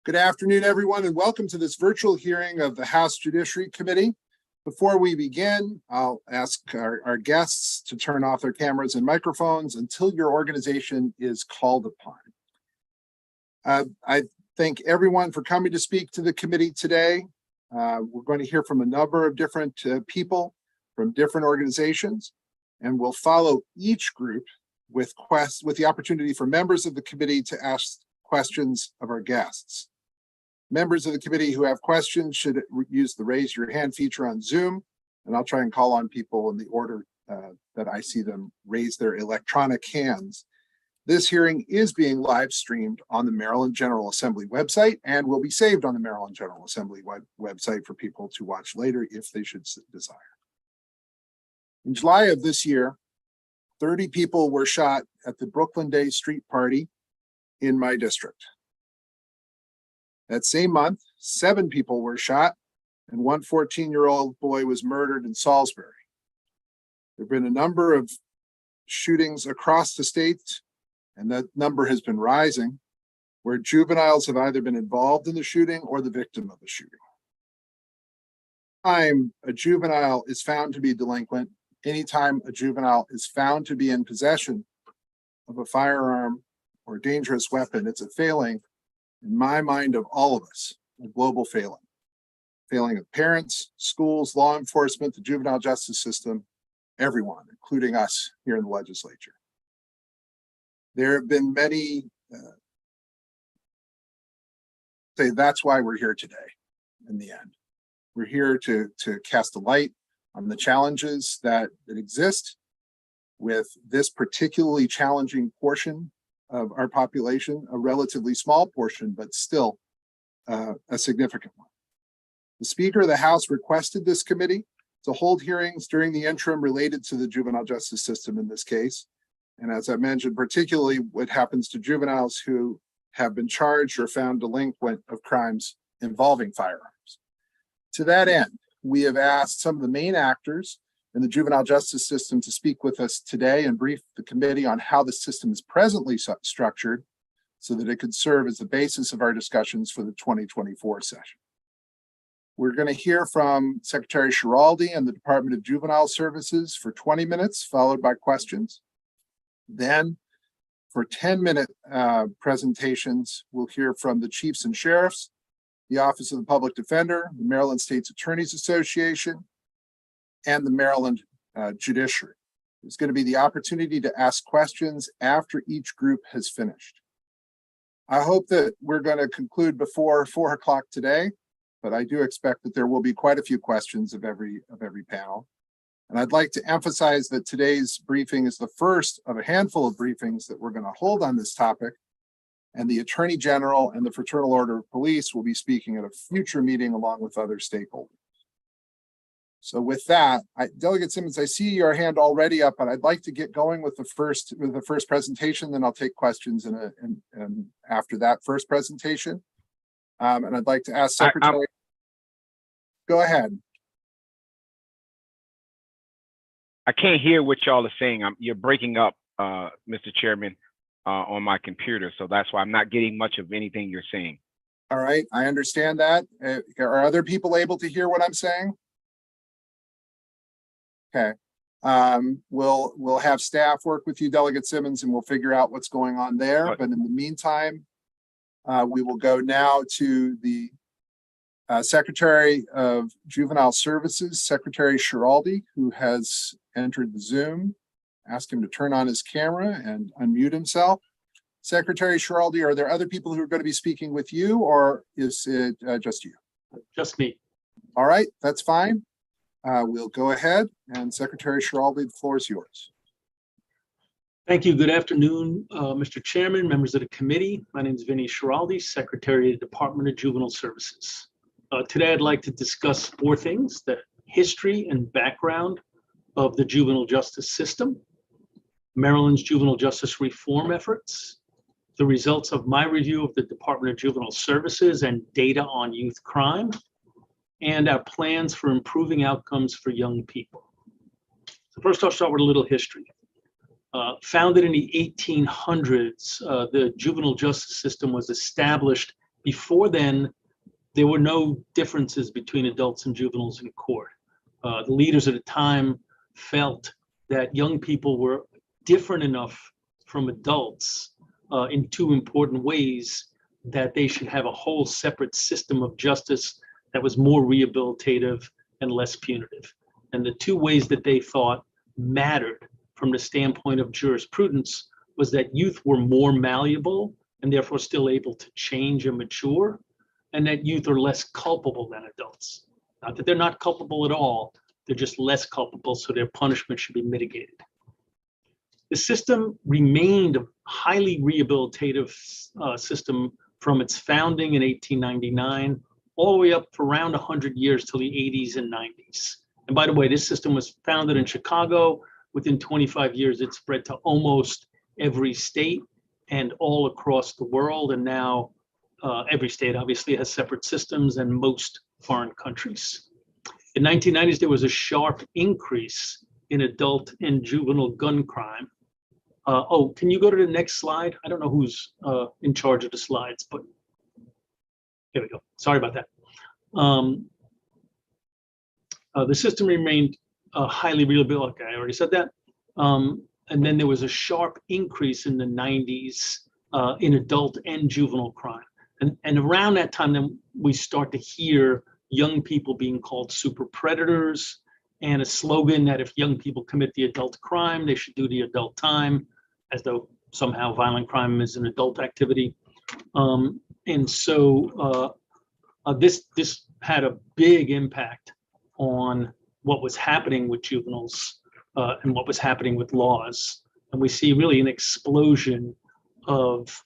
Good afternoon, everyone, and welcome to this virtual hearing of the House Judiciary Committee. Before we begin, I'll ask our guests to turn off their cameras and microphones until your organization is called upon. I thank everyone for coming to speak to the committee today. We're going to hear from a number of different people from different organizations, and we'll follow each group with the opportunity for members of the committee to ask questions of our guests. Members of the committee who have questions should use the raise your hand feature on Zoom, and I'll try and call on people in the order that I see them raise their electronic hands. This hearing is being live streamed on the Maryland General Assembly website and will be saved on the Maryland General Assembly website for people to watch later if they should desire. In July of this year, 30 people were shot at the Brooklyn Day Street Party in my district. That same month, 7 people were shot and one 14-year-old boy was murdered in Salisbury. There have been a number of shootings across the state, and that number has been rising, where juveniles have either been involved in the shooting or the victim of the shooting. Anytime a juvenile is found to be delinquent, anytime a juvenile is found to be in possession of a firearm or dangerous weapon, it's a failing, in my mind, of all of us, a global failing. Failing of parents, schools, law enforcement, the juvenile justice system, everyone, including us here in the legislature. There have been many say that's why we're here today in the end. We're here to cast a light on the challenges that exist with this particularly challenging portion of our population, a relatively small portion, but still a significant one. The Speaker of the House requested this committee to hold hearings during the interim related to the juvenile justice system in this case. And as I mentioned, particularly what happens to juveniles who have been charged or found delinquent of crimes involving firearms. To that end, we have asked some of the main actors in the juvenile justice system to speak with us today and brief the committee on how the system is presently structured so that it could serve as the basis of our discussions for the 2024 session. We're going to hear from Secretary Schiraldi and the Department of Juvenile Services for 20 minutes, followed by questions. Then for 10-minute presentations, we'll hear from the chiefs and sheriffs, the Office of the Public Defender, the Maryland States Attorneys Association, and the Maryland Judiciary. There's going to be the opportunity to ask questions after each group has finished. I hope that we're going to conclude before 4 o'clock today, but I do expect that there will be quite a few questions of every panel. And I'd like to emphasize that today's briefing is the first of a handful of briefings that we're going to hold on this topic. And the Attorney General and the Fraternal Order of Police will be speaking at a future meeting along with other stakeholders. So with that, Delegate Simmons, I see your hand already up, but I'd like to get going with the first presentation. Then I'll take questions and after that first presentation. And I'd like to ask Secretary. Go ahead. I can't hear what y'all are saying. You're breaking up, Mr. Chairman, on my computer, so that's why I'm not getting much of anything you're saying. All right, I understand that. Are other people able to hear what I'm saying? Okay, we'll have staff work with you, Delegate Simmons, and we'll figure out what's going on there. But in the meantime, we will go now to the Secretary of Juvenile Services, Secretary Schiraldi, who has entered the Zoom. Ask him to turn on his camera and unmute himself. Secretary Schiraldi, are there other people who are going to be speaking with you, or is it just you? Just me. All right, that's fine. We'll go ahead, and Secretary Schiraldi, the floor is yours. Thank you. Good afternoon, Mr. Chairman, members of the committee. My name is Vinny Schiraldi, Secretary of the Department of Juvenile Services. Today, I'd like to discuss 4 things: the history and background of the juvenile justice system, Maryland's juvenile justice reform efforts, the results of my review of the Department of Juvenile Services and data on youth crime, and our plans for improving outcomes for young people. So first, I'll start with a little history. Founded in the 1800s, the juvenile justice system was established Before then, there were no differences between adults and juveniles in court. The leaders at the time felt that young people were different enough from adults in two important ways that they should have a whole separate system of justice that was more rehabilitative and less punitive. And the two ways that they thought mattered from the standpoint of jurisprudence was that youth were more malleable and therefore still able to change and mature, and that youth are less culpable than adults. Not that they're not culpable at all, they're just less culpable, so their punishment should be mitigated. The system remained a highly rehabilitative system from its founding in 1899 all the way up for around 100 years till the 80s and 90s. And by the way, this system was founded in Chicago. Within 25 years, it spread to almost every state and all across the world. And now every state obviously has separate systems, and most foreign countries. In 1990s, there was a sharp increase in adult and juvenile gun crime. Oh, can you go to the next slide? I don't know who's in charge of the slides, but here we go. Sorry about that. The system remained highly rehabilitative. Okay, I already said that. And then there was a sharp increase in the 90s in adult and juvenile crime. And around that time, then we start to hear young people being called super predators, and a slogan that if young people commit the adult crime, they should do the adult time, as though somehow violent crime is an adult activity. And so this had a big impact on what was happening with juveniles and what was happening with laws. And we see really an explosion of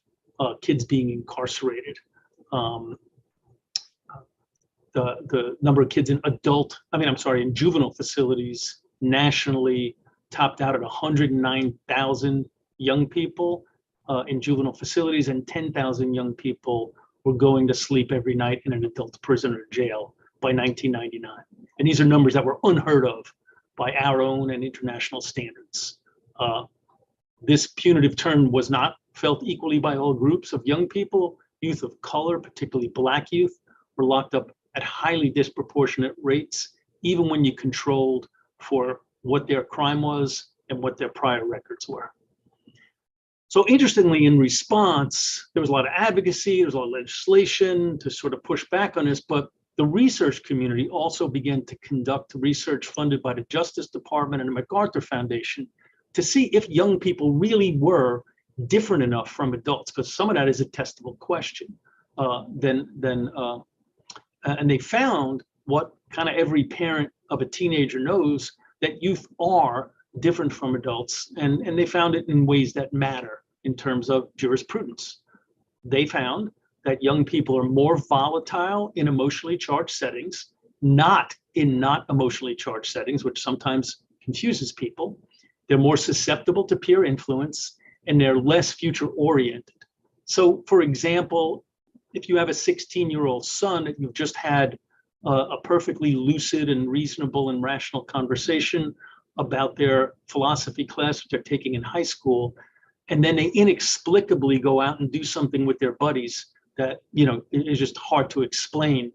kids being incarcerated. The number of kids in in juvenile facilities nationally topped out at 109,000 young people in juvenile facilities, and 10,000 young people were going to sleep every night in an adult prison or jail by 1999. And these are numbers that were unheard of by our own and international standards. This punitive term was not felt equally by all groups of young people. Youth of color, particularly Black youth, were locked up at highly disproportionate rates, even when you controlled for what their crime was and what their prior records were. So interestingly, in response, there was a lot of advocacy, there was a lot of legislation to sort of push back on this, but the research community also began to conduct research funded by the Justice Department and the MacArthur Foundation to see if young people really were different enough from adults, because some of that is a testable question. And they found what kind of every parent of a teenager knows, that youth are different from adults, and they found it in ways that matter in terms of jurisprudence. They found that young people are more volatile in emotionally charged settings, not in not emotionally charged settings, which sometimes confuses people. They're more susceptible to peer influence, and they're less future oriented. So for example, if you have a 16-year-old son that you've just had a perfectly lucid and reasonable and rational conversation about their philosophy class, which they're taking in high school, and then they inexplicably go out and do something with their buddies that, is just hard to explain.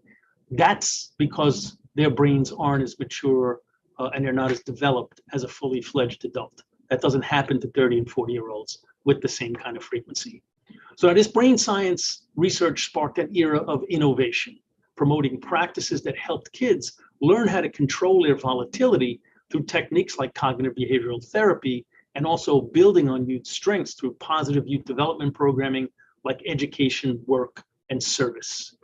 That's because their brains aren't as mature and they're not as developed as a fully fledged adult. That doesn't happen to 30 and 40-year-olds with the same kind of frequency. So this brain science research sparked an era of innovation, promoting practices that helped kids learn how to control their volatility through techniques like cognitive behavioral therapy, and also building on youth strengths through positive youth development programming like education, work, and service.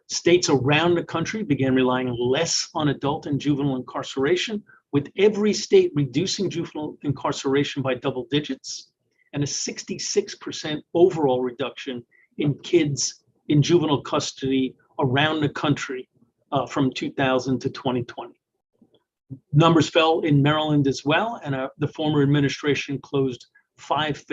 States around the country began relying less on adult and juvenile incarceration, with every state reducing juvenile incarceration by double digits, and a 66% overall reduction in kids in juvenile custody around the country from 2000 to 2020. Numbers fell in Maryland as well, and the former administration closed 5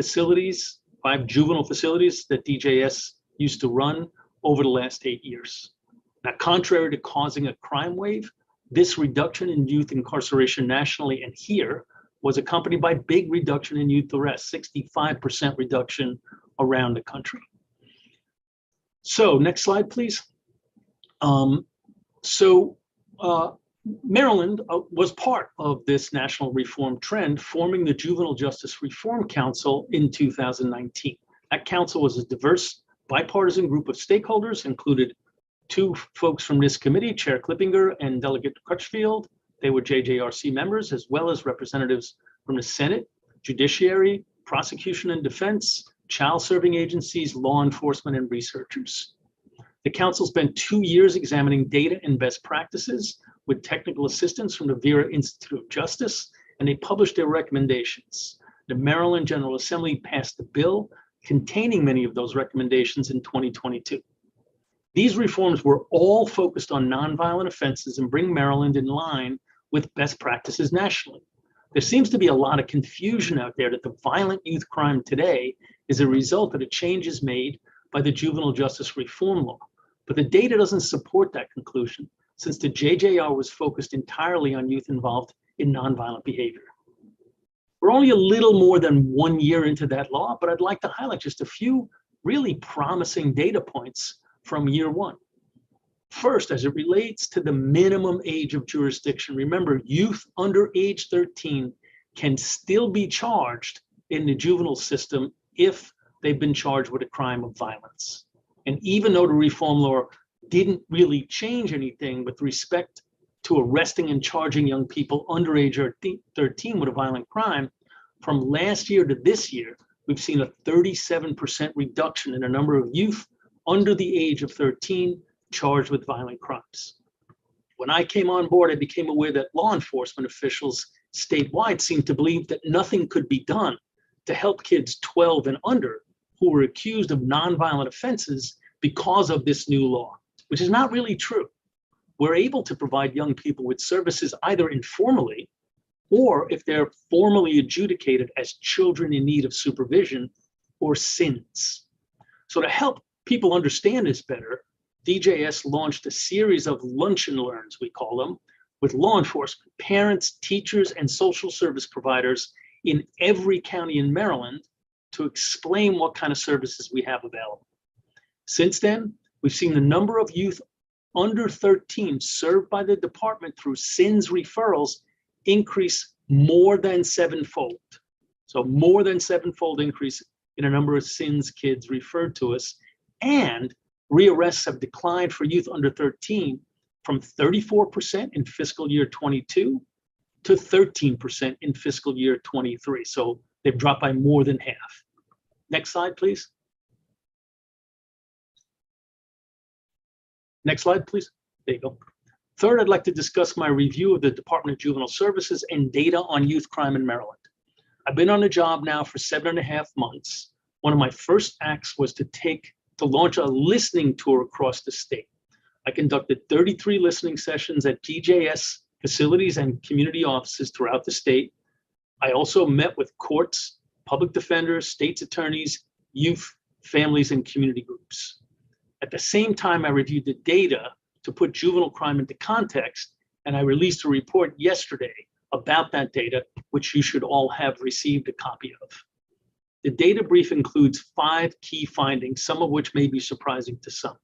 juvenile facilities that DJS used to run over the last 8 years. Now, contrary to causing a crime wave, this reduction in youth incarceration nationally and here was accompanied by big reduction in youth arrests, 65% reduction around the country. So next slide, please. Maryland was part of this national reform trend, forming the Juvenile Justice Reform Council in 2019. That council was a diverse, bipartisan group of stakeholders, included two folks from this committee, Chair Clippinger and Delegate Crutchfield. They were JJRC members, as well as representatives from the Senate, Judiciary, Prosecution and Defense, child serving agencies, law enforcement, and researchers. The council spent 2 years examining data and best practices with technical assistance from the Vera Institute of Justice, and they published their recommendations. The Maryland General Assembly passed a bill containing many of those recommendations in 2022. These reforms were all focused on nonviolent offenses and bring Maryland in line with best practices nationally. There seems to be a lot of confusion out there that the violent youth crime today is a result of the changes made by the Juvenile Justice Reform Law. But the data doesn't support that conclusion, since the JJR was focused entirely on youth involved in nonviolent behavior. We're only a little more than 1 year into that law, but I'd like to highlight just a few really promising data points from year one. First, as it relates to the minimum age of jurisdiction, remember, youth under age 13 can still be charged in the juvenile system if they've been charged with a crime of violence. And even though the reform law didn't really change anything with respect to arresting and charging young people under age 13 with a violent crime, from last year to this year, we've seen a 37% reduction in the number of youth under the age of 13 charged with violent crimes. When I came on board, I became aware that law enforcement officials statewide seemed to believe that nothing could be done to help kids 12 and under who were accused of nonviolent offenses because of this new law, which is not really true. We're able to provide young people with services either informally or if they're formally adjudicated as children in need of supervision or SINs. So to help people understand this better, DJS launched a series of lunch and learns, we call them, with law enforcement, parents, teachers, and social service providers in every county in Maryland to explain what kind of services we have available. Since then, we've seen the number of youth under 13 served by the department through SINs referrals increase more than sevenfold. So more than sevenfold increase in a number of SINs kids referred to us, and rearrests have declined for youth under 13 from 34% in fiscal year 22 to 13% in fiscal year 23. So they've dropped by more than half. Next slide, please. Next slide, please. There you go. Third, I'd like to discuss my review of the Department of Juvenile Services and data on youth crime in Maryland. I've been on the job now for 7.5 months. One of my first acts was to launch a listening tour across the state. I conducted 33 listening sessions at DJS facilities and community offices throughout the state. I also met with courts, public defenders, state's attorneys, youth, families, and community groups. At the same time, I reviewed the data to put juvenile crime into context, and I released a report yesterday about that data, which you should all have received a copy of. The data brief includes 5 key findings, some of which may be surprising to some.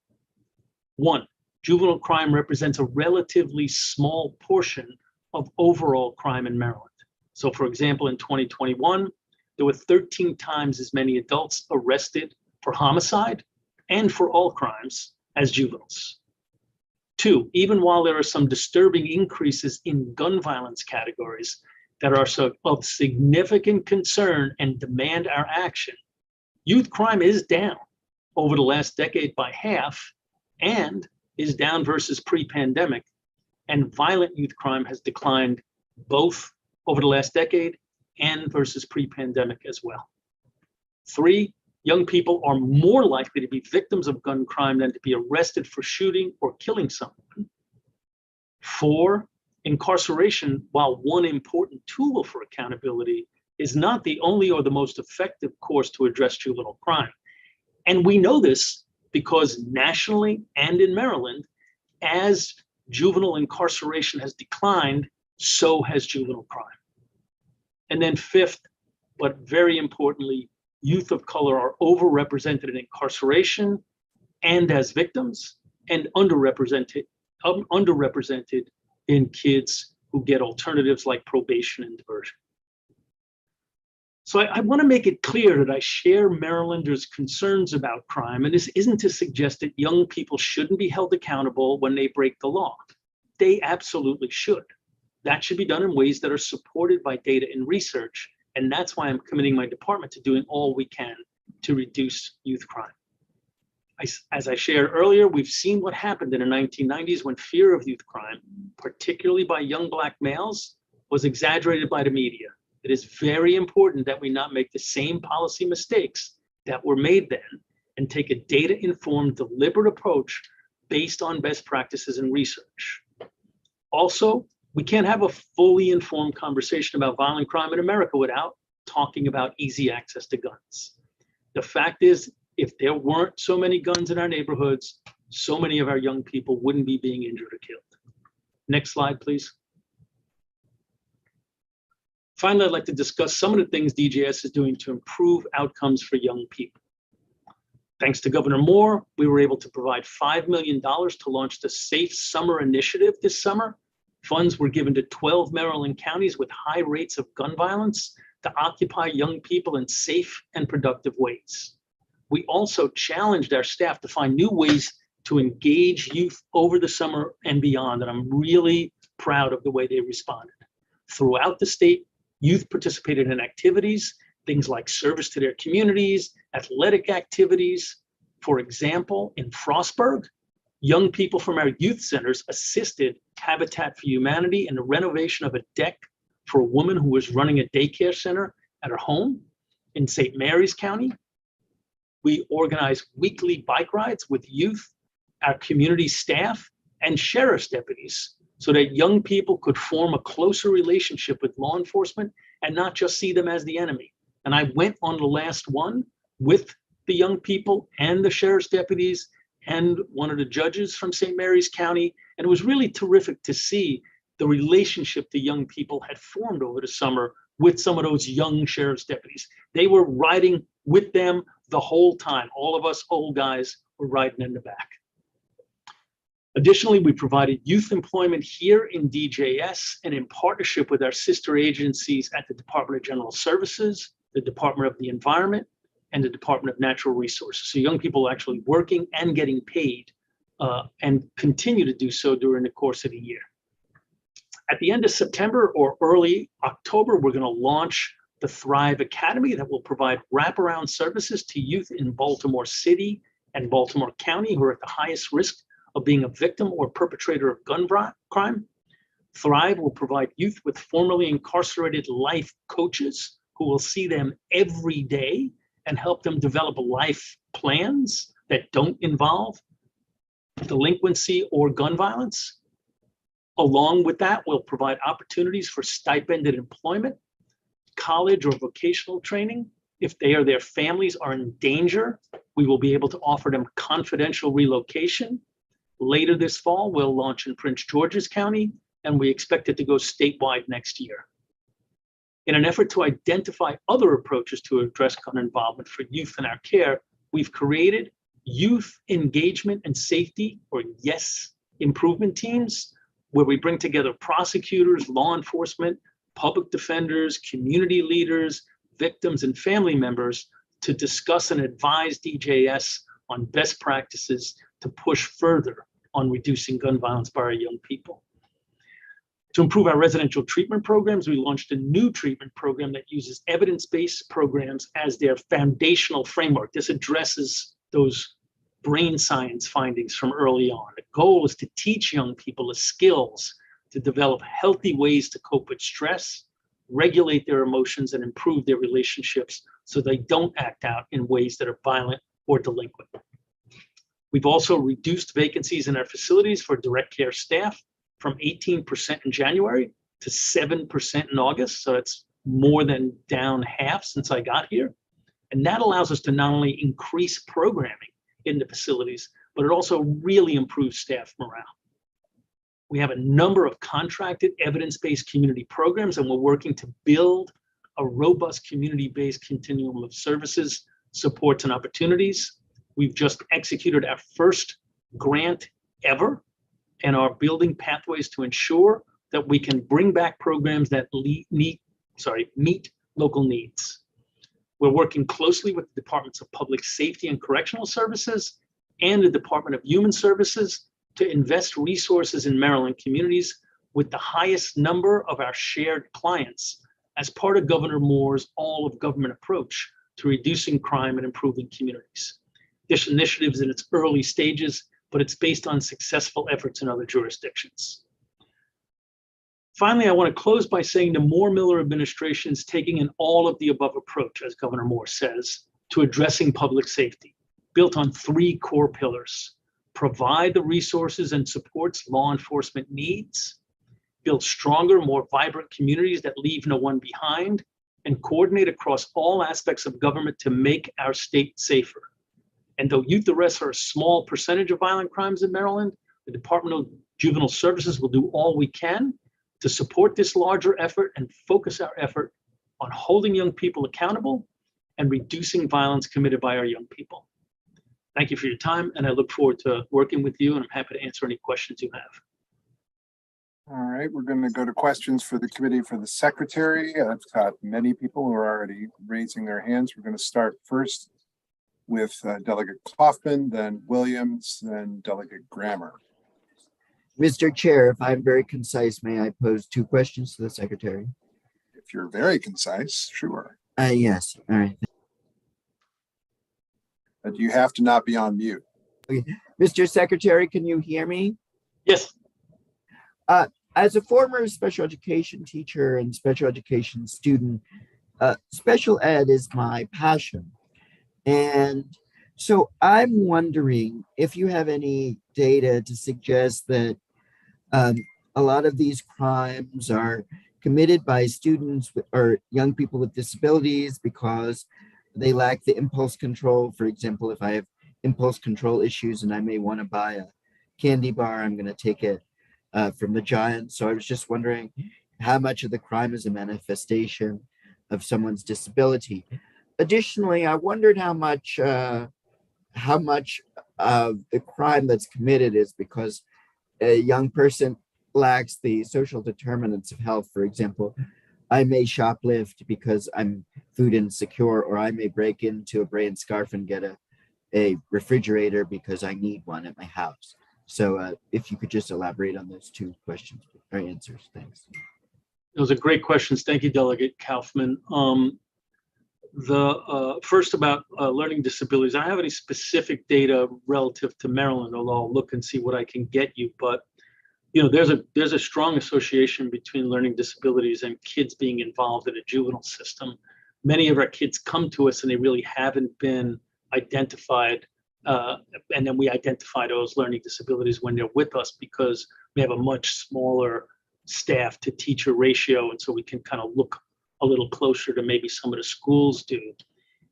1, juvenile crime represents a relatively small portion of overall crime in Maryland. So for example, in 2021, there were 13 times as many adults arrested for homicide and for all crimes as juveniles. 2, even while there are some disturbing increases in gun violence categories that are of significant concern and demand our action, youth crime is down over the last decade by half and is down versus pre-pandemic, and violent youth crime has declined both over the last decade and versus pre-pandemic as well. 3, young people are more likely to be victims of gun crime than to be arrested for shooting or killing someone. 4, incarceration, while one important tool for accountability, is not the only or the most effective course to address juvenile crime. And we know this because nationally and in Maryland, as juvenile incarceration has declined, so has juvenile crime. And then 5th, but very importantly, youth of color are overrepresented in incarceration and as victims, and underrepresented in kids who get alternatives like probation and diversion. So I want to make it clear that I share Marylanders' concerns about crime, and this isn't to suggest that young people shouldn't be held accountable when they break the law. They absolutely should. That should be done in ways that are supported by data and research, and that's why I'm committing my department to doing all we can to reduce youth crime. As I shared earlier, we've seen what happened in the 1990s when fear of youth crime, particularly by young Black males, was exaggerated by the media. It is very important that we not make the same policy mistakes that were made then and take a data-informed, deliberate approach based on best practices and research. Also, we can't have a fully informed conversation about violent crime in America without talking about easy access to guns. The fact is, if there weren't so many guns in our neighborhoods, so many of our young people wouldn't be being injured or killed. Next slide, please. Finally, I'd like to discuss some of the things DJS is doing to improve outcomes for young people. Thanks to Governor Moore, we were able to provide $5 million to launch the Safe Summer Initiative this summer. Funds were given to 12 Maryland counties with high rates of gun violence to occupy young people in safe and productive ways. We also challenged our staff to find new ways to engage youth over the summer and beyond, and I'm really proud of the way they responded. Throughout the state, youth participated in activities, things like service to their communities, athletic activities. For example, in Frostburg, young people from our youth centers assisted Habitat for Humanity in the renovation of a deck for a woman who was running a daycare center at her home. In St. Mary's County, we organized weekly bike rides with youth, our community staff, and sheriff's deputies so that young people could form a closer relationship with law enforcement and not just see them as the enemy. And I went on the last one with the young people and the sheriff's deputies and one of the judges from St. Mary's County. And it was really terrific to see the relationship the young people had formed over the summer with some of those young sheriff's deputies. They were riding with them the whole time. All of us old guys were riding in the back. Additionally, we provided youth employment here in DJS and in partnership with our sister agencies at the Department of General Services, the Department of the Environment, and the Department of Natural Resources. So young people are actually working and getting paid and continue to do so during the course of the year. At the end of September or early October, we're going to launch the Thrive Academy that will provide wraparound services to youth in Baltimore City and Baltimore County who are at the highest risk of being a victim or perpetrator of gun crime. Thrive will provide youth with formerly incarcerated life coaches who will see them every day and help them develop life plans that don't involve delinquency or gun violence. Along with that, we'll provide opportunities for stipended employment, college or vocational training. If they or their families are in danger, we will be able to offer them confidential relocation. Later this fall, we'll launch in Prince George's County, and we expect it to go statewide next year. In an effort to identify other approaches to address gun involvement for youth in our care, we've created Youth Engagement and Safety, or YES, improvement teams, where we bring together prosecutors, law enforcement, public defenders, community leaders, victims, and family members to discuss and advise DJS on best practices to push further on reducing gun violence by our young people. To improve our residential treatment programs, we launched a new treatment program that uses evidence-based programs as their foundational framework. This addresses those brain science findings from early on. The goal is to teach young people the skills to develop healthy ways to cope with stress, regulate their emotions, and improve their relationships so they don't act out in ways that are violent or delinquent. We've also reduced vacancies in our facilities for direct care staff from 18% in January to 7% in August. So it's more than down half since I got here. And that allows us to not only increase programming in the facilities, but it also really improves staff morale. We have a number of contracted evidence-based community programs, and we're working to build a robust community-based continuum of services, supports, and opportunities. We've just executed our first grant ever and are building pathways to ensure that we can bring back programs that meet local needs. We're working closely with the Departments of Public Safety and Correctional Services and the Department of Human Services to invest resources in Maryland communities with the highest number of our shared clients as part of Governor Moore's all-of-government approach to reducing crime and improving communities. This initiative is in its early stages, but it's based on successful efforts in other jurisdictions. Finally, I want to close by saying the Moore-Miller administration is taking an all-of-the-above approach, as Governor Moore says, to addressing public safety, built on 3 core pillars: provide the resources and supports law enforcement needs, build stronger, more vibrant communities that leave no one behind, and coordinate across all aspects of government to make our state safer. And though youth arrests are a small percentage of violent crimes in Maryland, the Department of Juvenile Services will do all we can to support this larger effort and focus our effort on holding young people accountable and reducing violence committed by our young people. Thank you for your time, and I look forward to working with you, and I'm happy to answer any questions you have. All right, we're going to go to questions for the committee for the secretary. I've got many people who are already raising their hands. We're going to start first with Delegate Kaufman, then Williams, then Delegate Grammer. Mr. Chair, if I'm very concise, may I pose 2 questions to the secretary? If you're very concise, sure. Yes, all right. But you have to not be on mute. Okay. Mr. Secretary, can you hear me? Yes. As a former special education teacher and special education student, special ed is my passion. And so I'm wondering if you have any data to suggest that a lot of these crimes are committed by students or young people with disabilities because they lack the impulse control. For example, if I have impulse control issues and I may want to buy a candy bar, I'm going to take it from the Giant. So I was just wondering how much of the crime is a manifestation of someone's disability. Additionally, I wondered how much of the crime that's committed is because a young person lacks the social determinants of health. For example, I may shoplift because I'm food insecure, or I may break into a brain scarf and get a refrigerator because I need one at my house. So if you could just elaborate on those 2 questions or answers, thanks. Those are great questions. Thank you, Delegate Kaufman. The first about learning disabilities, I don't have any specific data relative to Maryland, although I'll look and see what I can get you. But there's a strong association between learning disabilities and kids being involved in a juvenile system. Many of our kids come to us and they really haven't been identified, and then we identify those learning disabilities when they're with us because we have a much smaller staff to teacher ratio, and so we can kind of look a little closer to maybe some of the schools do.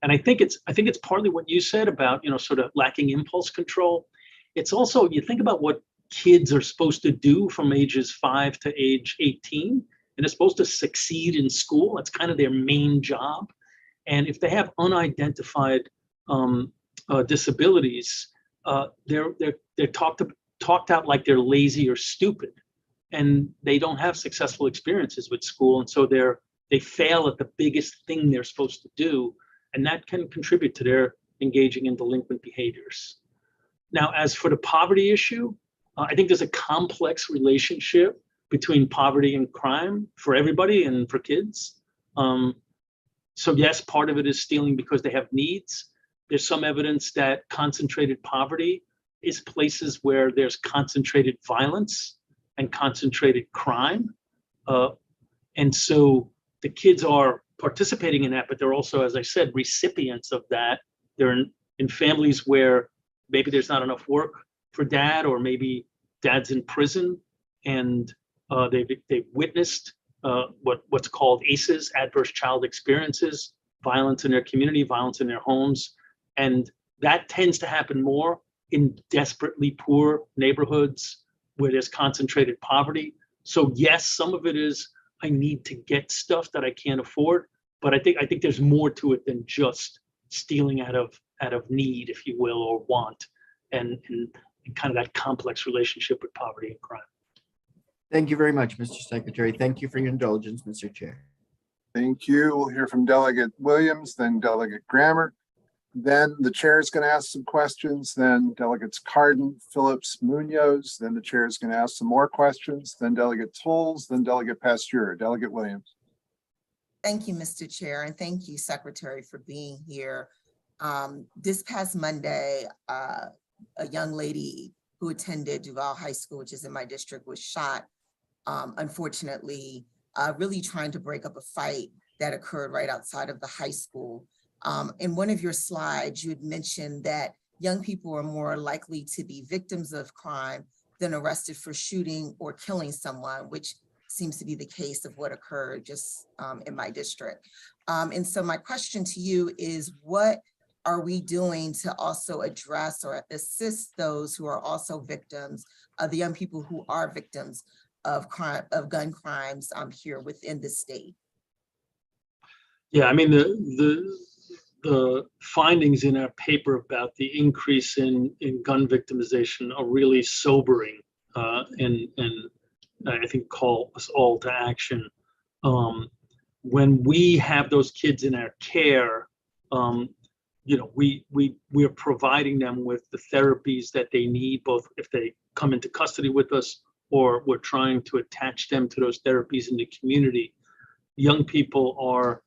And I think it's partly what you said about, sort of lacking impulse control. It's also, you think about what kids are supposed to do from ages 5 to age 18, and they're supposed to succeed in school. That's kind of their main job. And if they have unidentified disabilities, they're talked out like they're lazy or stupid, and they don't have successful experiences with school, and so they fail at the biggest thing they're supposed to do, and that can contribute to their engaging in delinquent behaviors. Now, as for the poverty issue, I think there's a complex relationship between poverty and crime for everybody and for kids. So yes, part of it is stealing because they have needs. There's some evidence that concentrated poverty is places where there's concentrated violence and concentrated crime. And so the kids are participating in that, but they're also, as I said, recipients of that. They're in families where maybe there's not enough work for dad, or maybe dad's in prison, and they've witnessed what's called ACEs, adverse child experiences, violence in their community, violence in their homes. And that tends to happen more in desperately poor neighborhoods where there's concentrated poverty. So yes, some of it is I need to get stuff that I can't afford, but I think there's more to it than just stealing out of out of need, if you will, or want, and kind of that complex relationship with poverty and crime. Thank you very much, Mr. Secretary. Thank you for your indulgence, Mr. Chair. Thank you. We'll hear from Delegate Williams, then Delegate Grammer. Then the chair is going to ask some questions, then Delegates Cardin, Phillips, Munoz, then the chair is going to ask some more questions, then Delegate Tolles, then Delegate Pasteur. Delegate Williams. Thank you, Mr. Chair, and thank you, Secretary, for being here. This past Monday, a young lady who attended Juvenile High School, which is in my district, was shot, unfortunately, really trying to break up a fight that occurred right outside of the high school. In one of your slides, you had mentioned that young people are more likely to be victims of crime than arrested for shooting or killing someone, which seems to be the case of what occurred just in my district. And so my question to you is, what are we doing to also address or assist those who are also victims of the young people who are victims of crime, of gun crimes here within the state? Yeah, I mean, the findings in our paper about the increase in gun victimization are really sobering, and I think call us all to action. When we have those kids in our care, you know, we're providing them with the therapies that they need, both if they come into custody with us or we're trying to attach them to those therapies in the community. Young people are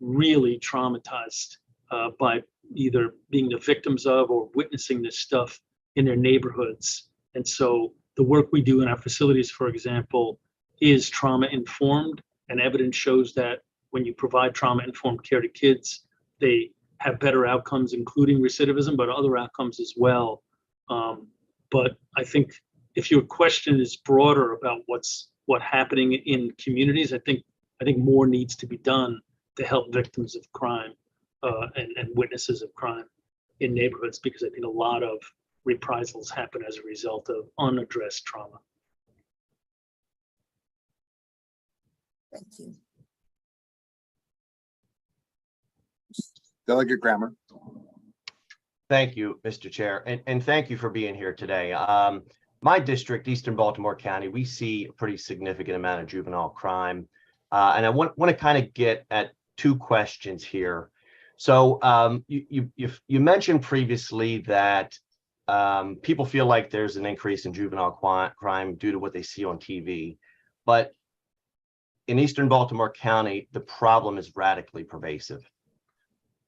really traumatized by either being the victims of or witnessing this stuff in their neighborhoods. And so the work we do in our facilities, for example, is trauma informed, and evidence shows that when you provide trauma informed care to kids, they have better outcomes, including recidivism, but other outcomes as well. But I think if your question is broader about what's happening in communities, I think more needs to be done to help victims of crime and witnesses of crime in neighborhoods, because I think a lot of reprisals happen as a result of unaddressed trauma. Thank you. Delegate Grammer. Thank you, Mr. Chair, and thank you for being here today. My district, Eastern Baltimore County, we see a pretty significant amount of juvenile crime. And I want to kind of get at two questions here. So you mentioned previously that people feel like there's an increase in juvenile crime due to what they see on TV. But in Eastern Baltimore County, the problem is radically pervasive.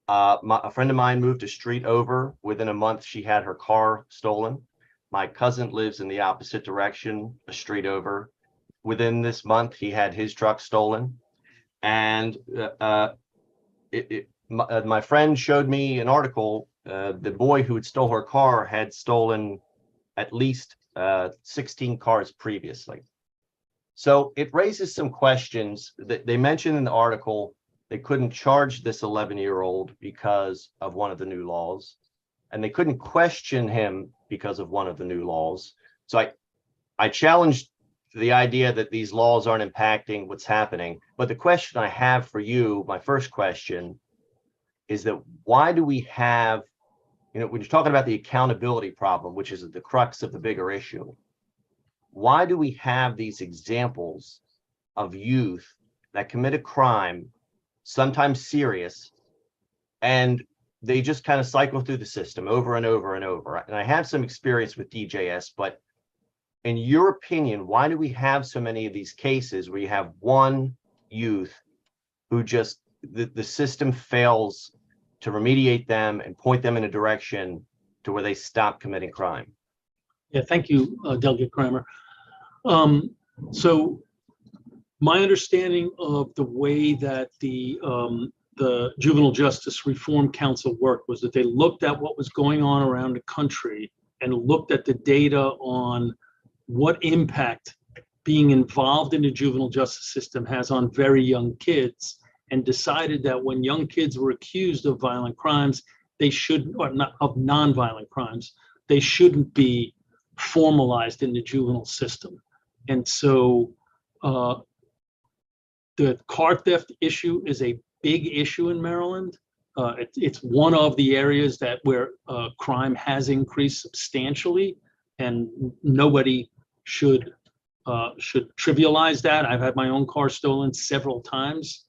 A friend of mine moved a street over. Within a month, she had her car stolen. My cousin lives in the opposite direction, a street over. Within this month, he had his truck stolen. And my friend showed me an article. The boy who had stole her car had stolen at least 16 cars previously. So it raises some questions that they mentioned in the article. They couldn't charge this 11-year-old because of one of the new laws, and they couldn't question him because of one of the new laws. So I challenged the idea that these laws aren't impacting what's happening. But the question I have for you, my first question, is that why do we have, when you're talking about the accountability problem, which is at the crux of the bigger issue, why do we have these examples of youth that commit a crime, sometimes serious, and they just kind of cycle through the system over and over and over? And I have some experience with DJS, but in your opinion, why do we have so many of these cases where you have one youth who just, the system fails to remediate them and point them in a direction to where they stop committing crime? Yeah, thank you, Delegate Kramer. So my understanding of the way that the Juvenile Justice Reform Council worked was that they looked at what was going on around the country and looked at the data on what impact being involved in the juvenile justice system has on very young kids, and decided that when young kids were accused of violent crimes, they should, or not of non-violent crimes, they shouldn't be formalized in the juvenile system. And so the car theft issue is a big issue in Maryland. It's one of the areas that where crime has increased substantially, and nobody should trivialize that. I've had my own car stolen several times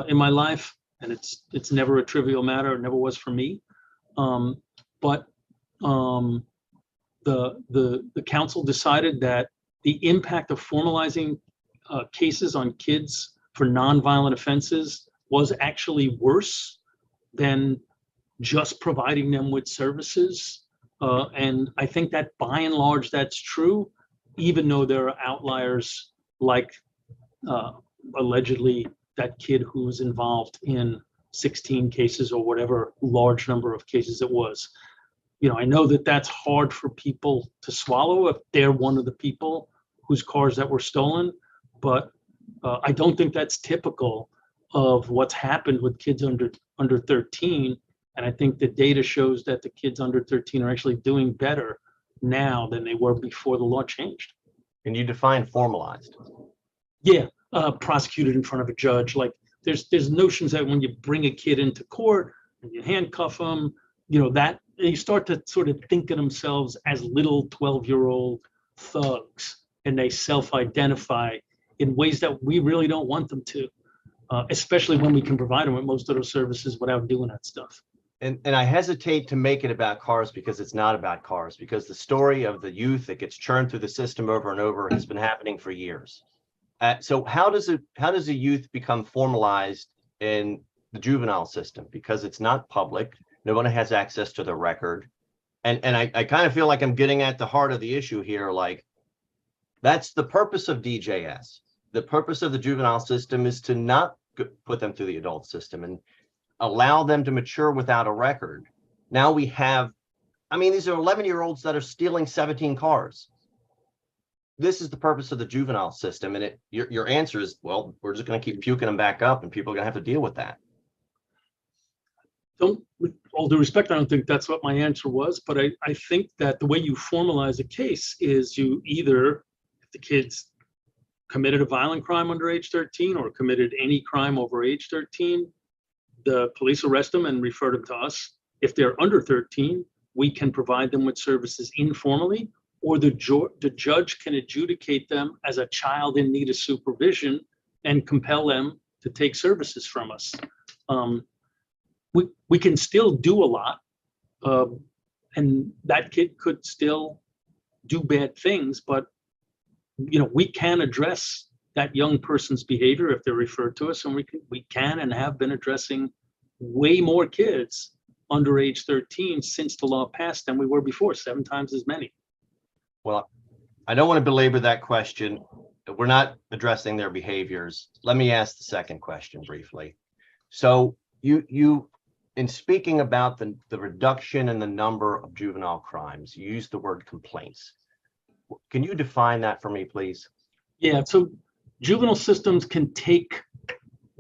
in my life, and it's never a trivial matter. It never was for me. But the council decided that the impact of formalizing cases on kids for nonviolent offenses was actually worse than just providing them with services. And I think that by and large, that's true, even though there are outliers like allegedly that kid who was involved in 16 cases or whatever large number of cases it was. You know, I know that that's hard for people to swallow if they're one of the people whose cars that were stolen, but I don't think that's typical of what's happened with kids under 13. And I think the data shows that the kids under 13 are actually doing better now than they were before the law changed. Can you define formalized? Yeah, prosecuted in front of a judge. Like there's notions that when you bring a kid into court and you handcuff them, you know, that they start to sort of think of themselves as little 12-year-old thugs, and they self-identify in ways that we really don't want them to, especially when we can provide them with most of those services without doing that stuff. And I hesitate to make it about cars because it's not about cars, because the story of the youth that gets churned through the system over and over has been happening for years. So how does a youth become formalized in the juvenile system? Because it's not public. No one has access to the record. And I kind of feel like I'm getting at the heart of the issue here. Like, that's the purpose of DJS. The purpose of the juvenile system is to not put them through the adult system and allow them to mature without a record. Now we have, I mean, these are 11-year-olds that are stealing 17 cars. This is the purpose of the juvenile system. And your answer is, well, we're just going to keep puking them back up and people are going to have to deal with that. With all due respect, I don't think that's what my answer was, but I think that the way you formalize a case is you either, if the kid's committed a violent crime under age 13 or committed any crime over age 13, the police arrest them and refer them to us. If they're under 13, we can provide them with services informally, or the judge can adjudicate them as a child in need of supervision and compel them to take services from us. We can still do a lot, and that kid could still do bad things, but you know, we can address that young person's behavior if they're referred to us, and we can and have been addressing way more kids under age 13 since the law passed than we were before, 7 times as many. Well, I don't want to belabor that question. We're not addressing their behaviors. Let me ask the second question briefly. So you in speaking about the reduction in the number of juvenile crimes, you used the word complaints. Can you define that for me, please? Yeah, so juvenile systems can take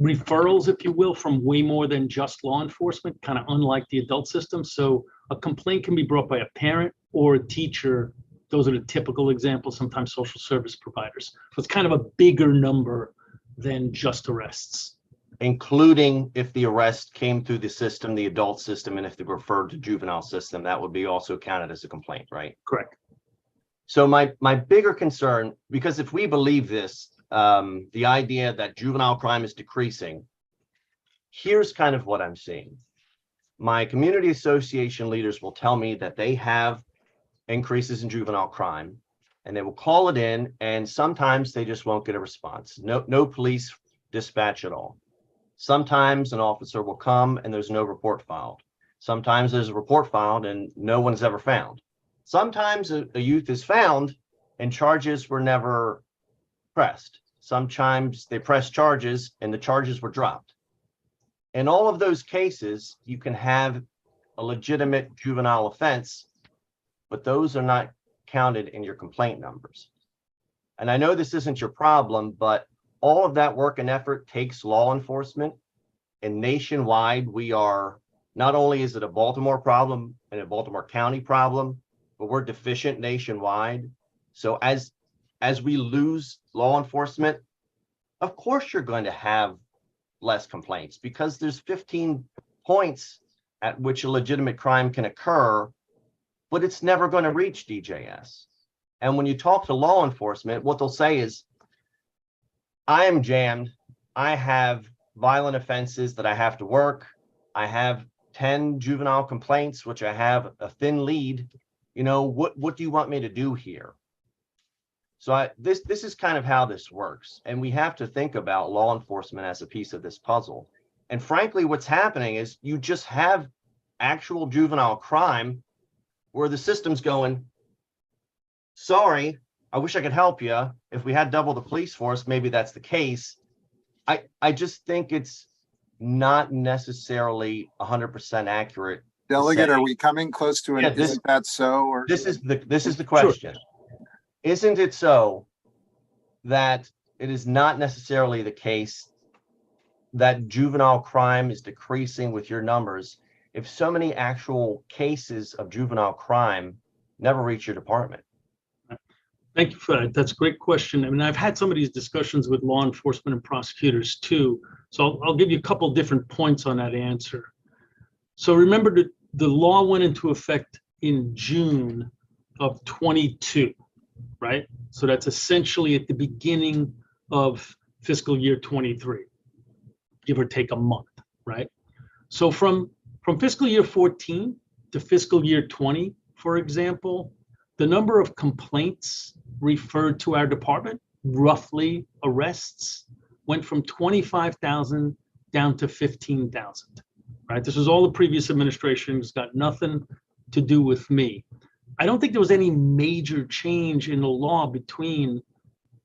referrals, if you will, from way more than just law enforcement, kind of unlike the adult system. So a complaint can be brought by a parent or a teacher. Those are the typical examples, sometimes social service providers. So it's kind of a bigger number than just arrests. Including if the arrest came through the system, the adult system, and if they referred to juvenile system, that would be also counted as a complaint, right? Correct. So my bigger concern, because if we believe this, the idea that juvenile crime is decreasing, here's kind of what I'm seeing. My community association leaders will tell me that they have increases in juvenile crime, and they will call it in, and sometimes they just won't get a response. No police dispatch at all. Sometimes an officer will come and there's no report filed. Sometimes there's a report filed and no one's ever found. Sometimes a youth is found and charges were never pressed. Sometimes they press charges and the charges were dropped. In all of those cases, you can have a legitimate juvenile offense, but those are not counted in your complaint numbers. And I know this isn't your problem, but all of that work and effort takes law enforcement, and nationwide, we are, not only is it a Baltimore problem and a Baltimore County problem, but we're deficient nationwide. So as we lose law enforcement, of course, you're going to have less complaints because there's 15 points at which a legitimate crime can occur, but it's never going to reach DJS. And when you talk to law enforcement, what they'll say is, I am jammed. I have violent offenses that I have to work. I have 10 juvenile complaints, which I have a thin lead. You know, what do you want me to do here? So this is kind of how this works. And we have to think about law enforcement as a piece of this puzzle. And frankly, what's happening is you just have actual juvenile crime where the system's going, sorry, I wish I could help you. If we had double the police force, maybe that's the case. I just think it's not necessarily 100% accurate. Delegate, are we coming close to an, isn't that so? Or This is the question. Sure. Isn't it so that it is not necessarily the case that juvenile crime is decreasing with your numbers if so many actual cases of juvenile crime never reach your department? Thank you for that. That's a great question. I mean, I've had some of these discussions with law enforcement and prosecutors too. So I'll give you a couple different points on that answer. So remember that the law went into effect in June of 22, right? So that's essentially at the beginning of fiscal year 23, give or take a month, right? So from fiscal year 14 to fiscal year 20, for example, the number of complaints referred to our department, roughly arrests, went from 25,000 down to 15,000, right? This was all the previous administrations, got nothing to do with me. I don't think there was any major change in the law between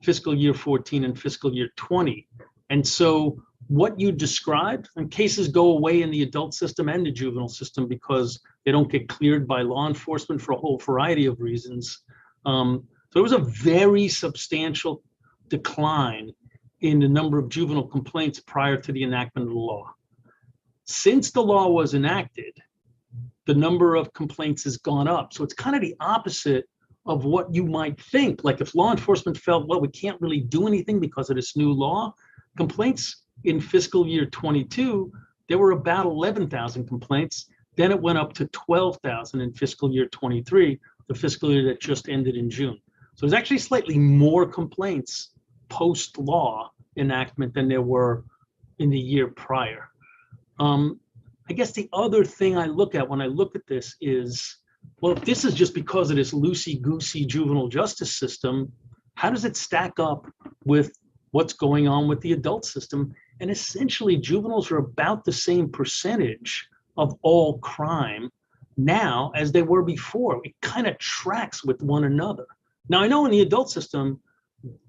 fiscal year 14 and fiscal year 20. And so what you described, and cases go away in the adult system and the juvenile system because they don't get cleared by law enforcement for a whole variety of reasons. So there was a very substantial decline in the number of juvenile complaints prior to the enactment of the law. Since the law was enacted, the number of complaints has gone up. So it's kind of the opposite of what you might think. Like if law enforcement felt, well, we can't really do anything because of this new law, complaints in fiscal year 22, there were about 11,000 complaints. Then it went up to 12,000 in fiscal year 23, the fiscal year that just ended in June. So there's actually slightly more complaints post-law enactment than there were in the year prior. I guess the other thing I look at when I look at this is, well, if this is just because of this loosey-goosey juvenile justice system, how does it stack up with what's going on with the adult system? And essentially, juveniles are about the same percentage of all crime now as they were before. It kind of tracks with one another. Now, I know in the adult system,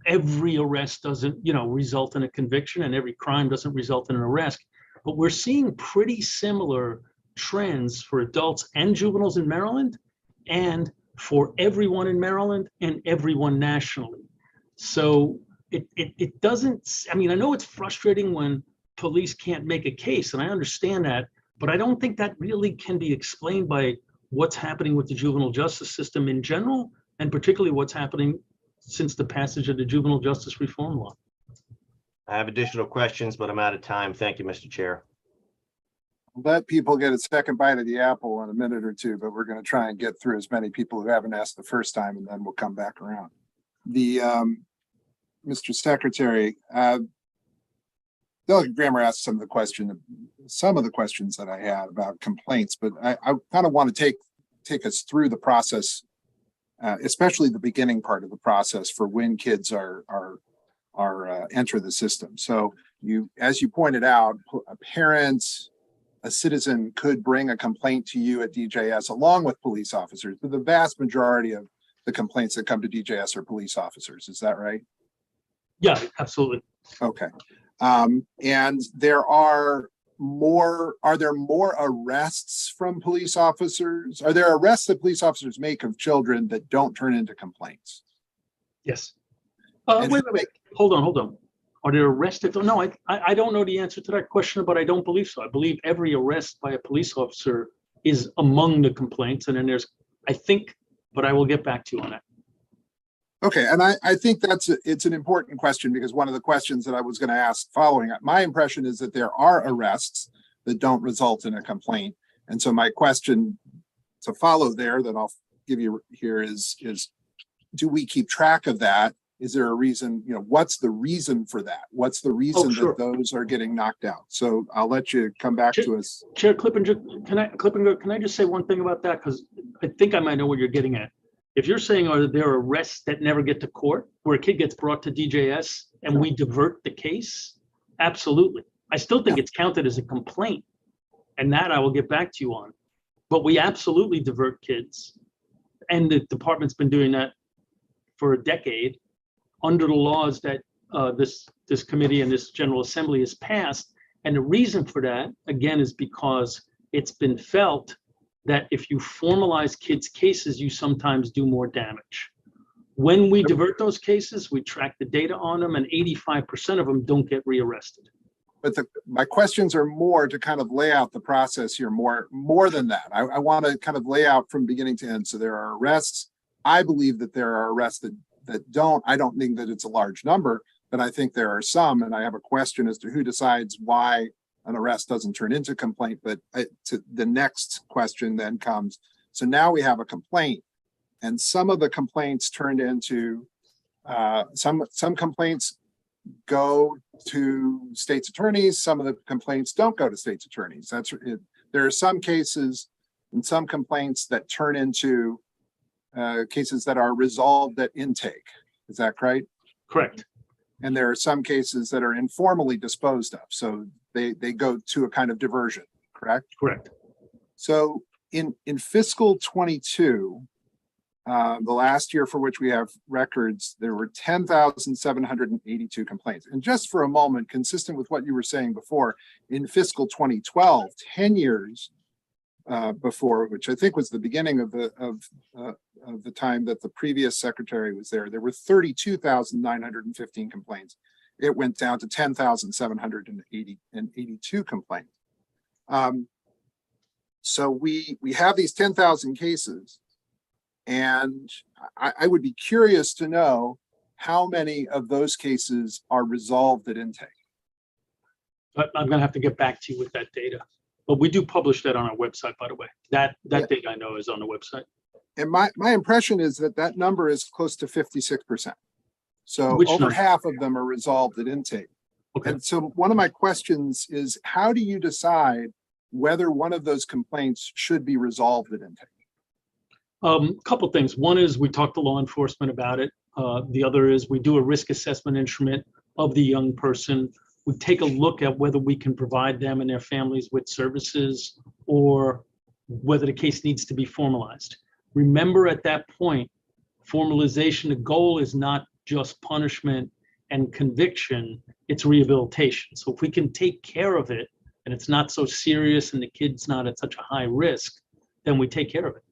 every arrest doesn't, result in a conviction, and every crime doesn't result in an arrest. But we're seeing pretty similar trends for adults and juveniles in Maryland, and for everyone in Maryland and everyone nationally. So it doesn't, I mean, I know it's frustrating when police can't make a case, and I understand that, but I don't think that really can be explained by what's happening with the juvenile justice system in general, and particularly what's happening since the passage of the juvenile justice reform law. I have additional questions, but I'm out of time. Thank you, Mr. Chair. Let people get a second bite of the apple in a minute or two, but we're going to try and get through as many people who haven't asked the first time, and then we'll come back around. Mr. Secretary, Delegate Grammer asked some of the questions that I had about complaints, but I kind of want to take us through the process, especially the beginning part of the process for when kids are enter the system. So as you pointed out, parents, a citizen could bring a complaint to you at DJS along with police officers, but the vast majority of the complaints that come to DJS are police officers. Is that right? Yeah, absolutely. Okay. And are there more arrests from police officers? Are there arrests that police officers make of children that don't turn into complaints? Yes. Wait. Hold on. Are they arrested? No, I don't know the answer to that question, but I don't believe so. I believe every arrest by a police officer is among the complaints. And then there's, I think, but I will get back to you on that. Okay, and I think it's an important question, because one of the questions that I was going to ask following, my impression is that there are arrests that don't result in a complaint, And so my question to follow there that I'll give you here is do we keep track of that? Is there a reason, what's the reason for that? What's the reason sure. that those are getting knocked out? So I'll let you come back to us. Chair Clippinger, can I just say one thing about that? Because I think I might know what you're getting at. If you're saying, are there arrests that never get to court, where a kid gets brought to DJS and we divert the case? Absolutely. I still think it's counted as a complaint, and that I will get back to you on. But we absolutely divert kids, and the department's been doing that for a decade under the laws that this committee and this General Assembly has passed. And the reason for that, again, is because it's been felt that if you formalize kids' cases, you sometimes do more damage. When we divert those cases, we track the data on them, and 85% of them don't get rearrested. But my questions are more to kind of lay out the process here, more than that. I want to kind of lay out from beginning to end. So there are arrests. I believe that there are arrests that don't. I don't think that it's a large number, but I think there are some. And I have a question as to who decides why an arrest doesn't turn into complaint. But to the next question then comes, so now we have a complaint, and some of the complaints turned into some complaints go to state's attorneys. Some of the complaints don't go to state's attorneys. That's it. There are some cases and some complaints that turn into cases that are resolved at intake. Is that right? Correct. And there are some cases that are informally disposed of. So they go to a kind of diversion, correct? Correct. So in fiscal 22, the last year for which we have records, there were 10,782 complaints. And just for a moment, consistent with what you were saying before, in fiscal 2012, 10 years before, which I think was the beginning of the time that the previous secretary was there were 32,915 complaints. It went down to 10,782 complaints. So we have these 10,000 cases, and I would be curious to know how many of those cases are resolved at intake. But I'm going to have to get back to you with that data. But we do publish that on our website, by the way. That data I know is on the website. And my impression is that number is close to 56%. So Which over number? half of them are resolved at intake. Okay. And so one of my questions is, how do you decide whether one of those complaints should be resolved at intake? Couple things. One is we talk to law enforcement about it. The other is we do a risk assessment instrument of the young person. We take a look at whether we can provide them and their families with services, or whether the case needs to be formalized. Remember, at that point, formalization, the goal is not just punishment and conviction, it's rehabilitation. So if we can take care of it and it's not so serious and the kid's not at such a high risk, then we take care of it.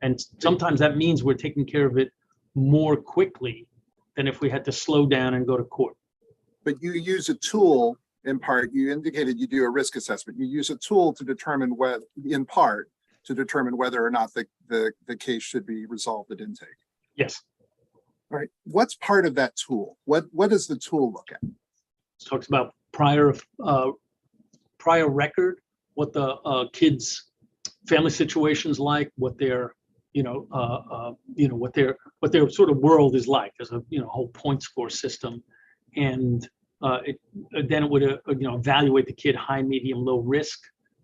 And sometimes that means we're taking care of it more quickly than if we had to slow down and go to court. But you use a tool, in part, you indicated you do a risk assessment. You use a tool to determine whether, in part, to determine whether or not the case should be resolved at intake. Yes. All right. What's part of that tool? What does the tool look at? It talks about prior record, what the kids' family situation's like, what their what their sort of world is like. There's a whole point score system, and then it would evaluate the kid high, medium, low risk,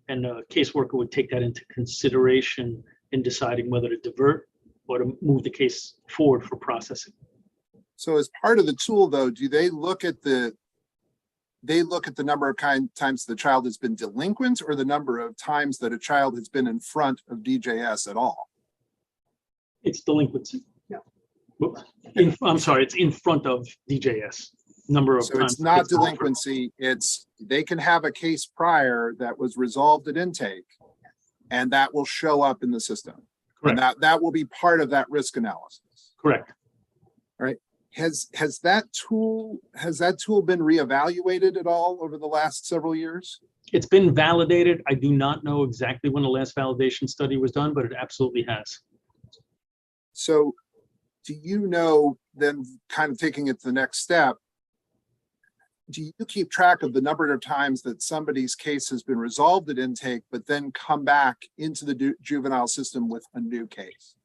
and the caseworker would take that into consideration in deciding whether to divert or to move the case forward for processing. So as part of the tool, though, do they look at the number of times the child has been delinquent, or the number of times that a child has been in front of DJS at all? It's delinquency. Yeah. I'm sorry, it's in front of DJS. Number of So times. it's not delinquency, they can have a case prior that was resolved at intake, and that will show up in the system. Correct. And that will be part of that risk analysis. Correct. All right. Has that tool been reevaluated at all over the last several years? It's been validated. I do not know exactly when the last validation study was done, but it absolutely has. So do you know, then kind of taking it to the next step, do you keep track of the number of times that somebody's case has been resolved at intake, but then come back into the juvenile system with a new case?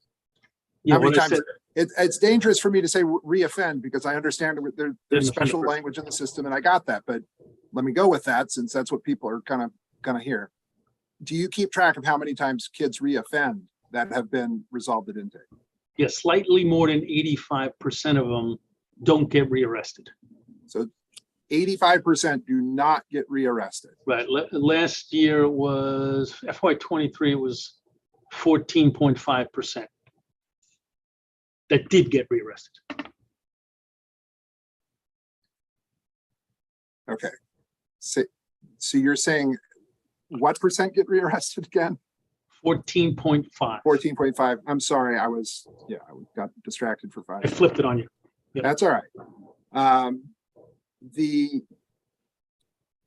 Yeah, How many what I times? said, It's dangerous for me to say reoffend because I understand there's special language in the system, and I got that. But let me go with that since that's what people are kind of gonna hear. Do you keep track of how many times kids reoffend that have been resolved at intake? yeah, slightly more than 85% of them don't get rearrested. So 85% do not get rearrested. Right. Last year was FY23. It was 14.5% that did get rearrested. Okay. So you're saying what percent get rearrested again? 14.5. 14.5. I'm sorry. I got distracted for 5 I flipped it on you. That's all right.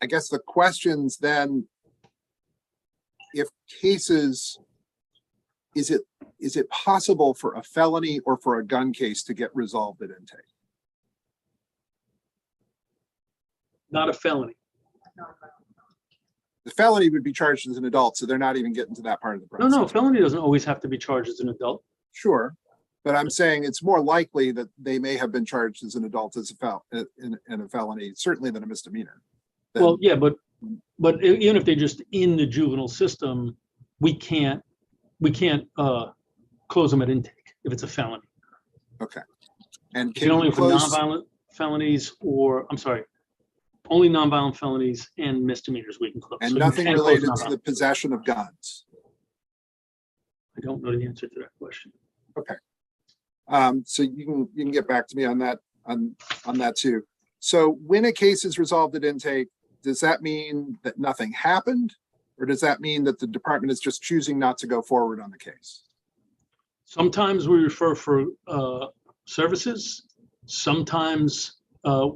I guess the questions then, if cases, is it possible for a felony or for a gun case to get resolved at intake? Not a felony. The felony would be charged as an adult, so they're not even getting to that part of the process. No, felony doesn't always have to be charged as an adult. Sure, but I'm saying it's more likely that they may have been charged as an adult as in a felony, certainly than a misdemeanor. Well, yeah, but even if they're just in the juvenile system, we can't close them at intake if it's a felony. Okay. And If only for nonviolent felonies, or I'm sorry, only nonviolent felonies and misdemeanors we can close. and So you nothing can close related to nonviolent. the possession of guns. I don't know the answer to that question. Okay. So you can get back to me on that on that too. So when a case is resolved at intake, does that mean that nothing happened, or does that mean that the department is just choosing not to go forward on the case? Sometimes we refer for services. Sometimes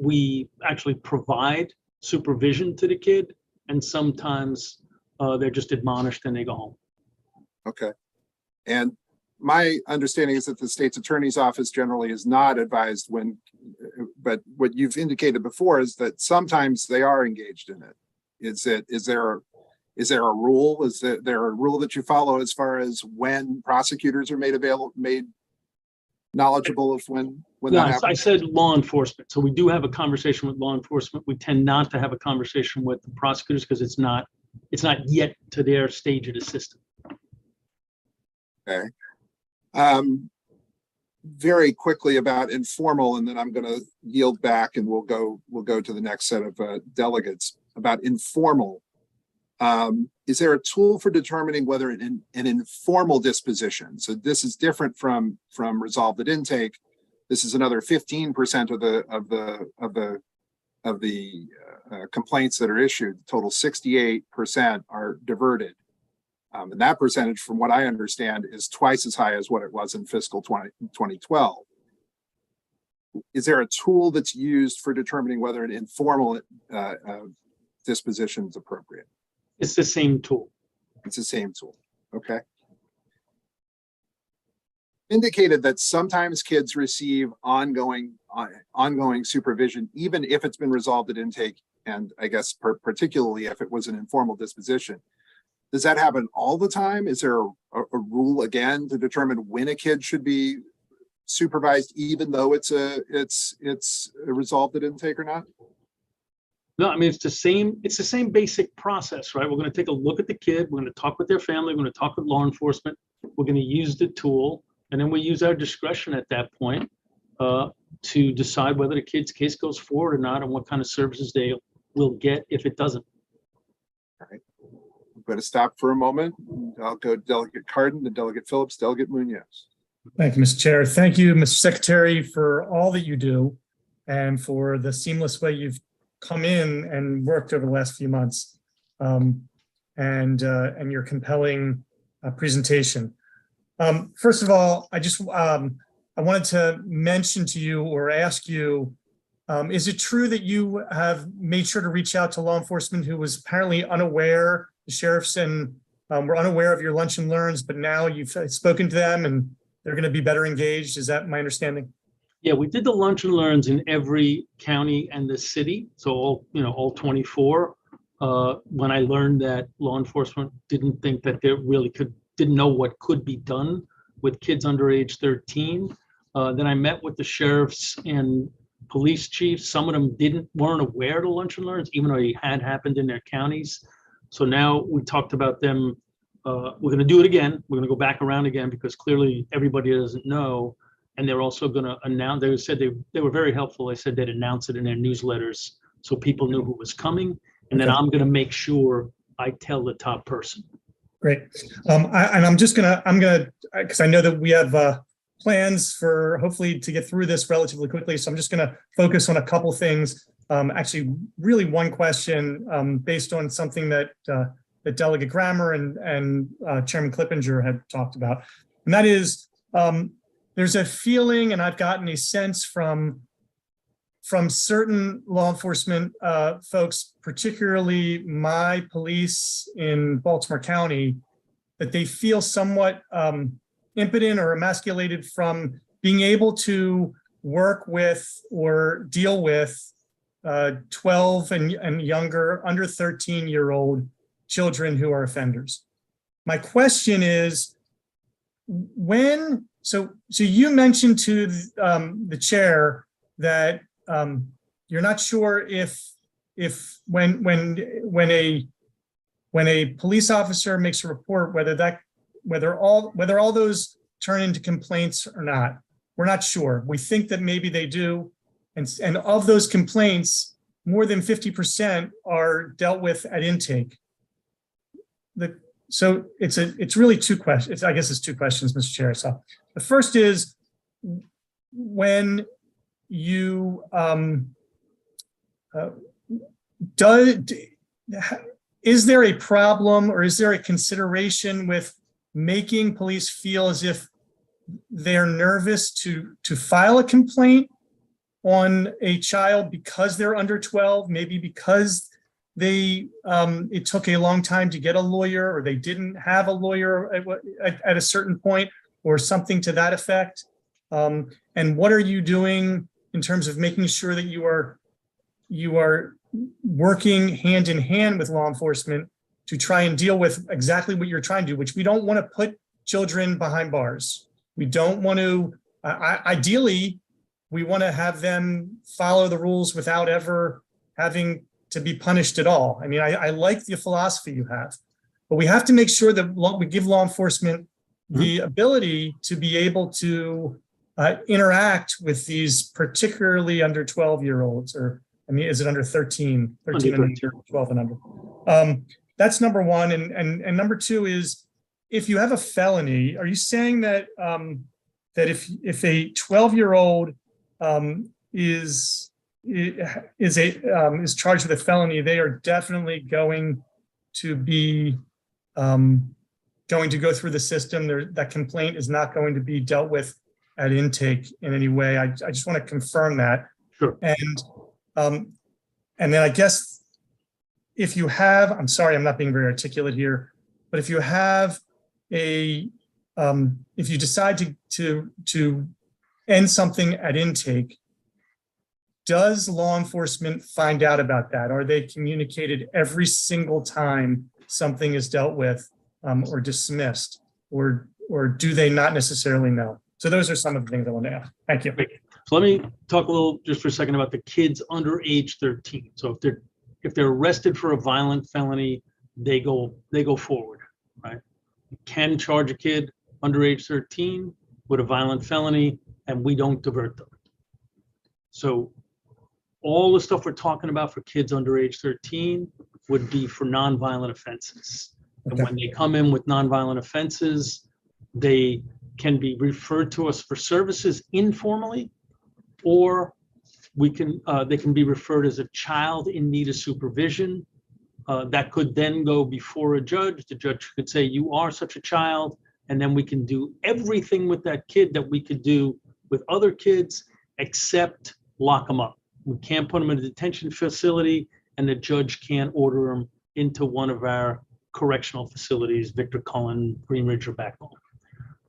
we actually provide supervision to the kid, and sometimes they're just admonished and they go home. Okay. And my understanding is that the state's attorney's office generally is not advised when, but what you've indicated before is that sometimes they are engaged in it. Is there a rule? Is there a rule that you follow as far as when prosecutors are made knowledgeable of when that happens? I said law enforcement. So we do have a conversation with law enforcement. We tend not to have a conversation with the prosecutors because it's not yet to their stage of the system. Okay. Very quickly about informal, and then I'm going to yield back and we'll go to the next set of delegates about informal. Is there a tool for determining whether an informal disposition, so this is different from resolved at intake, this is another 15% of the complaints that are issued, total 68% are diverted. And that percentage, from what I understand, is twice as high as what it was in fiscal 2012. Is there a tool that's used for determining whether an informal disposition is appropriate? It's the same tool. It's the same tool. Okay. Indicated that sometimes kids receive ongoing supervision, even if it's been resolved at intake, and I guess particularly if it was an informal disposition. Does that happen all the time? Is there a rule again to determine when a kid should be supervised, even though it's resolved at intake or not? No, I mean, it's the same basic process, right? We're going to take a look at the kid. We're going to talk with their family. We're going to talk with law enforcement. We're going to use the tool, and then we use our discretion at that point to decide whether the kid's case goes forward or not, and what kind of services they will get if it doesn't. All right. I'm going to stop for a moment. I'll go Delegate Cardin, then Delegate Phillips, Delegate Munoz. Thank you, Mr. Chair. Thank you, Mr. Secretary, for all that you do and for the seamless way you've come in and worked over the last few months, and your compelling presentation. First of all, I wanted to mention to you or ask you, is it true that you have made sure to reach out to law enforcement who was apparently unaware, the sheriffs and were unaware of your lunch and learns, but now you've spoken to them and they're going to be better engaged? Is that my understanding? Yeah, we did the lunch and learns in every county and the city, so all 24. When I learned that law enforcement didn't think that didn't know what could be done with kids under age 13, then I met with the sheriffs and police chiefs. Some of them weren't aware of the lunch and learns, even though it had happened in their counties. So now we talked about them. We're going to do it again. We're going to go back around again because clearly everybody doesn't know. And they're also going to announce, they said they were very helpful. They said they'd announce it in their newsletters so people knew who was coming. And then Okay. I'm going to make sure I tell the top person. Great. I'm gonna, because I know that we have plans for hopefully to get through this relatively quickly. So I'm just gonna focus on a couple things. Actually, really one question based on something that Delegate Grammer and Chairman Clippinger had talked about. And that is, there's a feeling, and I've gotten a sense from certain law enforcement folks, particularly my police in Baltimore County, that they feel somewhat impotent or emasculated from being able to work with or deal with 12 and younger, under 13-year-old children who are offenders. My question is, so you mentioned to the chair that you're not sure if when a police officer makes a report, whether all those turn into complaints or not. We're not sure. We think that maybe they do, and of those complaints, more than 50% are dealt with at intake. So it's really two questions. I guess it's two questions, Mr. Chair. So the first is, when you is there a problem, or is there a consideration with making police feel as if they're nervous to file a complaint on a child because they're under 12, maybe because it took a long time to get a lawyer, or they didn't have a lawyer at a certain point, or something to that effect? And what are you doing in terms of making sure that you are working hand in hand with law enforcement to try and deal with exactly what you're trying to do, which we don't want to put children behind bars. We don't want to, ideally, we want to have them follow the rules without ever having to be punished at all. I mean, I like the philosophy you have, but we have to make sure that we give law enforcement the ability to be able to interact with these particularly under 12-year-olds, or I mean, is it under 13 and under 12 and under? That's number one. And number two is, if you have a felony, are you saying that that if a 12-year-old is charged with a felony, they are definitely going to be going to go through the system? That complaint is not going to be dealt with at intake in any way. I just want to confirm that. Sure. And then I guess if you have, I'm sorry, I'm not being very articulate here, but if you have if you decide to end something at intake, does law enforcement find out about that? Are they communicated every single time something is dealt with or dismissed, or do they not necessarily know? So those are some of the things I want to ask. Thank you. So let me talk a little just for a second about the kids under age 13. So if they're arrested for a violent felony, they go forward, right? You can charge a kid under age 13 with a violent felony, and we don't divert them. So all the stuff we're talking about for kids under age 13 would be for nonviolent offenses. And when they come in with nonviolent offenses, they can be referred to us for services informally, or they can be referred as a child in need of supervision. That could then go before a judge. The judge could say, you are such a child, and then we can do everything with that kid that we could do with other kids, except lock them up. We can't put them in a detention facility, and the judge can't order them into one of our correctional facilities, Victor Cullen, Greenridge, or Backbone.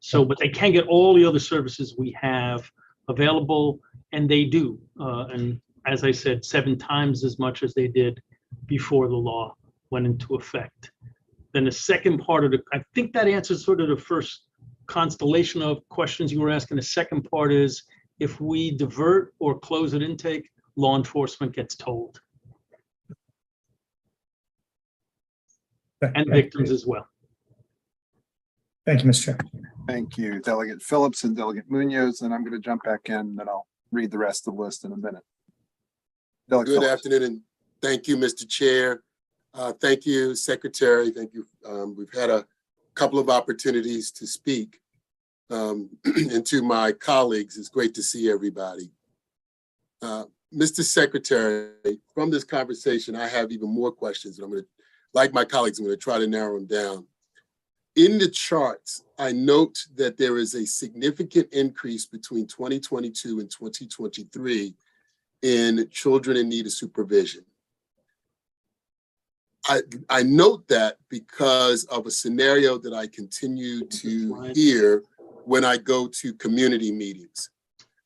So, but they can get all the other services we have available, and they do. And as I said, 7 times as much as they did before the law went into effect. Then the second part of I think that answers sort of the first constellation of questions you were asking. The second part is, if we divert or close an intake, law enforcement gets told, and victims as well. Thank you, Mr. Chair. Thank you, Delegate Phillips and Delegate Munoz, and I'm going to jump back in, and I'll read the rest of the list in a minute. Delegate Good Phillips. afternoon, and thank you, Mr. Chair. Thank you, Secretary. Thank you. We've had a couple of opportunities to speak. And to my colleagues, it's great to see everybody. Mr. Secretary, from this conversation, I have even more questions, and I'm going to, like my colleagues, I'm going to try to narrow them down. In the charts, I note that there is a significant increase between 2022 and 2023 in children in need of supervision. I note that because of a scenario that I continue to hear when I go to community meetings.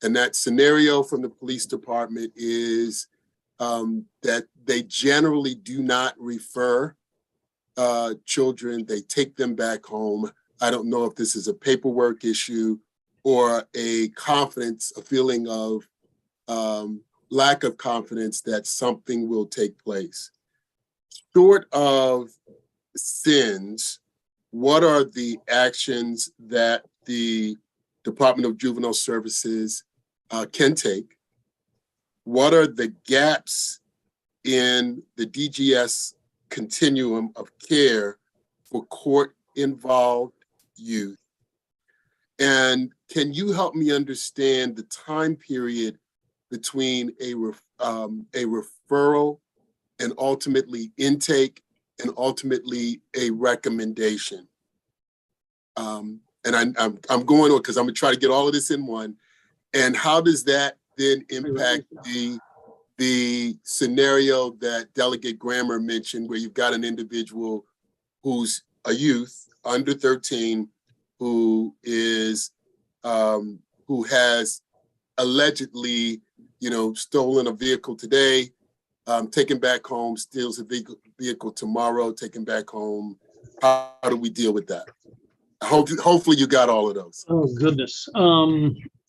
And that scenario from the police department is that they generally do not refer children, they take them back home. I don't know if this is a paperwork issue or a feeling of lack of confidence that something will take place. Short of sins, what are the actions that the Department of Juvenile Services can take? What are the gaps in the DGS continuum of care for court-involved youth? And can you help me understand the time period between a referral and ultimately intake and ultimately a recommendation? And I'm going on because I'm gonna try to get all of this in one. And how does that then impact the scenario that Delegate Grammer mentioned, where you've got an individual who's a youth under 13 who is who has allegedly, stolen a vehicle today, taken back home, steals a vehicle tomorrow, taken back home? How do we deal with that? Hopefully you got all of those. Oh, goodness.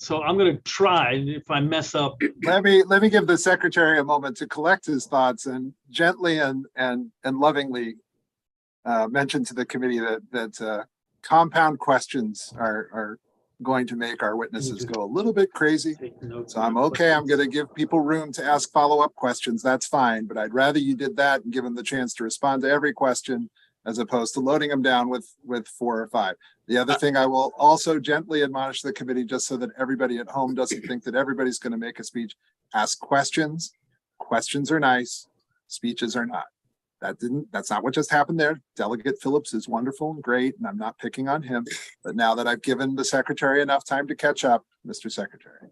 So I'm going to try. If I mess up. Let me give the Secretary a moment to collect his thoughts and gently and lovingly mention to the committee that compound questions are going to make our witnesses go a little bit crazy. So I'm okay. I'm going to give people room to ask follow-up questions. That's fine. But I'd rather you did that and give them the chance to respond to every question, as opposed to loading them down with 4 or 5. The other thing I will also gently admonish the committee, just so that everybody at home doesn't think that everybody's going to make a speech, ask questions. Questions are nice, speeches are not. That's not what just happened there. Delegate Phillips is wonderful and great, and I'm not picking on him. But now that I've given the Secretary enough time to catch up, Mr. Secretary.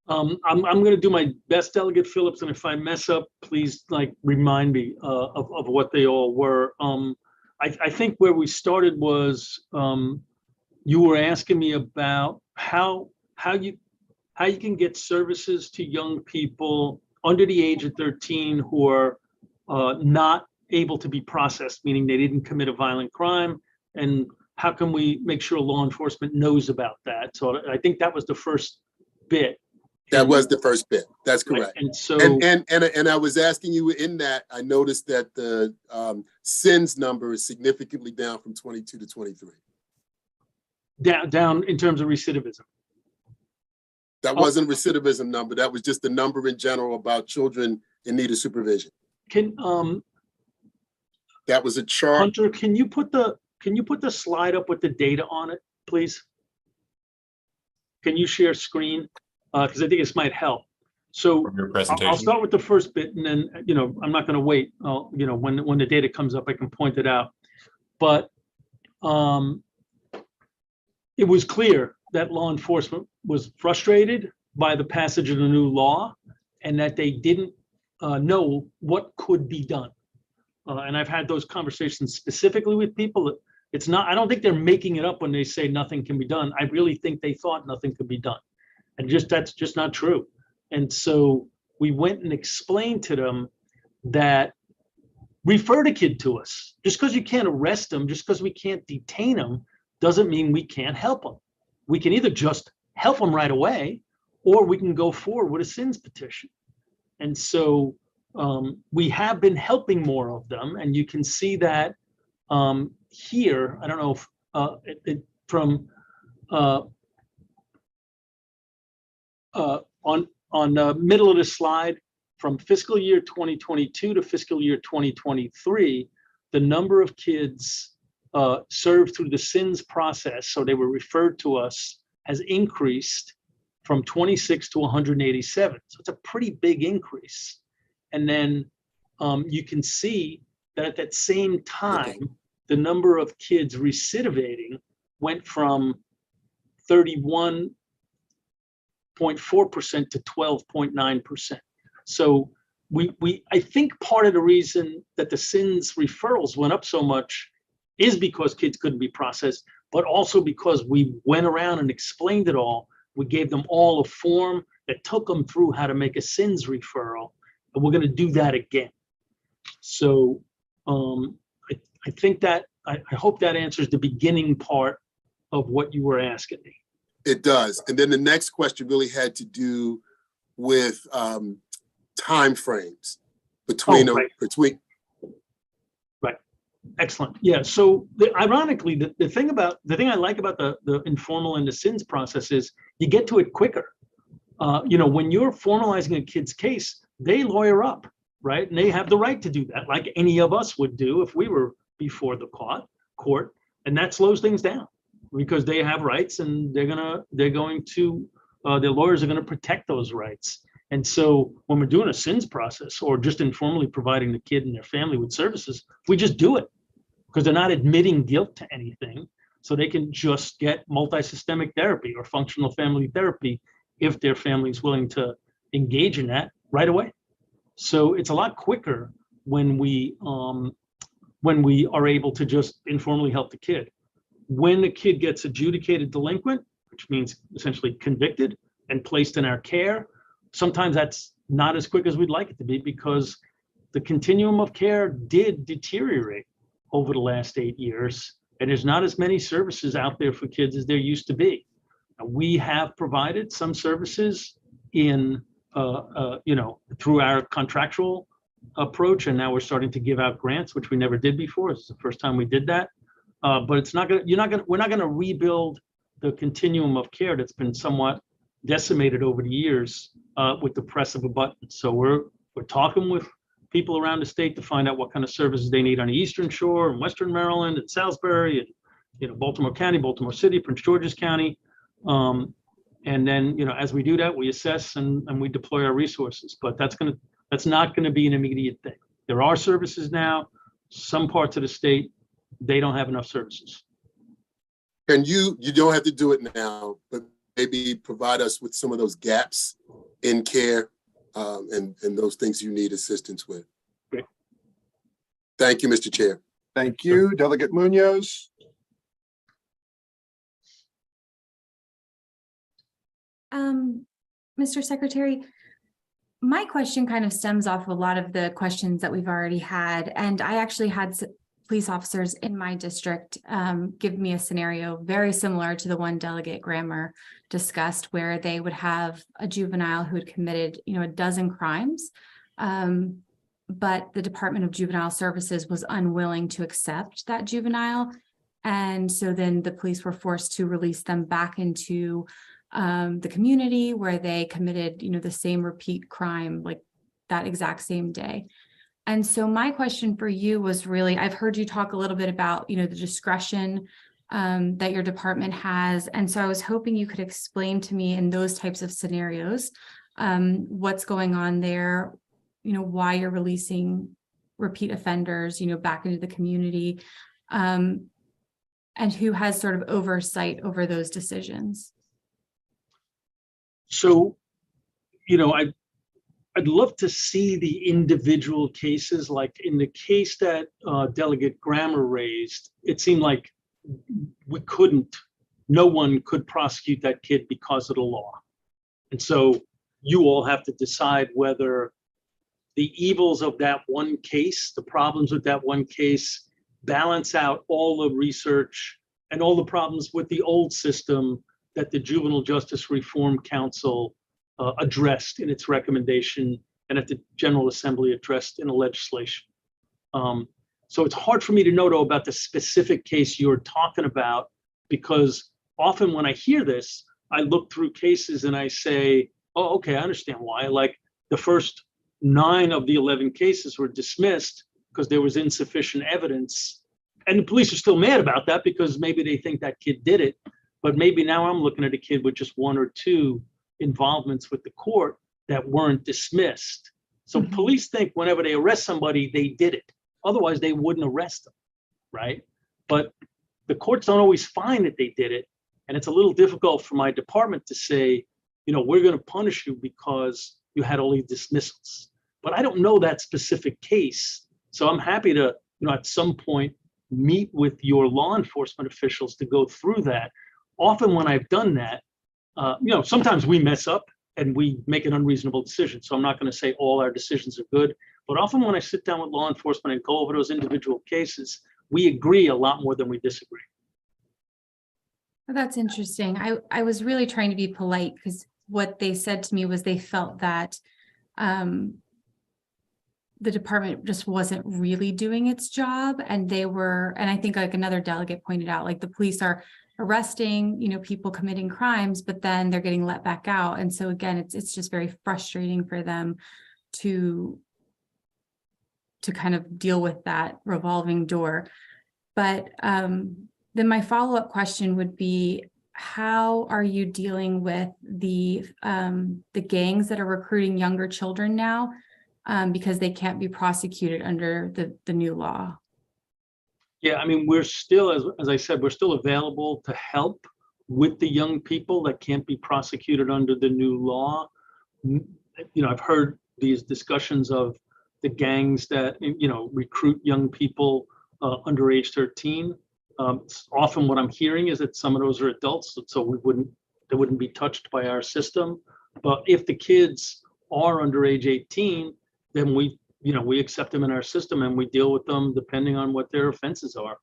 I'm going to do my best, Delegate Phillips, and if I mess up, please remind me of what they all were. I think where we started was you were asking me about how you can get services to young people under the age of 13 who are not able to be processed, meaning they didn't commit a violent crime, and how can we make sure law enforcement knows about that? So I think that was the first bit. That was the first bit. That's correct. And so, and I was asking you in that, I noticed that the sins number is significantly down from 22 to 23. Down in terms of recidivism. That wasn't recidivism number. That was just the number in general about children in need of supervision. That was a chart. Hunter, can you put the slide up with the data on it, please? Can you share screen? Because I think this might help. So From your presentation. I'll start with the first bit, and then I'm not going to wait. When the data comes up, I can point it out. But it was clear that law enforcement was frustrated by the passage of the new law, and that they didn't know what could be done. And I've had those conversations specifically with people. I don't think they're making it up when they say nothing can be done. I really think they thought nothing could be done. And that's just not true. And so we went and explained to them that refer the kid to us. Just because you can't arrest them, just because we can't detain them, doesn't mean we can't help them. We can either just help them right away, or we can go forward with a sins petition. And so we have been helping more of them, and you can see that here. I don't know if from on the middle of the slide, from fiscal year 2022 to fiscal year 2023, the number of kids served through the SINS process, so they were referred to us, has increased from 26 to 187. So it's a pretty big increase. And then you can see that at that same time, the number of kids recidivating went from 31.4% to 12.9%. So I think part of the reason that the SINS referrals went up so much is because kids couldn't be processed, but also because we went around and explained it all. We gave them all a form that took them through how to make a SINS referral, and we're going to do that again. So I think that I hope that answers the beginning part of what you were asking me. It does. And then the next question really had to do with time frames between Right. Excellent. Yeah. So ironically, the thing I like about the informal and the SINS process is you get to it quicker. When you're formalizing a kid's case, they lawyer up, right? And they have the right to do that, like any of us would do if we were before the court, and that slows things down because they have rights, and their lawyers are going to protect those rights. And so when we're doing a SINS process or just informally providing the kid and their family with services, we just do it because they're not admitting guilt to anything. So they can just get multi-systemic therapy or functional family therapy if their family is willing to engage in that right away. So it's a lot quicker when we are able to just informally help the kid. When the kid gets adjudicated delinquent, which means essentially convicted and placed in our care, sometimes that's not as quick as we'd like it to be because the continuum of care did deteriorate over the last 8 years, and there's not as many services out there for kids as there used to be. We have provided some services in, through our contractual approach, and now we're starting to give out grants, which we never did before. It's the first time we did that. But it's not gonna. We're not gonna rebuild the continuum of care that's been somewhat decimated over the years with the press of a button. So we're talking with people around the state to find out what kind of services they need on the Eastern Shore and Western Maryland and Salisbury and Baltimore County, Baltimore City, Prince George's County. And then as we do that, we assess and we deploy our resources. But that's not gonna be an immediate thing. There are services now. Some parts of the state, they don't have enough services. And you don't have to do it now, but maybe provide us with some of those gaps in care and those things you need assistance with. Great. Thank you, Mr. Chair. Thank you, Delegate Munoz. Mr. Secretary, my question kind of stems off of a lot of the questions that we've already had, and I actually had police officers in my district give me a scenario very similar to the one Delegate Grammer discussed, where they would have a juvenile who had committed, a dozen crimes, but the Department of Juvenile Services was unwilling to accept that juvenile, and so then the police were forced to release them back into the community where they committed, the same repeat crime, like that exact same day. And so my question for you was really, I've heard you talk a little bit about, the discretion that your department has. And so I was hoping you could explain to me in those types of scenarios, what's going on there, why you're releasing repeat offenders, back into the community, and who has sort of oversight over those decisions. So, I'd love to see the individual cases. Like in the case that Delegate Grammer raised, it seemed like no one could prosecute that kid because of the law. And so you all have to decide whether the evils of that one case, the problems with that one case, balance out all the research and all the problems with the old system that the Juvenile Justice Reform Council addressed in its recommendation and at the General Assembly addressed in the legislation. So it's hard for me to know, though, about the specific case you're talking about, because often when I hear this, I look through cases and I say, oh, okay, I understand why. Like the first 9 of the 11 cases were dismissed because there was insufficient evidence. And the police are still mad about that because maybe they think that kid did it. But maybe now I'm looking at a kid with just 1 or 2 involvements with the court that weren't dismissed. So police think whenever they arrest somebody, they did it. Otherwise, they wouldn't arrest them, right? But the courts don't always find that they did it. And it's a little difficult for my department to say, you know, we're going to punish you because you had all these dismissals. But I don't know that specific case. So I'm happy to, you know, at some point meet with your law enforcement officials to go through that. Often when I've done that, you know, sometimes we mess up and we make an unreasonable decision. So I'm not going to say all our decisions are good. But often when I sit down with law enforcement and go over those individual cases, we agree a lot more than we disagree. Well, that's interesting. I was really trying to be polite because what they said to me was they felt that the department just wasn't really doing its job, and they were, and I think like another delegate pointed out, like the police are arresting, you know, people committing crimes, but then they're getting let back out. And so again, it's just very frustrating for them to kind of deal with that revolving door. But then my follow-up question would be, how are you dealing with the gangs that are recruiting younger children now because they can't be prosecuted under the new law? Yeah, I mean, we're still, as I said, we're still available to help with the young people that can't be prosecuted under the new law. You know, I've heard these discussions of the gangs that, you know, recruit young people under age 13. Often what I'm hearing is that some of those are adults, so they wouldn't be touched by our system. But if the kids are under age 18, then we accept them in our system and we deal with them depending on what their offenses are.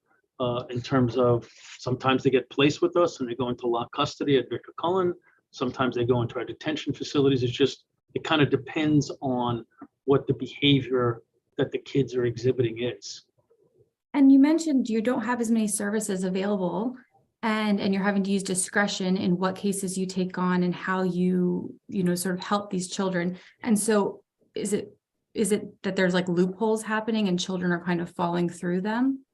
In terms of sometimes they get placed with us and they go into lock custody at Victor Cullen. Sometimes they go into our detention facilities. It kind of depends on what the behavior that the kids are exhibiting is. And you mentioned you don't have as many services available, and you're having to use discretion in what cases you take on and how you sort of help these children. And so is it that there's like loopholes happening and children are kind of falling through them?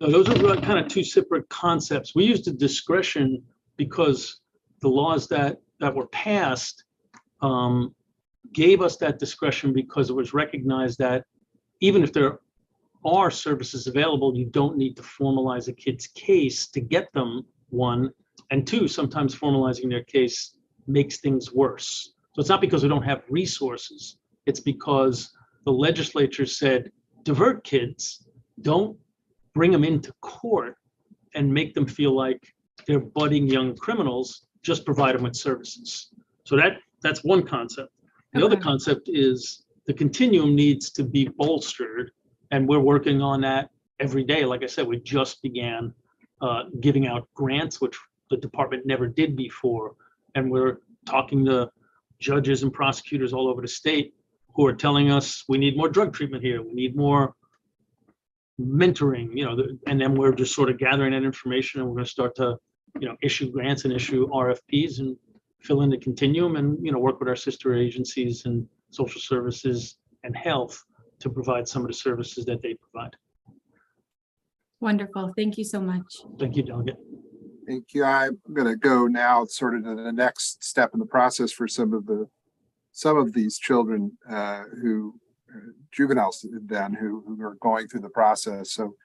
No, those are really kind of 2 separate concepts. We use the discretion because the laws that were passed gave us that discretion because it was recognized that even if there are services available, you don't need to formalize a kid's case to get them one. And 2, sometimes formalizing their case makes things worse. So it's not because we don't have resources. It's because the legislature said, divert kids, don't bring them into court and make them feel like they're budding young criminals, just provide them with services. So that's one concept. The other concept is the continuum needs to be bolstered, and we're working on that every day. Like I said, we just began giving out grants, which the department never did before, and we're talking to judges and prosecutors all over the state who are telling us we need more drug treatment here, we need more mentoring, and then we're just sort of gathering that information, and we're going to start to, issue grants and issue RFPs and fill in the continuum and, work with our sister agencies and social services and health to provide some of the services that they provide. Wonderful. Thank you so much. Thank you, Delegate. Thank you. I'm going to go now sort of to the next step in the process for some of these children juveniles then who are going through the process. So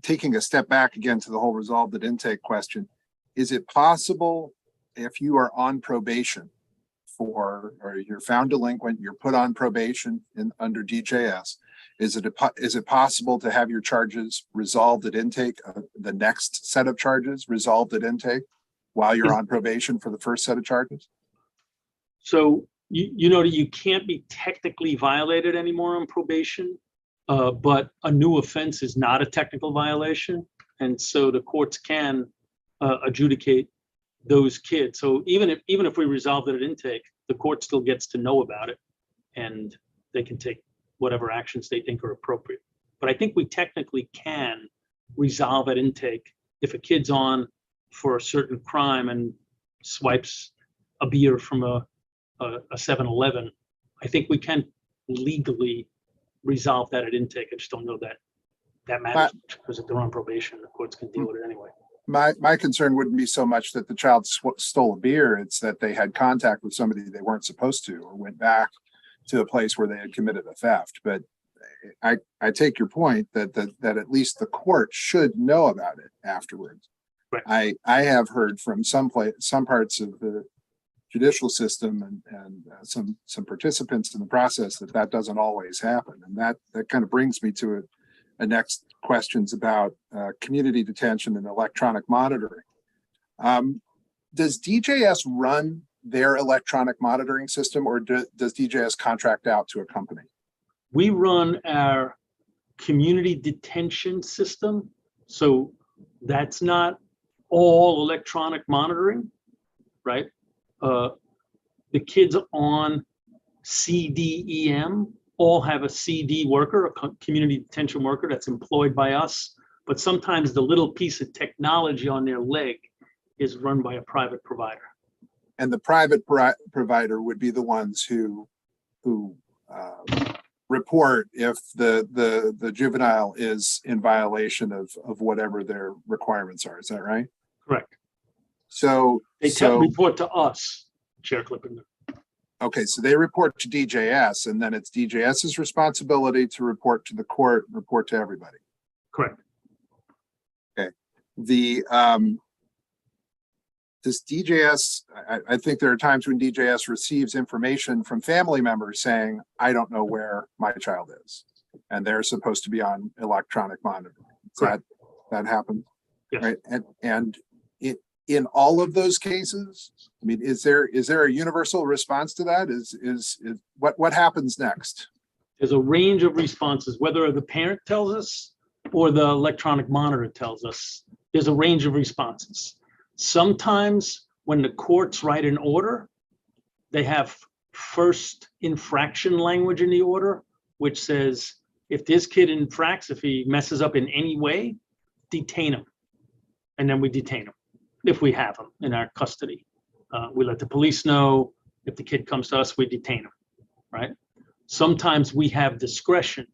taking a step back again to the whole resolved at intake question, is it possible if you are on probation or you're found delinquent, you're put on probation under DJS, is it possible to have your charges resolved at intake, the next set of charges resolved at intake while you're on probation for the first set of charges? So you know that you can't be technically violated anymore on probation, but a new offense is not a technical violation. And so the courts can adjudicate those kids. So even if we resolve it at intake, the court still gets to know about it and they can take whatever actions they think are appropriate. But I think we technically can resolve at intake if a kid's on for a certain crime and swipes a beer from a 7-Eleven. I think we can legally resolve that at intake. I just don't know that matters because if they're on probation, the courts can deal with it anyway. My concern wouldn't be so much that the child stole a beer, it's that they had contact with somebody they weren't supposed to, or went back to a place where they had committed a theft. But I take your point that at least the court should know about it afterwards. Right. I have heard from some parts of the judicial system and some participants in the process that doesn't always happen, and that kind of brings me to a next questions about community detention and electronic monitoring. Does DJS run their electronic monitoring system, or does DJS contract out to a company? We run our community detention system. So that's not all electronic monitoring, right? The kids on CDEM all have a CD worker, a community detention worker that's employed by us. But sometimes the little piece of technology on their leg is run by a private provider. And the private provider would be the ones who report if the juvenile is in violation of whatever their requirements are. Is that right? Correct. So they report to us, Chair Clipping. Okay, so they report to DJS, and then it's DJS's responsibility to report to the court, report to everybody. Correct. Okay. Does DJS, I think there are times when DJS receives information from family members saying, I don't know where my child is, and they're supposed to be on electronic monitoring. That happens? Yes. Right. And in all of those cases, I mean, is there a universal response to that? Is what happens next? There's a range of responses, whether the parent tells us or the electronic monitor tells us. There's a range of responses. Sometimes when the courts write an order, they have first infraction language in the order, which says, if this kid infracts, if he messes up in any way, detain him. And then we detain him if we have him in our custody. We let the police know. If the kid comes to us, we detain him, right? Sometimes we have discretion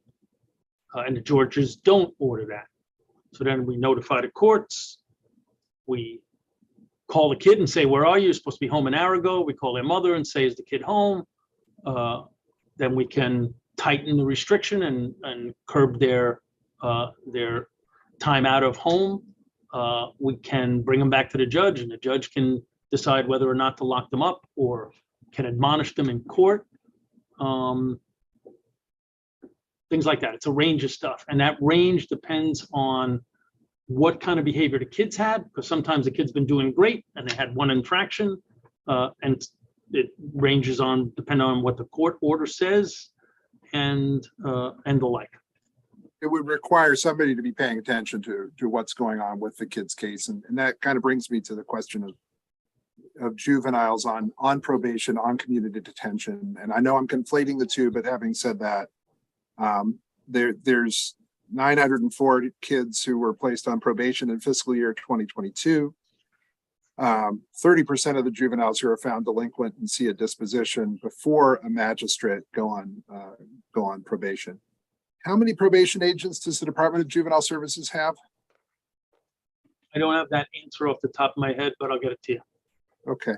and the judges don't order that. So then we notify the courts. We call the kid and say, where are you? You're supposed to be home an hour ago. We call their mother and say, is the kid home? Then we can tighten the restriction and curb their time out of home. We can bring them back to the judge, and the judge can decide whether or not to lock them up or can admonish them in court. Things like that. It's a range of stuff. And that range depends on what kind of behavior the kids had, because sometimes the kid's been doing great and they had one infraction, and it ranges on depending on what the court order says and the like. It would require somebody to be paying attention to what's going on with the kid's case. And that kind of brings me to the question of juveniles on probation, on community detention. And I know I'm conflating the two, but having said that, there's 904 kids who were placed on probation in fiscal year 2022. 30% of the juveniles who are found delinquent and see a disposition before a magistrate go on probation. How many probation agents does the Department of Juvenile Services have? I don't have that answer off the top of my head, but I'll get it to you. Okay.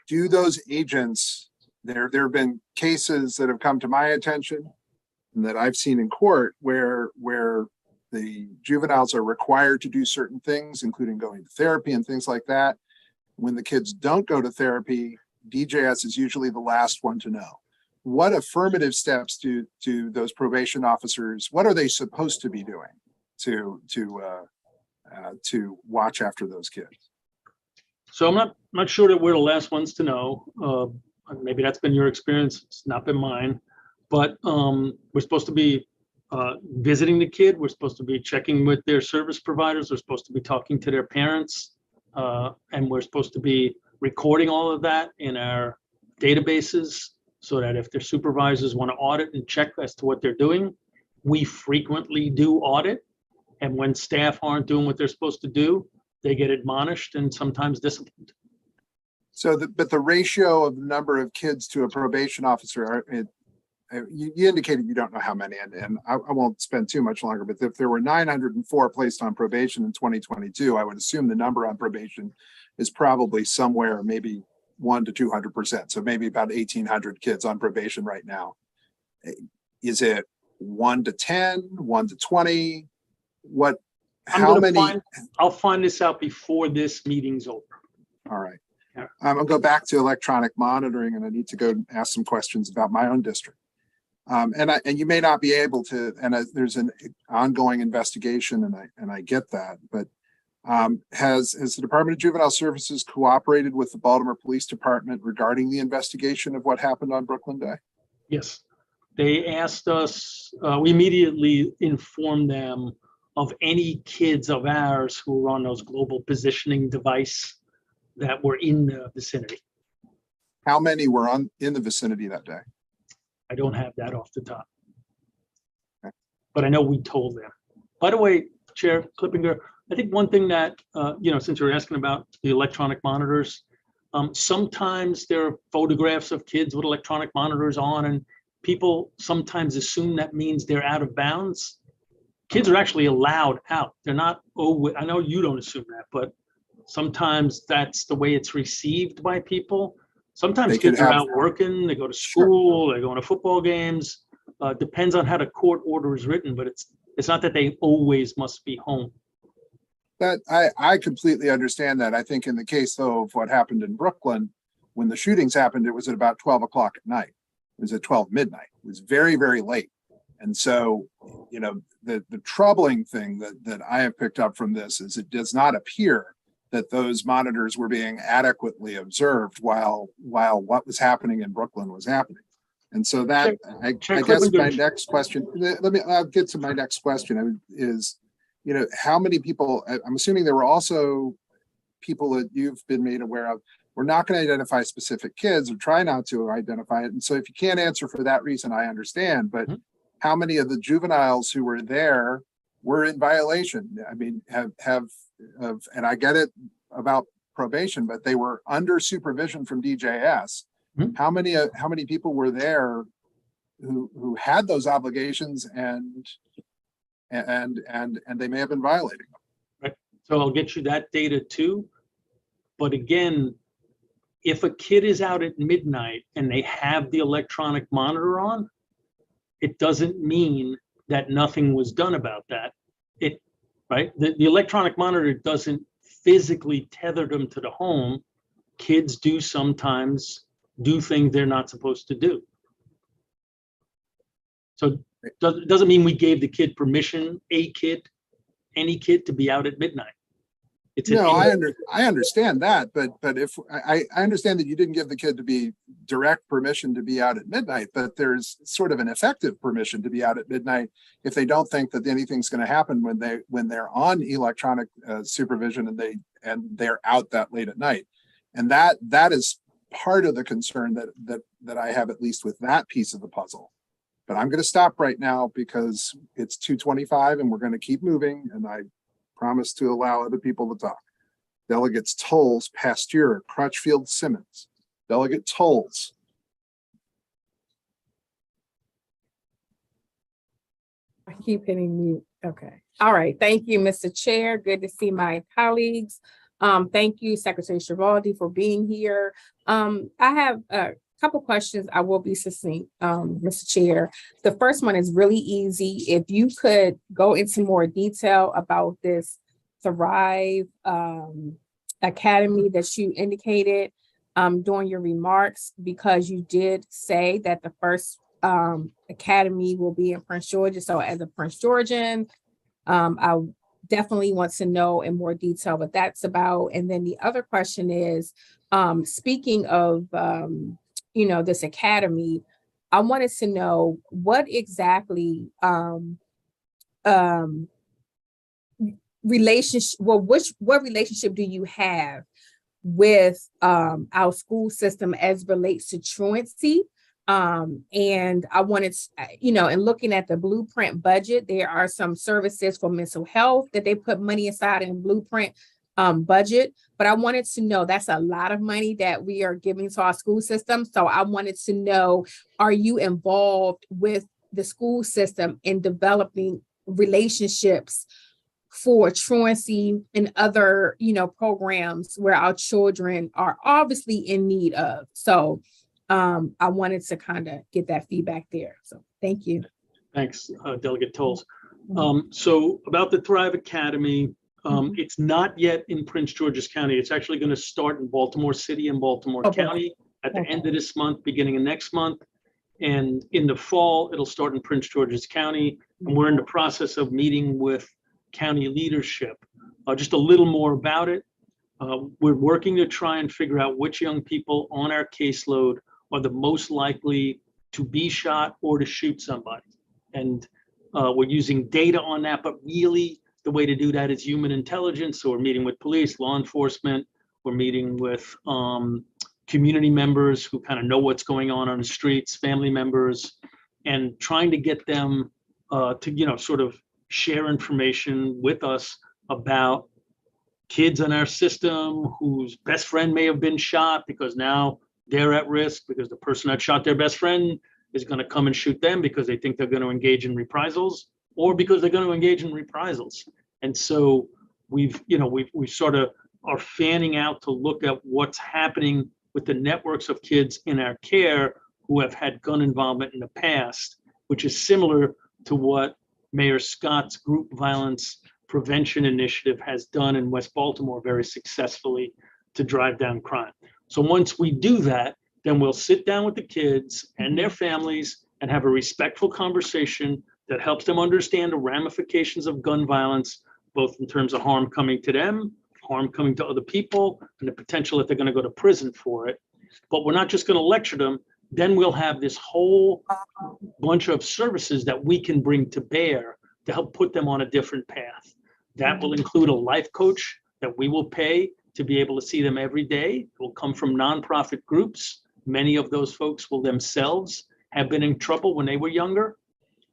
Do those agents, there have been cases that have come to my attention and that I've seen in court where the juveniles are required to do certain things, including going to therapy and things like that. When the kids don't go to therapy, DJS is usually the last one to know. What affirmative steps do those probation officers, what are they supposed to be doing to watch after those kids? So I'm not sure that we're the last ones to know. Maybe that's been your experience. It's not been mine. But we're supposed to be visiting the kid. We're supposed to be checking with their service providers. We're supposed to be talking to their parents. And we're supposed to be recording all of that in our databases so that if their supervisors want to audit and check as to what they're doing, we frequently do audit. And when staff aren't doing what they're supposed to do, they get admonished and sometimes disciplined. So, but the ratio of the number of kids to a probation officer, you indicated you don't know how many, and I won't spend too much longer, but if there were 904 placed on probation in 2022, I would assume the number on probation is probably somewhere maybe 100 to 200%. So maybe about 1,800 kids on probation right now. Is it 1 to 10, 1 to 20? What, how many? I'll find this out before this meeting's over. All right. Yeah. I'll go back to electronic monitoring, and I need to go ask some questions about my own district. And you may not be able to, and there's an ongoing investigation, and I get that, but has the Department of Juvenile Services cooperated with the Baltimore Police Department regarding the investigation of what happened on Brooklyn Day? Yes, they asked us, we immediately informed them of any kids of ours who were on those global positioning device that were in the vicinity. How many were in the vicinity that day? I don't have that off the top. Okay. But I know we told them. By the way, Chair Clippinger, I think one thing that, since you're asking about the electronic monitors, sometimes there are photographs of kids with electronic monitors on, and people sometimes assume that means they're out of bounds. Kids are actually allowed out. They're not, I know you don't assume that, but sometimes that's the way it's received by people. Sometimes kids are out working, they go to school, They're going to football games. Depends on how the court order is written, but it's not that they always must be home. That I completely understand that. I think in the case though of what happened in Brooklyn, when the shootings happened, it was at about 12 o'clock at night. It was at 12 midnight. It was very, very late. And so, the troubling thing that I have picked up from this is it does not appear that those monitors were being adequately observed while what was happening in Brooklyn was happening. And so that, I guess my next question, I'll get to my next question is, how many people, I'm assuming there were also people that you've been made aware of. We're not going to identify specific kids or try not to identify it. And so if you can't answer for that reason, I understand, but how many of the juveniles who were there were in violation? I mean, and I get it about probation, but they were under supervision from DJS. How many people were there who had those obligations and they may have been violating them? Right. So I'll get you that data too. But again, if a kid is out at midnight and they have the electronic monitor on, it doesn't mean that nothing was done about that. The electronic monitor doesn't physically tether them to the home. Kids do sometimes do things they're not supposed to do. So it doesn't mean we gave the kid permission, any kid to be out at midnight. I understand that, but if I understand that you didn't give the kid to be direct permission to be out at midnight, but there's sort of an effective permission to be out at midnight if they don't think that anything's going to happen when they're on electronic supervision and they're out that late at night, and that is part of the concern that I have, at least with that piece of the puzzle. But I'm going to stop right now because it's 2:25 and we're going to keep moving, and I promise to allow other people to talk. Delegates Tolles, Pasteur, Crutchfield, Simmons. Delegate Tolles. I keep hitting mute. Okay. All right. Thank you, Mr. Chair. Good to see my colleagues. Thank you, Secretary Schiraldi, for being here. I have a couple questions. I will be succinct, Mr. Chair. The first one is really easy. If you could go into more detail about this Thrive Academy that you indicated during your remarks, because you did say that the first academy will be in Prince George's. So as a Prince Georgian, I definitely want to know in more detail what that's about. And then the other question is, speaking of, this academy, I wanted to know what exactly what relationship do you have with our school system as relates to truancy? And I wanted to, in looking at the blueprint budget, there are some services for mental health that they put money aside in blueprint budget, but I wanted to know that's a lot of money that we are giving to our school system. So I wanted to know, are you involved with the school system in developing relationships for truancy and other, programs where our children are obviously in need of? So I wanted to kind of get that feedback there. So thank you. Thanks, Delegate Tolles. So about the Thrive Academy, it's not yet in Prince George's County. It's actually going to start in Baltimore City and Baltimore County at the end of this month, beginning of next month. And in the fall, it'll start in Prince George's County. And we're in the process of meeting with county leadership. Just a little more about it. We're working to try and figure out which young people on our caseload are the most likely to be shot or to shoot somebody. And we're using data on that, but really the way to do that is human intelligence. So we're meeting with police, law enforcement, we're meeting with community members who kind of know what's going on the streets, family members, and trying to get them to, sort of share information with us about kids in our system whose best friend may have been shot because now they're at risk because the person that shot their best friend is going to come and shoot them because they think they're going to engage in reprisals, or because they're going to engage in reprisals. And so we sort of are fanning out to look at what's happening with the networks of kids in our care who have had gun involvement in the past, which is similar to what Mayor Scott's group violence prevention initiative has done in West Baltimore very successfully to drive down crime. So once we do that, then we'll sit down with the kids and their families and have a respectful conversation that helps them understand the ramifications of gun violence, both in terms of harm coming to them, harm coming to other people, and the potential that they're going to go to prison for it. But we're not just going to lecture them. Then we'll have this whole bunch of services that we can bring to bear to help put them on a different path. That will include a life coach that we will pay to be able to see them every day. It will come from nonprofit groups. Many of those folks will themselves have been in trouble when they were younger,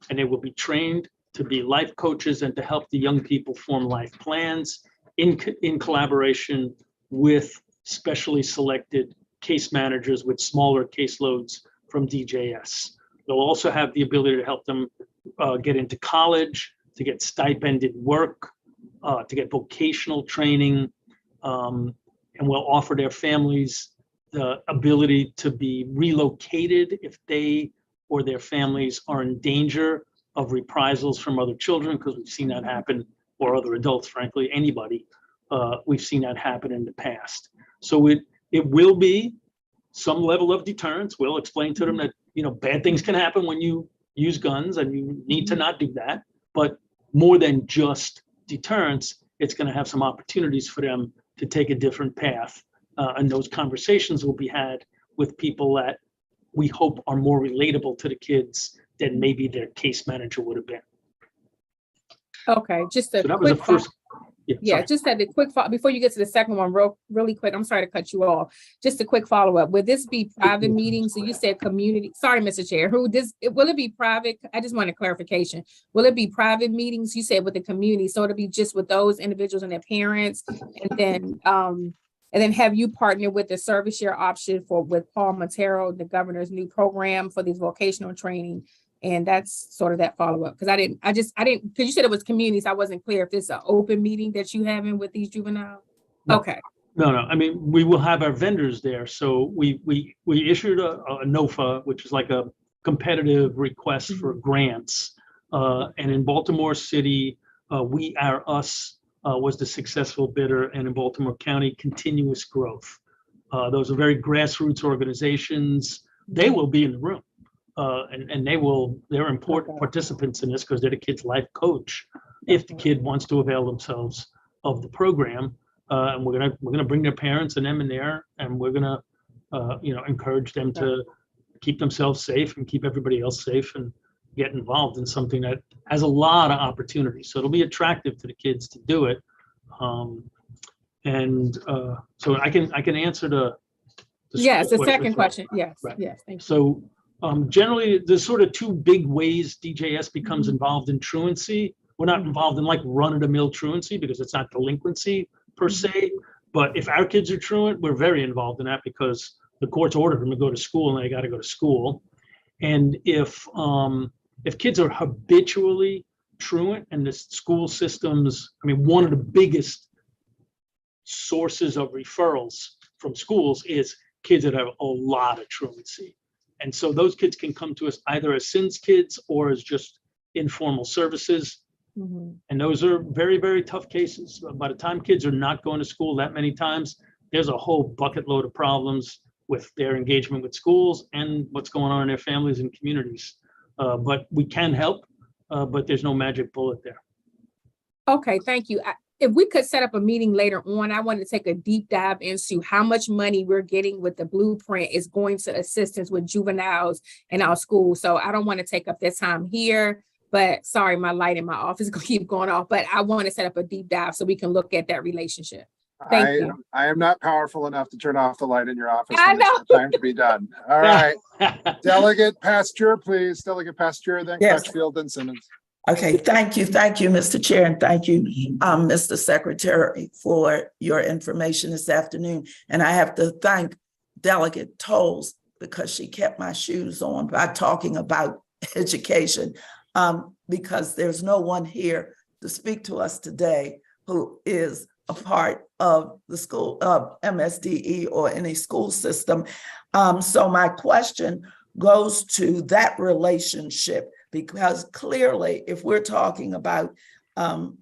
and they will be trained to be life coaches and to help the young people form life plans in collaboration with specially selected case managers with smaller caseloads from DJS. They'll also have the ability to help them get into college, to get stipended work, to get vocational training, and we'll offer their families the ability to be relocated if they or their families are in danger of reprisals from other children, because we've seen that happen, or other adults, frankly, anybody. We've seen that happen in the past. So it will be some level of deterrence. We'll explain to them that, bad things can happen when you use guns and you need to not do that. But more than just deterrence, it's going to have some opportunities for them to take a different path. And those conversations will be had with people that we hope are more relatable to the kids than maybe their case manager would have been. Okay, just a So that was the quick first. Yeah, just a quick follow before you get to the second one, really quick. I'm sorry to cut you off. Just a quick follow-up. Will this be private meetings? So you said community. Sorry, Mr. Chair. Will it be private? I just want a clarification. Will it be private meetings? You said with the community, so it'll be just with those individuals and their parents, and then have you partnered with the service share option with Paul Montero, the governor's new program for these vocational training. And that's sort of that follow-up, because I didn't, because you said it was communities. I wasn't clear if this is an open meeting that you having with these juveniles. No. Okay. No. I mean, we will have our vendors there. So we issued a NOFA, which is like a competitive request for grants. And in Baltimore City, us was the successful bidder, and in Baltimore County, Continuous Growth. Those are very grassroots organizations. They will be in the room. And they're important participants in this because they're the kids' life coach. if the kid wants to avail themselves of the program. And we're gonna bring their parents and them in there, and we're gonna encourage them to keep themselves safe and keep everybody else safe and get involved in something that has a lot of opportunities. So it'll be attractive to the kids to do it. So I can answer the Yes, the school second question. Yes, Right. yes, thank you. So generally, there's sort of two big ways DJS becomes involved in truancy. We're not involved in like run-of-the-mill truancy because it's not delinquency per se. But if our kids are truant, we're very involved in that because the court's ordered them to go to school and they got to go to school. And if kids are habitually truant and the school systems, I mean, one of the biggest sources of referrals from schools is kids that have a lot of truancy. And so those kids can come to us either as SINS kids or as just informal services. And those are very, very tough cases. By the time kids are not going to school that many times, there's a whole bucket load of problems with their engagement with schools and what's going on in their families and communities. But we can help, but there's no magic bullet there. Okay, thank you. If we could set up a meeting later on, I want to take a deep dive into how much money we're getting with the blueprint is going to assistance with juveniles in our schools. So I don't want to take up their time here, but sorry, my light in my office is going to keep going off, but I want to set up a deep dive so we can look at that relationship. Thank you. I am not powerful enough to turn off the light in your office. I when it's know. time to be done. All right. Delegate Pasteur, please. Delegate Pasteur, then Yes. Crutchfield, then Simmons. Okay, thank you, Mr. Chair, and thank you, Mr. Secretary, for your information this afternoon. And I have to thank Delegate Tolles because she kept my shoes on by talking about education, because there's no one here to speak to us today who is a part of the school, MSDE or any school system. So my question goes to that relationship, because clearly if we're talking about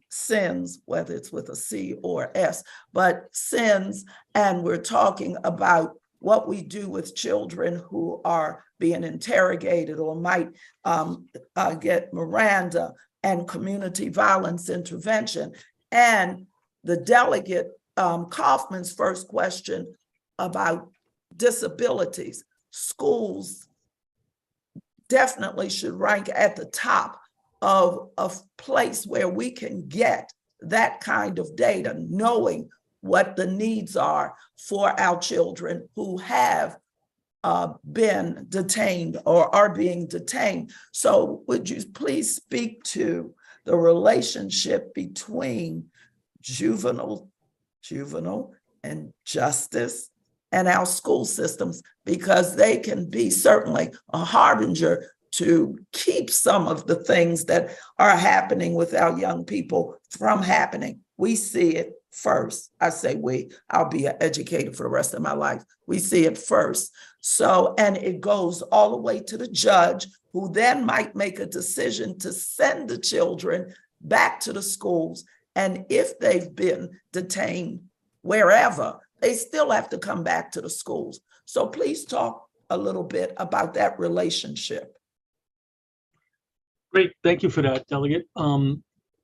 SINS, whether it's with a C or S, but SINS, and we're talking about what we do with children who are being interrogated or might get Miranda and community violence intervention. And the delegate Kaufman's first question about disabilities, schools definitely should rank at the top of a place where we can get that kind of data, knowing what the needs are for our children who have been detained or are being detained. So would you please speak to the relationship between juvenile and justice and our school systems, because they can be certainly a harbinger to keep some of the things that are happening with our young people from happening. We see it first. I say we, I'll be an educator for the rest of my life. We see it first. So, and it goes all the way to the judge, who then might make a decision to send the children back to the schools. And if they've been detained wherever, they still have to come back to the schools. So please talk a little bit about that relationship. Great, thank you for that, Delegate.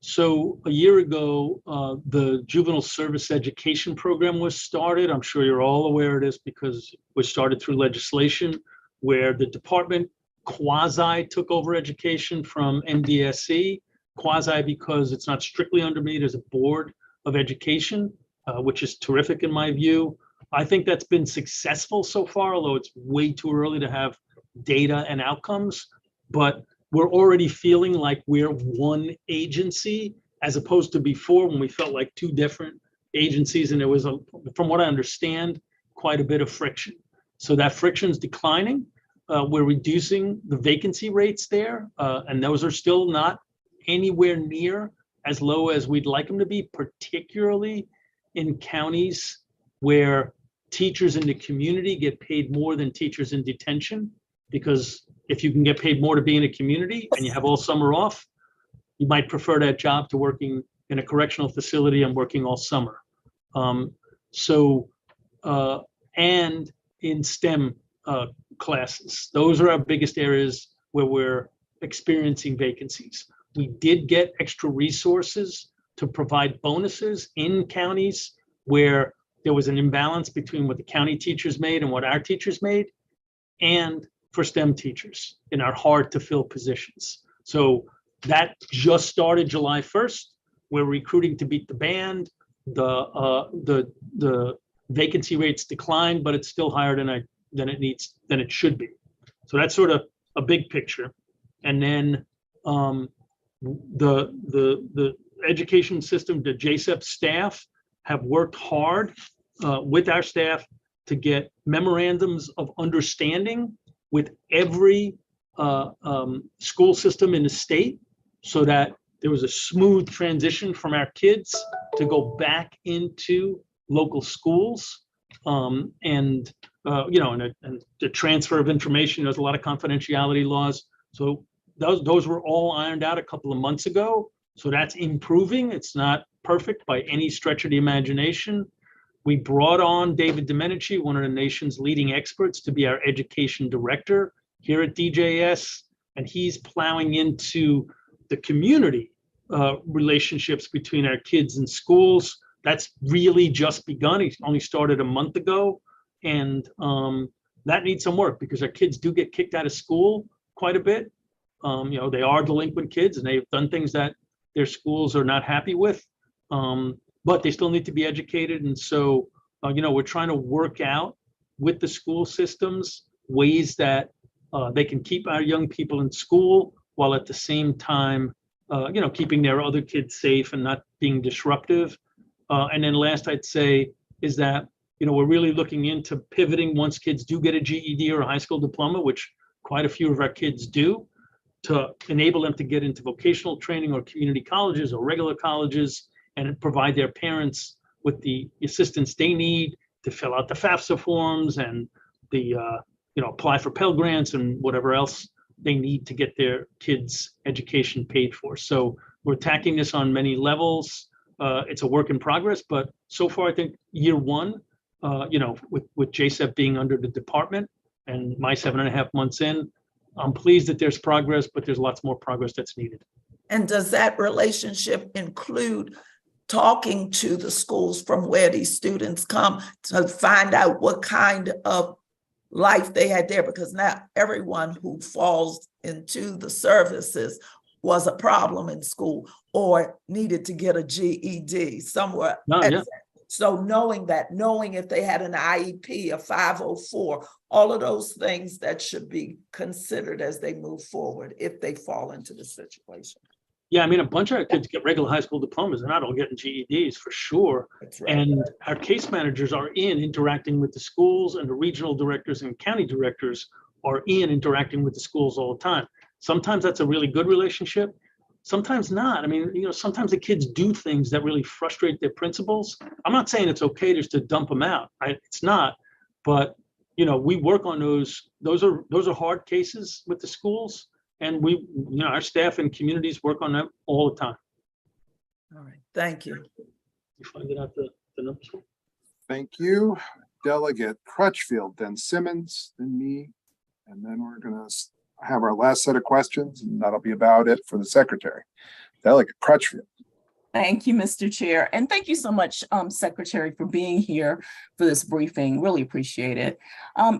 So a year ago, the Juvenile Service Education Program was started. I'm sure you're all aware of this because it was started through legislation where the department quasi took over education from MDSC, quasi because it's not strictly under me. There's a board of education, which is terrific in my view. I think that's been successful so far, although it's way too early to have data and outcomes. But we're already feeling like we're one agency, as opposed to before when we felt like two different agencies. And there was, from what I understand, quite a bit of friction. So that friction is declining. We're reducing the vacancy rates there, and those are still not anywhere near as low as we'd like them to be, particularly in counties where teachers in the community get paid more than teachers in detention. Because if you can get paid more to be in a community and you have all summer off, you might prefer that job to working in a correctional facility and working all summer. And in STEM classes, those are our biggest areas where we're experiencing vacancies. We did get extra resources to provide bonuses in counties where there was an imbalance between what the county teachers made and what our teachers made, and for STEM teachers in our hard to fill positions. So that just started July 1st. We're recruiting to beat the band. The vacancy rates declined, but it's still higher than it should be. So that's sort of a big picture. And then the education system, the JSEP staff have worked hard with our staff to get memorandums of understanding with every school system in the state, so that there was a smooth transition from our kids to go back into local schools. And the transfer of information, there's a lot of confidentiality laws. So those were all ironed out a couple of months ago. So that's improving. It's not perfect by any stretch of the imagination. We brought on David Domenici, one of the nation's leading experts, to be our education director here at DJS. And he's plowing into the community relationships between our kids and schools. That's really just begun. He only started a month ago. And that needs some work, because our kids do get kicked out of school quite a bit. They are delinquent kids, and they've done things that their schools are not happy with, but they still need to be educated. And so, we're trying to work out with the school systems ways that they can keep our young people in school while at the same time, keeping their other kids safe and not being disruptive. And then last I'd say is that, we're really looking into pivoting once kids do get a GED or a high school diploma, which quite a few of our kids do, to enable them to get into vocational training or community colleges or regular colleges, and provide their parents with the assistance they need to fill out the FAFSA forms and the, apply for Pell Grants and whatever else they need to get their kids' education paid for. So we're attacking this on many levels. It's a work in progress, but so far, I think year one, with JSEP being under the department and my 7.5 months in, I'm pleased that there's progress, but there's lots more progress that's needed. And does that relationship include talking to the schools from where these students come to find out what kind of life they had there? Because not everyone who falls into the services was a problem in school or needed to get a GED somewhere. So knowing if they had an IEP, a 504, all of those things that should be considered as they move forward if they fall into the situation. Yeah, I mean, a bunch of our kids get regular high school diplomas. They're not all getting GEDs for sure. That's right. And our case managers are interacting with the schools, and the regional directors and county directors are interacting with the schools all the time. Sometimes that's a really good relationship. Sometimes not. I mean, sometimes the kids do things that really frustrate their principals. I'm not saying it's okay just to dump them out. It's not. But, we work on those. Those are hard cases with the schools. And our staff and communities work on them all the time. All right. Thank you. You finding out the numbers? Thank you. Delegate Crutchfield, then Simmons, then me. And then we're going to have our last set of questions, and that'll be about it for the secretary. Delegate Crutchfield. Thank you, Mr. Chair. And thank you so much, Secretary, for being here for this briefing. Really appreciate it.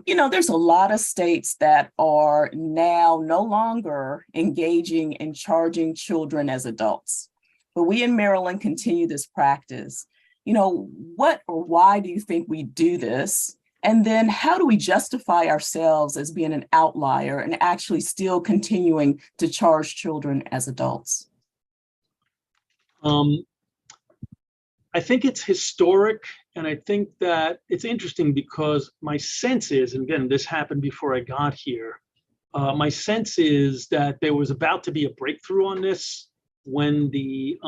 There's a lot of states that are now no longer engaging in charging children as adults. But we in Maryland continue this practice. What or why do you think we do this? And then how do we justify ourselves as being an outlier and actually still continuing to charge children as adults? I think it's historic, and I think that it's interesting because my sense is, and again, this happened before I got here, my sense is that there was about to be a breakthrough on this when the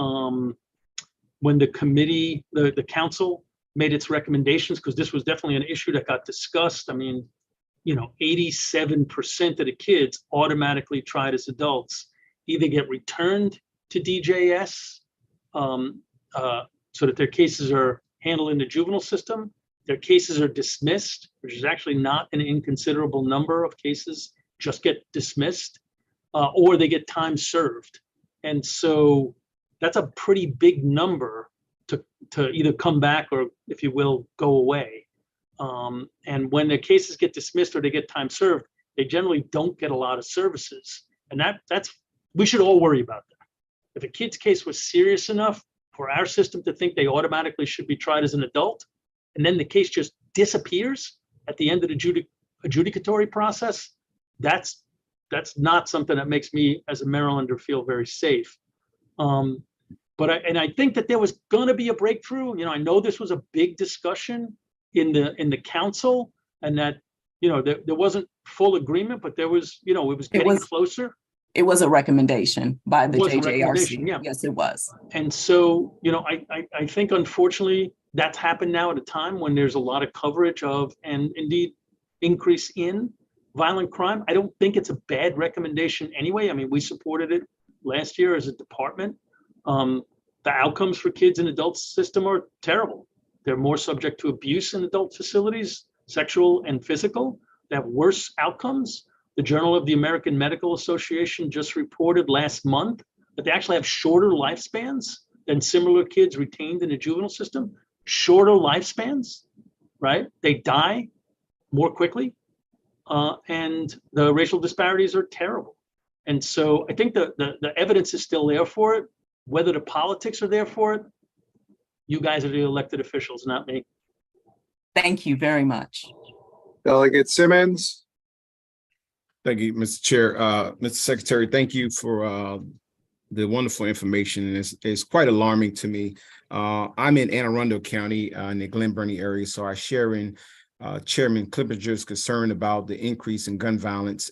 committee, the council made its recommendations, because this was definitely an issue that got discussed. I mean, 87% of the kids automatically tried as adults either get returned to DJS so that their cases are handled in the juvenile system, their cases are dismissed, which is actually not an inconsiderable number of cases just get dismissed, or they get time served. And so that's a pretty big number to either come back or, if you will, go away. And when the cases get dismissed or they get time served, they generally don't get a lot of services. And we should all worry about that. If a kid's case was serious enough for our system to think they automatically should be tried as an adult, and then the case just disappears at the end of the adjudicatory process, that's not something that makes me as a Marylander feel very safe. But I think that there was going to be a breakthrough. I know this was a big discussion in the council, and that there wasn't full agreement, but there was, it was getting closer. It was a recommendation by the Was a JJRC. recommendation, yeah. Yes, it was. And so, I think unfortunately that's happened now at a time when there's a lot of coverage of, and indeed increase in violent crime. I don't think it's a bad recommendation anyway. I mean, we supported it last year as a department. The outcomes for kids in adult system are terrible. They're more subject to abuse in adult facilities, sexual and physical. They have worse outcomes. The Journal of the American Medical Association just reported last month that they actually have shorter lifespans than similar kids retained in the juvenile system. Shorter lifespans, right? They die more quickly. And the racial disparities are terrible. And so I think the evidence is still there for it. Whether the politics are there for it, you guys are the elected officials, not me. Thank you very much. Delegate Simmons. Thank you, Mr. Chair. Mr. Secretary, thank you for the wonderful information. And it's quite alarming to me. I'm in Anne Arundel County in the Glen Burnie area, so I share in Chairman Clipperger's concern about the increase in gun violence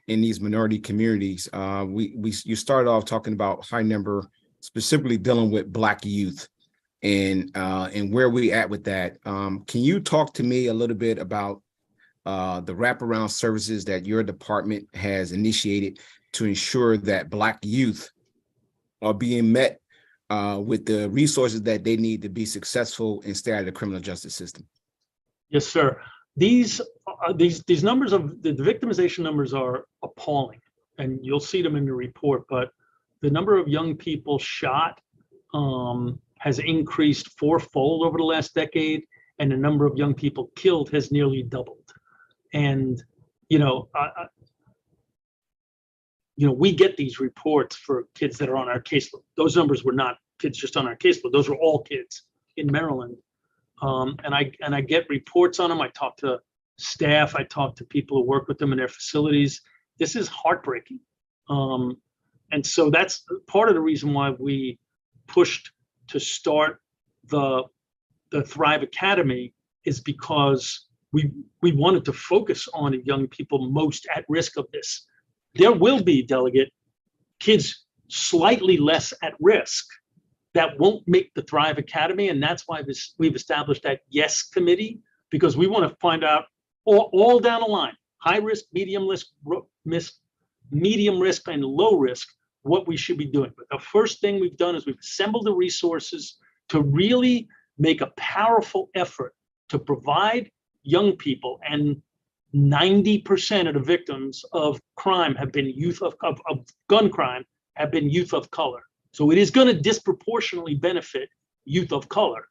in these minority communities. You started off talking about high number, specifically dealing with Black youth, and where we at with that. Can you talk to me a little bit about the wraparound services that your department has initiated to ensure that Black youth are being met with the resources that they need to be successful and stay out of the criminal justice system? Yes, sir. These numbers of the victimization numbers are appalling, and you'll see them in the report. But the number of young people shot has increased fourfold over the last decade, and the number of young people killed has nearly doubled. And we get these reports for kids that are on our caseload. Those numbers were not kids just on our caseload; those were all kids in Maryland. And I get reports on them. I talk to staff. I talk to people who work with them in their facilities. This is heartbreaking. And so that's part of the reason why we pushed to start the Thrive Academy, is because we wanted to focus on the young people most at risk of this. There will be, Delegate, kids slightly less at risk that won't make the Thrive Academy. And that's why we've established that YES committee, because we want to find out all down the line, high risk, medium risk, and low risk, what we should be doing. But the first thing we've done is we've assembled the resources to really make a powerful effort to provide young people, and 90% of the victims of crime have been youth of gun crime have been youth of color. So it is going to disproportionately benefit youth of color,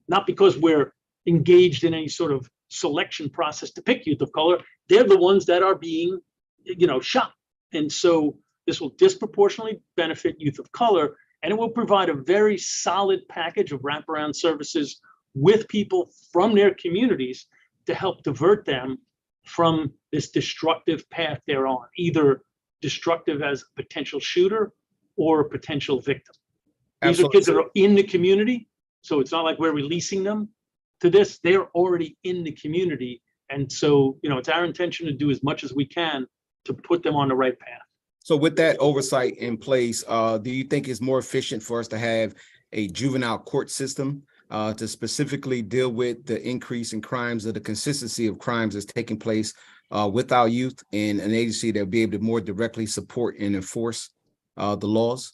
not because we're engaged in any sort of selection process to pick youth of color. They're the ones that are being, shot. And so this will disproportionately benefit youth of color, and it will provide a very solid package of wraparound services with people from their communities to help divert them from this destructive path they're on, either destructive as a potential shooter or a potential victim. These are kids that are in the community, so it's not like we're releasing them to this. They're already in the community. And so, it's our intention to do as much as we can to put them on the right path. So with that oversight in place, do you think it's more efficient for us to have a juvenile court system to specifically deal with the increase in crimes, or the consistency of crimes that's taking place with our youth, and an agency that will be able to more directly support and enforce the laws?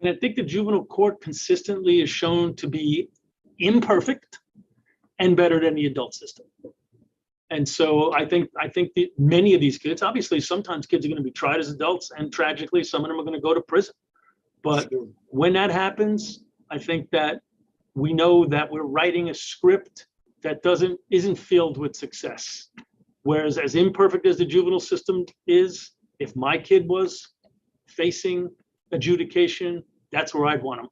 And I think the juvenile court consistently is shown to be imperfect and better than the adult system. And so I think that many of these kids, obviously, sometimes kids are going to be tried as adults, and tragically, some of them are going to go to prison. But when that happens, I think that we know that we're writing a script that isn't filled with success. Whereas as imperfect as the juvenile system is, if my kid was facing adjudication, that's where I'd want them.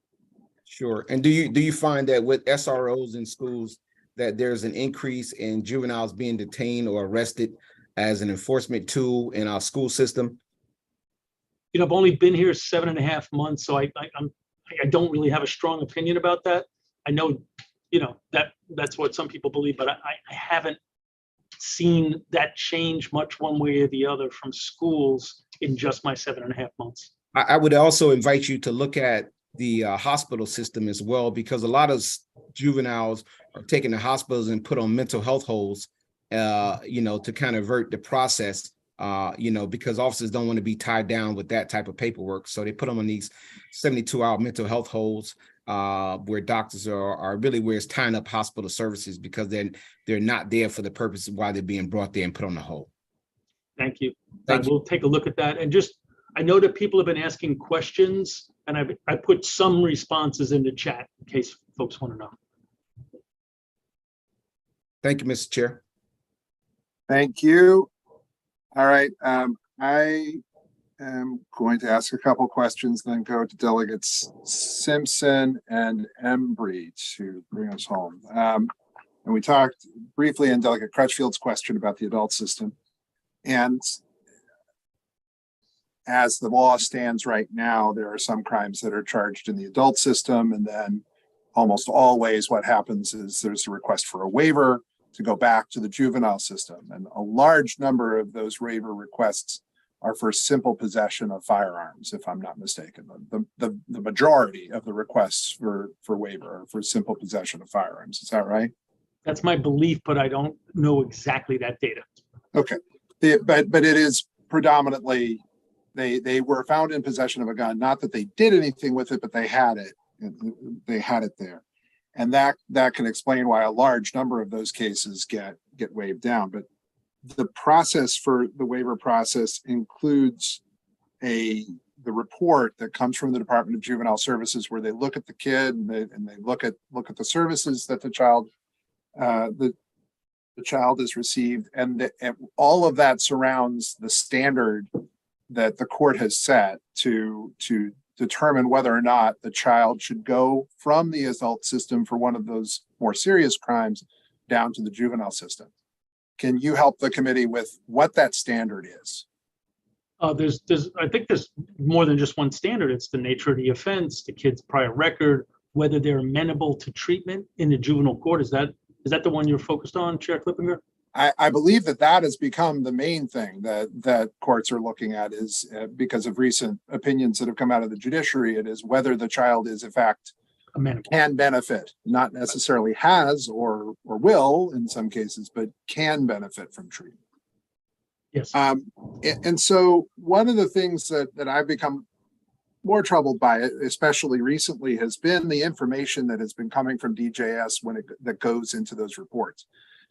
Sure. And do you find that with SROs in schools that there's an increase in juveniles being detained or arrested as an enforcement tool in our school system? You know, I've only been here 7.5 months, so I don't really have a strong opinion about that. I know, you know, that's what some people believe, but I haven't seen that change much one way or the other from schools in just my 7.5 months. I would also invite you to look at the hospital system as well, because a lot of juveniles are taken to hospitals and put on mental health holds, you know, to kind of avert the process, you know, because officers don't want to be tied down with that type of paperwork. So they put them on these 72-hour mental health holds, where doctors are really where it's tying up hospital services, because they're not there for the purpose of why they're being brought there and put on the hold. Thank you. Thank you. We'll take a look at that. And just, I know that people have been asking questions, and I put some responses in the chat in case folks want to know. Thank you, Mr. Chair. Thank you. All right, I am going to ask a couple questions, then go to delegates Simpson and Embry to bring us home. And we talked briefly in Delegate Crutchfield's question about the adult system. And as the law stands right now, there are some crimes that are charged in the adult system, and then almost always what happens is there's a request for a waiver to go back to the juvenile system. And a large number of those waiver requests are for simple possession of firearms, if I'm not mistaken. The majority of the requests for waiver are for simple possession of firearms. Is that right? That's my belief, but I don't know exactly that data. Okay, but it is predominantly, they were found in possession of a gun, not that they did anything with it, but they had it. They had it there. And that can explain why a large number of those cases get waived down. But the process for the waiver process includes the report that comes from the Department of Juvenile Services, where they look at the kid and they look at the services that the child has received, and all of that surrounds the standard that the court has set to determine whether or not the child should go from the adult system for one of those more serious crimes down to the juvenile system. Can you help the committee with what that standard is? I think there's more than just one standard. It's the nature of the offense, the kid's prior record, whether they're amenable to treatment in the juvenile court. Is that the one you're focused on, Chair Clippinger? I believe that has become the main thing that courts are looking at, is because of recent opinions that have come out of the judiciary. It is whether the child is in fact amenable, can benefit, not necessarily has or will in some cases, but can benefit from treatment. Yes. And so one of the things that I've become more troubled by, especially recently, has been the information that has been coming from DJS that goes into those reports.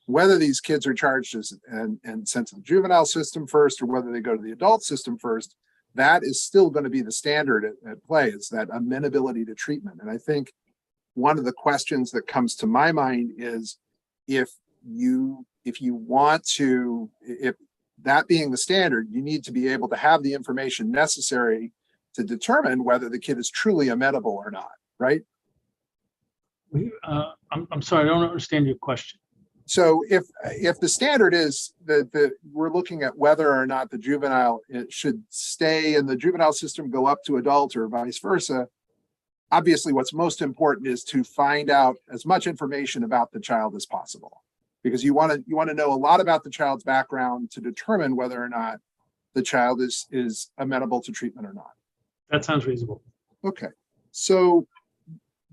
Whether these kids are charged and sent to the juvenile system first, or whether they go to the adult system first, that is still going to be the standard at play, is that amenability to treatment. And I think one of the questions that comes to my mind is, if that being the standard, you need to be able to have the information necessary to determine whether the kid is truly amenable or not, right? I'm sorry, I don't understand your question. So if the standard is that we're looking at whether or not the juvenile should stay in the juvenile system, go up to adult, or vice versa, obviously what's most important is to find out as much information about the child as possible, because you want to know a lot about the child's background to determine whether or not the child is amenable to treatment or not. That sounds reasonable. Okay, so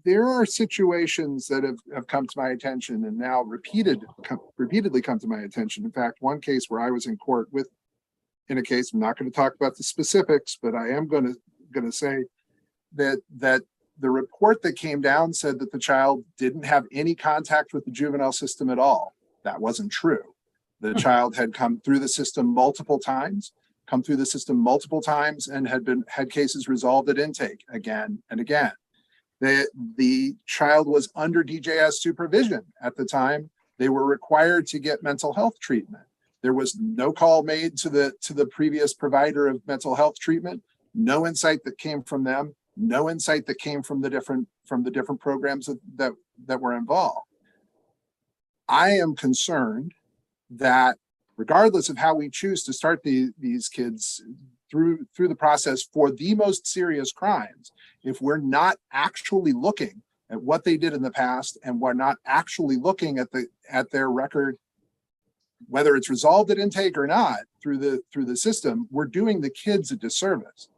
there are situations that have come to my attention, and now repeatedly come to my attention. In fact, one case where I was in court in a case, I'm not going to talk about the specifics, but I am going to say that the report that came down said that the child didn't have any contact with the juvenile system at all. That wasn't true. The child had come through the system multiple times, come through the system multiple times and had cases resolved at intake again and again. The child was under DJS supervision at the time. They were required to get mental health treatment. There was no call made to the previous provider of mental health treatment, no insight that came from them, no insight that came from the different programs that were involved. I am concerned that regardless of how we choose to start these kids through the process for the most serious crimes, if we're not actually looking at what they did in the past and we're not actually looking at their record, whether it's resolved at intake or not through the system, we're doing the kids a disservice.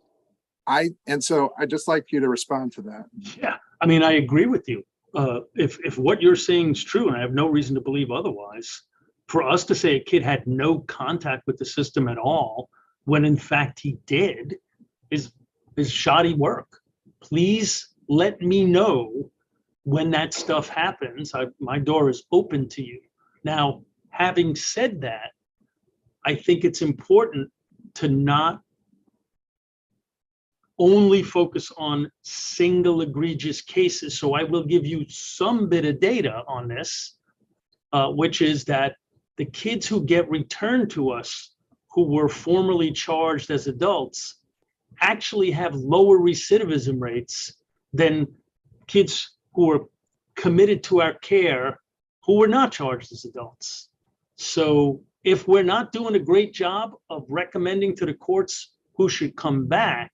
And so I'd just like you to respond to that. Yeah, I mean, I agree with you. If what you're saying is true, and I have no reason to believe otherwise, for us to say a kid had no contact with the system at all, when in fact he did, is shoddy work. Please let me know when that stuff happens. My door is open to you. Now, having said that, I think it's important to not only focus on single egregious cases. So I will give you some bit of data on this, which is that the kids who get returned to us who were formerly charged as adults actually have lower recidivism rates than kids who were committed to our care who were not charged as adults. So if we're not doing a great job of recommending to the courts who should come back,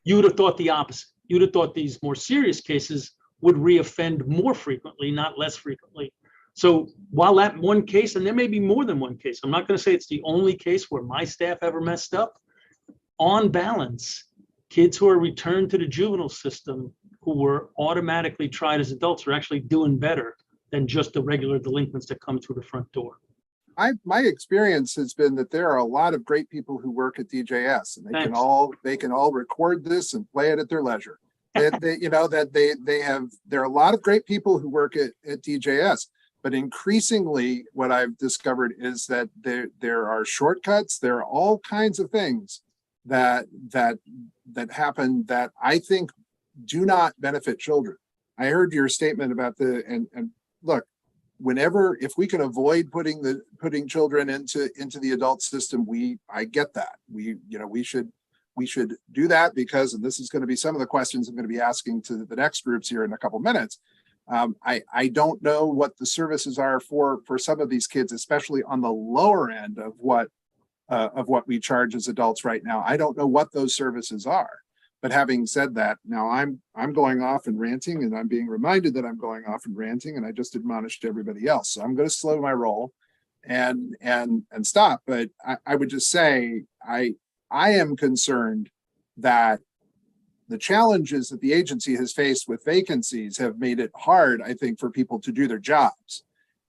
you would have thought the opposite. You'd have thought these more serious cases would reoffend more frequently, not less frequently. So while that one case, and there may be more than one case, I'm not going to say it's the only case where my staff ever messed up. On balance, kids who are returned to the juvenile system who were automatically tried as adults are actually doing better than just the regular delinquents that come through the front door. My experience has been that there are a lot of great people who work at DJS, and they can all record this and play it at their leisure. There are a lot of great people who work at DJS, but increasingly what I've discovered is that there are shortcuts. There are all kinds of things that happen that I think do not benefit children. I heard your statement about and look, if we can avoid putting children into the adult system, I get that. We should do that because, and this is going to be some of the questions I'm going to be asking to the next groups here in a couple minutes. I don't know what the services are for some of these kids, especially on the lower end of what we charge as adults right now. I don't know what those services are. But having said that, now I'm going off and ranting, and I'm being reminded that I'm going off and ranting, and I just admonished everybody else. So I'm going to slow my roll and stop. But I would just say I am concerned that the challenges that the agency has faced with vacancies have made it hard, I think, for people to do their jobs.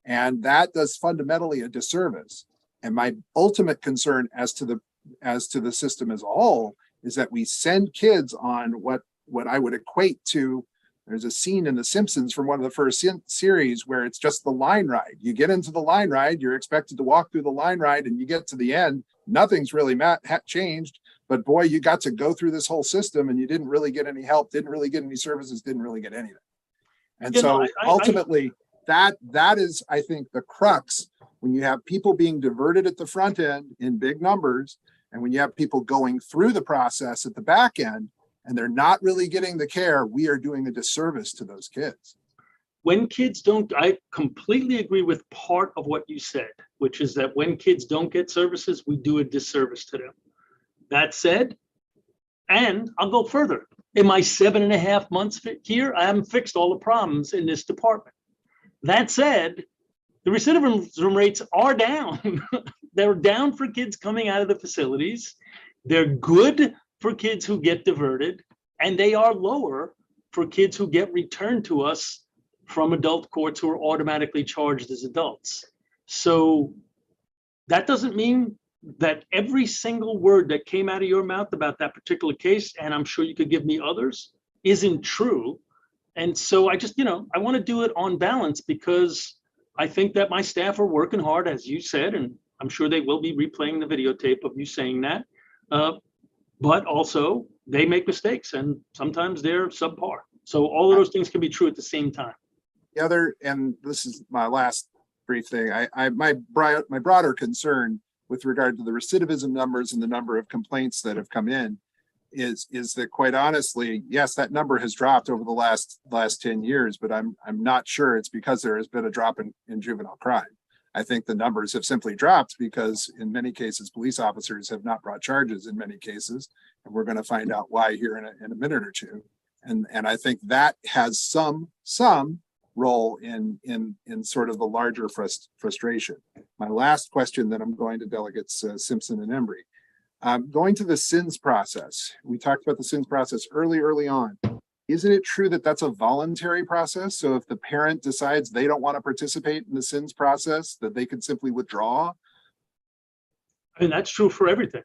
And that does fundamentally a disservice. And my ultimate concern as to the system as a whole is that we send kids on what I would equate to, there's a scene in The Simpsons from one of the first series where it's just the line ride. You get into the line ride, you're expected to walk through the line ride, and you get to the end, nothing's really changed, but boy, you got to go through this whole system and you didn't really get any help, didn't really get any services, didn't really get anything. And ultimately, that is, I think, the crux when you have people being diverted at the front end in big numbers, and when you have people going through the process at the back end and they're not really getting the care, we are doing a disservice to those kids. When kids don't, I completely agree with part of what you said, which is that when kids don't get services, we do a disservice to them. That said, and I'll go further. In my 7.5 months here, I haven't fixed all the problems in this department. That said, the recidivism rates are down. They're down for kids coming out of the facilities. They're good for kids who get diverted, and they are lower for kids who get returned to us from adult courts who are automatically charged as adults. So that doesn't mean that every single word that came out of your mouth about that particular case, and I'm sure you could give me others, isn't true. And so I just, I want to do it on balance because I think that my staff are working hard, as you said, and I'm sure they will be replaying the videotape of you saying that. But also they make mistakes and sometimes they're subpar. So all of those things can be true at the same time. The other, and this is my last brief thing, my broader concern with regard to the recidivism numbers and the number of complaints that have come in is that, quite honestly, yes, that number has dropped over the last 10 years, but I'm not sure it's because there has been a drop in juvenile crime. I think the numbers have simply dropped because in many cases, police officers have not brought charges in many cases. And we're going to find out why here in a minute or two. And I think that has some role in sort of the larger frustration. My last question that I'm going to delegates Simpson and Embry. Going to the SINS process. We talked about the SINS process early on. Isn't it true that that's a voluntary process? So if the parent decides they don't want to participate in the SINS process, that they can simply withdraw? I mean, that's true for everything.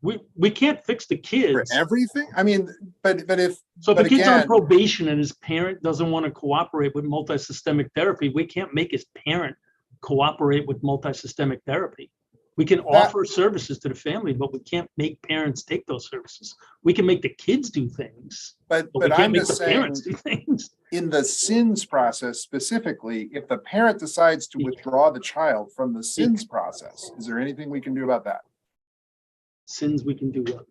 We can't fix the kids. For everything? I mean, but if... So if the kid's on probation and his parent doesn't want to cooperate with multisystemic therapy, we can't make his parent cooperate with multisystemic therapy. We can offer services to the family, but we can't make parents take those services. We can make the kids do things, but we can't I'm make just the parents do things. In the SINS process specifically, if the parent decides to withdraw the child from the SINS process, is there anything we can do about that? SINS we can do what?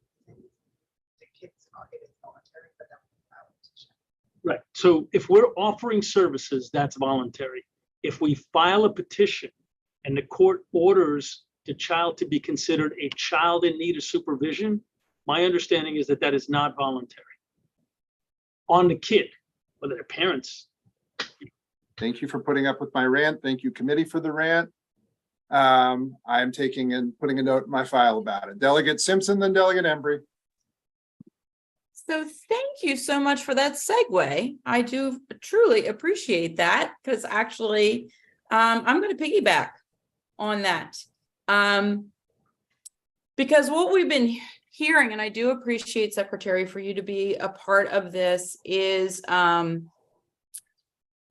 Right. So if we're offering services, that's voluntary. If we file a petition and the court orders the child to be considered a child in need of supervision, my understanding is that that is not voluntary on the kid, whether their parents. Thank you for putting up with my rant. Thank you, committee, for the rant. I'm taking and putting a note in my file about it. Delegate Simpson, then Delegate Embry. So thank you so much for that segue. I do truly appreciate that because actually I'm going to piggyback on that. Because what we've been hearing, and I do appreciate, Secretary, for you to be a part of this, is, I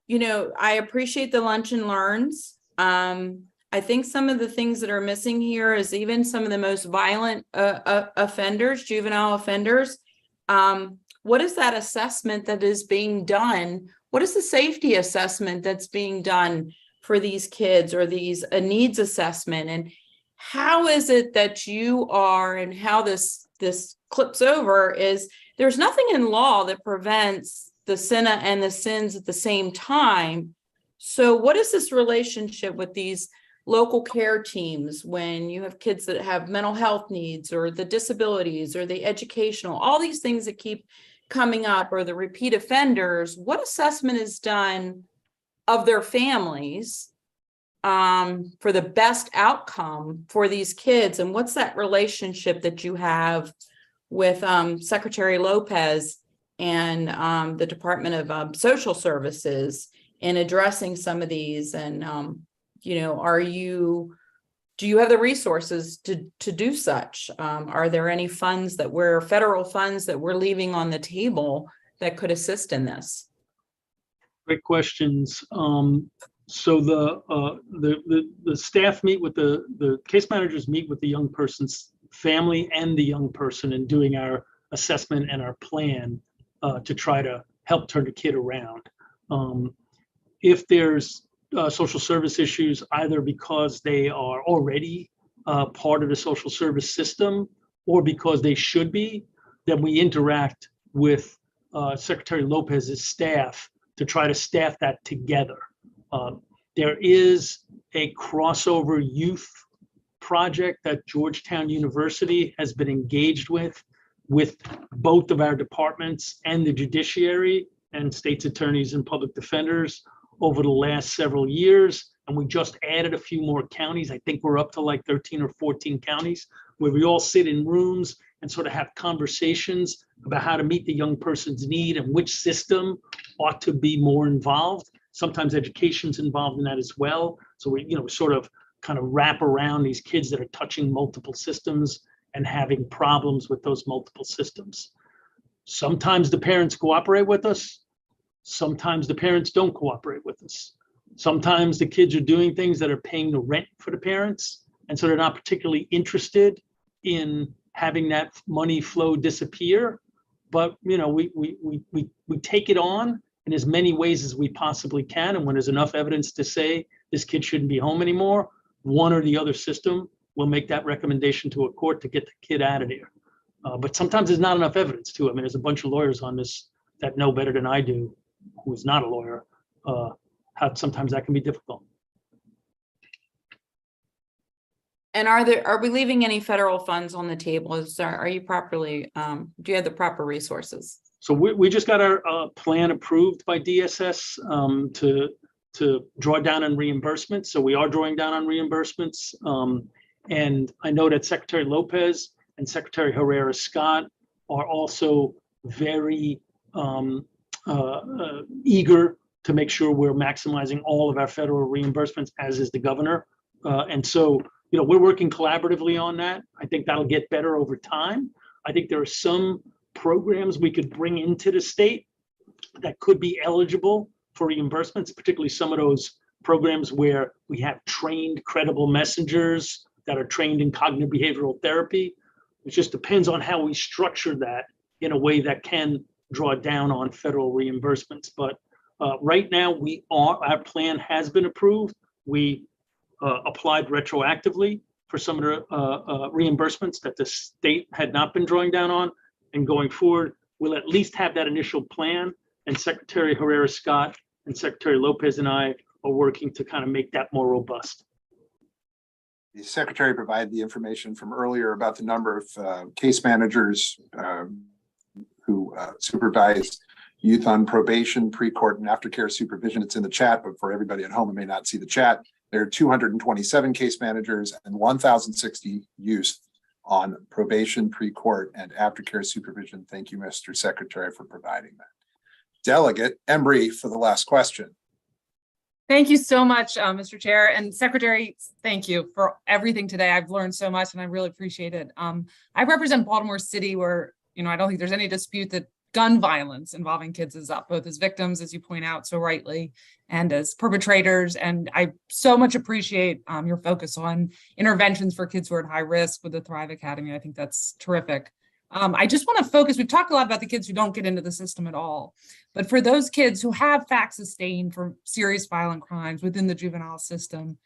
appreciate the lunch and learns. I think some of the things that are missing here is even some of the most violent offenders, juvenile offenders. What is that assessment that is being done? What is the safety assessment that's being done for these kids, or these needs assessment? And how is it that you are, and how this clips over is there's nothing in law that prevents the SINA and the SINS at the same time. So what is this relationship with these local care teams when you have kids that have mental health needs, or the disabilities, or the educational, all these things that keep coming up, or the repeat offenders? What assessment is done of their families for the best outcome for these kids? And what's that relationship that you have with Secretary Lopez and the Department of Social Services in addressing some of these? And do you have the resources to do such? Are there any funds federal funds that we're leaving on the table that could assist in this? Great questions. So the staff meet with the case managers meet with the young person's family and the young person in doing our assessment and our plan to try to help turn the kid around. If there's social service issues, either because they are already part of the social service system or because they should be, then we interact with Secretary Lopez's staff to try to staff that together. There is a crossover youth project that Georgetown University has been engaged with both of our departments and the judiciary and state's attorneys and public defenders over the last several years. And we just added a few more counties. I think we're up to like 13 or 14 counties where we all sit in rooms and sort of have conversations about how to meet the young person's need and which system ought to be more involved. Sometimes education's involved in that as well. So we, sort of kind of wrap around these kids that are touching multiple systems and having problems with those multiple systems. Sometimes the parents cooperate with us. Sometimes the parents don't cooperate with us. Sometimes the kids are doing things that are paying the rent for the parents, and so they're not particularly interested in having that money flow disappear. But, you know, we take it on in as many ways as we possibly can. And when there's enough evidence to say this kid shouldn't be home anymore, one or the other system will make that recommendation to a court to get the kid out of there. But sometimes there's not enough evidence too. I mean, there's a bunch of lawyers on this that know better than I do, who is not a lawyer, how sometimes that can be difficult. And are we leaving any federal funds on the table? Are you properly, do you have the proper resources? So we just got our plan approved by DSS to draw down on reimbursements. So we are drawing down on reimbursements. And I know that Secretary Lopez and Secretary Herrera Scott are also very eager to make sure we're maximizing all of our federal reimbursements, as is the governor. And so, you know, we're working collaboratively on that. I think that'll get better over time. I think there are some programs we could bring into the state that could be eligible for reimbursements, particularly some of those programs where we have trained, credible messengers that are trained in cognitive behavioral therapy. It just depends on how we structure that in a way that can draw down on federal reimbursements. But right now, our plan has been approved. We applied retroactively for some of the reimbursements that the state had not been drawing down on. And going forward, we'll at least have that initial plan. And Secretary Herrera Scott and Secretary Lopez and I are working to kind of make that more robust. The Secretary provided the information from earlier about the number of case managers who supervise youth on probation, pre-court and aftercare supervision. It's in the chat, but for everybody at home who may not see the chat, there are 227 case managers and 1,060 youth on probation, pre-court and aftercare supervision. Thank you, Mr. Secretary, for providing that. Delegate Embry for the last question. Thank you so much, Mr. Chair and Secretary. Thank you for everything today. I've learned so much and I really appreciate it. I represent Baltimore City, where, you know, I don't think there's any dispute that gun violence involving kids is up, both as victims, as you point out so rightly, and as perpetrators. And I so much appreciate your focus on interventions for kids who are at high risk with the Thrive Academy. I think that's terrific. I just want to focus, we've talked a lot about the kids who don't get into the system at all, but for those kids who have facts sustained for serious violent crimes within the juvenile system,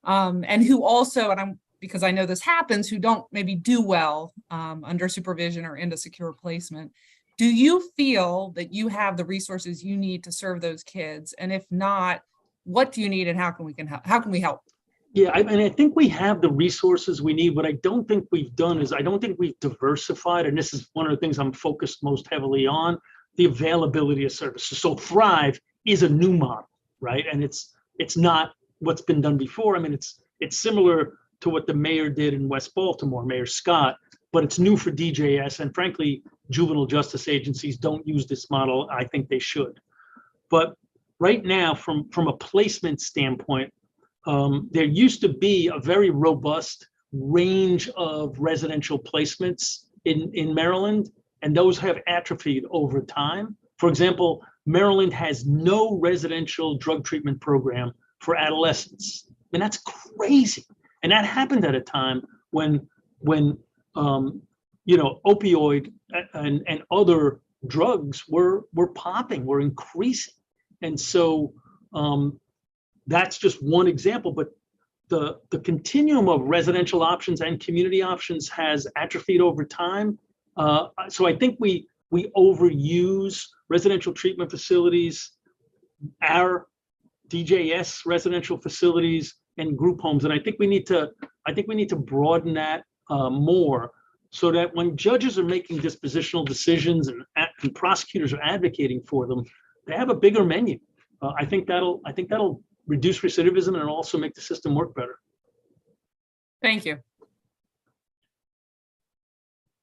and who also, and because I know this happens, who don't maybe do well under supervision or into secure placement, do you feel that you have the resources you need to serve those kids? And if not, what do you need and how can we help? Yeah, I think we have the resources we need. What I don't think we've done is I don't think we've diversified, and this is one of the things I'm focused most heavily on, the availability of services. So Thrive is a new model, right? And it's not what's been done before. I mean, it's similar to what the mayor did in West Baltimore, Mayor Scott, but it's new for DJS. And frankly, juvenile justice agencies don't use this model. I think they should. But right now, from a placement standpoint, there used to be a very robust range of residential placements in Maryland, and those have atrophied over time. For example, Maryland has no residential drug treatment program for adolescents. I mean, that's crazy. And that happened at a time when you know, opioid and other drugs were popping, were increasing. And so that's just one example, but the continuum of residential options and community options has atrophied over time. So I think we overuse residential treatment facilities, our DJS residential facilities, and group homes, and I think we need to broaden that more, so that when judges are making dispositional decisions and prosecutors are advocating for them, they have a bigger menu. I think that'll reduce recidivism and also make the system work better. Thank you.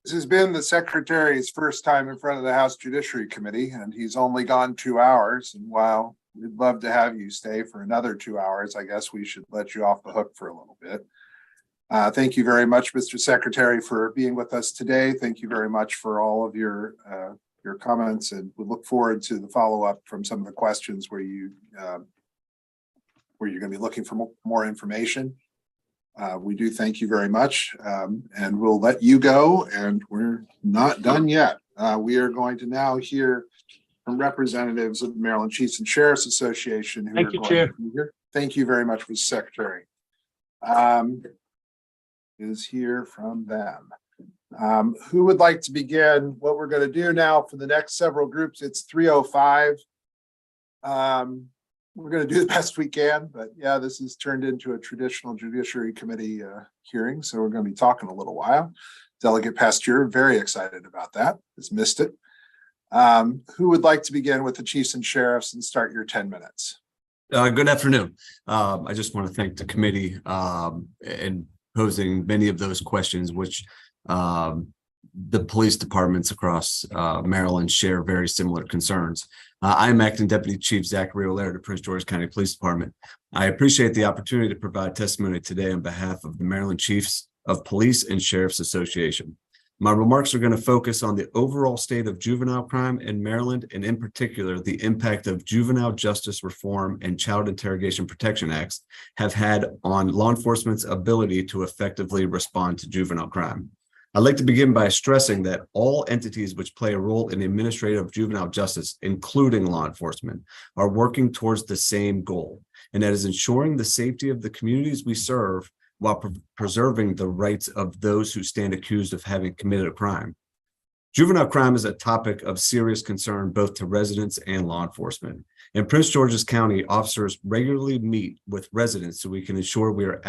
This has been the Secretary's first time in front of the House Judiciary Committee, and he's only gone 2 hours. And while we'd love to have you stay for another 2 hours, I guess we should let you off the hook for a little bit. Thank you very much, Mr. Secretary, for being with us today. Thank you very much for all of your comments, and we look forward to the follow-up from some of the questions where you're going to be looking for more information. We do thank you very much, and we'll let you go, and we're not done yet. We are going to now hear from representatives of the Maryland Chiefs and Sheriffs Association. Who Thank you, Chair. Thank you very much, Mr. Secretary. Is here from them. Who would like to begin? What we're going to do now for the next several groups, it's 3:05. We're going to do the best we can, but yeah, this has turned into a traditional Judiciary Committee hearing, so we're going to be talking a little while. Delegate Pasteur, very excited about that, has missed it. Who would like to begin with the Chiefs and Sheriffs and start your 10 minutes? Good afternoon. I just want to thank the committee and posing many of those questions, which the police departments across Maryland share very similar concerns. I'm Acting Deputy Chief Zachary O'Leary of Prince George's County Police Department. I appreciate the opportunity to provide testimony today on behalf of the Maryland Chiefs of Police and Sheriffs Association. My remarks are going to focus on the overall state of juvenile crime in Maryland, and in particular, the impact of juvenile justice reform and child interrogation protection acts have had on law enforcement's ability to effectively respond to juvenile crime. I'd like to begin by stressing that all entities which play a role in the administrative of juvenile justice, including law enforcement, are working towards the same goal, and that is ensuring the safety of the communities we serve while preserving the rights of those who stand accused of having committed a crime. Juvenile crime is a topic of serious concern both to residents and law enforcement. In Prince George's County, officers regularly meet with residents so we can ensure we are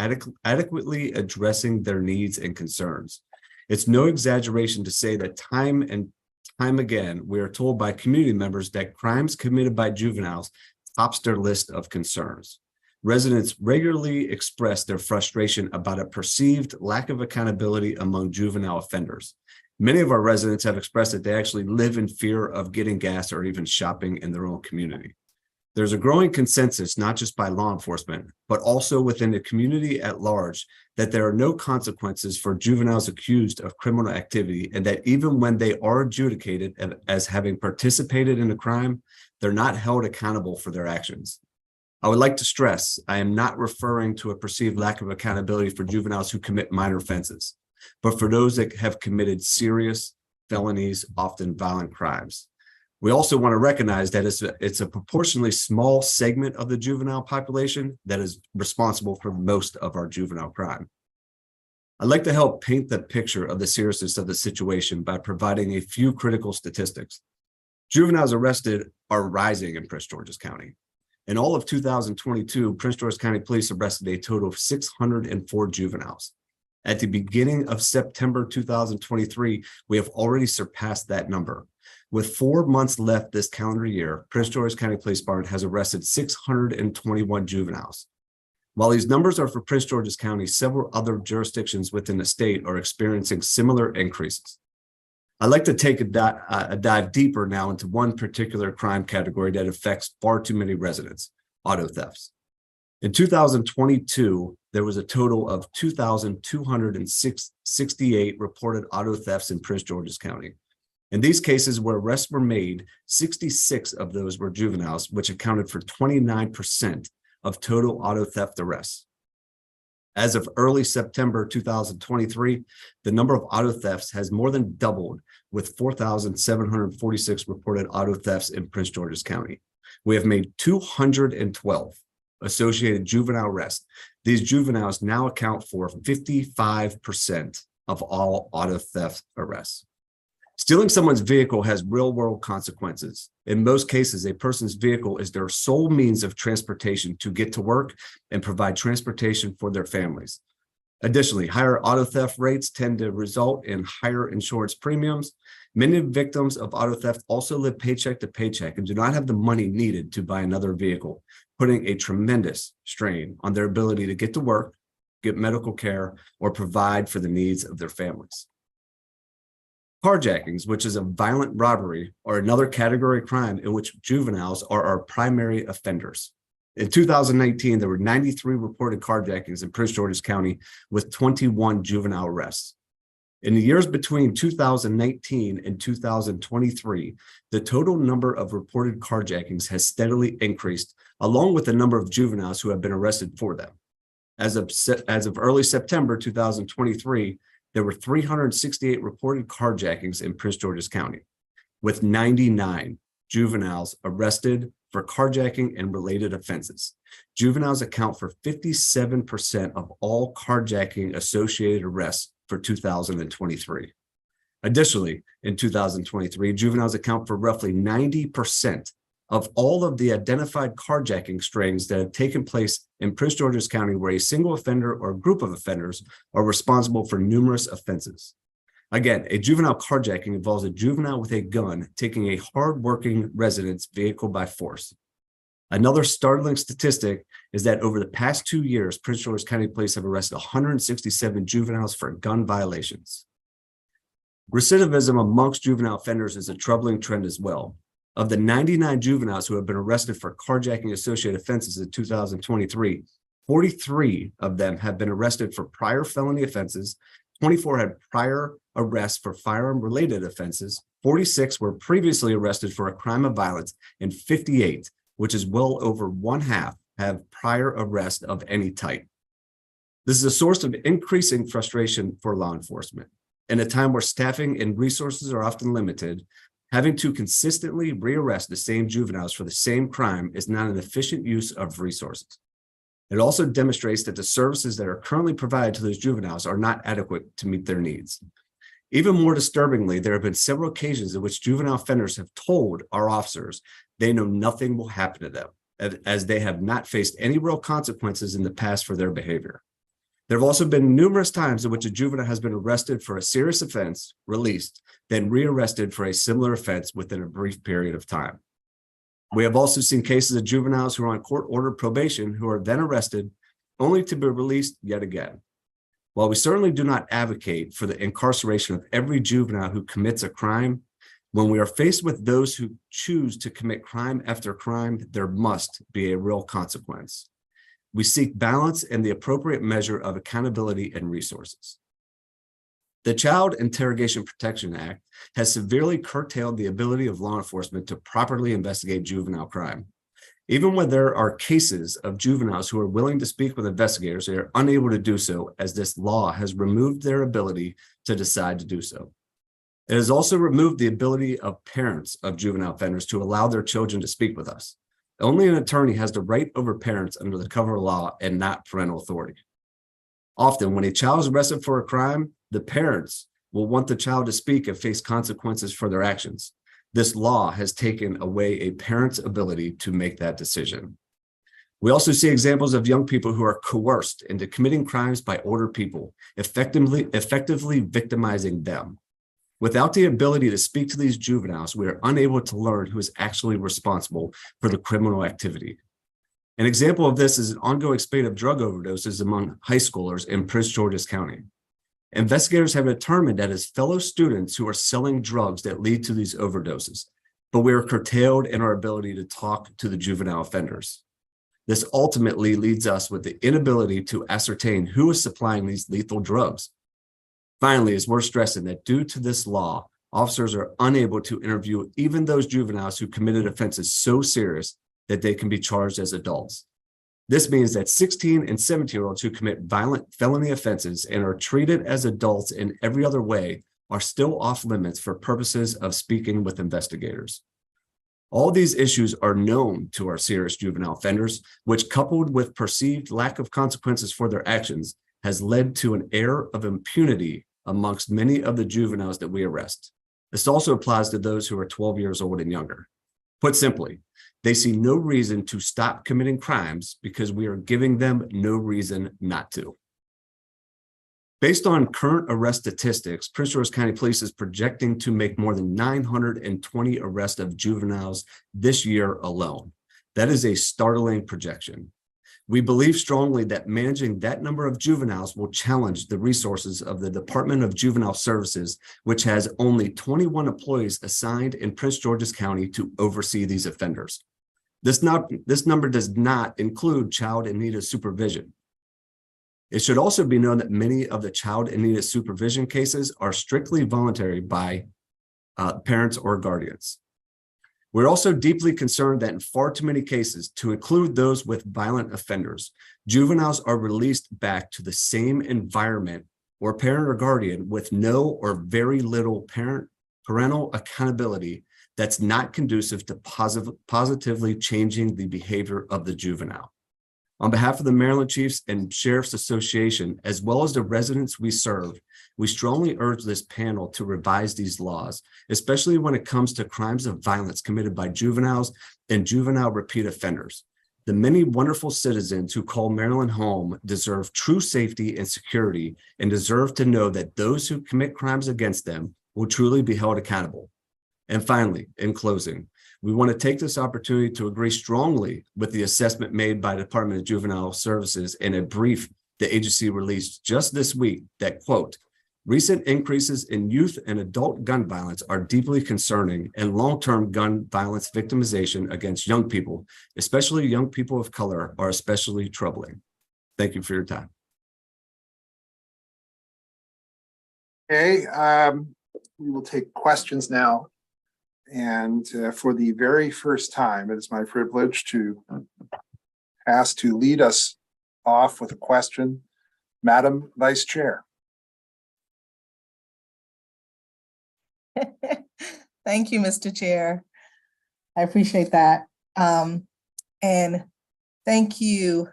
adequately addressing their needs and concerns. It's no exaggeration to say that time and time again, we are told by community members that crimes committed by juveniles tops their list of concerns. Residents regularly express their frustration about a perceived lack of accountability among juvenile offenders. Many of our residents have expressed that they actually live in fear of getting gas or even shopping in their own community. There's a growing consensus, not just by law enforcement, but also within the community at large, that there are no consequences for juveniles accused of criminal activity, and that even when they are adjudicated as having participated in a crime, they're not held accountable for their actions. I would like to stress, I am not referring to a perceived lack of accountability for juveniles who commit minor offenses, but for those that have committed serious felonies, often violent crimes. We also want to recognize that it's a proportionally small segment of the juvenile population that is responsible for most of our juvenile crime. I'd like to help paint the picture of the seriousness of the situation by providing a few critical statistics. Juveniles arrested are rising in Prince George's County. In all of 2022, Prince George's County Police arrested a total of 604 juveniles. At the beginning of September 2023, we have already surpassed that number. With 4 months left this calendar year, Prince George's County Police Department has arrested 621 juveniles. While these numbers are for Prince George's County, several other jurisdictions within the state are experiencing similar increases. I'd like to take a dive deeper now into one particular crime category that affects far too many residents: auto thefts. In 2022, there was a total of 2,268 reported auto thefts in Prince George's County. In these cases where arrests were made, 66 of those were juveniles, which accounted for 29% of total auto theft arrests. As of early September 2023, the number of auto thefts has more than doubled, with 4,746 reported auto thefts in Prince George's County. We have made 212 associated juvenile arrests. These juveniles now account for 55% of all auto theft arrests. Stealing someone's vehicle has real-world consequences. In most cases, a person's vehicle is their sole means of transportation to get to work and provide transportation for their families. Additionally, higher auto theft rates tend to result in higher insurance premiums. Many victims of auto theft also live paycheck to paycheck and do not have the money needed to buy another vehicle, putting a tremendous strain on their ability to get to work, get medical care, or provide for the needs of their families. Carjackings, which is a violent robbery, are another category of crime in which juveniles are our primary offenders. In 2019, there were 93 reported carjackings in Prince George's County with 21 juvenile arrests. In the years between 2019 and 2023, the total number of reported carjackings has steadily increased, along with the number of juveniles who have been arrested for them. As of early September 2023, there were 368 reported carjackings in Prince George's County, with 99 juveniles arrested for carjacking and related offenses. Juveniles account for 57% of all carjacking associated arrests for 2023. Additionally, in 2023, juveniles account for roughly 90% of all of the identified carjacking strings that have taken place in Prince George's County, where a single offender or group of offenders are responsible for numerous offenses. Again, a juvenile carjacking involves a juvenile with a gun taking a hardworking resident's vehicle by force. Another startling statistic is that over the past 2 years, Prince George's County Police have arrested 167 juveniles for gun violations. Recidivism amongst juvenile offenders is a troubling trend as well. Of the 99 juveniles who have been arrested for carjacking associated offenses in 2023, 43 of them have been arrested for prior felony offenses, 24 had prior arrests for firearm-related offenses, 46 were previously arrested for a crime of violence, and 58, which is well over one half, have prior arrest of any type. This is a source of increasing frustration for law enforcement. In a time where staffing and resources are often limited, having to consistently rearrest the same juveniles for the same crime is not an efficient use of resources. It also demonstrates that the services that are currently provided to those juveniles are not adequate to meet their needs. Even more disturbingly, there have been several occasions in which juvenile offenders have told our officers they know nothing will happen to them, as they have not faced any real consequences in the past for their behavior. There have also been numerous times in which a juvenile has been arrested for a serious offense, released, then rearrested for a similar offense within a brief period of time. We have also seen cases of juveniles who are on court-ordered probation who are then arrested only to be released yet again. While we certainly do not advocate for the incarceration of every juvenile who commits a crime, when we are faced with those who choose to commit crime after crime, there must be a real consequence. We seek balance and the appropriate measure of accountability and resources. The Child Interrogation Protection Act has severely curtailed the ability of law enforcement to properly investigate juvenile crime. Even when there are cases of juveniles who are willing to speak with investigators, they are unable to do so, as this law has removed their ability to decide to do so. It has also removed the ability of parents of juvenile offenders to allow their children to speak with us. Only an attorney has the right over parents under the cover of law and not parental authority. Often, when a child is arrested for a crime, the parents will want the child to speak and face consequences for their actions. This law has taken away a parent's ability to make that decision. We also see examples of young people who are coerced into committing crimes by older people, effectively victimizing them. Without the ability to speak to these juveniles, we are unable to learn who is actually responsible for the criminal activity. An example of this is an ongoing spate of drug overdoses among high schoolers in Prince George's County. Investigators have determined that it's fellow students who are selling drugs that lead to these overdoses, but we are curtailed in our ability to talk to the juvenile offenders. This ultimately leads us with the inability to ascertain who is supplying these lethal drugs. Finally, it's worth stressing that due to this law, officers are unable to interview even those juveniles who committed offenses so serious that they can be charged as adults. This means that 16 and 17-year-olds who commit violent felony offenses and are treated as adults in every other way are still off limits for purposes of speaking with investigators. All these issues are known to our serious juvenile offenders, which, coupled with perceived lack of consequences for their actions, has led to an air of impunity amongst many of the juveniles that we arrest. This also applies to those who are 12 years old and younger. Put simply, they see no reason to stop committing crimes because we are giving them no reason not to. Based on current arrest statistics, Prince George's County Police is projecting to make more than 920 arrests of juveniles this year alone. That is a startling projection. We believe strongly that managing that number of juveniles will challenge the resources of the Department of Juvenile Services, which has only 21 employees assigned in Prince George's County to oversee these offenders. This number does not include child in need of supervision. It should also be known that many of the child in need of supervision cases are strictly voluntary by parents or guardians. We're also deeply concerned that in far too many cases, to include those with violent offenders, juveniles are released back to the same environment or parent or guardian with no or very little parental accountability that's not conducive to positively changing the behavior of the juvenile. On behalf of the Maryland Chiefs and Sheriffs Association, as well as the residents we serve, we strongly urge this panel to revise these laws, especially when it comes to crimes of violence committed by juveniles and juvenile repeat offenders. The many wonderful citizens who call Maryland home deserve true safety and security and deserve to know that those who commit crimes against them will truly be held accountable. And finally, in closing, we want to take this opportunity to agree strongly with the assessment made by the Department of Juvenile Services in a brief the agency released just this week that, quote, recent increases in youth and adult gun violence are deeply concerning, and long-term gun violence victimization against young people, especially young people of color, are especially troubling. Thank you for your time. Okay, we will take questions now. And for the very first time, it is my privilege to ask to lead us off with a question, Madam Vice Chair. Thank you, Mr. Chair. I appreciate that. And thank you,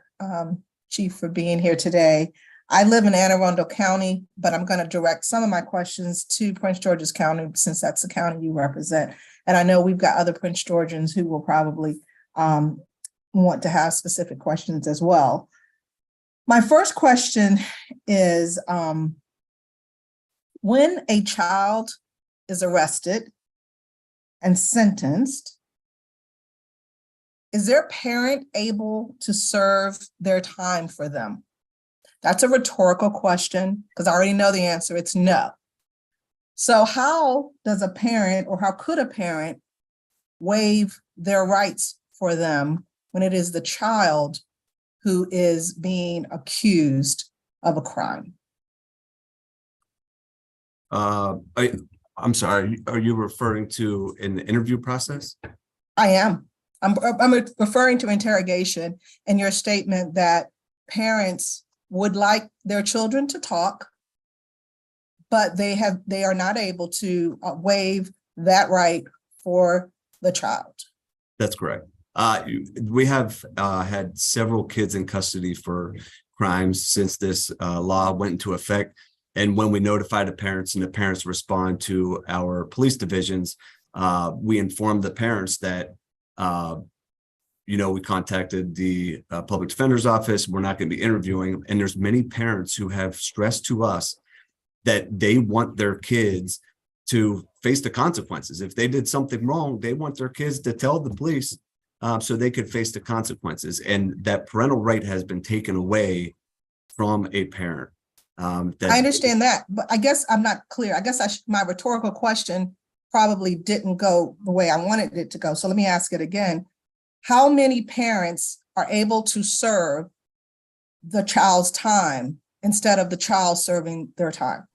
Chief, for being here today. I live in Anne Arundel County, but I'm going to direct some of my questions to Prince George's County since that's the county you represent. And I know we've got other Prince Georgians who will probably want to have specific questions as well. My first question is, when a child is arrested and sentenced, is their parent able to serve their time for them? That's a rhetorical question because I already know the answer, it's no. So how does a parent, or how could a parent waive their rights for them when it is the child who is being accused of a crime? I'm sorry, are you referring to in the interview process? I am. I'm referring to interrogation and your statement that parents would like their children to talk, but they are not able to waive that right for the child. That's correct. We have had several kids in custody for crimes since this law went into effect. And when we notify the parents and the parents respond to our police divisions, we inform the parents that we contacted the public defender's office. We're not going to be interviewing. And there's many parents who have stressed to us that they want their kids to face the consequences. If they did something wrong, they want their kids to tell the police so they could face the consequences. And that parental right has been taken away from a parent. I understand that, but I guess I'm not clear. I guess my rhetorical question probably didn't go the way I wanted it to go. So let me ask it again. How many parents are able to serve the child's time instead of the child serving their time?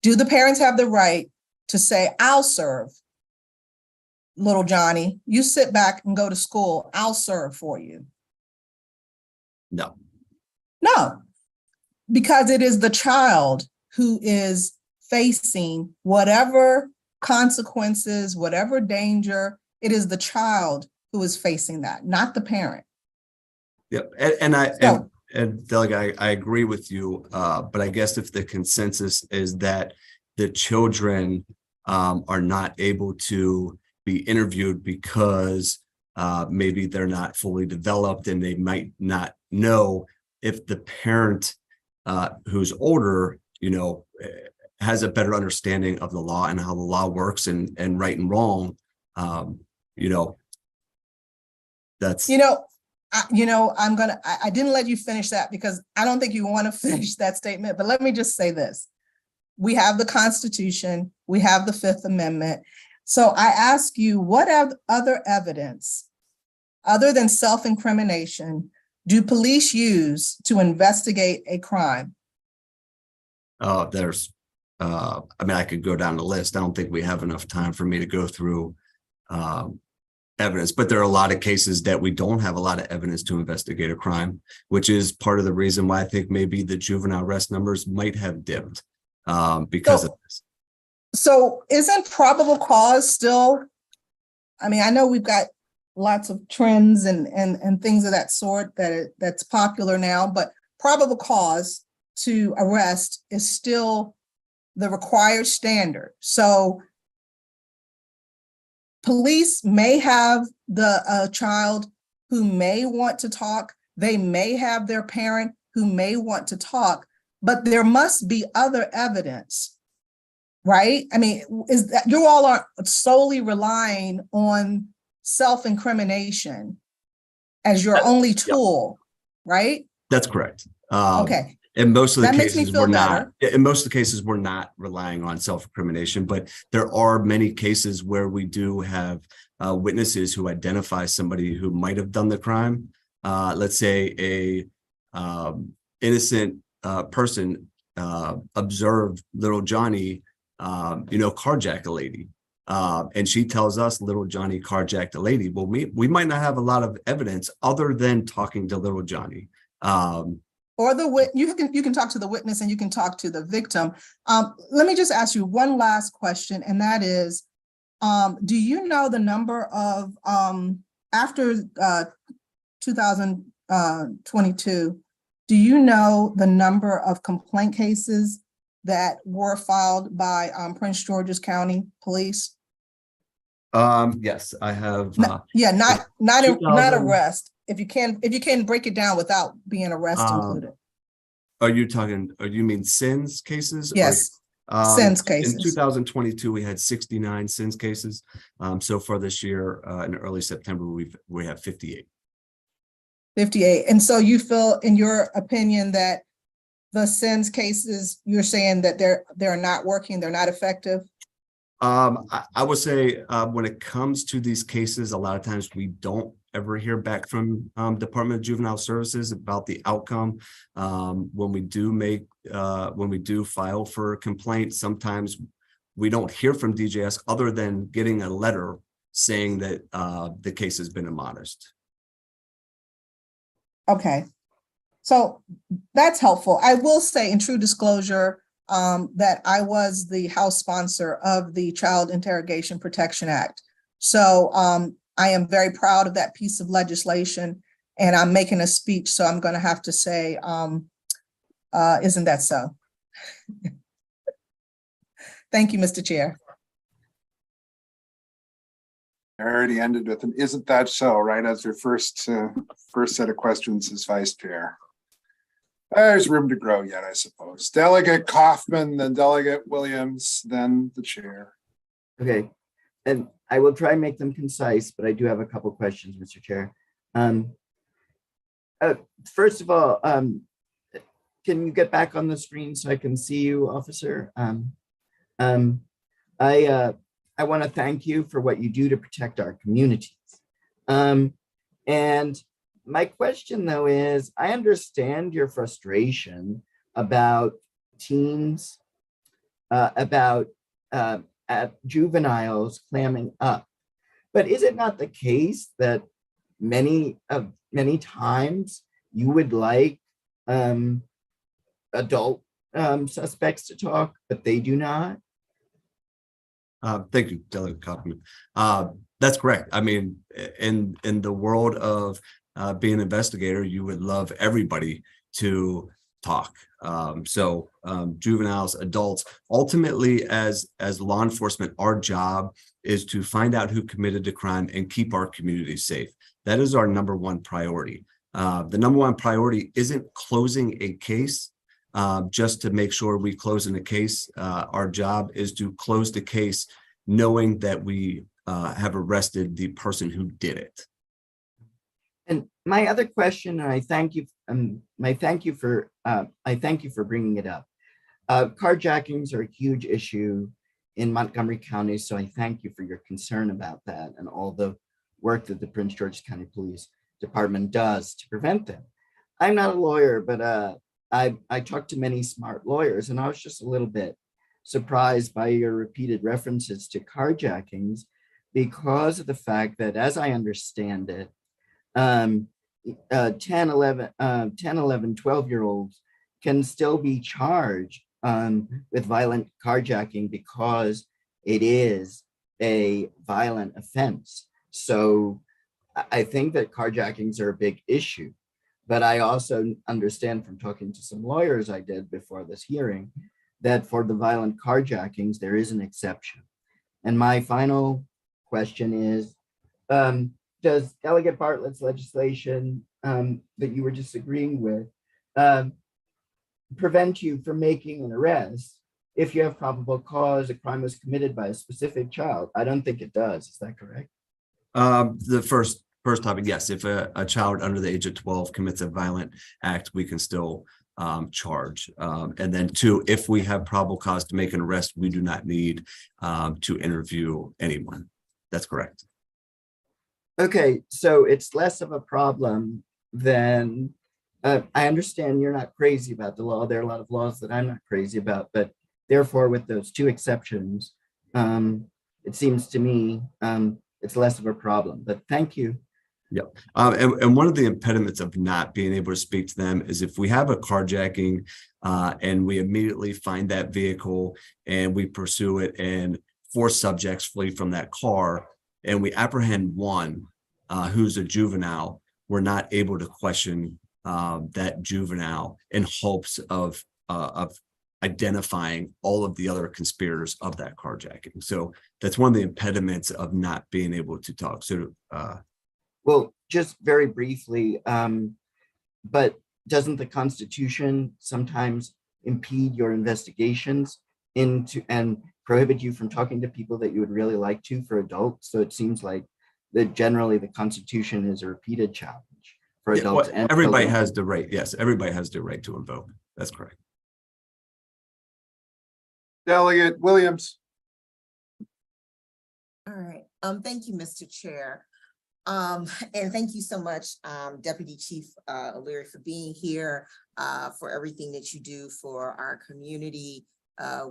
Do the parents have the right to say, I'll serve little Johnny, you sit back and go to school, I'll serve for you? No. No, because it is the child who is facing whatever consequences, whatever danger. It is the child who is facing that, not the parent. Yep. And Delegate, I agree with you, but I guess if the consensus is that the children are not able to be interviewed because maybe they're not fully developed and they might not know, if the parent who's older, has a better understanding of the law and how the law works and right and wrong, that's. I didn't let you finish that because I don't think you want to finish that statement, but let me just say this. We have the Constitution, we have the Fifth Amendment. So I ask you, what other evidence other than self-incrimination do police use to investigate a crime? I could go down the list. I don't think we have enough time for me to go through evidence, but there are a lot of cases that we don't have a lot of evidence to investigate a crime, which is part of the reason why I think maybe the juvenile arrest numbers might have dipped because of this. So isn't probable cause still, I mean, I know we've got lots of trends and things of that sort that's popular now, but probable cause to arrest is still the required standard. So police may have the child who may want to talk. They may have their parent who may want to talk, but there must be other evidence, right? I mean, is that you all are solely relying on self-incrimination as your only tool, right? That's correct. Okay. In most of the That makes me cases, feel we're not. better. In most of the cases, we're not relying on self-incrimination, but there are many cases where we do have witnesses who identify somebody who might have done the crime. Let's say a innocent person observed little Johnny, carjack a lady, and she tells us little Johnny carjacked a lady. Well, we might not have a lot of evidence other than talking to little Johnny. Or you can talk to the witness and you can talk to the victim. Let me just ask you one last question, and that is, do you know the number of after 2022? Do you know the number of complaint cases that were filed by Prince George's County Police? Yes, I have. Not arrest. If you can break it down without being arrest included. Are you mean SINS cases? Yes, SINS cases. In 2022, we had 69 SINS cases. So far this year, in early September, we have 58. 58. And so you feel, in your opinion, that the SINS cases, you're saying that they're not working, they're not effective? I would say when it comes to these cases, a lot of times we don't ever hear back from Department of Juvenile Services about the outcome. When we do file for a complaint, sometimes we don't hear from DJS other than getting a letter saying that the case has been admonished. Okay, so that's helpful. I will say, in true disclosure, that I was the House sponsor of the Child Interrogation Protection Act. So I am very proud of that piece of legislation, and I'm making a speech, so I'm going to have to say, isn't that so? Thank you, Mr. Chair. I already ended with an "isn't that so," right, as your first set of questions as vice chair. There's room to grow yet, I suppose. Delegate Kaufman, then Delegate Williams, then the chair. Okay, and I will try and make them concise, but I do have a couple questions, Mr. Chair. First of all, can you get back on the screen so I can see you, officer? I want to thank you for what you do to protect our communities. And my question, though, is I understand your frustration about teens, about juveniles clamming up. But is it not the case that many times you would like adult suspects to talk, but they do not? Thank you, Delegate Kaufman. That's correct. I mean, in the world of being an investigator, you would love everybody to talk. Juveniles, adults, ultimately, as law enforcement, our job is to find out who committed the crime and keep our community safe. That is our number one priority. The number one priority isn't closing a case just to make sure we close in a case. Our job is to close the case knowing that we have arrested the person who did it. And my other question, and I thank you for bringing it up. Carjackings are a huge issue in Montgomery County, so I thank you for your concern about that and all the work that the Prince George's County Police Department does to prevent them. I'm not a lawyer, but I talked to many smart lawyers, and I was just a little bit surprised by your repeated references to carjackings because of the fact that, as I understand it, 10, 11, 12-year-olds can still be charged with violent carjacking because it is a violent offense. So I think that carjackings are a big issue, but I also understand from talking to some lawyers I did before this hearing that for the violent carjackings, there is an exception. And my final question is, does Delegate Bartlett's legislation that you were disagreeing with prevent you from making an arrest if you have probable cause a crime was committed by a specific child? I don't think it does. Is that correct? The first topic, yes. If a child under the age of 12 commits a violent act, we can still charge. And then 2, if we have probable cause to make an arrest, we do not need to interview anyone. That's correct. Okay, so it's less of a problem than, I understand you're not crazy about the law. There are a lot of laws that I'm not crazy about, but therefore with those 2 exceptions, it seems to me it's less of a problem, but thank you. Yep. And one of the impediments of not being able to speak to them is if we have a carjacking and we immediately find that vehicle and we pursue it and 4 subjects flee from that car and we apprehend one who's a juvenile, we're not able to question that juvenile in hopes of identifying all of the other conspirators of that carjacking. So that's one of the impediments of not being able to talk. So well, just very briefly, but doesn't the Constitution sometimes impede your investigations into and prohibit you from talking to people that you would really like to for adults? So it seems like that generally the Constitution is a repeated challenge for adults. Well, and everybody children. has the right. Yes, everybody has the right to invoke. That's correct. Delegate Williams. All right. Thank you, Mr. Chair. And thank you so much, Deputy Chief O'Leary, for being here, for everything that you do for our community.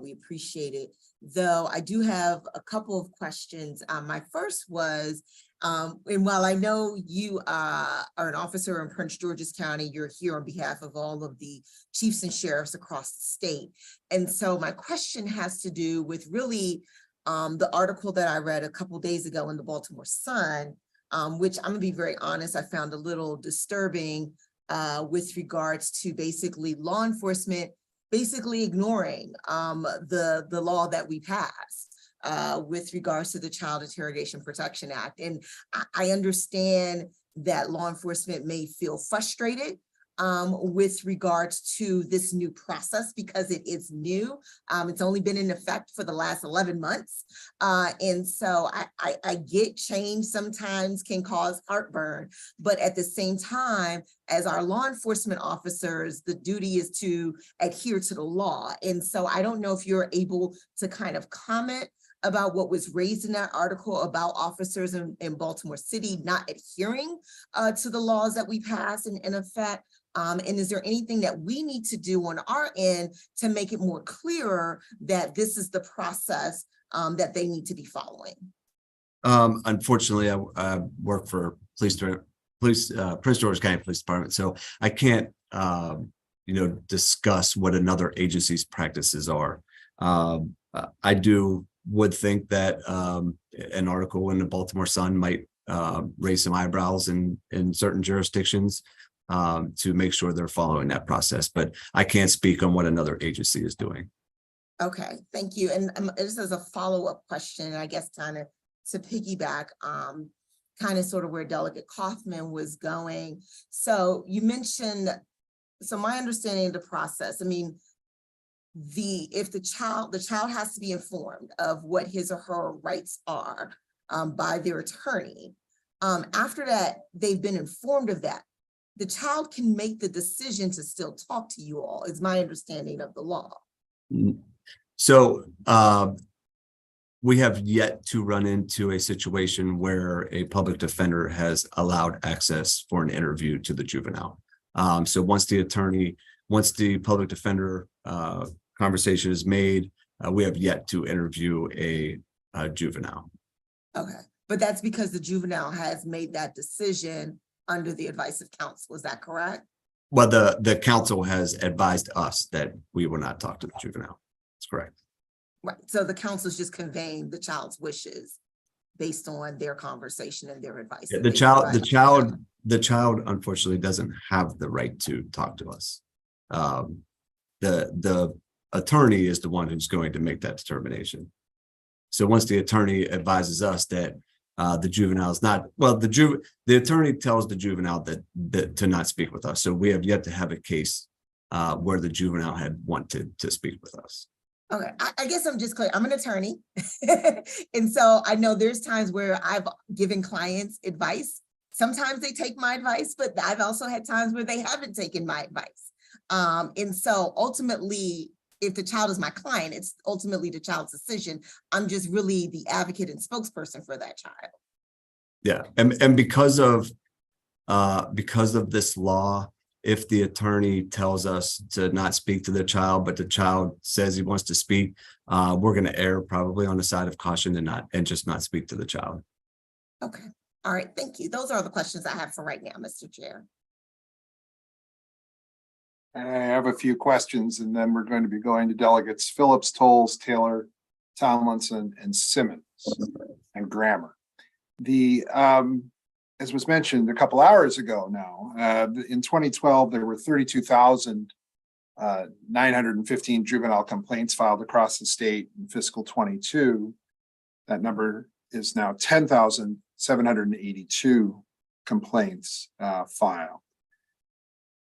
We appreciate it. Though I do have a couple of questions. My first was, and while I know you are an officer in Prince George's County, you're here on behalf of all of the chiefs and sheriffs across the state. And so my question has to do with really the article that I read a couple of days ago in the Baltimore Sun, which I'm gonna be very honest, I found a little disturbing with regards to basically law enforcement basically ignoring the law that we passed with regards to the Child Interrogation Protection Act. And I understand that law enforcement may feel frustrated with regards to this new process because it is new. It's only been in effect for the last 11 months. And so I get change sometimes can cause heartburn, but at the same time, as our law enforcement officers, the duty is to adhere to the law. And so I don't know if you're able to kind of comment about what was raised in that article about officers in Baltimore City not adhering to the laws that we passed in effect. And is there anything that we need to do on our end to make it more clearer that this is the process that they need to be following? Unfortunately, I work for Prince George's County Police Department, so I can't, discuss what another agency's practices are. I would think that an article in the Baltimore Sun might raise some eyebrows in certain jurisdictions to make sure they're following that process, but I can't speak on what another agency is doing. Okay, thank you. And this is a follow-up question, I guess, kind of to piggyback, kind of sort of where Delegate Kaufman was going. So you mentioned, so my understanding of the process, I mean, if the child has to be informed of what his or her rights are by their attorney. After that, they've been informed of that. The child can make the decision to still talk to you all, is my understanding of the law. So we have yet to run into a situation where a public defender has allowed access for an interview to the juvenile. So once the public defender conversation is made, we have yet to interview a juvenile. Okay, But that's because the juvenile has made that decision under the advice of counsel. Is that correct? Well, the council has advised us that we will not talk to the juvenile. That's correct. Right. So the council is just conveying the child's wishes based on their conversation and their advice. Yeah, that the they child, provide. the child unfortunately doesn't have the right to talk to us. The attorney is the one who's going to make that determination. So once the attorney advises us that the juvenile is not, well, the attorney tells the juvenile that to not speak with us. So we have yet to have a case where the juvenile had wanted to speak with us. Okay, I guess I'm just clear. I'm an attorney. And so I know there's times where I've given clients advice. Sometimes they take my advice, but I've also had times where they haven't taken my advice. And so ultimately, if the child is my client, it's ultimately the child's decision. I'm just really the advocate and spokesperson for that child. Yeah, and because of this law, if the attorney tells us to not speak to the child, but the child says he wants to speak, we're going to err probably on the side of caution and just not speak to the child. Okay, all right, thank you. Those are all the questions I have for right now, Mr. Chair. And I have a few questions, and then we're going to be going to delegates Phillips, Tolles, Taylor, Tomlinson, and Simmons, and Grammer. As was mentioned a couple hours ago now, in 2012, there were 32,915 juvenile complaints filed across the state. In fiscal 22, that number is now 10,782 complaints filed.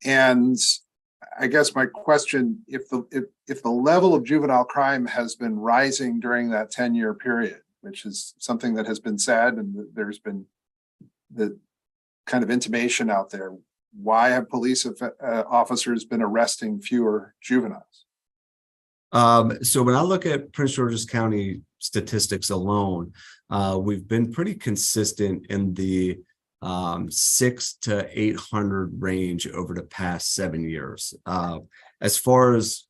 And I guess my question, if the level of juvenile crime has been rising during that 10-year period, which is something that has been said, and there's been the kind of intimation out there, why have police officers been arresting fewer juveniles? So when I look at Prince George's County statistics alone, we've been pretty consistent in the 600 to 800 range over the past 7 years. As far as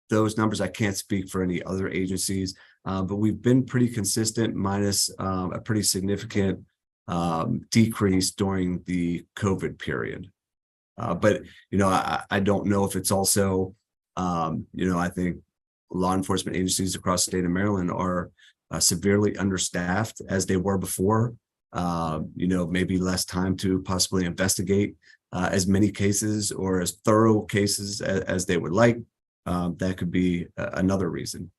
those numbers, I can't speak for any other agencies, but we've been pretty consistent, minus a pretty significant decrease during the COVID period. But, I don't know if it's also, I think law enforcement agencies across the state of Maryland are severely understaffed as they were before. Maybe less time to possibly investigate as many cases or as thorough cases as they would like. That could be another reason.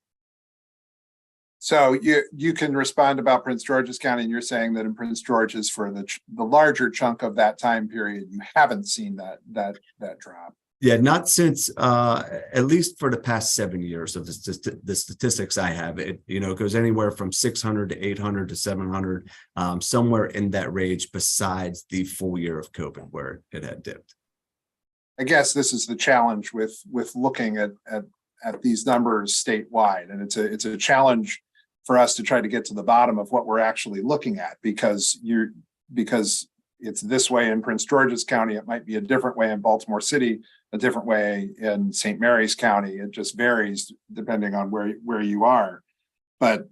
So you can respond about Prince George's County, and you're saying that in Prince George's, for the larger chunk of that time period, you haven't seen that drop. Yeah, not since at least for the past 7 years of the statistics I have. It goes anywhere from 600 to 800 to 700, somewhere in that range. Besides the full year of COVID, where it had dipped. I guess this is the challenge with looking at these numbers statewide, and it's a challenge for us to try to get to the bottom of what we're actually looking at, because it's this way in Prince George's County. It might be a different way in Baltimore City, a different way in St. Mary's County. It just varies depending on where you are. But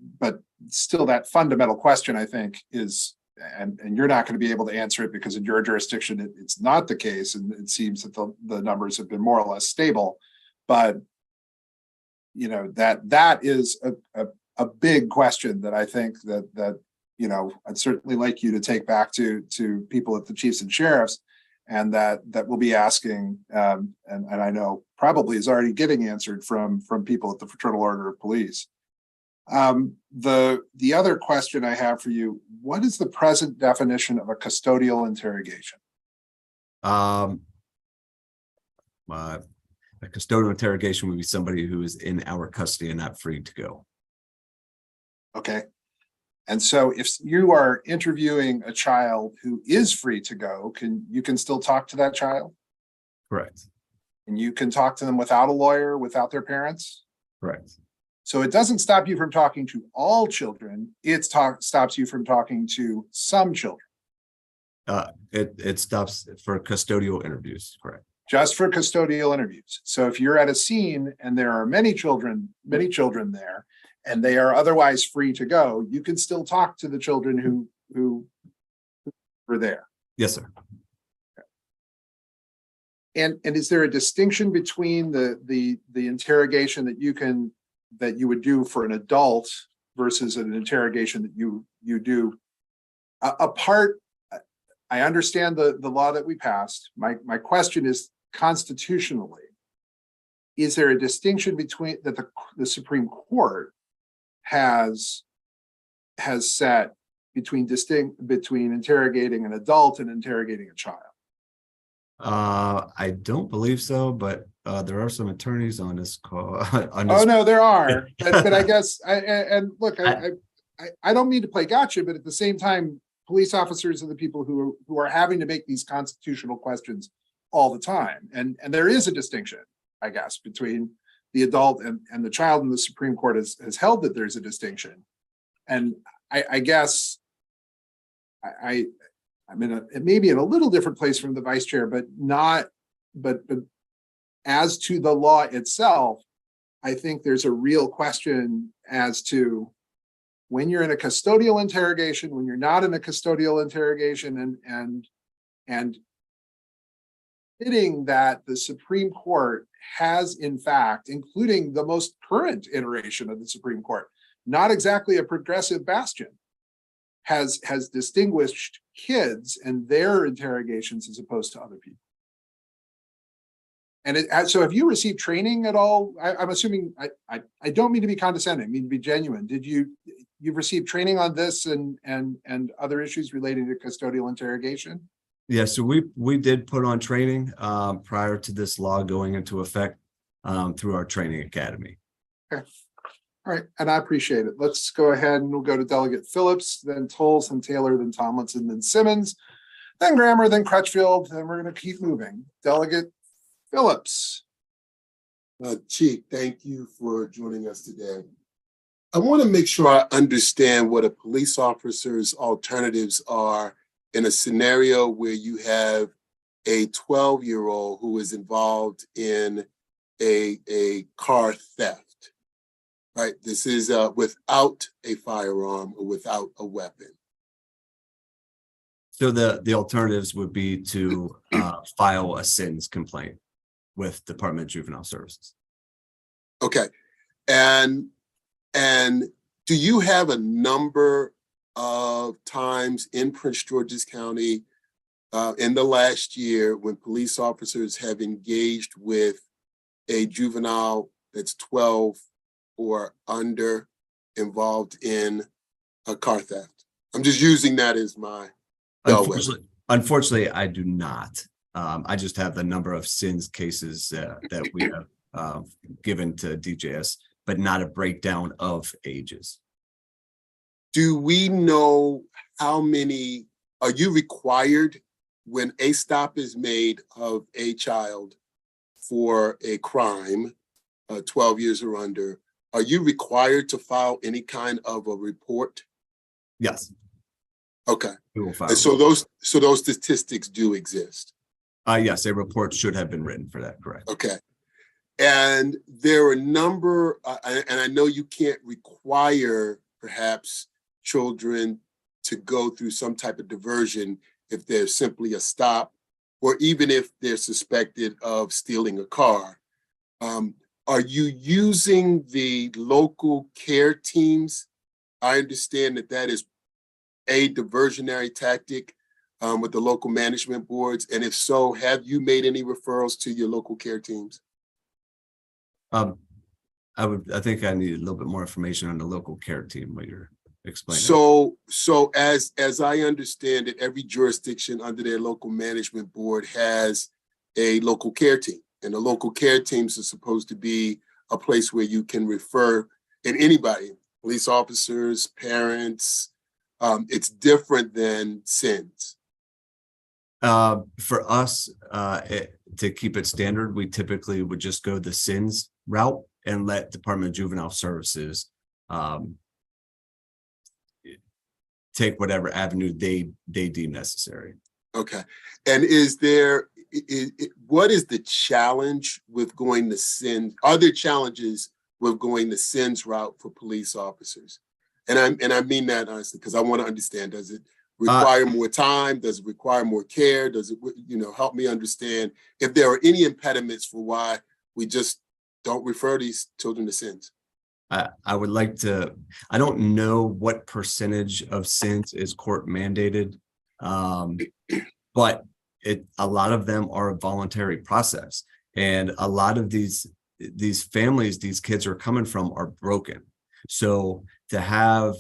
still, that fundamental question, I think, is, and you're not going to be able to answer it because in your jurisdiction, it's not the case. And it seems that the numbers have been more or less stable. But, that is a big question that I think that I'd certainly like you to take back to people at the chiefs and sheriffs, and that we'll be asking, and I know probably is already getting answered from people at the Fraternal Order of Police. The other question I have for you: what is the present definition of a custodial interrogation? A custodial interrogation would be somebody who is in our custody and not free to go. Okay. And so if you are interviewing a child who is free to go, you can still talk to that child? Correct. And you can talk to them without a lawyer, without their parents? Correct. So it doesn't stop you from talking to all children. It stops you from talking to some children. It stops for custodial interviews. Correct. Just for custodial interviews. So if you're at a scene and there are many children there, and they are otherwise free to go, you can still talk to the children who were there. Yes, sir. And is there a distinction between the interrogation that you would do for an adult versus an interrogation that you do apart? I understand the law that we passed. My question is, constitutionally, is there a distinction between that the Supreme Court has set between interrogating an adult and interrogating a child? I don't believe so, but there are some attorneys on this call. Oh no, there are, but I guess I don't mean to play gotcha, but at the same time, police officers are the people who are having to make these constitutional questions all the time, and there is a distinction, I guess, between the adult and the child, and the Supreme Court has held that there's a distinction, and I guess I'm it may be in a little different place from the vice chair, but as to the law itself, I think there's a real question as to when you're in a custodial interrogation, when you're not in a custodial interrogation, and fitting that the Supreme Court has, in fact, including the most current iteration of the Supreme Court, not exactly a progressive bastion, has distinguished kids and their interrogations as opposed to other people. And so have you received training at all? I'm assuming, I don't mean to be condescending, I mean to be genuine. You've received training on this and other issues relating to custodial interrogation? Yeah, so we did put on training prior to this law going into effect through our training academy. Okay. All right, and I appreciate it. Let's go ahead and we'll go to Delegate Phillips, then Tolles, then Taylor, then Tomlinson, then Simmons, then Grammer, then Crutchfield, then we're going to keep moving. Delegate Phillips. Chief, thank you for joining us today. I want to make sure I understand what a police officer's alternatives are in a scenario where you have a 12-year-old who is involved in a car theft. Right, this is without a firearm or without a weapon. So the alternatives would be to file a SINS complaint with Department of Juvenile Services. Okay, and do you have a number of times in Prince George's County in the last year when police officers have engaged with a juvenile that's 12 or under involved in a car theft? I'm just using that as my Unfortunately, I do not. I just have the number of SINS cases that we have given to DJS, but not a breakdown of ages. Do we know how many, are you required when a stop is made of a child for a crime, 12 years or under, are you required to file any kind of a report? Yes. Okay. We will file. And so those statistics do exist. Yes, a report should have been written for that, correct. Okay. And there are a number, and I know you can't require perhaps children to go through some type of diversion if there's simply a stop, or even if they're suspected of stealing a car. Are you using the local care teams? I understand that is a diversionary tactic with the local management boards. And if so, have you made any referrals to your local care teams? I think I need a little bit more information on the local care team, what you're explaining. So as I understand it, every jurisdiction under their local management board has a local care team. And the local care teams are supposed to be a place where you can refer, and anybody, police officers, parents. It's different than SINS. For us, to keep it standard, we typically would just go the SINS route and let Department of Juvenile Services take whatever avenue they deem necessary. Okay. And what is the challenge with going to SINS? Are there challenges with going the SINS route for police officers? And I mean that honestly, because I want to understand, does it require more time? Does it require more care? Does it, help me understand if there are any impediments for why we just don't refer these children to SINS? I would like to, I don't know what percentage of SINS is court mandated, but a lot of them are a voluntary process. And a lot of these families these kids are coming from are broken. So to have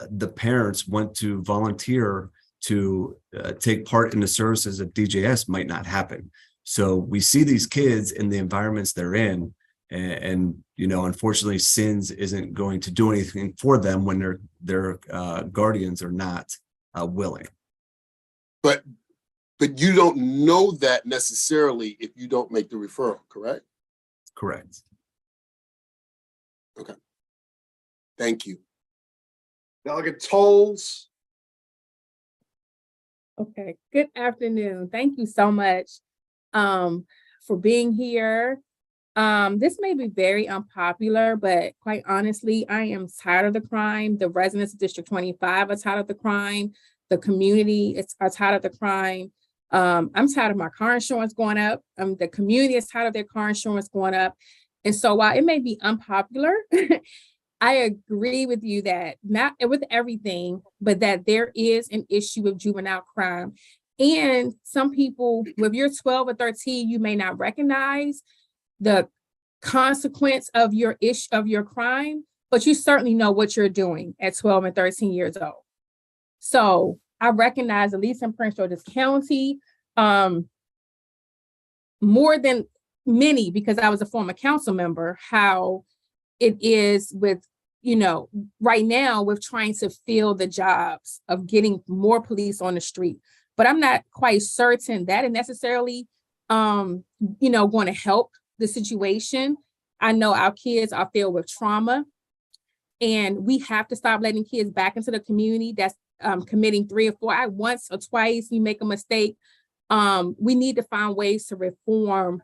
the parents want to volunteer to take part in the services of DJS might not happen. So we see these kids in the environments they're in, and unfortunately, SINS isn't going to do anything for them when their guardians are not willing. But you don't know that necessarily if you don't make the referral, correct? Correct. Okay. Thank you. Delegate Tolles. Okay, good afternoon. Thank you so much for being here. This may be very unpopular, but quite honestly, I am tired of the crime. The residents of District 25 are tired of the crime. The community are tired of the crime. I'm tired of my car insurance going up. The community is tired of their car insurance going up. And so while it may be unpopular, I agree with you that not with everything, but that there is an issue with juvenile crime. And some people, if you're 12 or 13, you may not recognize the consequence of your crime, but you certainly know what you're doing at 12 and 13 years old. So I recognize, at least in Prince George's County, more than many, because I was a former council member, how it is with, right now with trying to fill the jobs of getting more police on the street. But I'm not quite certain that is necessarily, going to help the situation. I know our kids are filled with trauma, and we have to stop letting kids back into the community that's committing 3 or 4. Once or twice you make a mistake. We need to find ways to reform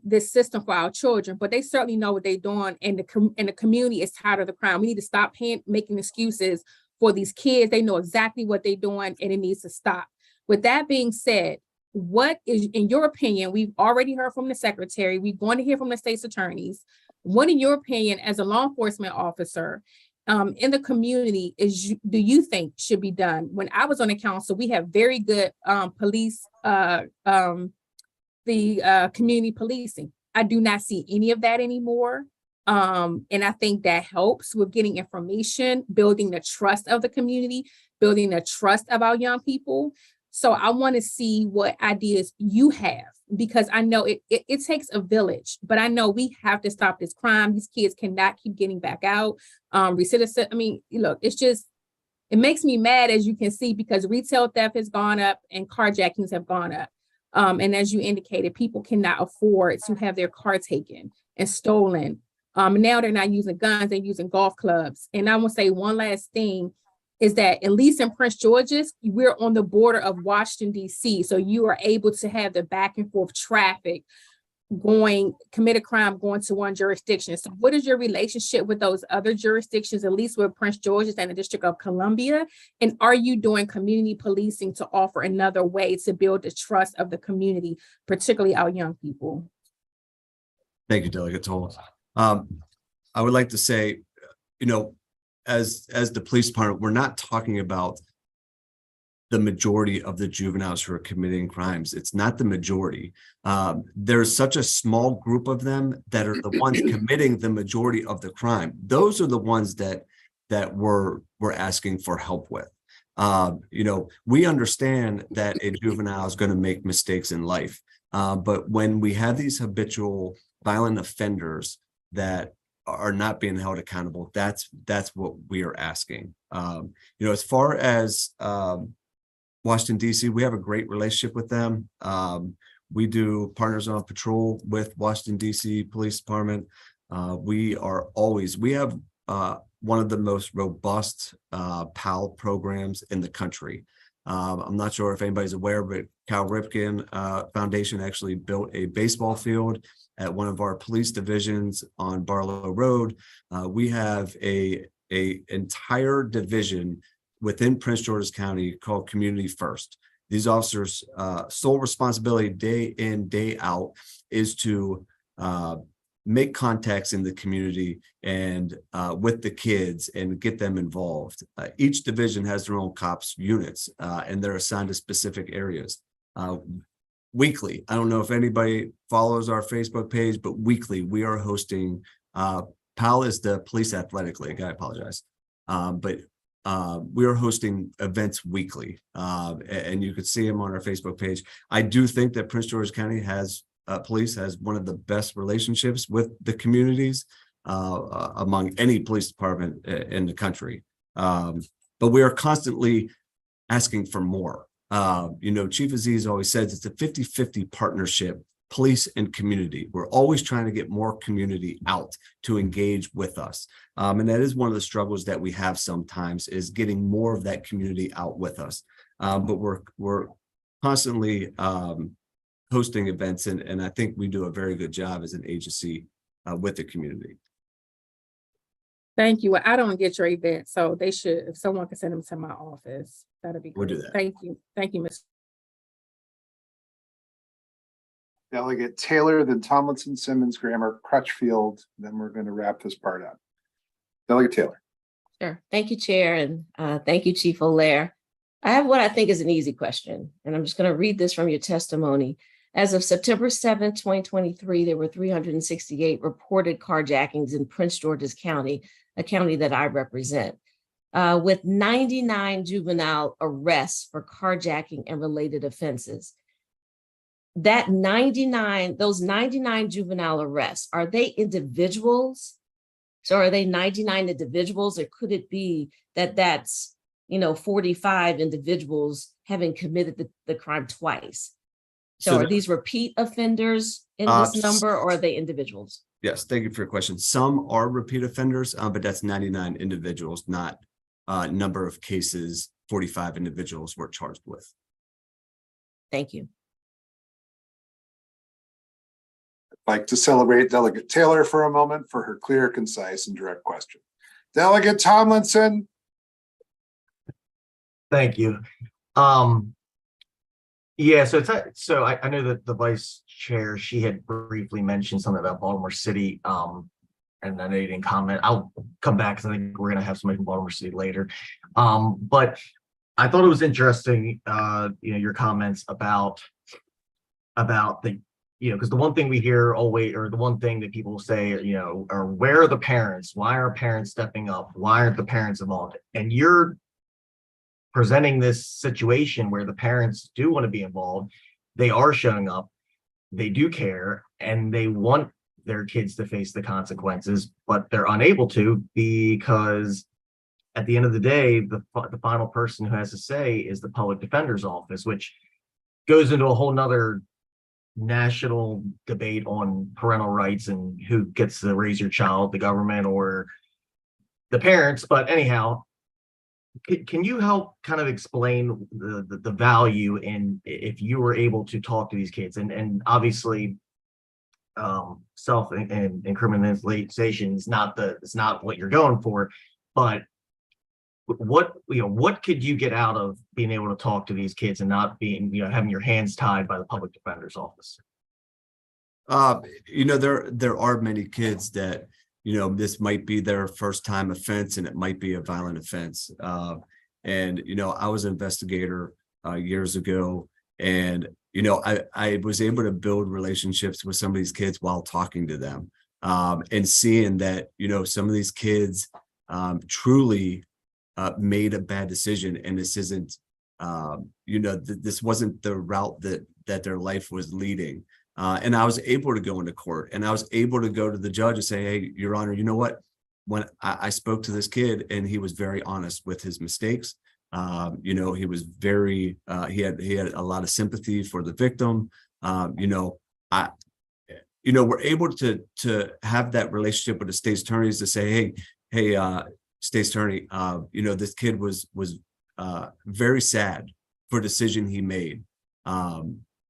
this system for our children, but they certainly know what they're doing, and the community is tired of the crime. We need to stop making excuses for these kids. They know exactly what they're doing, and it needs to stop. With that being said, what is, in your opinion, we've already heard from the secretary, we're going to hear from the state's attorneys. What, in your opinion, as a law enforcement officer in the community, do you think should be done? When I was on the council, we have very good police, community policing. I do not see any of that anymore. And I think that helps with getting information, building the trust of the community, building the trust of our young people. So I want to see what ideas you have, because I know it takes a village, but I know we have to stop this crime. These kids cannot keep getting back out. Recidivism, look, it makes me mad, as you can see, because retail theft has gone up and carjackings have gone up. And as you indicated, people cannot afford to have their car taken and stolen. Now they're not using guns, they're using golf clubs. And I want to say one last thing is that, at least in Prince George's, we're on the border of Washington, D.C. So you are able to have the back and forth traffic commit a crime going to one jurisdiction. So what is your relationship with those other jurisdictions, at least with Prince George's and the District of Columbia? And are you doing community policing to offer another way to build the trust of the community, particularly our young people? Thank you, Delegate Tolles. I would like to say, as the police department, we're not talking about the majority of the juveniles who are committing crimes. It's not the majority. There's such a small group of them that are the ones committing the majority of the crime. Those are the ones that we're asking for help with. We understand that a juvenile is going to make mistakes in life, but when we have these habitual violent offenders that are not being held accountable, that's what we are asking. As far as Washington, D.C., we have a great relationship with them. We do Partners on Patrol with Washington, D.C. Police Department. We have one of the most robust PAL programs in the country. I'm not sure if anybody's aware, but Cal Ripken Foundation actually built a baseball field at one of our police divisions on Barlow Road. We have a entire division within Prince George's County called Community First. These officers' sole responsibility day in, day out is to make contacts in the community and with the kids and get them involved. Each division has their own cops units and they're assigned to specific areas. Weekly, I don't know if anybody follows our Facebook page, but weekly we are hosting, PAL is the Police Athletic League, I apologize. But we are hosting events weekly and you could see them on our Facebook page. I do think that Prince George's County has police has one of the best relationships with the communities among any police department in the country. But we are constantly asking for more. Chief Aziz always says it's a 50-50 partnership, police and community. We're always trying to get more community out to engage with us. And that is one of the struggles that we have sometimes is getting more of that community out with us. But we're constantly hosting events, and I think we do a very good job as an agency with the community. Thank you. Well, I don't get your event, so they should, if someone can send them to my office, that'd be We'll great. do that. Thank you. Thank you, Ms. Delegate Taylor, then Tomlinson, Simmons, Grammer, Crutchfield, then we're going to wrap this part up. Delegate Taylor. Sure. Thank you, Chair, and thank you, Chief Olaire. I have what I think is an easy question, and I'm just going to read this from your testimony. As of September 7th, 2023, there were 368 reported carjackings in Prince George's County, a county that I represent, with 99 juvenile arrests for carjacking and related offenses. Those 99 juvenile arrests, are they individuals? So are they 99 individuals, or could it be that that's 45 individuals having committed the crime twice? So are these repeat offenders in this number, or are they individuals? Yes, thank you for your question. Some are repeat offenders, but that's 99 individuals, not number of cases 45 individuals were charged with. Thank you. I'd like to celebrate Delegate Taylor for a moment for her clear, concise, and direct question. Delegate Tomlinson. Thank you. Yeah, so I know that the vice chair, she had briefly mentioned something about Baltimore City, and I know you didn't comment. I'll come back because I think we're going to have somebody from Baltimore City later. But I thought it was interesting, your comments about the, because the one thing we hear always, or the one thing that people say, are where are the parents? Why aren't parents stepping up? Why aren't the parents involved? And you're presenting this situation where the parents do want to be involved, they are showing up, they do care, and they want their kids to face the consequences, but they're unable to because at the end of the day, the final person who has to say is the public defender's office, which goes into a whole nother national debate on parental rights and who gets to raise your child, the government or the parents. But anyhow, can you help kind of explain the value in if you were able to talk to these kids and obviously self and incrimination is it's not what you're going for, but what could you get out of being able to talk to these kids and not being having your hands tied by the public defender's office? There are many kids that this might be their first time offense and it might be a violent offense. And I was an investigator years ago, and I was able to build relationships with some of these kids while talking to them, and seeing that some of these kids truly made a bad decision, and this isn't this wasn't the route that their life was leading. And I was able to go into court, and I was able to go to the judge and say, hey, Your Honor, you know what? When I spoke to this kid, and he was very honest with his mistakes. He was very, he had a lot of sympathy for the victim. We're able to have that relationship with the state's attorneys to say, hey, state's attorney, this kid was very sad for decision he made.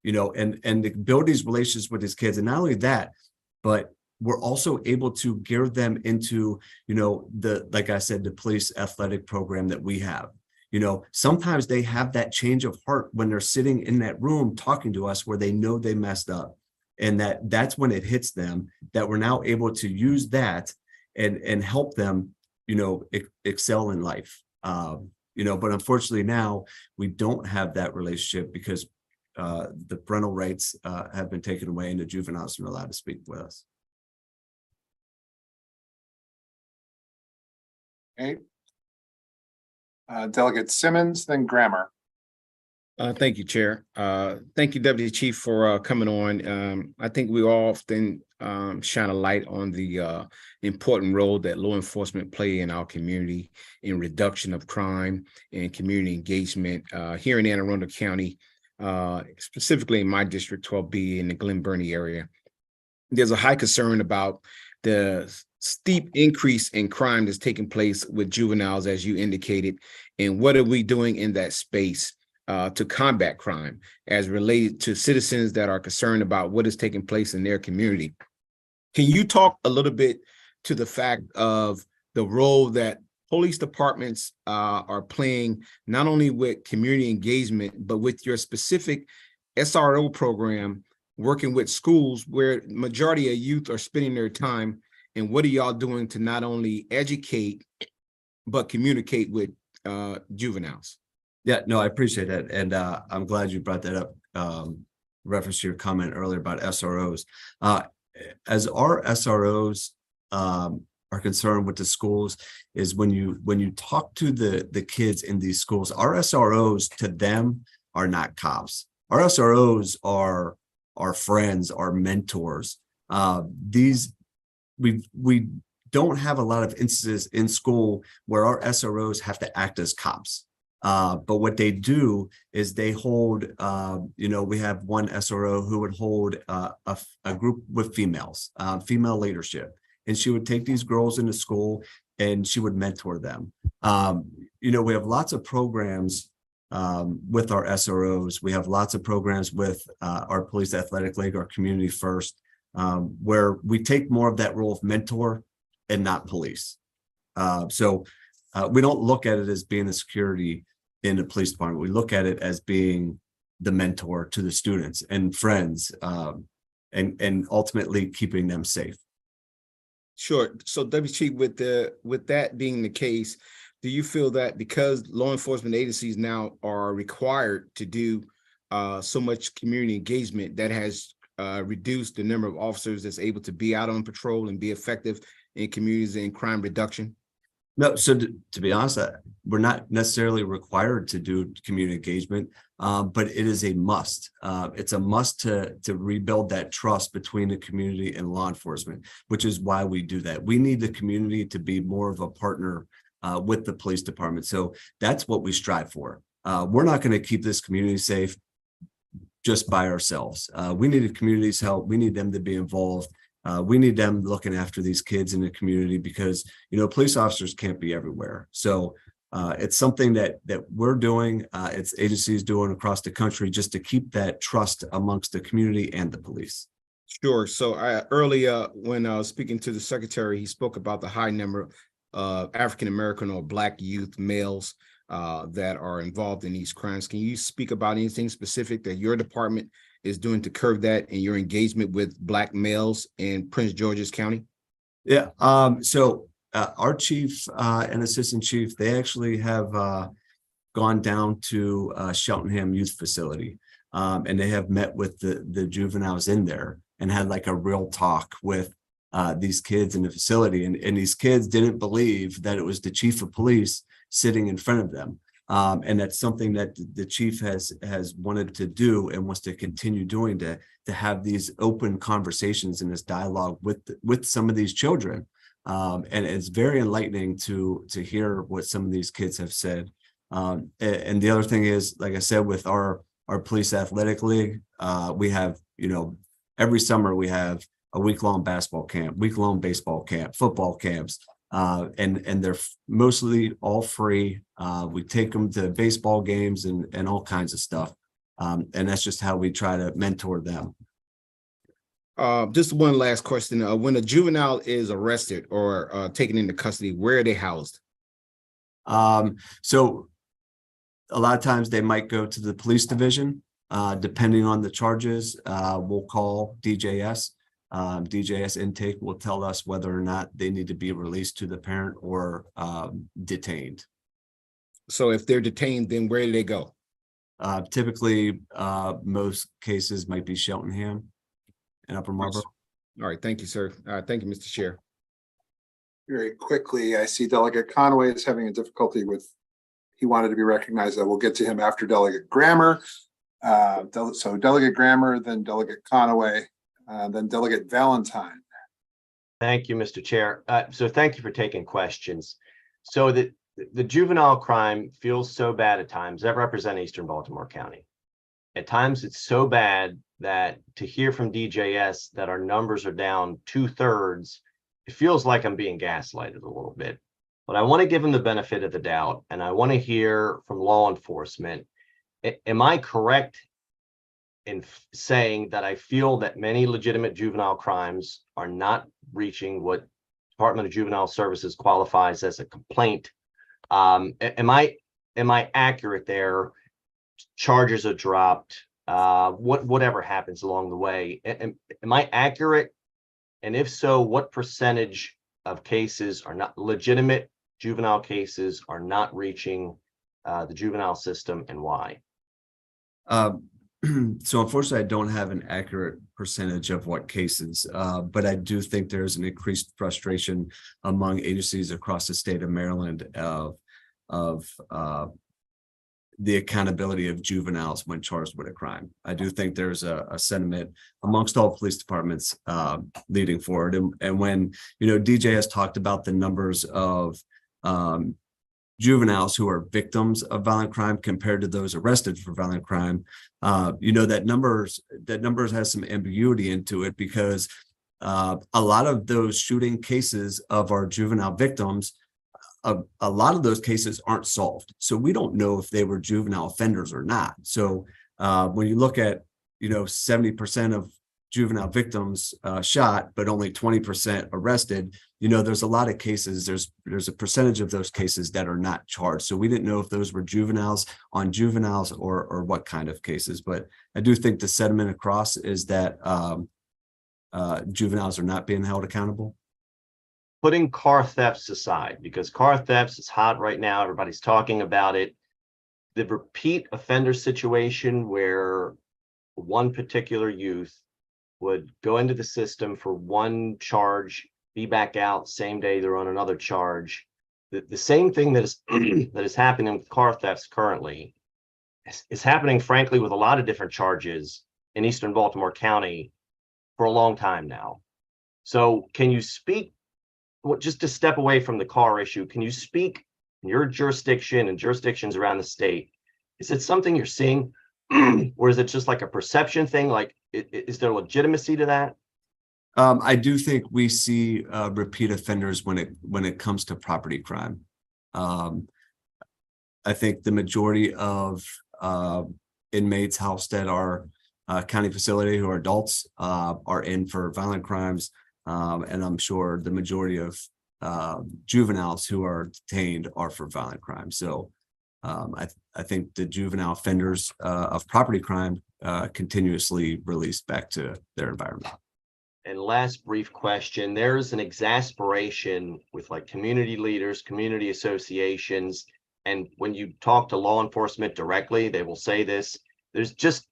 You know, and to build these relationships with his kids. And not only that, but we're also able to gear them into, you know, like I said, the police athletic program that we have. You know, sometimes they have that change of heart when they're sitting in that room talking to us where they know they messed up. And that's when it hits them, that we're now able to use that and help them, you know, excel in life. You know, but unfortunately now we don't have that relationship because the parental rights have been taken away and the juveniles are allowed to speak with us. Okay. Delegate Simmons, then Grammer. Thank you, Chair. Thank you, Deputy Chief, for coming on. I think we often shine a light on the important role that law enforcement play in our community in reduction of crime and community engagement. Here in Anne Arundel County, specifically in my district 12B in the Glen Burnie area, there's a high concern about the steep increase in crime that's taking place with juveniles, as you indicated, and what are we doing in that space to combat crime as related to citizens that are concerned about what is taking place in their community. Can you talk a little bit to the fact of the role that police departments are playing, not only with community engagement, but with your specific SRO program, working with schools where majority of youth are spending their time, and what are y'all doing to not only educate, but communicate with juveniles? Yeah, no, I appreciate that. And I'm glad you brought that up, reference to your comment earlier about SROs. As our SROs are concerned with the schools, is when you talk to the kids in these schools, our SROs to them are not cops. Our SROs are our friends, our mentors. We don't have a lot of instances in school where our SROs have to act as cops. But what they do is they hold, you know, we have one SRO who would hold a group with females, female leadership, and she would take these girls into school and she would mentor them. You know, we have lots of programs with our SROs. We have lots of programs with our Police Athletic League, our Community First, where we take more of that role of mentor and not police. So we don't look at it as being the security in the police department. We look at it as being the mentor to the students and friends, and ultimately keeping them safe. Sure. So Deputy Chief, with that being the case, do you feel that because law enforcement agencies now are required to do so much community engagement, that has reduced the number of officers that's able to be out on patrol and be effective in communities and crime reduction? No, so to be honest, we're not necessarily required to do community engagement, but it is a must. It's a must to rebuild that trust between the community and law enforcement, which is why we do that. We need the community to be more of a partner with the police department. So that's what we strive for. We're not going to keep this community safe just by ourselves. We need the community's help. We need them to be involved. We need them looking after these kids in the community because, you know, police officers can't be everywhere. So it's something that we're doing, it's agencies doing across the country just to keep that trust amongst the community and the police. Sure. So earlier when I was speaking to the secretary, he spoke about the high number of African-American or Black youth males that are involved in these crimes. Can you speak about anything specific that your department is doing to curb that in your engagement with Black males in Prince George's County? Yeah. So our chief and assistant chief, they actually have gone down to Cheltenham Youth Facility, and they have met with the juveniles in there and had like a real talk with these kids in the facility. And these kids didn't believe that it was the chief of police sitting in front of them. And that's something that the chief has wanted to do and wants to continue doing, to have these open conversations and this dialogue with some of these children. And it's very enlightening to hear what some of these kids have said. And the other thing is, like I said, with our Police Athletic League, we have, you know, every summer we have a week-long basketball camp, week-long baseball camp, football camps. And they're mostly all free. We take them to baseball games and all kinds of stuff. And that's just how we try to mentor them. Just one last question. When a juvenile is arrested or taken into custody, where are they housed? So a lot of times they might go to the police division, depending on the charges. We'll call DJS. DJS intake will tell us whether or not they need to be released to the parent or detained. So if they're detained, then where do they go? Typically, most cases might be Cheltenham and Upper Marlboro. All right, thank you, sir. Thank you, Mr. Chair. Very quickly, I see Delegate Conway is having a difficulty with, he wanted to be recognized. I will get to him after Delegate Grammer. So Delegate Grammer, then Delegate Conway, then Delegate Valentine. Thank you, Mr. Chair. So thank you for taking questions. So the juvenile crime feels so bad at times. I represent Eastern Baltimore County. At times it's so bad that to hear from DJS that our numbers are down 2/3, it feels like I'm being gaslighted a little bit. But I want to give them the benefit of the doubt, and I want to hear from law enforcement. Am I correct in saying that I feel that many legitimate juvenile crimes are not reaching what Department of Juvenile Services qualifies as a complaint? Am I accurate there? Charges are dropped. Whatever happens along the way. Am I accurate? And if so, what percentage of cases are not legitimate juvenile cases are not reaching the juvenile system, and why? So unfortunately, I don't have an accurate percentage of what cases, but I do think there's an increased frustration among agencies across the state of Maryland of the accountability of juveniles when charged with a crime. I do think there's a sentiment amongst all police departments leading forward. And when, DJ has talked about the numbers of juveniles who are victims of violent crime compared to those arrested for violent crime, that numbers has some ambiguity into it, because a lot of those shooting cases of our juvenile victims, a lot of those cases aren't solved. So we don't know if they were juvenile offenders or not. So when you look at, 70% of juvenile victims shot, but only 20% arrested, there's a lot of cases, there's a percentage of those cases that are not charged. So we didn't know if those were juveniles on juveniles or what kind of cases. But I do think the sentiment across is that juveniles are not being held accountable. Putting car thefts aside, because car thefts is hot right now, everybody's talking about it. The repeat offender situation where one particular youth would go into the system for one charge, be back out, same day they're on another charge. The same thing that is that is happening with car thefts currently is happening, frankly, with a lot of different charges in Eastern Baltimore County for a long time now. So can you speak, just to step away from the car issue, can you speak in your jurisdiction and jurisdictions around the state? Is it something you're seeing, or is it just like a perception thing? Like, is there legitimacy to that? I do think we see repeat offenders when it comes to property crime. I think the majority of inmates housed at our county facility who are adults are in for violent crimes. And I'm sure the majority of juveniles who are detained are for violent crime. So I think the juvenile offenders of property crime continuously released back to their environment. And last brief question, there's an exasperation with like community leaders, community associations, and when you talk to law enforcement directly, they will say this, there's just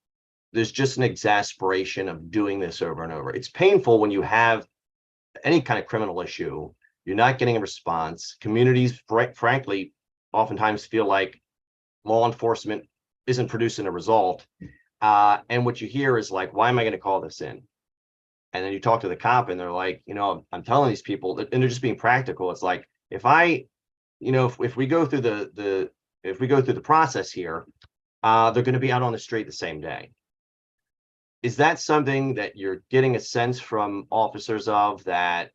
an exasperation of doing this over and over. It's painful when you have any kind of criminal issue, you're not getting a response. Communities, frankly, oftentimes feel like law enforcement isn't producing a result. And what you hear is like, why am I going to call this in? And then you talk to the cop and they're like, I'm telling these people that, and they're just being practical. It's like, if we go through the process here, they're going to be out on the street the same day. Is that something that you're getting a sense from officers of, that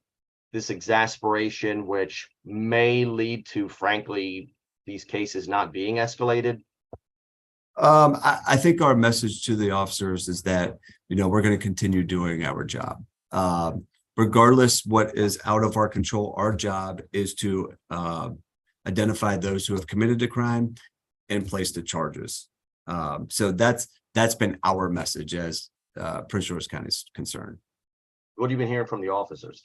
this exasperation, which may lead to, frankly, these cases not being escalated? I think our message to the officers is that, we're going to continue doing our job. Regardless what is out of our control, our job is to identify those who have committed a crime and place the charges. So that's been our message as Prince George's County is concerned. What have you been hearing from the officers?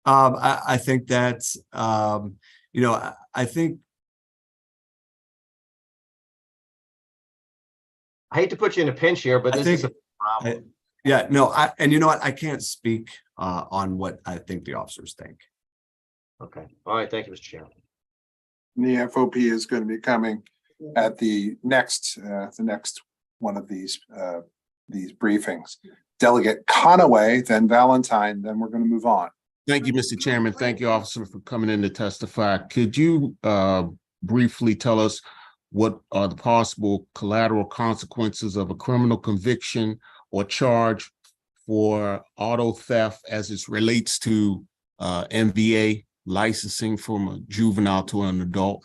I think that's, I think. I hate to put you in a pinch here, but this is a problem. Yeah, no, and you know what? I can't speak on what I think the officers think. Okay. All right. Thank you, Mr. Chairman. The FOP is going to be coming at the next one of these briefings. Delegate Conaway, then Valentine, then we're going to move on. Thank you, Mr. Chairman. Thank you, officer, for coming in to testify. Could you briefly tell us what are the possible collateral consequences of a criminal conviction or charge for auto theft as it relates to MVA licensing from a juvenile to an adult?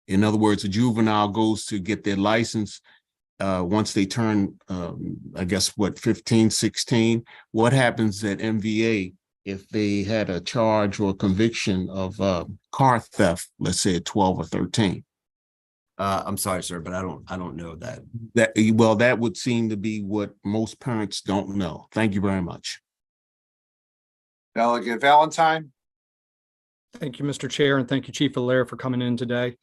In other words, a juvenile goes to get their license once they turn, I guess, 15, 16. What happens at MVA if they had a charge or conviction of car theft, let's say at 12 or 13? I'm sorry, sir, but I don't know that. That would seem to be what most parents don't know. Thank you very much. Delegate Valentine. Thank you, Mr. Chair, and thank you, Chief Allaire, for coming in today.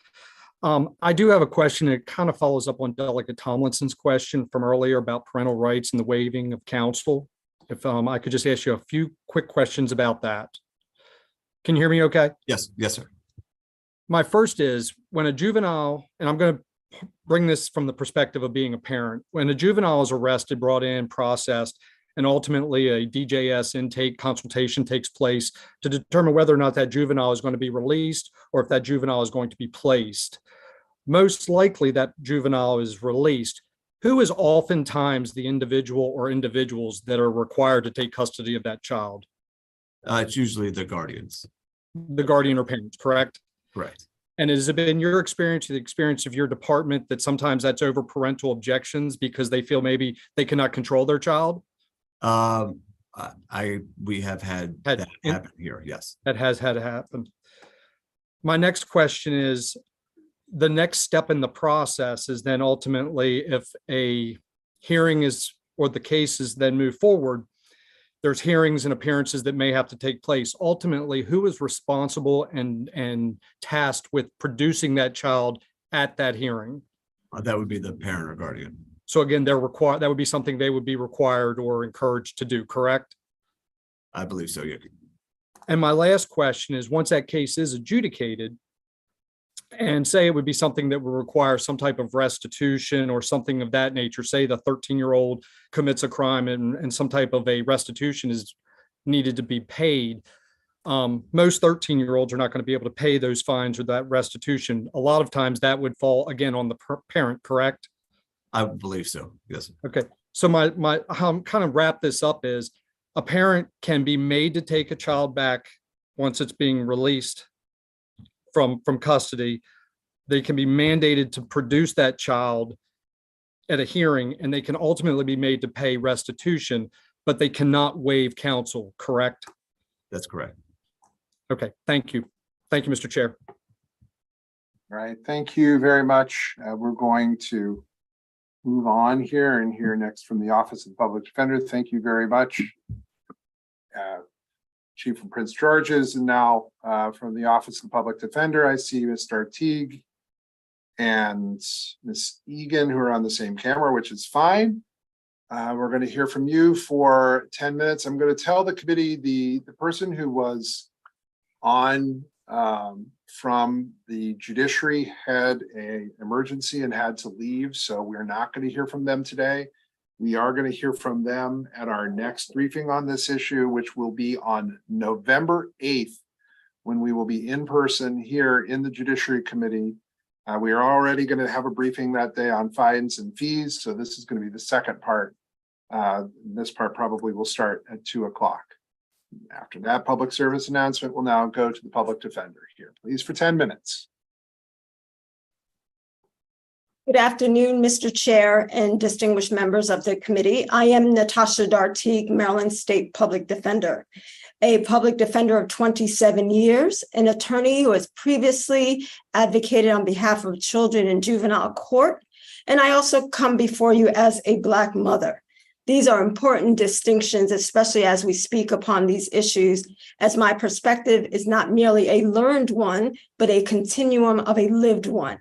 I do have a question that kind of follows up on Delegate Tomlinson's question from earlier about parental rights and the waiving of counsel. If I could just ask you a few quick questions about that. Can you hear me okay? Yes, sir. My first is, when a juvenile, and I'm going to bring this from the perspective of being a parent, when a juvenile is arrested, brought in, processed, and ultimately a DJS intake consultation takes place to determine whether or not that juvenile is going to be released or if that juvenile is going to be placed. Most likely that juvenile is released. Who is oftentimes the individual or individuals that are required to take custody of that child? It's usually the guardians. The guardian or parents, correct? Correct. And has it been your experience, the experience of your department, that sometimes that's over parental objections because they feel maybe they cannot control their child? We have had that happen here. Yes. That has had to happen. My next question is, the next step in the process is then ultimately, if a hearing is, or the case is then moved forward, there's hearings and appearances that may have to take place. Ultimately, who is responsible and tasked with producing that child at that hearing? That would be the parent or guardian. So again, they're required, that would be something they would be required or encouraged to do, correct? I believe so, yeah. And my last question is, once that case is adjudicated, and say it would be something that would require some type of restitution or something of that nature, say the 13-year-old commits a crime and some type of a restitution is needed to be paid. Most 13-year-olds are not going to be able to pay those fines or that restitution. A lot of times that would fall again on the parent, correct? I believe so, yes. Okay, so how I'm kind of wrap this up is, a parent can be made to take a child back once it's being released from custody. They can be mandated to produce that child at a hearing, and they can ultimately be made to pay restitution, but they cannot waive counsel, correct? That's correct. Okay, thank you. Thank you, Mr. Chair. All right, thank you very much. We're going to move on here and hear next from the Office of the Public Defender. Thank you very much. Chief from Prince George's, and now from the Office of the Public Defender, I see Mr. Artigue and Ms. Egan, who are on the same camera, which is fine. We're going to hear from you for 10 minutes. I'm going to tell the committee the person who was on from the judiciary had an emergency and had to leave, so we're not going to hear from them today. We are going to hear from them at our next briefing on this issue, which will be on November 8th, when we will be in person here in the Judiciary Committee. We are already going to have a briefing that day on fines and fees, so this is going to be the second part. This part probably will start at 2 o'clock. After that public service announcement, we'll now go to the public defender here, please, for 10 minutes. Good afternoon, Mr. Chair and distinguished members of the committee. I am Natasha Dartigue, Maryland State Public Defender, a public defender of 27 years, an attorney who has previously advocated on behalf of children in juvenile court, and I also come before you as a Black mother. These are important distinctions, especially as we speak upon these issues, as my perspective is not merely a learned one, but a continuum of a lived one.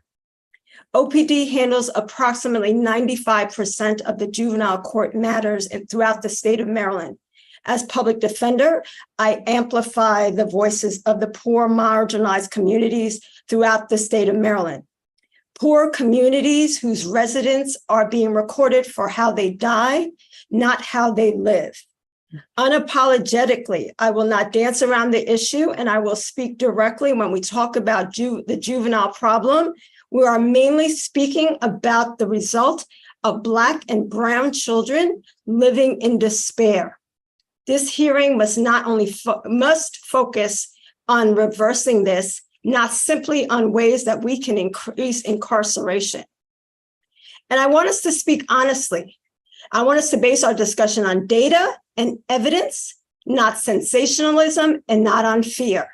OPD handles approximately 95% of the juvenile court matters throughout the state of Maryland. As public defender, I amplify the voices of the poor, marginalized communities throughout the state of Maryland. Poor communities whose residents are being recorded for how they die, not how they live. Unapologetically, I will not dance around the issue, and I will speak directly when we talk about the juvenile problem. We are mainly speaking about the result of Black and brown children living in despair. This hearing must not only focus on reversing this, not simply on ways that we can increase incarceration. And I want us to speak honestly. I want us to base our discussion on data and evidence, not sensationalism and not on fear.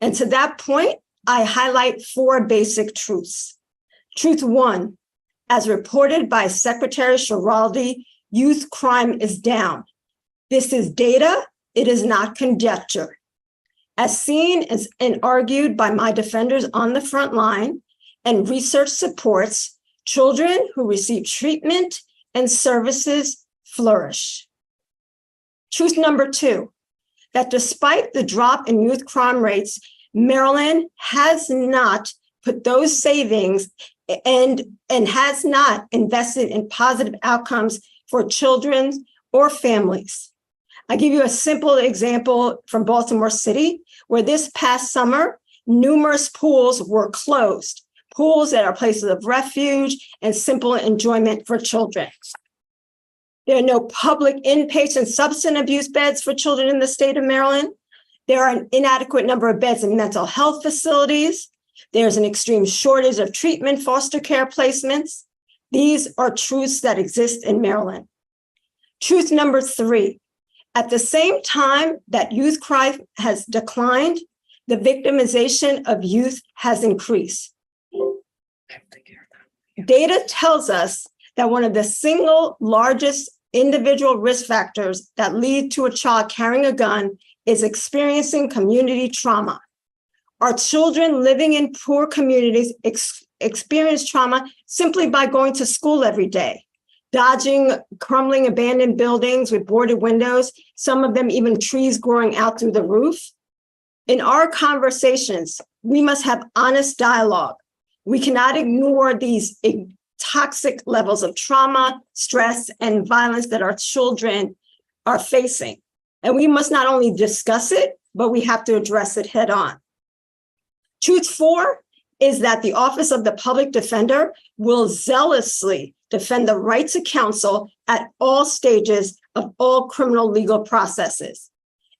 And to that point, I highlight 4 basic truths. Truth 1, as reported by Secretary Schiraldi, youth crime is down. This is data, it is not conjecture. As seen and argued by my defenders on the front line, and research supports, children who receive treatment and services flourish. Truth number 2, that despite the drop in youth crime rates, Maryland has not put those savings and has not invested in positive outcomes for children or families. I give you a simple example from Baltimore City, where this past summer, numerous pools were closed, pools that are places of refuge and simple enjoyment for children. There are no public inpatient substance abuse beds for children in the state of Maryland. There are an inadequate number of beds in mental health facilities. There's an extreme shortage of treatment foster care placements. These are truths that exist in Maryland. Truth number 3, at the same time that youth crime has declined, the victimization of youth has increased. Data tells us that one of the single largest individual risk factors that lead to a child carrying a gun is experiencing community trauma. Our children living in poor communities experience trauma simply by going to school every day, dodging crumbling abandoned buildings with boarded windows, some of them even trees growing out through the roof. In our conversations, we must have honest dialogue. We cannot ignore these toxic levels of trauma, stress, and violence that our children are facing. And we must not only discuss it, but we have to address it head on. Truth 4 is that the Office of the Public Defender will zealously defend the right to counsel at all stages of all criminal legal processes.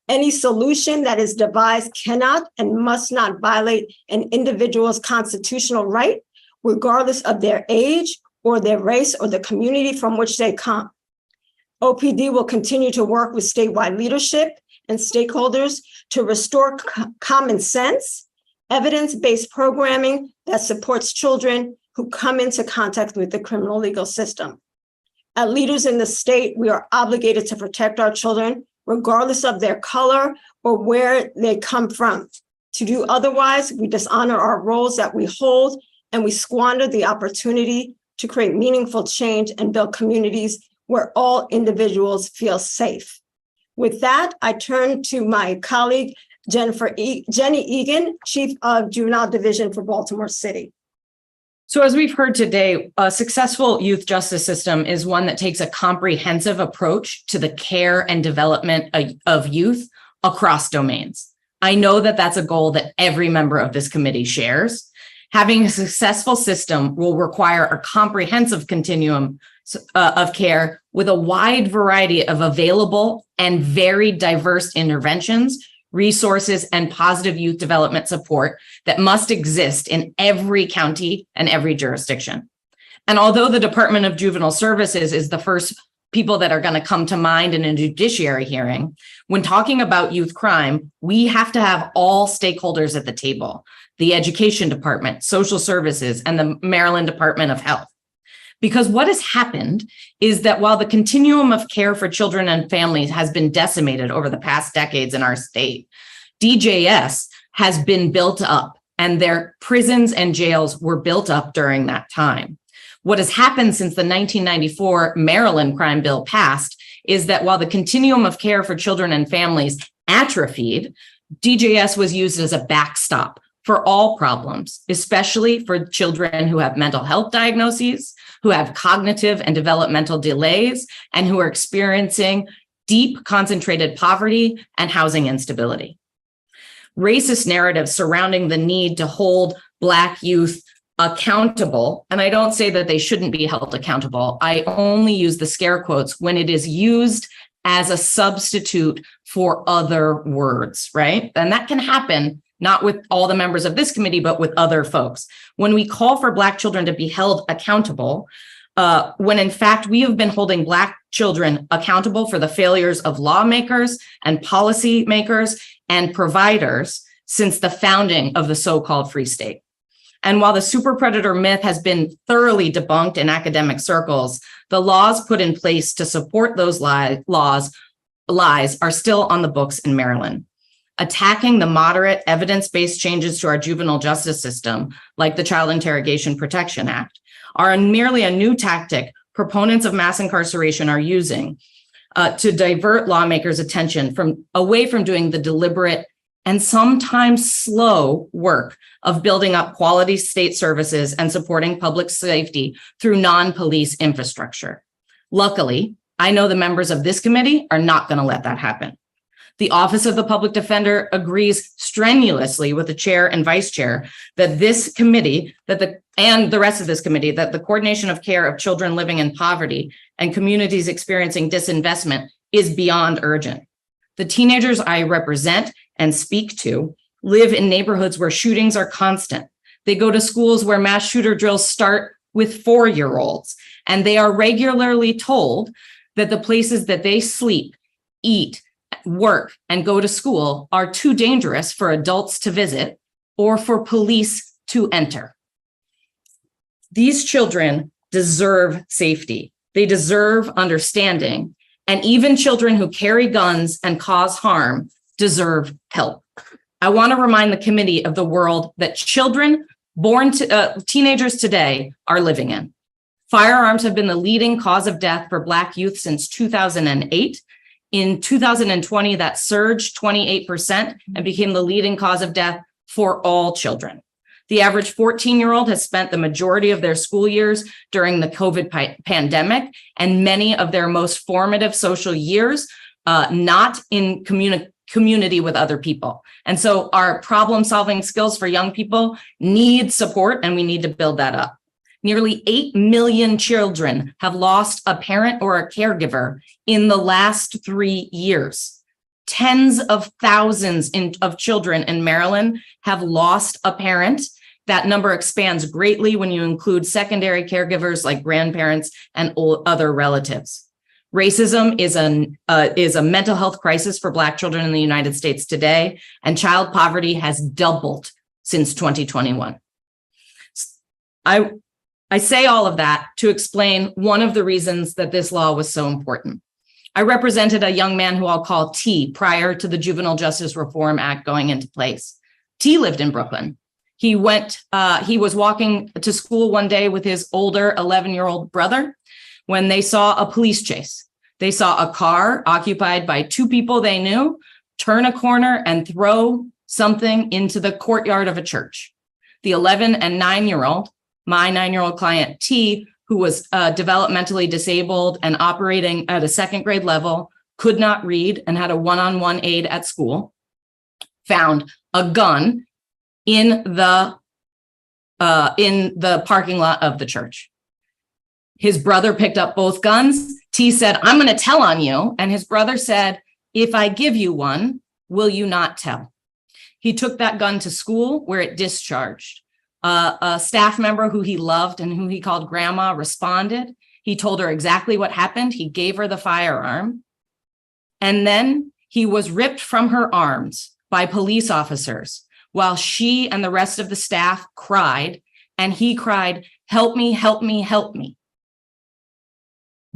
Any solution that is devised cannot and must not violate an individual's constitutional right, regardless of their age or their race or the community from which they come. OPD will continue to work with statewide leadership and stakeholders to restore common sense, evidence-based programming that supports children who come into contact with the criminal legal system. As leaders in the state, we are obligated to protect our children, regardless of their color or where they come from. To do otherwise, we dishonor our roles that we hold, and we squander the opportunity to create meaningful change and build communities where all individuals feel safe. With that, I turn to my colleague, Jenny Egan, Chief of Juvenile Division for Baltimore City. So as we've heard today, a successful youth justice system is one that takes a comprehensive approach to the care and development of youth across domains. I know that that's a goal that every member of this committee shares. Having a successful system will require a comprehensive continuum of care with a wide variety of available and very diverse interventions, resources, and positive youth development support that must exist in every county and every jurisdiction. And although the Department of Juvenile Services is the first people that are going to come to mind in a judiciary hearing, when talking about youth crime, we have to have all stakeholders at the table: the Education Department, Social Services, and the Maryland Department of Health. Because what has happened is that while the continuum of care for children and families has been decimated over the past decades in our state, DJS has been built up, and their prisons and jails were built up during that time. What has happened since the 1994 Maryland crime bill passed is that while the continuum of care for children and families atrophied, DJS was used as a backstop for all problems, especially for children who have mental health diagnoses, who have cognitive and developmental delays, and who are experiencing deep concentrated poverty and housing instability. Racist narratives surrounding the need to hold Black youth accountable, and I don't say that they shouldn't be held accountable, I only use the scare quotes when it is used as a substitute for other words, right? And that can happen not with all the members of this committee, but with other folks. When we call for Black children to be held accountable, when in fact we have been holding Black children accountable for the failures of lawmakers and policymakers and providers since the founding of the so-called Free State. And while the super predator myth has been thoroughly debunked in academic circles, the laws put in place to support those lies are still on the books in Maryland. Attacking the moderate evidence-based changes to our juvenile justice system, like the Child Interrogation Protection Act, are merely a new tactic proponents of mass incarceration are using to divert lawmakers' attention away from doing the deliberate and sometimes slow work of building up quality state services and supporting public safety through non-police infrastructure. Luckily, I know the members of this committee are not going to let that happen. The Office of the Public Defender agrees strenuously with the chair and vice chair that this committee, and the rest of this committee, that the coordination of care of children living in poverty and communities experiencing disinvestment is beyond urgent. The teenagers I represent and speak to live in neighborhoods where shootings are constant. They go to schools where mass shooter drills start with 4-year-olds, and they are regularly told that the places that they sleep, eat, work, and go to school are too dangerous for adults to visit or for police to enter. These children deserve safety. They deserve understanding, and even children who carry guns and cause harm deserve help. I want to remind the committee of the world that children born to teenagers today are living in. Firearms have been the leading cause of death for Black youth since 2008. In 2020, that surged 28% and became the leading cause of death for all children. The average 14-year-old has spent the majority of their school years during the COVID pandemic, and many of their most formative social years not in community with other people. And so our problem-solving skills for young people need support, and we need to build that up. Nearly 8 million children have lost a parent or a caregiver in the last 3 years. Tens of thousands of children in Maryland have lost a parent. That number expands greatly when you include secondary caregivers like grandparents and other relatives. Racism is a mental health crisis for Black children in the United States today, and child poverty has doubled since 2021. I say all of that to explain one of the reasons that this law was so important. I represented a young man who I'll call T prior to the Juvenile Justice Reform Act going into place. T lived in Brooklyn. He was walking to school one day with his older 11-year-old brother when they saw a police chase. They saw a car occupied by 2 people they knew turn a corner and throw something into the courtyard of a church. The 11 and 9-year-old, my 9-year-old client T, who was developmentally disabled and operating at a 2nd grade level, could not read and had a one-on-one aide at school, found a gun in the parking lot of the church. His brother picked up both guns. T said, I'm going to tell on you. And his brother said, if I give you one, will you not tell? He took that gun to school where it discharged. A staff member who he loved and who he called grandma responded. He told her exactly what happened. He gave her the firearm. And then he was ripped from her arms by police officers while she and the rest of the staff cried. And he cried, help me, help me, help me.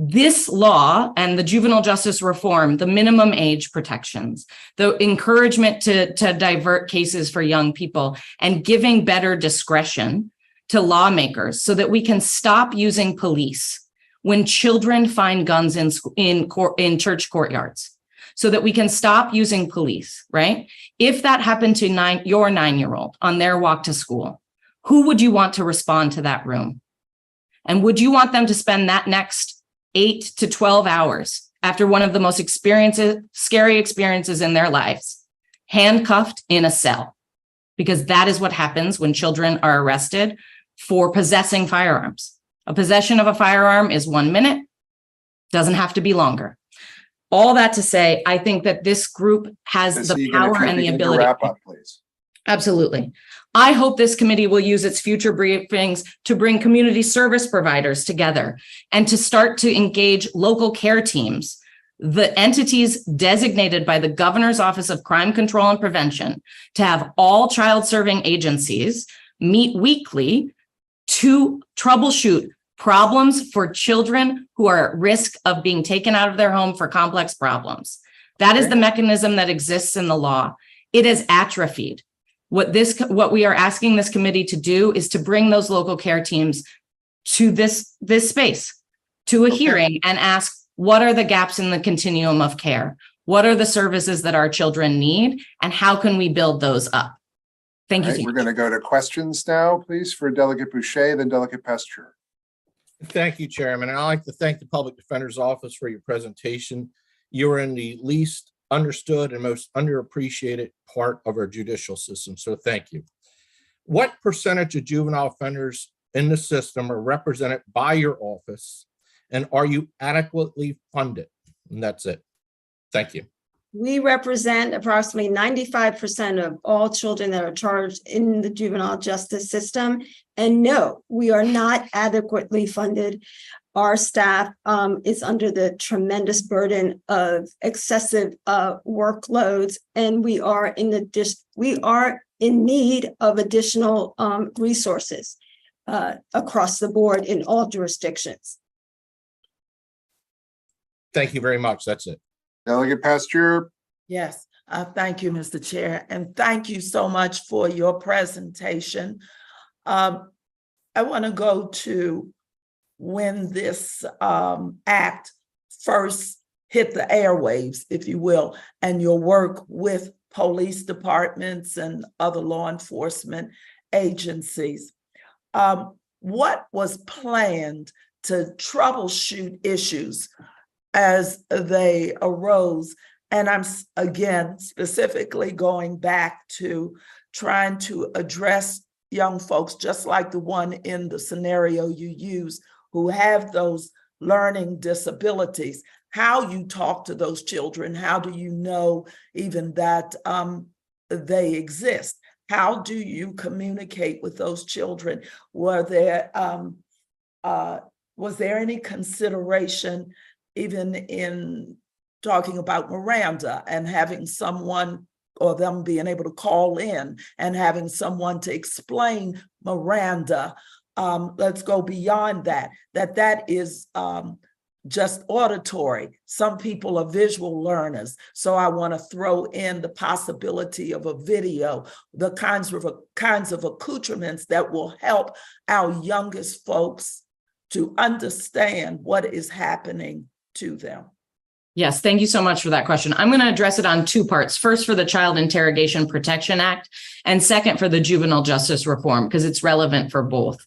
This law and the juvenile justice reform, the minimum age protections, the encouragement to divert cases for young people and giving better discretion to lawmakers so that we can stop using police when children find guns in church courtyards, so that we can stop using police, right? If that happened to your 9-year-old on their walk to school, who would you want to respond to that room? And would you want them to spend that next 8 to 12 hours after one of the most scary experiences in their lives, handcuffed in a cell? Because that is what happens when children are arrested for possessing firearms. A possession of a firearm is 1 minute, doesn't have to be longer. All that to say, I think that this group has the power and the ability. Wrap up, please. Absolutely. I hope this committee will use its future briefings to bring community service providers together and to start to engage local care teams, the entities designated by the Governor's Office of Crime Control and Prevention, to have all child serving agencies meet weekly to troubleshoot problems for children who are at risk of being taken out of their home for complex problems. That is the mechanism that exists in the law. It is atrophied. What we are asking this committee to do is to bring those local care teams to this space, to a hearing, and ask, what are the gaps in the continuum of care? What are the services that our children need? And how can we build those up? Thank you. We're going to go to questions now, please, for Delegate Boucher, then Delegate Pasteur. Thank you, Chairman. And I'd like to thank the Public Defender's Office for your presentation. You are in the least understood and most underappreciated part of our judicial system. So thank you. What percentage of juvenile offenders in the system are represented by your office? And are you adequately funded? And that's it. Thank you. We represent approximately 95% of all children that are charged in the juvenile justice system. And no, we are not adequately funded. Our staff is under the tremendous burden of excessive workloads, and we are in need of additional resources across the board in all jurisdictions. Thank you very much. That's it. Delegate Pasteur. Yes, thank you, Mr. Chair, and thank you so much for your presentation. I want to go to when this act first hit the airwaves, if you will, and your work with police departments and other law enforcement agencies. What was planned to troubleshoot issues as they arose? And I'm, again, specifically going back to trying to address young folks, just like the one in the scenario you use, who have those learning disabilities. How you talk to those children, how do you know even that they exist? How do you communicate with those children? Was there any consideration even in talking about Miranda and having someone or them being able to call in and having someone to explain Miranda? Let's go beyond that. That is just auditory. Some people are visual learners. So I want to throw in the possibility of a video, the kinds of accoutrements that will help our youngest folks to understand what is happening to them. Yes, thank you so much for that question. I'm going to address it on two parts. First, for the Child Interrogation Protection Act, and second, for the Juvenile Justice Reform, because it's relevant for both.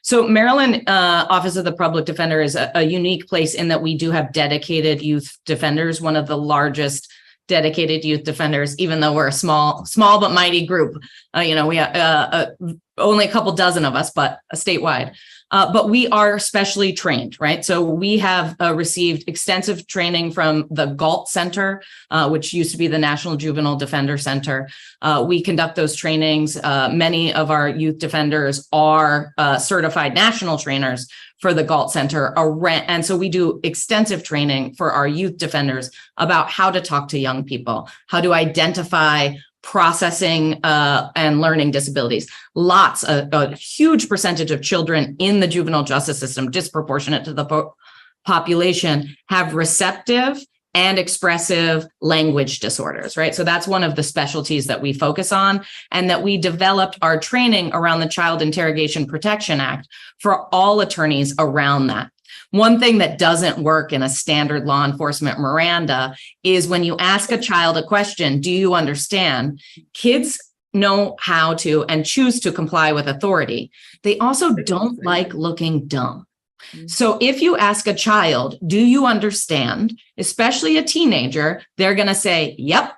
So Maryland Office of the Public Defender is a unique place in that we do have dedicated youth defenders, one of the largest dedicated youth defenders, even though we're a small but mighty group. We have only a couple dozen of us, but statewide. But we are specially trained, right? So we have received extensive training from the GALT Center, which used to be the National Juvenile Defender Center. We conduct those trainings. Many of our youth defenders are certified national trainers for the GALT Center. And so we do extensive training for our youth defenders about how to talk to young people, how to identify processing and learning disabilities. A huge percentage of children in the juvenile justice system, disproportionate to the population, have receptive and expressive language disorders, right? So that's one of the specialties that we focus on, and that we developed our training around the Child Interrogation Protection Act for all attorneys around that. One thing that doesn't work in a standard law enforcement Miranda is when you ask a child a question, do you understand? Kids know how to and choose to comply with authority. They also don't like looking dumb. So if you ask a child, do you understand, especially a teenager, they're going to say, yep,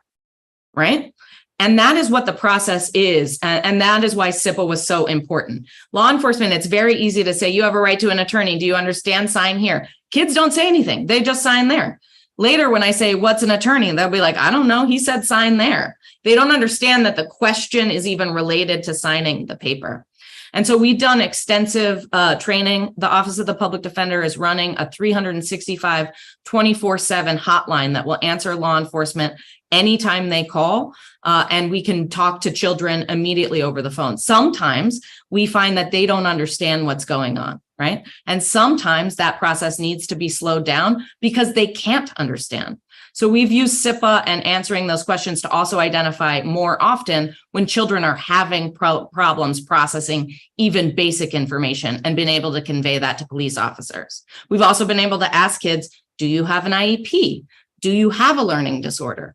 right? And that is what the process is. And that is why SIPA was so important. Law enforcement, it's very easy to say, you have a right to an attorney. Do you understand? Sign here. Kids don't say anything. They just sign there. Later, when I say, what's an attorney? They'll be like, I don't know. He said sign there. They don't understand that the question is even related to signing the paper. And so we've done extensive training. The Office of the Public Defender is running a 365, 24/7 hotline that will answer law enforcement anytime they call, and we can talk to children immediately over the phone. Sometimes we find that they don't understand what's going on, right? And sometimes that process needs to be slowed down because they can't understand. So we've used SIPA and answering those questions to also identify more often when children are having problems processing even basic information, and been able to convey that to police officers. We've also been able to ask kids, do you have an IEP? Do you have a learning disorder?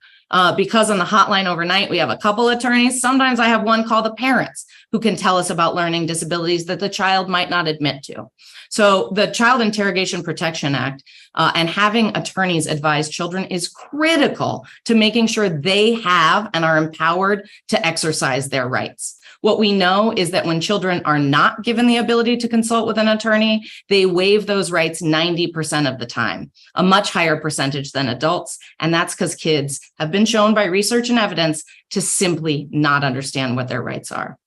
Because on the hotline overnight, we have a couple attorneys. Sometimes I have one call the parents who can tell us about learning disabilities that the child might not admit to. So the Child Interrogation Protection Act and having attorneys advise children is critical to making sure they have and are empowered to exercise their rights. What we know is that when children are not given the ability to consult with an attorney, they waive those rights 90% of the time, a much higher percentage than adults. And that's because kids have been shown by research and evidence to simply not understand what their rights are.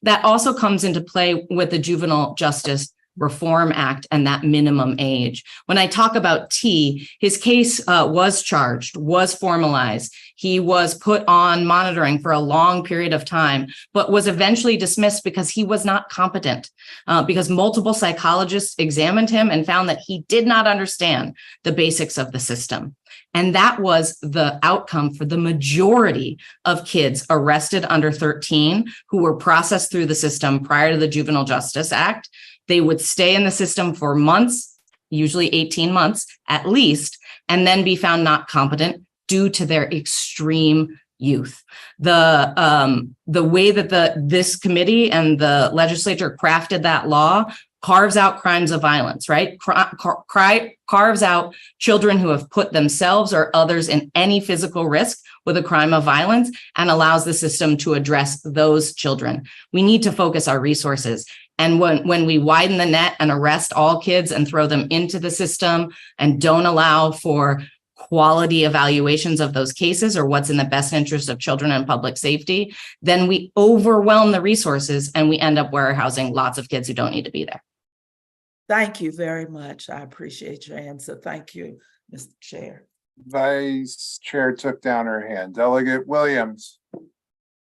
That also comes into play with the Juvenile Justice Reform Act and that minimum age. When I talk about T, his case was charged, was formalized. He was put on monitoring for a long period of time, but was eventually dismissed because he was not competent, because multiple psychologists examined him and found that he did not understand the basics of the system. And that was the outcome for the majority of kids arrested under 13 who were processed through the system prior to the Juvenile Justice Act. They would stay in the system for months, usually 18 months at least, and then be found not competent due to their extreme youth. The way that this committee and the legislature crafted that law carves out crimes of violence, right? Carves out children who have put themselves or others in any physical risk with a crime of violence, and allows the system to address those children. We need to focus our resources. And when we widen the net and arrest all kids and throw them into the system and don't allow for quality evaluations of those cases or what's in the best interest of children and public safety, then we overwhelm the resources and we end up warehousing lots of kids who don't need to be there. Thank you very much. I appreciate your answer. Thank you, Mr. Chair. Vice Chair took down her hand. Delegate Williams.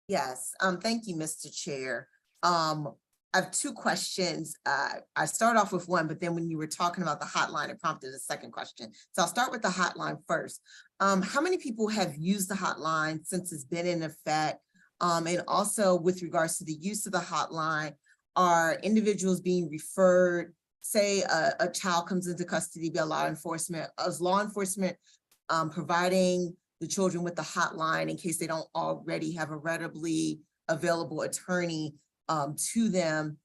Yes, thank you, Mr. Chair. I have two questions. I start off with one, but then when you were talking about the hotline, it prompted a second question. So I'll start with the hotline first. How many people have used the hotline since it's been in effect? And also with regards to the use of the hotline, are individuals being referred, say a child comes into custody by law enforcement, is law enforcement providing the children with the hotline in case they don't already have a readily available attorney to them?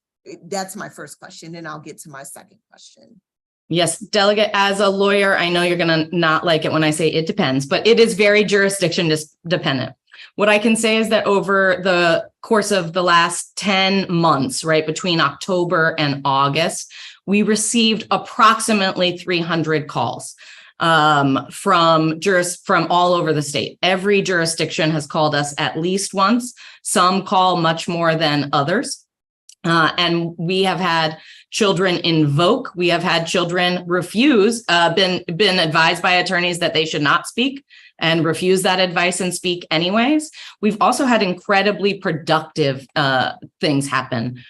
That's my first question, and I'll get to my second question. Yes, Delegate, as a lawyer, I know you're going to not like it when I say it depends, but it is very jurisdiction dependent. What I can say is that over the course of the last 10 months, right, between October and August, we received approximately 300 calls from all over the state. Every jurisdiction has called us at least once. Some call much more than others. And we have had children invoke. We have had children refuse, been advised by attorneys that they should not speak and refuse that advice and speak anyways. We've also had incredibly productive things happen.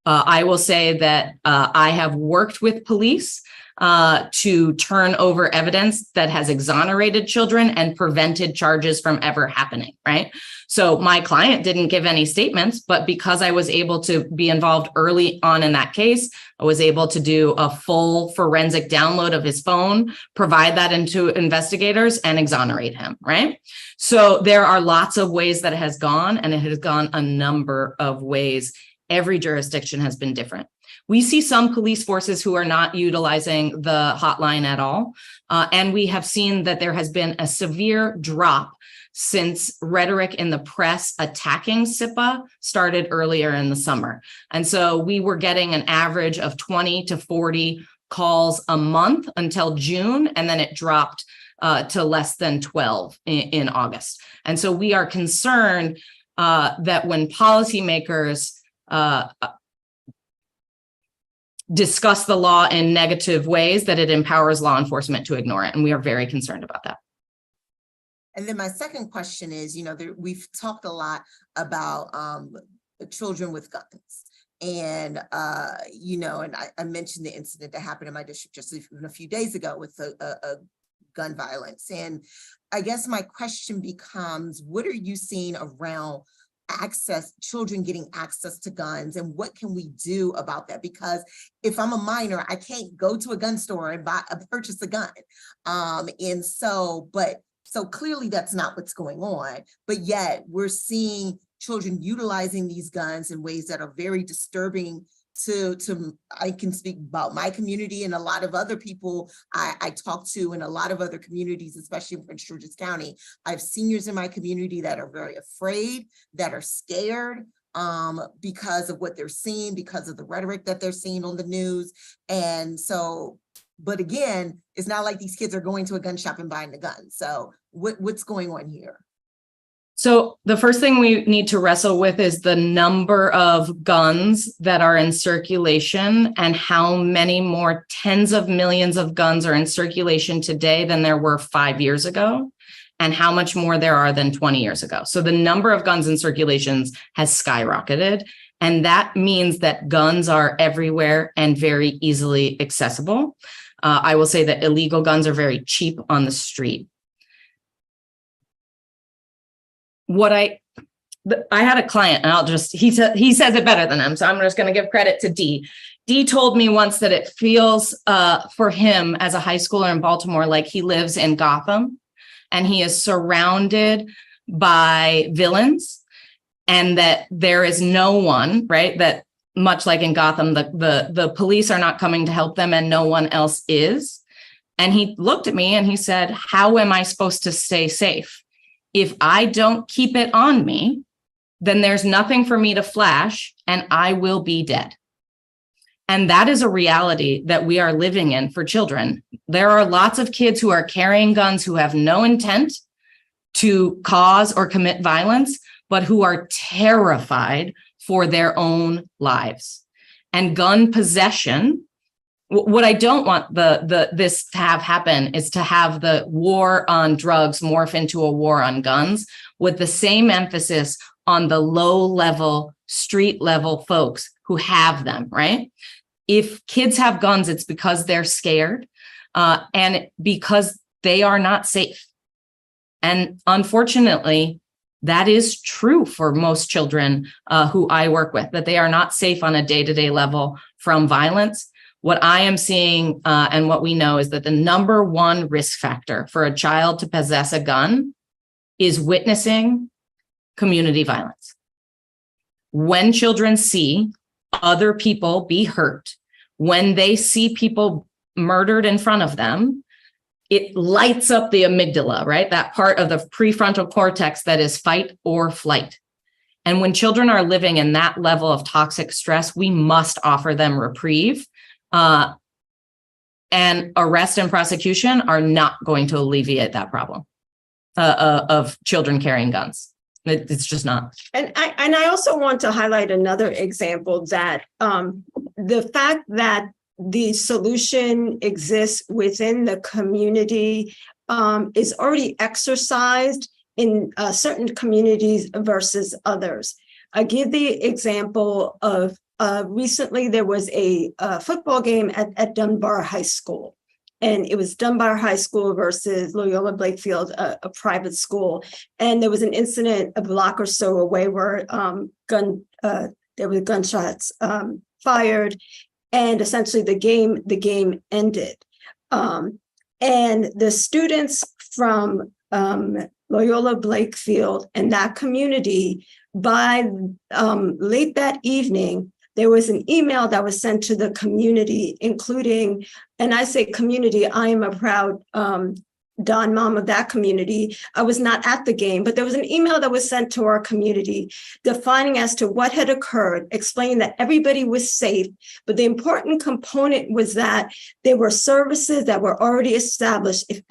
I will say that I have worked with police to turn over evidence that has exonerated children and prevented charges from ever happening, right? So my client didn't give any statements, but because I was able to be involved early on in that case, I was able to do a full forensic download of his phone, provide that into investigators and exonerate him, right? So there are lots of ways that it has gone, and it has gone a number of ways. Every jurisdiction has been different. We see some police forces who are not utilizing the hotline at all. And we have seen that there has been a severe drop since rhetoric in the press attacking SIPA started earlier in the summer. And so we were getting an average of 20 to 40 calls a month until June, and then it dropped to less than 12 in August. And so we are concerned that when policymakers discuss the law in negative ways, that it empowers law enforcement to ignore it. And we are very concerned about that. And then my second question is, we've talked a lot about children with guns. And, and I mentioned the incident that happened in my district just a few days ago with a gun violence. And I guess my question becomes, what are you seeing around children getting access to guns, and what can we do about that? Because if I'm a minor, I can't go to a gun store and purchase a gun. So clearly that's not what's going on, but yet we're seeing children utilizing these guns in ways that are very disturbing to I can speak about my community and a lot of other people I talk to in a lot of other communities, especially in Prince George's County. I have seniors in my community that are very afraid, that are scared because of what they're seeing, because of the rhetoric that they're seeing on the news. And so, but again, it's not like these kids are going to a gun shop and buying the gun. So what's going on here? So the first thing we need to wrestle with is the number of guns that are in circulation and how many more tens of millions of guns are in circulation today than there were 5 years ago, and how much more there are than 20 years ago. So the number of guns in circulations has skyrocketed. And that means that guns are everywhere and very easily accessible. I will say that illegal guns are very cheap on the street. I had a client, and he says it better than him, so I'm just going to give credit to D. D told me once that it feels for him as a high schooler in Baltimore like he lives in Gotham, and he is surrounded by villains, and that there is no one, right, that much like in Gotham, the police are not coming to help them and no one else is. And he looked at me and he said, how am I supposed to stay safe? If I don't keep it on me, then there's nothing for me to flash and I will be dead. And that is a reality that we are living in for children. There are lots of kids who are carrying guns who have no intent to cause or commit violence, but who are terrified for their own lives. And gun possession, what I don't want this to have happen is to have the war on drugs morph into a war on guns with the same emphasis on the low level, street level folks who have them, right? If kids have guns, it's because they're scared and because they are not safe. And unfortunately, that is true for most children who I work with, that they are not safe on a day-to-day level from violence. What I am seeing and what we know is that the number one risk factor for a child to possess a gun is witnessing community violence. When children see other people be hurt, when they see people murdered in front of them, it lights up the amygdala, right? That part of the prefrontal cortex that is fight or flight. And when children are living in that level of toxic stress, we must offer them reprieve. And arrest and prosecution are not going to alleviate that problem of children carrying guns. It's just not. And I also want to highlight another example that the fact that the solution exists within the community is already exercised in certain communities versus others. I give the example of recently there was a football game at Dunbar High School. And it was Dunbar High School versus Loyola Blakefield, a private school. And there was an incident a block or so away where there were gunshots fired, and essentially the game ended. And the students from Loyola Blakefield and that community, by late that evening, there was an email that was sent to the community, including, and I say community, I am a proud Don mom of that community. I was not at the game, but there was an email that was sent to our community defining as to what had occurred, explaining that everybody was safe. But the important component was that there were services that were already established. If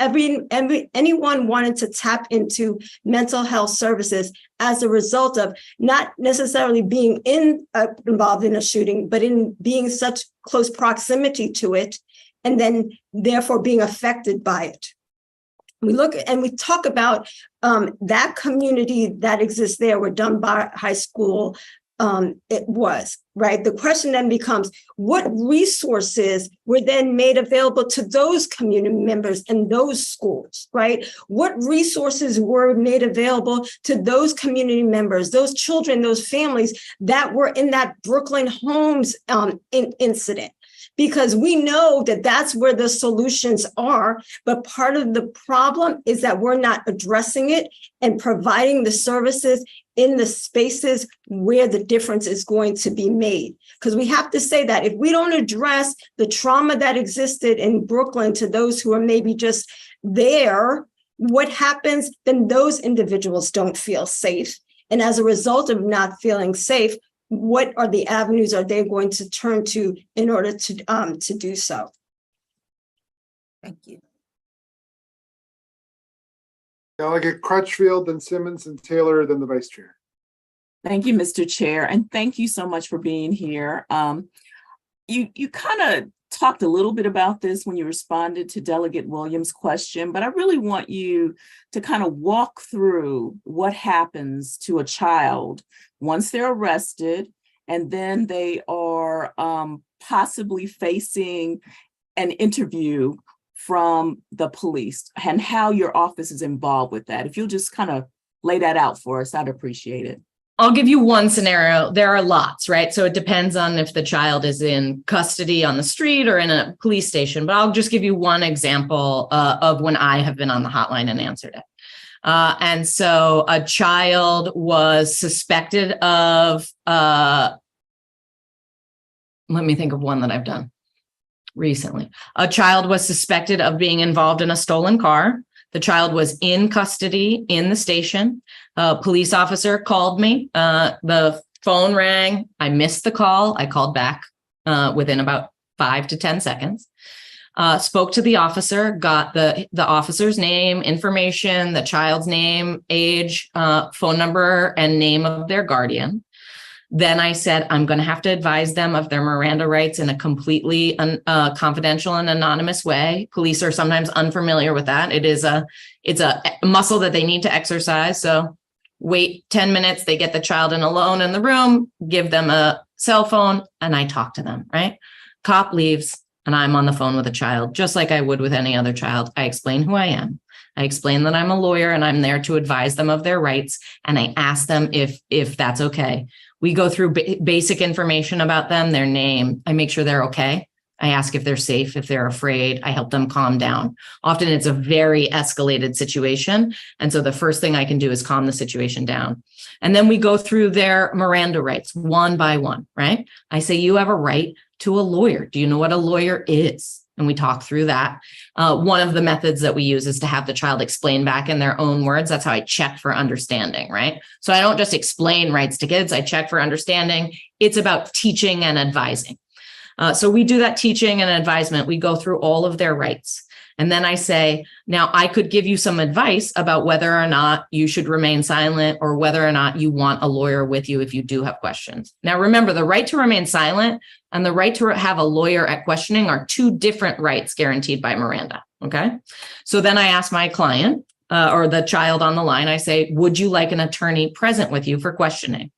anyone wanted to tap into mental health services as a result of not necessarily being involved in a shooting, but in being such close proximity to it, and then therefore being affected by it. We look and we talk about that community that exists there where Dunbar High School it was, right? The question then becomes, what resources were then made available to those community members and those schools, right? What resources were made available to those community members, those children, those families that were in that Brooklyn Homes incident? Because we know that that's where the solutions are, but part of the problem is that we're not addressing it and providing the services in the spaces where the difference is going to be made. Because we have to say that if we don't address the trauma that existed in Brooklyn to those who are maybe just there, what happens? Then those individuals don't feel safe. And as a result of not feeling safe, what are the avenues are they going to turn to in order to do so? Thank you. Delegate Crutchfield, then Simmons, and Taylor, then the Vice Chair. Thank you, Mr. Chair, and thank you so much for being here. You kind of talked a little bit about this when you responded to Delegate Williams' question, but I really want you to kind of walk through what happens to a child once they're arrested and then they are possibly facing an interview from the police, and how your office is involved with that. If you'll just kind of lay that out for us, I'd appreciate it. I'll give you one scenario. There are lots, right? So it depends on if the child is in custody on the street or in a police station, but I'll just give you one example of when I have been on the hotline and answered it. And so a child was suspected of, let me think of one that I've done recently. A child was suspected of being involved in a stolen car. The child was in custody in the station. A police officer called me. The phone rang. I missed the call. I called back within about 5 to 10 seconds. Spoke to the officer, got the officer's name, information, the child's name, age, phone number, and name of their guardian. Then I said, I'm going to have to advise them of their Miranda rights in a completely confidential and anonymous way. Police are sometimes unfamiliar with that. It's a muscle that they need to exercise. So wait 10 minutes, they get the child alone in the room, give them a cell phone, and I talk to them, right? Cop leaves, and I'm on the phone with a child, just like I would with any other child. I explain who I am. I explain that I'm a lawyer and I'm there to advise them of their rights. And I ask them if that's okay. We go through basic information about them, their name. I make sure they're okay. I ask if they're safe, if they're afraid. I help them calm down. Often it's a very escalated situation. And so the first thing I can do is calm the situation down. And then we go through their Miranda rights one by one, right? I say, you have a right to a lawyer. Do you know what a lawyer is? And we talk through that. One of the methods that we use is to have the child explain back in their own words. That's how I check for understanding, right? So I don't just explain rights to kids, I check for understanding. It's about teaching and advising. So we do that teaching and advisement. We go through all of their rights. And then I say, now I could give you some advice about whether or not you should remain silent or whether or not you want a lawyer with you if you do have questions. Now, remember, the right to remain silent and the right to have a lawyer at questioning are two different rights guaranteed by Miranda. Okay. So then I ask my client or the child on the line, I say, would you like an attorney present with you for questioning?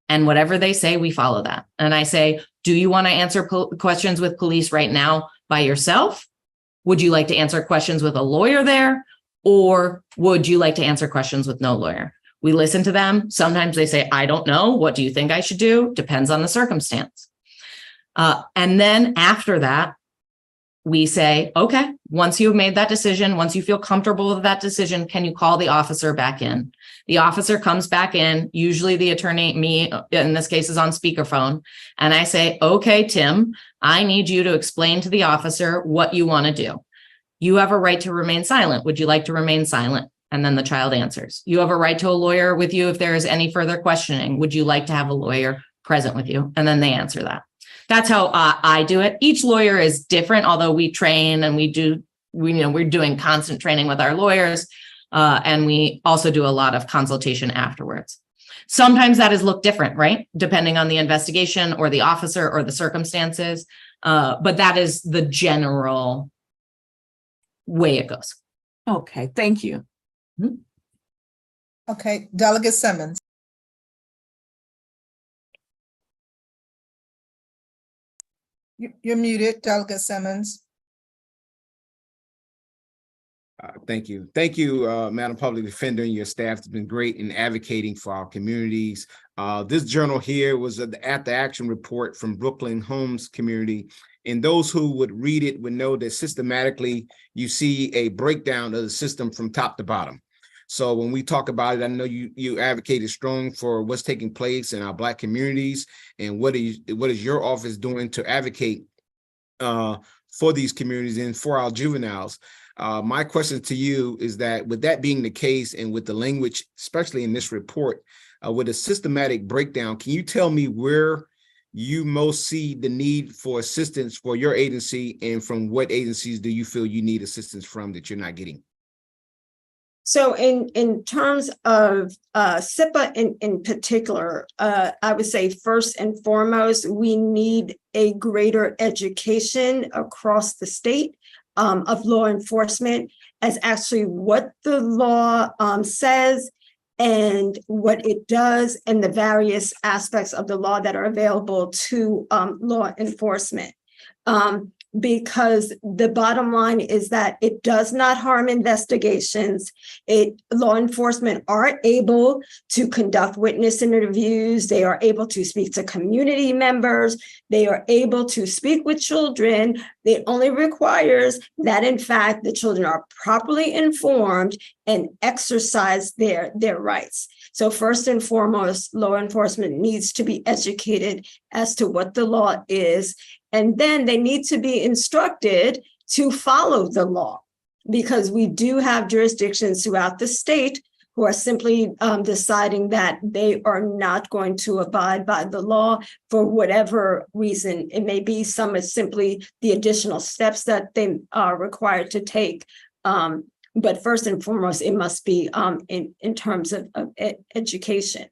And whatever they say, we follow that. And I say, do you want to answer questions with police right now by yourself? Would you like to answer questions with a lawyer there? Or would you like to answer questions with no lawyer? We listen to them. Sometimes they say, I don't know. What do you think I should do? Depends on the circumstance. And then after that, we say, okay, once you've made that decision, once you feel comfortable with that decision, can you call the officer back in? The officer comes back in, usually the attorney, me, in this case, is on speakerphone. And I say, okay, Tim, I need you to explain to the officer what you want to do. You have a right to remain silent. Would you like to remain silent? And then the child answers. You have a right to a lawyer with you if there is any further questioning. Would you like to have a lawyer present with you? And then they answer that. That's how I do it. Each lawyer is different, although we train and we're doing constant training with our lawyers. And we also do a lot of consultation afterwards. Sometimes that is look different, right? Depending on the investigation or the officer or the circumstances. But that is the general way it goes. Okay, thank you. Okay, Delegate Simmons. You're muted, Delegate Simmons. Thank you. Thank you, Madam Public Defender, and your staff has been great in advocating for our communities. This journal here was at the action report from Brooklyn Homes community. And those who would read it would know that systematically you see a breakdown of the system from top to bottom. So when we talk about it, I know you advocated strong for what's taking place in our Black communities and what is your office doing to advocate for these communities and for our juveniles. My question to you is that with that being the case and with the language, especially in this report, with a systematic breakdown, can you tell me where you most see the need for assistance for your agency and from what agencies do you feel you need assistance from that you're not getting? So in terms of SIPA in particular, I would say first and foremost, we need a greater education across the state of law enforcement as actually what the law says and what it does and the various aspects of the law that are available to law enforcement. Because the bottom line is that it does not harm investigations. Law enforcement are able to conduct witness interviews. They are able to speak to community members. They are able to speak with children. It only requires that, in fact, the children are properly informed and exercise their rights. So first and foremost, law enforcement needs to be educated as to what the law is. And then they need to be instructed to follow the law, because we do have jurisdictions throughout the state who are simply deciding that they are not going to abide by the law for whatever reason. It may be some is simply the additional steps that they are required to take. But first and foremost, it must be in terms of education.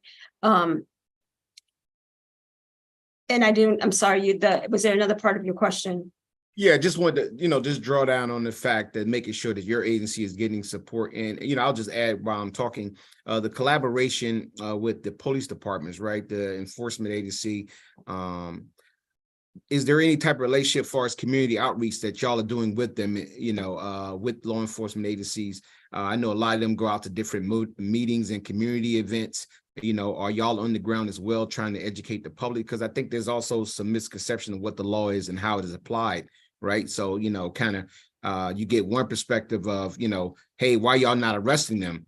And I'm sorry, was there another part of your question? Yeah, just wanted to, just draw down on the fact that making sure that your agency is getting support. And, I'll just add while I'm talking, the collaboration with the police departments, right? The enforcement agency. Is there any type of relationship as far as community outreach that y'all are doing with them, with law enforcement agencies? I know a lot of them go out to different meetings and community events. Are y'all on the ground as well trying to educate the public? Because I think there's also some misconception of what the law is and how it is applied, right? So, kind of you get one perspective of, hey, why y'all not arresting them?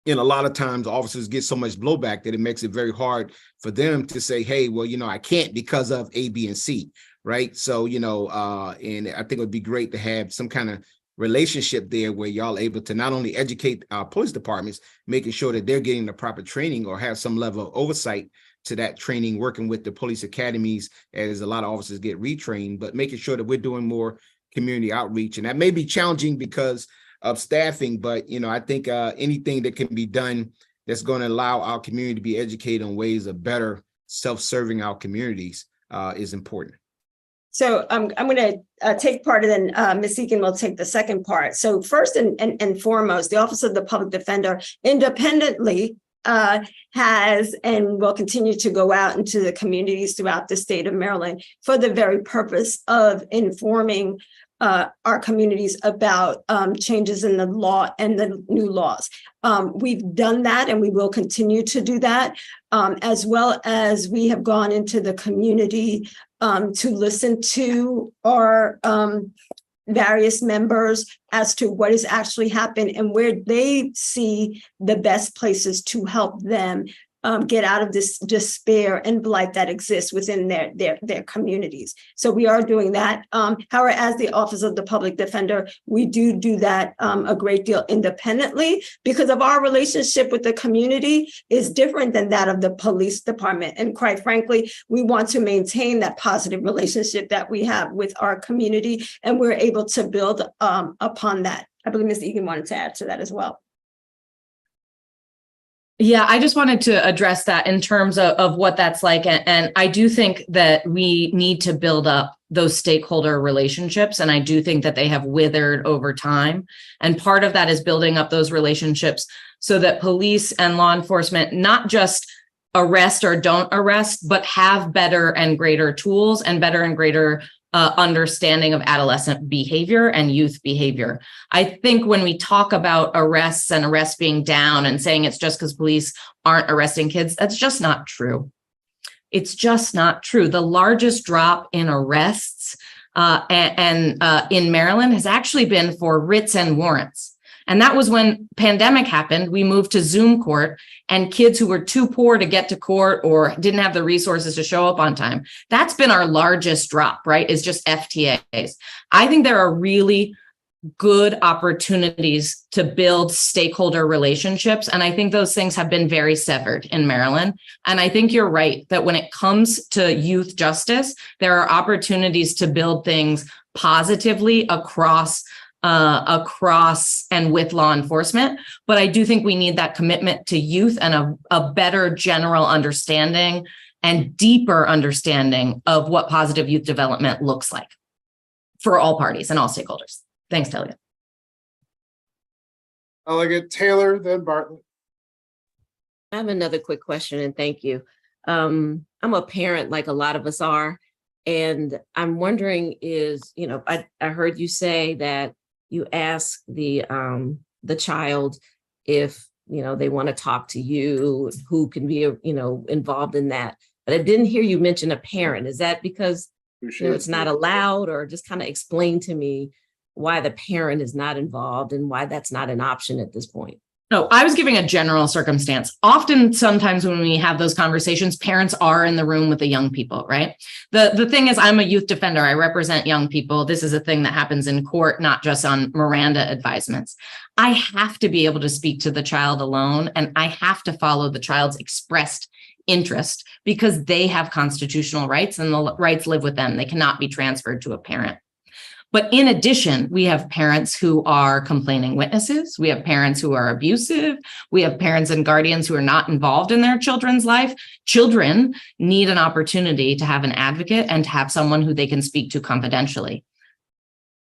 And a lot of times officers get so much blowback that it makes it very hard for them to say, hey, well, I can't because of A, B, and C, right? So, and I think it would be great to have some kind of relationship there where y'all able to not only educate our police departments, making sure that they're getting the proper training or have some level of oversight to that training, working with the police academies as a lot of officers get retrained, but making sure that we're doing more community outreach. And that may be challenging because of staffing, but I think anything that can be done that's going to allow our community to be educated on ways of better self-serving our communities is important. So I'm going to take part, and then Ms. Egan will take the second part. So first and foremost, the Office of the Public Defender independently has and will continue to go out into the communities throughout the state of Maryland for the very purpose of informing our communities about changes in the law and the new laws. We've done that and we will continue to do that, as well as we have gone into the community to listen to our various members as to what has actually happened and where they see the best places to help them get out of this despair and blight that exists within their communities. So we are doing that. However, as the Office of the Public Defender, we do that a great deal independently because of our relationship with the community is different than that of the police department. And quite frankly, we want to maintain that positive relationship that we have with our community, and we're able to build upon that. I believe Ms. Egan wanted to add to that as well. Yeah, I just wanted to address that in terms of what that's like. And I do think that we need to build up those stakeholder relationships. And I do think that they have withered over time. And part of that is building up those relationships so that police and law enforcement not just arrest or don't arrest, but have better and greater tools and better and greater understanding of adolescent behavior and youth behavior. I think when we talk about arrests and arrests being down and saying it's just because police aren't arresting kids, that's just not true. It's just not true. The largest drop in arrests in Maryland has actually been for writs and warrants. And that was when pandemic happened. We moved to Zoom court, and kids who were too poor to get to court or didn't have the resources to show up on time. That's been our largest drop, right? Is just FTAs. I think there are really good opportunities to build stakeholder relationships. And I think those things have been very severed in Maryland. And I think you're right that when it comes to youth justice, there are opportunities to build things positively across and with law enforcement. But I do think we need that commitment to youth and a better general understanding and deeper understanding of what positive youth development looks like for all parties and all stakeholders. Thanks, Delegate. Delegate Taylor, then Bartlett. I have another quick question, and thank you. I'm a parent like a lot of us are, and I'm wondering I heard you say that you ask the child if, they want to talk to you, who can be, involved in that. But I didn't hear you mention a parent. Is that because it's not allowed, or just kind of explain to me why the parent is not involved and why that's not an option at this point? No, I was giving a general circumstance. Often, sometimes when we have those conversations, parents are in the room with the young people, right? The thing is, I'm a youth defender. I represent young people. This is a thing that happens in court, not just on Miranda advisements. I have to be able to speak to the child alone, and I have to follow the child's expressed interest because they have constitutional rights and the rights live with them. They cannot be transferred to a parent. But in addition, we have parents who are complaining witnesses. We have parents who are abusive. We have parents and guardians who are not involved in their children's life. Children need an opportunity to have an advocate and to have someone who they can speak to confidentially.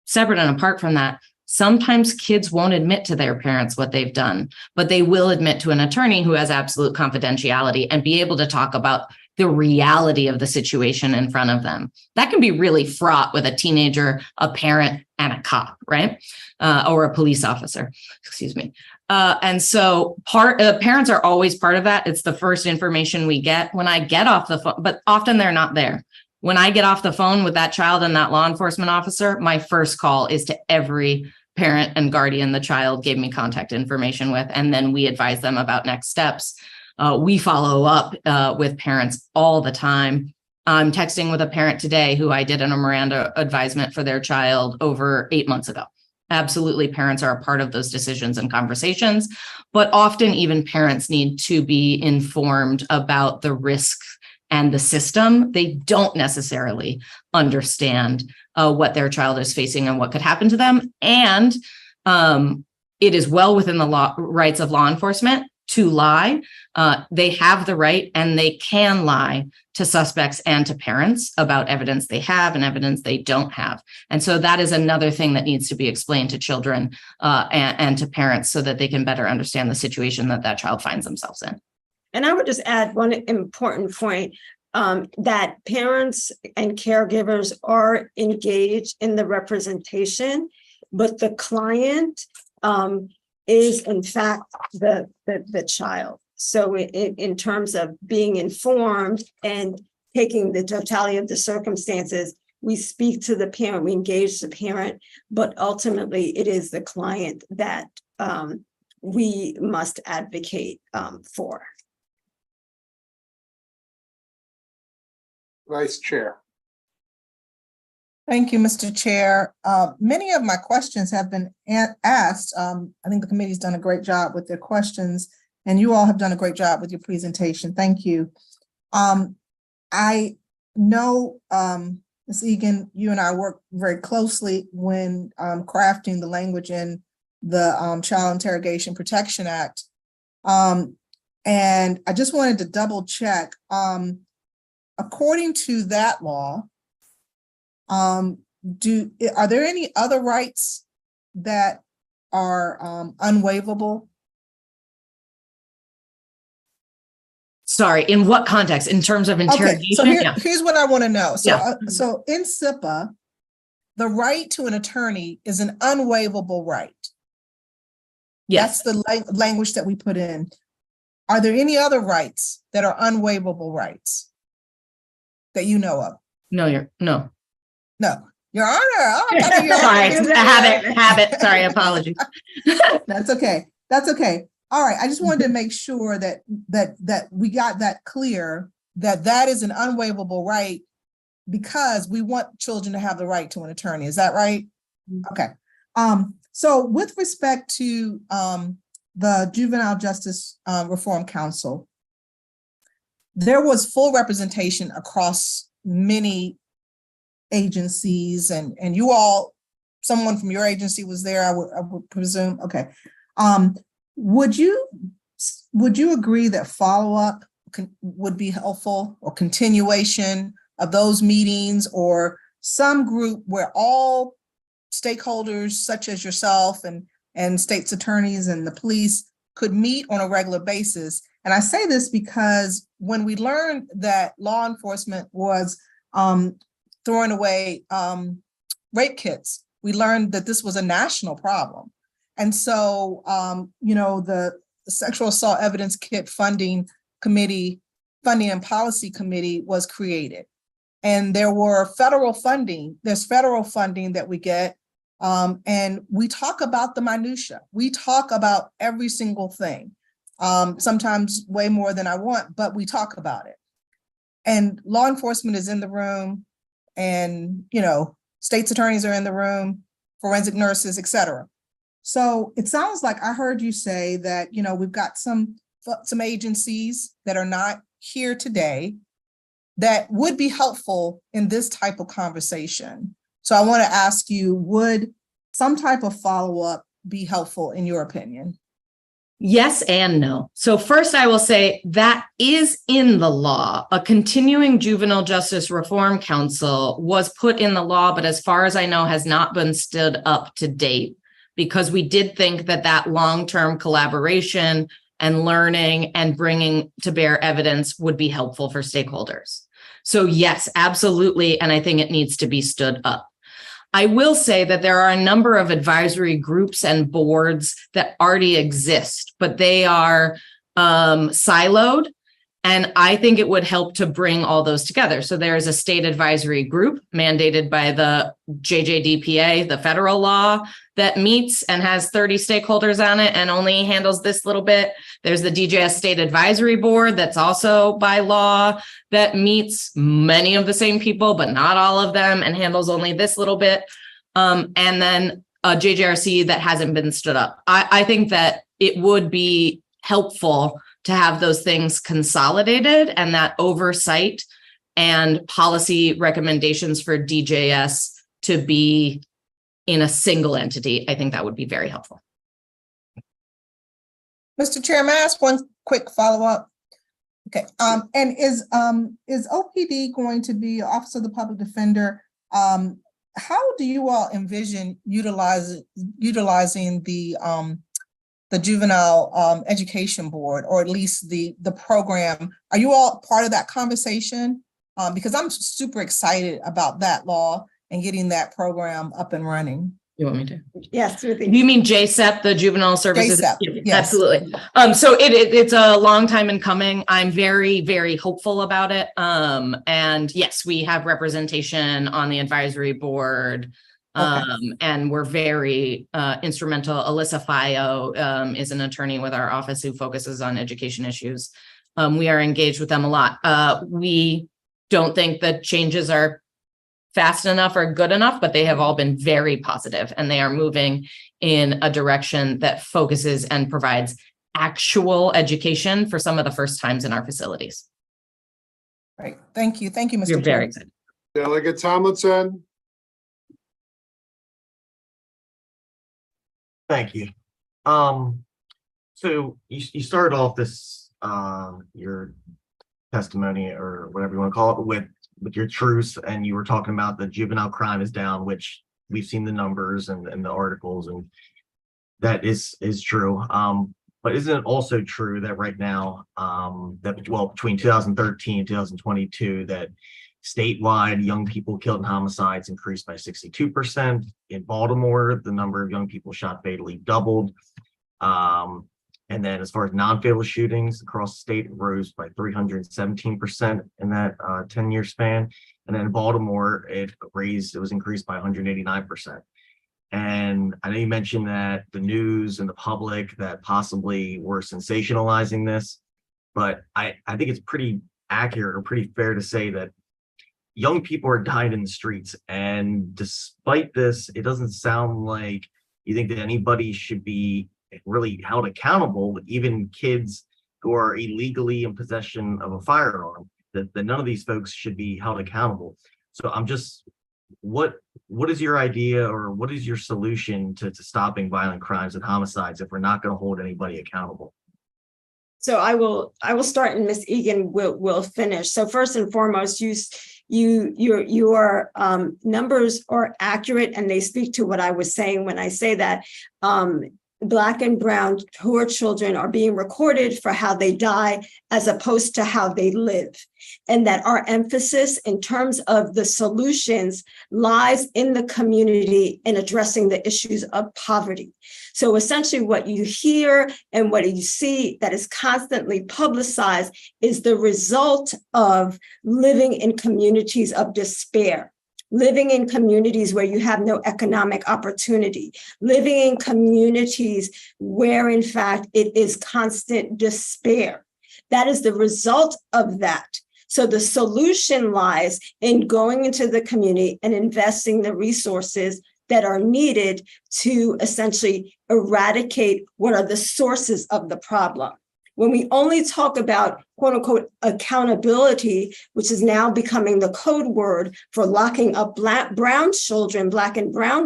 Separate and apart from that, sometimes kids won't admit to their parents what they've done, but they will admit to an attorney who has absolute confidentiality and be able to talk about the reality of the situation in front of them. That can be really fraught with a teenager, a parent, and a cop, right? Or a police officer, excuse me. And so parents are always part of that. It's the first information we get when I get off the phone, but often they're not there. When I get off the phone with that child and that law enforcement officer, my first call is to every parent and guardian the child gave me contact information with, and then we advise them about next steps. We follow up with parents all the time. I'm texting with a parent today who I did a Miranda advisement for their child over 8 months ago. Absolutely, parents are a part of those decisions and conversations, but often even parents need to be informed about the risks and the system. They don't necessarily understand what their child is facing and what could happen to them. And it is well within the rights of law enforcement to lie. They have the right and they can lie to suspects and to parents about evidence they have and evidence they don't have. And so that is another thing that needs to be explained to children and to parents so that they can better understand the situation that child finds themselves in. And I would just add one important point, that parents and caregivers are engaged in the representation, but the client is in fact the child. So in terms of being informed and taking the totality of the circumstances, we speak to the parent, we engage the parent, but ultimately it is the client that we must advocate for. Vice Chair. Thank you, Mr. Chair. Many of my questions have been asked. I think the committee's done a great job with their questions, and you all have done a great job with your presentation. Thank you. I know, Ms. Egan, you and I worked very closely when crafting the language in the Child Interrogation Protection Act. And I just wanted to double check. According to that law, are there any other rights that are unwaivable? Sorry, in what context? In terms of interrogation? Okay, so here's what I want to know. So, so in SIPA, the right to an attorney is an unwaivable right. Yes. That's the language that we put in. Are there any other rights that are unwaivable rights that you know of? No, No. Your Honor. Oh, sorry, habit. Sorry, apologies. That's okay. That's okay. All right. I just wanted to make sure that we got that clear, that is an unwaivable right because we want children to have the right to an attorney. Is that right? Okay. So with respect to the Juvenile Justice Reform Council, there was full representation across many agencies, and you all, someone from your agency was there, I would presume. Okay. Would you agree that follow-up would be helpful, or continuation of those meetings, or some group where all stakeholders such as yourself and state's attorneys and the police could meet on a regular basis? And I say this because when we learned that law enforcement was throwing away rape kits, we learned that this was a national problem. And so, the Sexual Assault Evidence Kit Funding and Policy Committee was created. And there were there's federal funding that we get. And we talk about the minutia. We talk about every single thing, sometimes way more than I want, but we talk about it. And law enforcement is in the room, and, state's attorneys are in the room, forensic nurses, et cetera. So it sounds like I heard you say that, we've got some agencies that are not here today that would be helpful in this type of conversation. So I want to ask you, would some type of follow-up be helpful in your opinion? Yes and no. So first, I will say that is in the law. A continuing Juvenile Justice Reform Council was put in the law, but as far as I know, has not been stood up to date, because we did think that long-term collaboration and learning and bringing to bear evidence would be helpful for stakeholders. So yes, absolutely. And I think it needs to be stood up. I will say that there are a number of advisory groups and boards that already exist, but they are siloed And I think it would help to bring all those together. So there is a state advisory group mandated by the JJDPA, the federal law, that meets and has 30 stakeholders on it and only handles this little bit. There's the DJS State Advisory Board that's also by law that meets many of the same people, but not all of them, and handles only this little bit. And then a JJRC that hasn't been stood up. I think that it would be helpful to have those things consolidated, and that oversight and policy recommendations for DJS to be in a single entity. I think that would be very helpful. Mr. Chair, may I ask one quick follow-up? Okay, and is OPD going to be Office of the Public Defender? How do you all envision utilizing the Juvenile Education Board, or at least the program? Are you all part of that conversation? Because I'm super excited about that law and getting that program up and running. You want me to? Yes. You mean JSEP, the Juvenile Services? JSEP, yes. Absolutely. So it's a long time in coming. I'm very, very hopeful about it. And yes, we have representation on the advisory board. And we're very instrumental. Alyssa Fio is an attorney with our office who focuses on education issues. We are engaged with them a lot. We don't think that changes are fast enough or good enough, but they have all been very positive, and they are moving in a direction that focuses and provides actual education for some of the first times in our facilities. Great. Thank you. Thank you, Mr. You're Chair. very excited. Delegate Tomlinson. Thank you. So you started off this your testimony, or whatever you want to call it, with your truths, and you were talking about the juvenile crime is down, which we've seen the numbers and the articles, and that is true. But isn't it also true that right now, between 2013 and 2022, that statewide young people killed in homicides increased by 62%. In Baltimore, the number of young people shot fatally doubled. And then as far as non-fatal shootings across the state, it rose by 317% in that 10-year span. And then in Baltimore, it was increased by 189%. And I know you mentioned that the news and the public that possibly were sensationalizing this, but I think it's pretty accurate or pretty fair to say that young people are dying in the streets. And despite this, it doesn't sound like you think that anybody should be really held accountable, even kids who are illegally in possession of a firearm, that none of these folks should be held accountable. So I'm just, what is your idea, or what is your solution to stopping violent crimes and homicides if we're not going to hold anybody accountable? So I will start, and Ms. Egan will finish. So first and foremost, your numbers are accurate, and they speak to what I was saying when I say that Black and brown poor children are being recorded for how they die as opposed to how they live. And that our emphasis in terms of the solutions lies in the community in addressing the issues of poverty. So essentially what you hear and what you see that is constantly publicized is the result of living in communities of despair. Living in communities where you have no economic opportunity, living in communities where, in fact, it is constant despair. That is the result of that. So the solution lies in going into the community and investing the resources that are needed to essentially eradicate what are the sources of the problem. When we only talk about quote unquote accountability, which is now becoming the code word for locking up Black and brown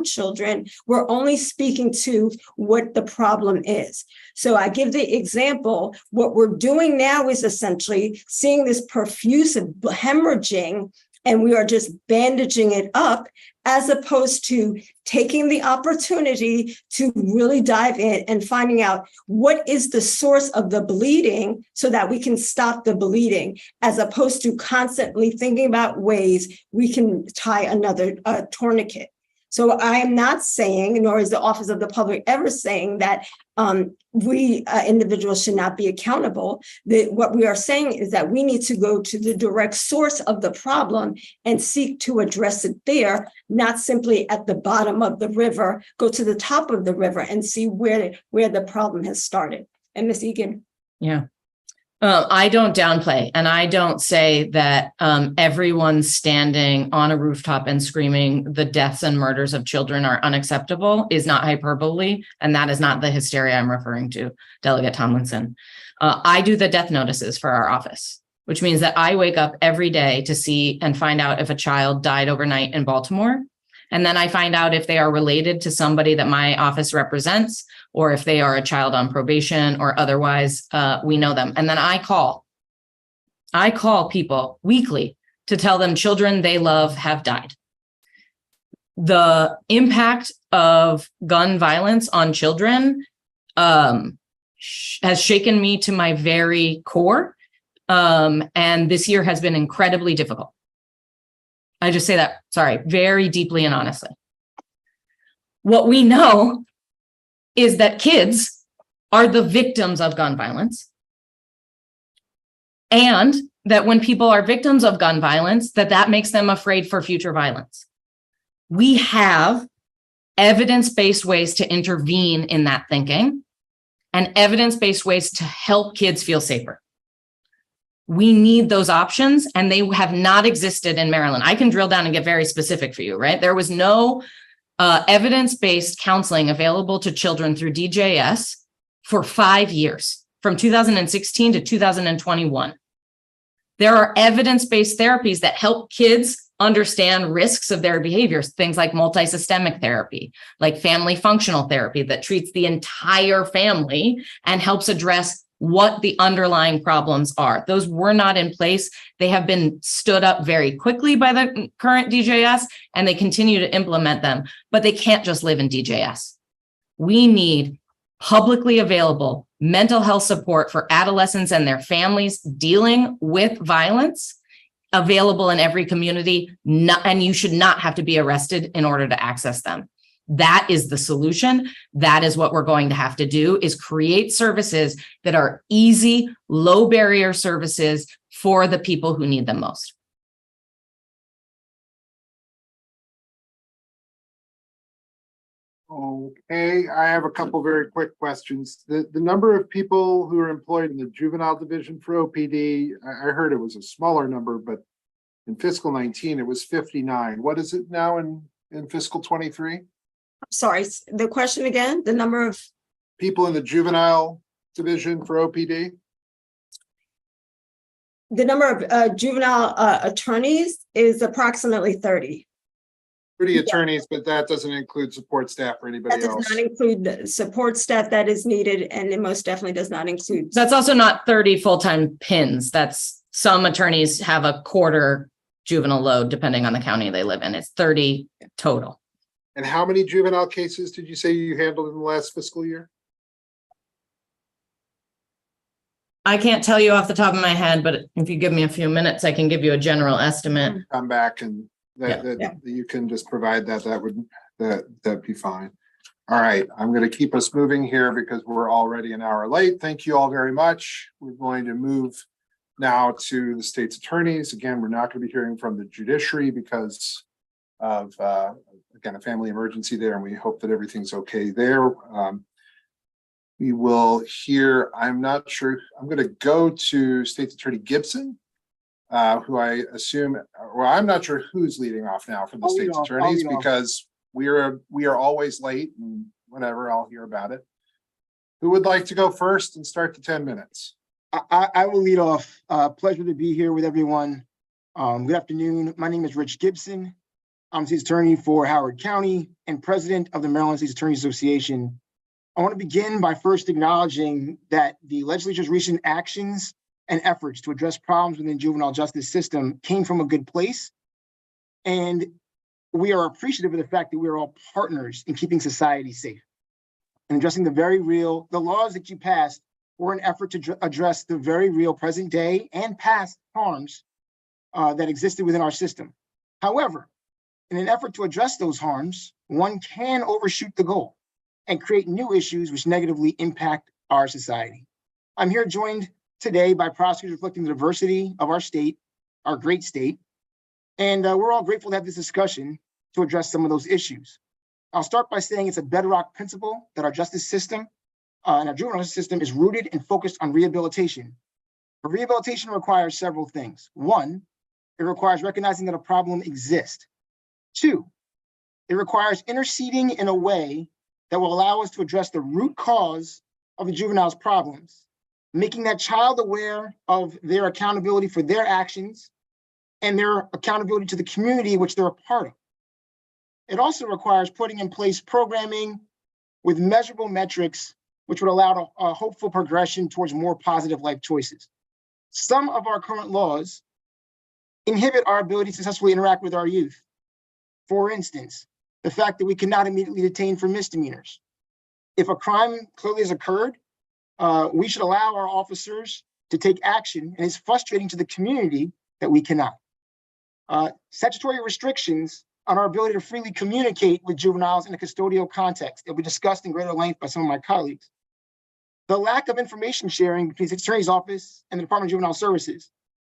children, we're only speaking to what the problem is. So I give the example, what we're doing now is essentially seeing this profuse hemorrhaging, and we are just bandaging it up, as opposed to taking the opportunity to really dive in and finding out what is the source of the bleeding so that we can stop the bleeding, as opposed to constantly thinking about ways we can tie another tourniquet. So I am not saying, nor is the Office of the Public ever saying that we individuals should not be accountable. What we are saying is that we need to go to the direct source of the problem and seek to address it there, not simply at the bottom of the river, go to the top of the river and see where the problem has started. And Ms. Egan. Yeah. I don't downplay, and I don't say that everyone standing on a rooftop and screaming the deaths and murders of children are unacceptable is not hyperbole, and that is not the hysteria I'm referring to, Delegate Tomlinson. I do the death notices for our office, which means that I wake up every day to see and find out if a child died overnight in Baltimore. And then I find out if they are related to somebody that my office represents, or if they are a child on probation or otherwise we know them. And then I call people weekly to tell them children they love have died. The impact of gun violence on children has shaken me to my very core. And this year has been incredibly difficult. I just say that, sorry, very deeply and honestly. What we know is that kids are the victims of gun violence. And that when people are victims of gun violence, that makes them afraid for future violence. We have evidence-based ways to intervene in that thinking and evidence-based ways to help kids feel safer. We need those options, and they have not existed in Maryland. I can drill down and get very specific for you, right? There was no evidence-based counseling available to children through DJS for 5 years, from 2016 to 2021. There are evidence-based therapies that help kids understand risks of their behaviors, things like multisystemic therapy, like family functional therapy that treats the entire family and helps address what the underlying problems are. Those were not in place. They have been stood up very quickly by the current DJS, and they continue to implement them, but they can't just live in DJS. We need publicly available mental health support for adolescents and their families dealing with violence, available in every community, and you should not have to be arrested in order to access them. That is the solution. That is what we're going to have to do, is create services that are easy, low barrier services for the people who need them most. Okay, I have a couple very quick questions. The number of people who are employed in the juvenile division for OPD, I heard it was a smaller number, but in fiscal 19, it was 59. What is it now in fiscal 23? Sorry, the question again, the number of people in the juvenile division for OPD? The number of juvenile attorneys is approximately 30. 30 attorneys, but that doesn't include support staff or anybody else. That does not include the support staff that is needed, and it most definitely does not include. That's also not 30 full-time PINs. That's, some attorneys have a quarter juvenile load depending on the county they live in. It's 30 total. And how many juvenile cases did you say you handled in the last fiscal year? I can't tell you off the top of my head, but if you give me a few minutes, I can give you a general estimate. Come back and you can just provide that. That'd be fine. All right, I'm going to keep us moving here because we're already an hour late. Thank you all very much. We're going to move now to the state's attorneys. Again, we're not going to be hearing from the judiciary because of again, a family emergency there, and we hope that everything's okay there. We will hear, I'm not sure, I'm going to go to State's Attorney Gibson, who I assume, well, I'm not sure who's leading off now for the state's attorneys because we are always late and whatever, I'll hear about it. Who would like to go first and start the 10 minutes? I will lead off. Pleasure to be here with everyone. Good afternoon. My name is Rich Gibson. I'm State's Attorney for Howard County and President of the Maryland State's Attorneys Association. I want to begin by first acknowledging that the legislature's recent actions and efforts to address problems within the juvenile justice system came from a good place. And we are appreciative of the fact that we are all partners in keeping society safe and addressing the laws that you passed were an effort to address the very real present day and past harms that existed within our system. However, in an effort to address those harms, one can overshoot the goal and create new issues which negatively impact our society. I'm here joined today by prosecutors reflecting the diversity of our state, our great state, and we're all grateful to have this discussion to address some of those issues. I'll start by saying it's a bedrock principle that our justice system and our juvenile system is rooted and focused on rehabilitation. But rehabilitation requires several things. One, it requires recognizing that a problem exists. Two, it requires interceding in a way that will allow us to address the root cause of the juvenile's problems, making that child aware of their accountability for their actions and their accountability to the community which they're a part of. It also requires putting in place programming with measurable metrics, which would allow a hopeful progression towards more positive life choices. Some of our current laws inhibit our ability to successfully interact with our youth. For instance, the fact that we cannot immediately detain for misdemeanors. If a crime clearly has occurred, we should allow our officers to take action, and it's frustrating to the community that we cannot. Statutory restrictions on our ability to freely communicate with juveniles in a custodial context. It'll be discussed in greater length by some of my colleagues. The lack of information sharing between the Attorney's Office and the Department of Juvenile Services.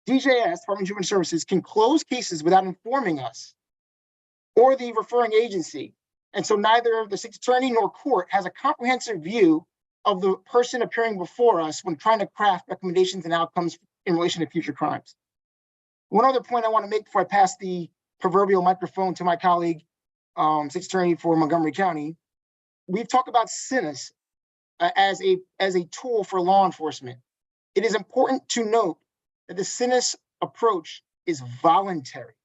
DJS, Department of Juvenile Services, can close cases without informing us or the referring agency. And so neither the State's Attorney nor court has a comprehensive view of the person appearing before us when trying to craft recommendations and outcomes in relation to future crimes. One other point I want to make before I pass the proverbial microphone to my colleague, State's Attorney for Montgomery County. We've talked about SINUS as a tool for law enforcement. It is important to note that the SINUS approach is voluntary.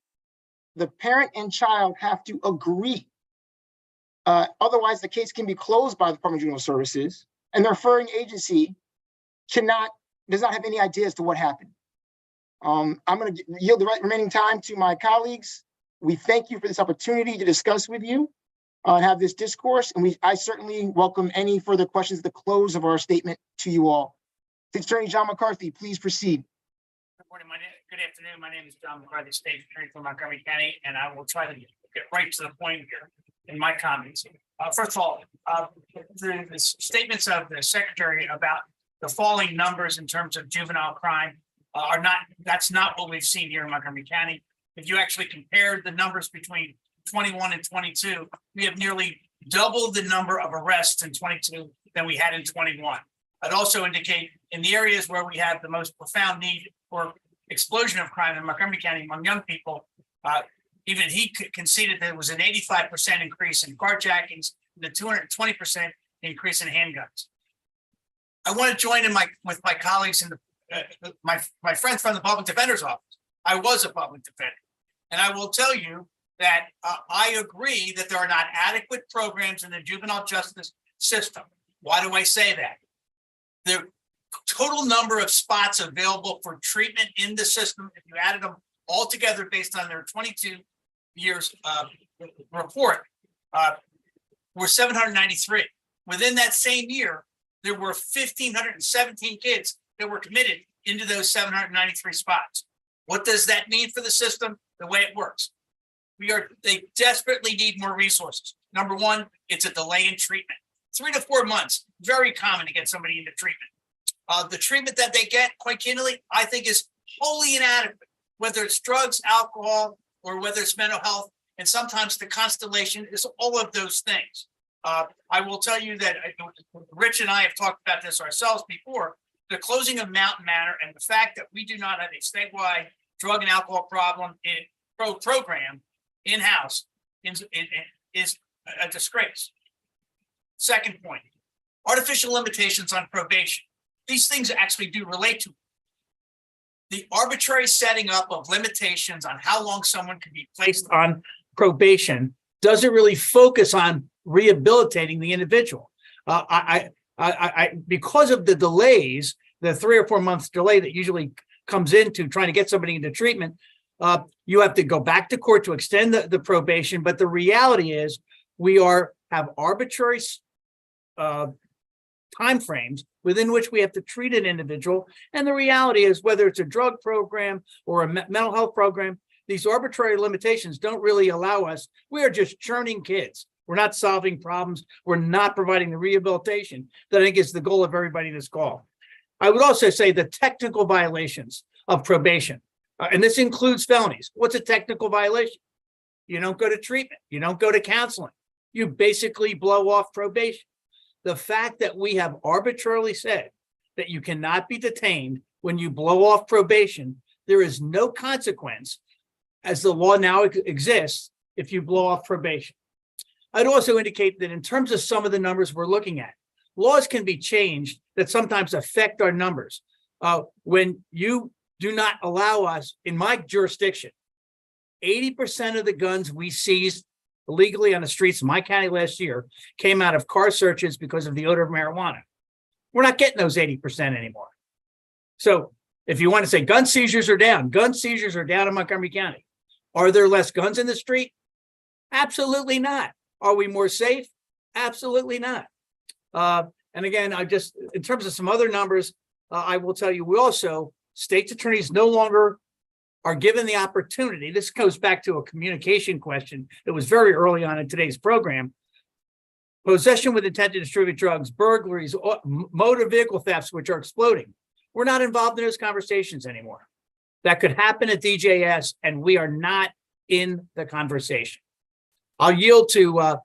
The parent and child have to agree. Otherwise, the case can be closed by the Department of Juvenile Services, and the referring agency does not have any idea as to what happened. I'm going to yield the remaining time to my colleagues. We thank you for this opportunity to discuss with you and have this discourse. And I certainly welcome any further questions at the close of our statement to you all. State's Attorney John McCarthy, please proceed. Good morning, good afternoon. My name is John McCarthy, State Attorney for Montgomery County, and I will try to get right to the point here in my comments. First of all, the statements of the Secretary about the falling numbers in terms of juvenile crime that's not what we've seen here in Montgomery County. If you actually compare the numbers between 21 and 22, we have nearly double the number of arrests in 22 than we had in 21. I'd also indicate in the areas where we have the most profound need for explosion of crime in Montgomery County among young people, even he conceded that it was an 85% increase in carjackings and a 220% increase in handguns. I want to join in with my colleagues in my friends from the Public Defender's Office. I was a public defender, and I will tell you that I agree that there are not adequate programs in the juvenile justice system. Why do I say that? The total number of spots available for treatment in the system, if you added them all together based on their 22 years report, were 793. Within that same year, there were 1,517 kids that were committed into those 793 spots. What does that mean for the system? The way it works. They desperately need more resources. Number one, it's a delay in treatment. 3 to 4 months, very common to get somebody into treatment. The treatment that they get, quite candidly, I think is wholly inadequate, whether it's drugs, alcohol, or whether it's mental health. And sometimes the constellation is all of those things. I will tell you that Rich and I have talked about this ourselves before. The closing of Mountain Manor and the fact that we do not have a statewide drug and alcohol problem program in-house is a disgrace. Second point, artificial limitations on probation. These things actually do relate to the arbitrary setting up of limitations on how long someone can be placed on probation. Doesn't really focus on rehabilitating the individual. Because of the delays, the 3 or 4 months delay that usually comes into trying to get somebody into treatment, you have to go back to court to extend the probation. But the reality is we have arbitrary timeframes within which we have to treat an individual. And the reality is whether it's a drug program or a mental health program, these arbitrary limitations don't really allow us. We are just churning kids. We're not solving problems. We're not providing the rehabilitation that I think is the goal of everybody in this call. I would also say the technical violations of probation, and this includes felonies. What's a technical violation? You don't go to treatment. You don't go to counseling. You basically blow off probation. The fact that we have arbitrarily said that you cannot be detained when you blow off probation, there is no consequence as the law now exists if you blow off probation. I'd also indicate that in terms of some of the numbers we're looking at, laws can be changed that sometimes affect our numbers. When you do not allow us, in my jurisdiction, 80% of the guns we seized illegally on the streets of my county last year came out of car searches because of the odor of marijuana. We're not getting those 80% anymore. So if you want to say gun seizures are down in Montgomery County. Are there less guns in the street? Absolutely not. Are we more safe? Absolutely not. And again, in terms of some other numbers, I will tell you, we also, state's attorneys no longer are given the opportunity. This goes back to a communication question that was very early on in today's program. Possession with intent to distribute drugs, burglaries, motor vehicle thefts, which are exploding. We're not involved in those conversations anymore. That could happen at DJS, and we are not in the conversation. I'll yield to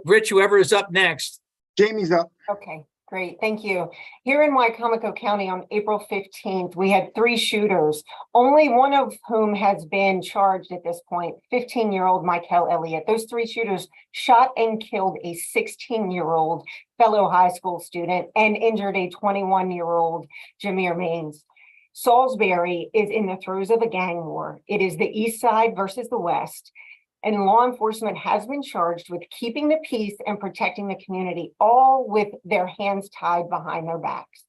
Rich, whoever is up next. Jamie's up. Okay, great. Thank you. Here in Wycomico County on April 15th, we had 3 shooters, only one of whom has been charged at this point, 15-year-old Michael Elliott. Those 3 shooters shot and killed a 16-year-old fellow high school student and injured a 21-year-old Jameer Maines. Salisbury is in the throes of a gang war. It is the East Side versus the West. And law enforcement has been charged with keeping the peace and protecting the community, all with their hands tied behind their backs.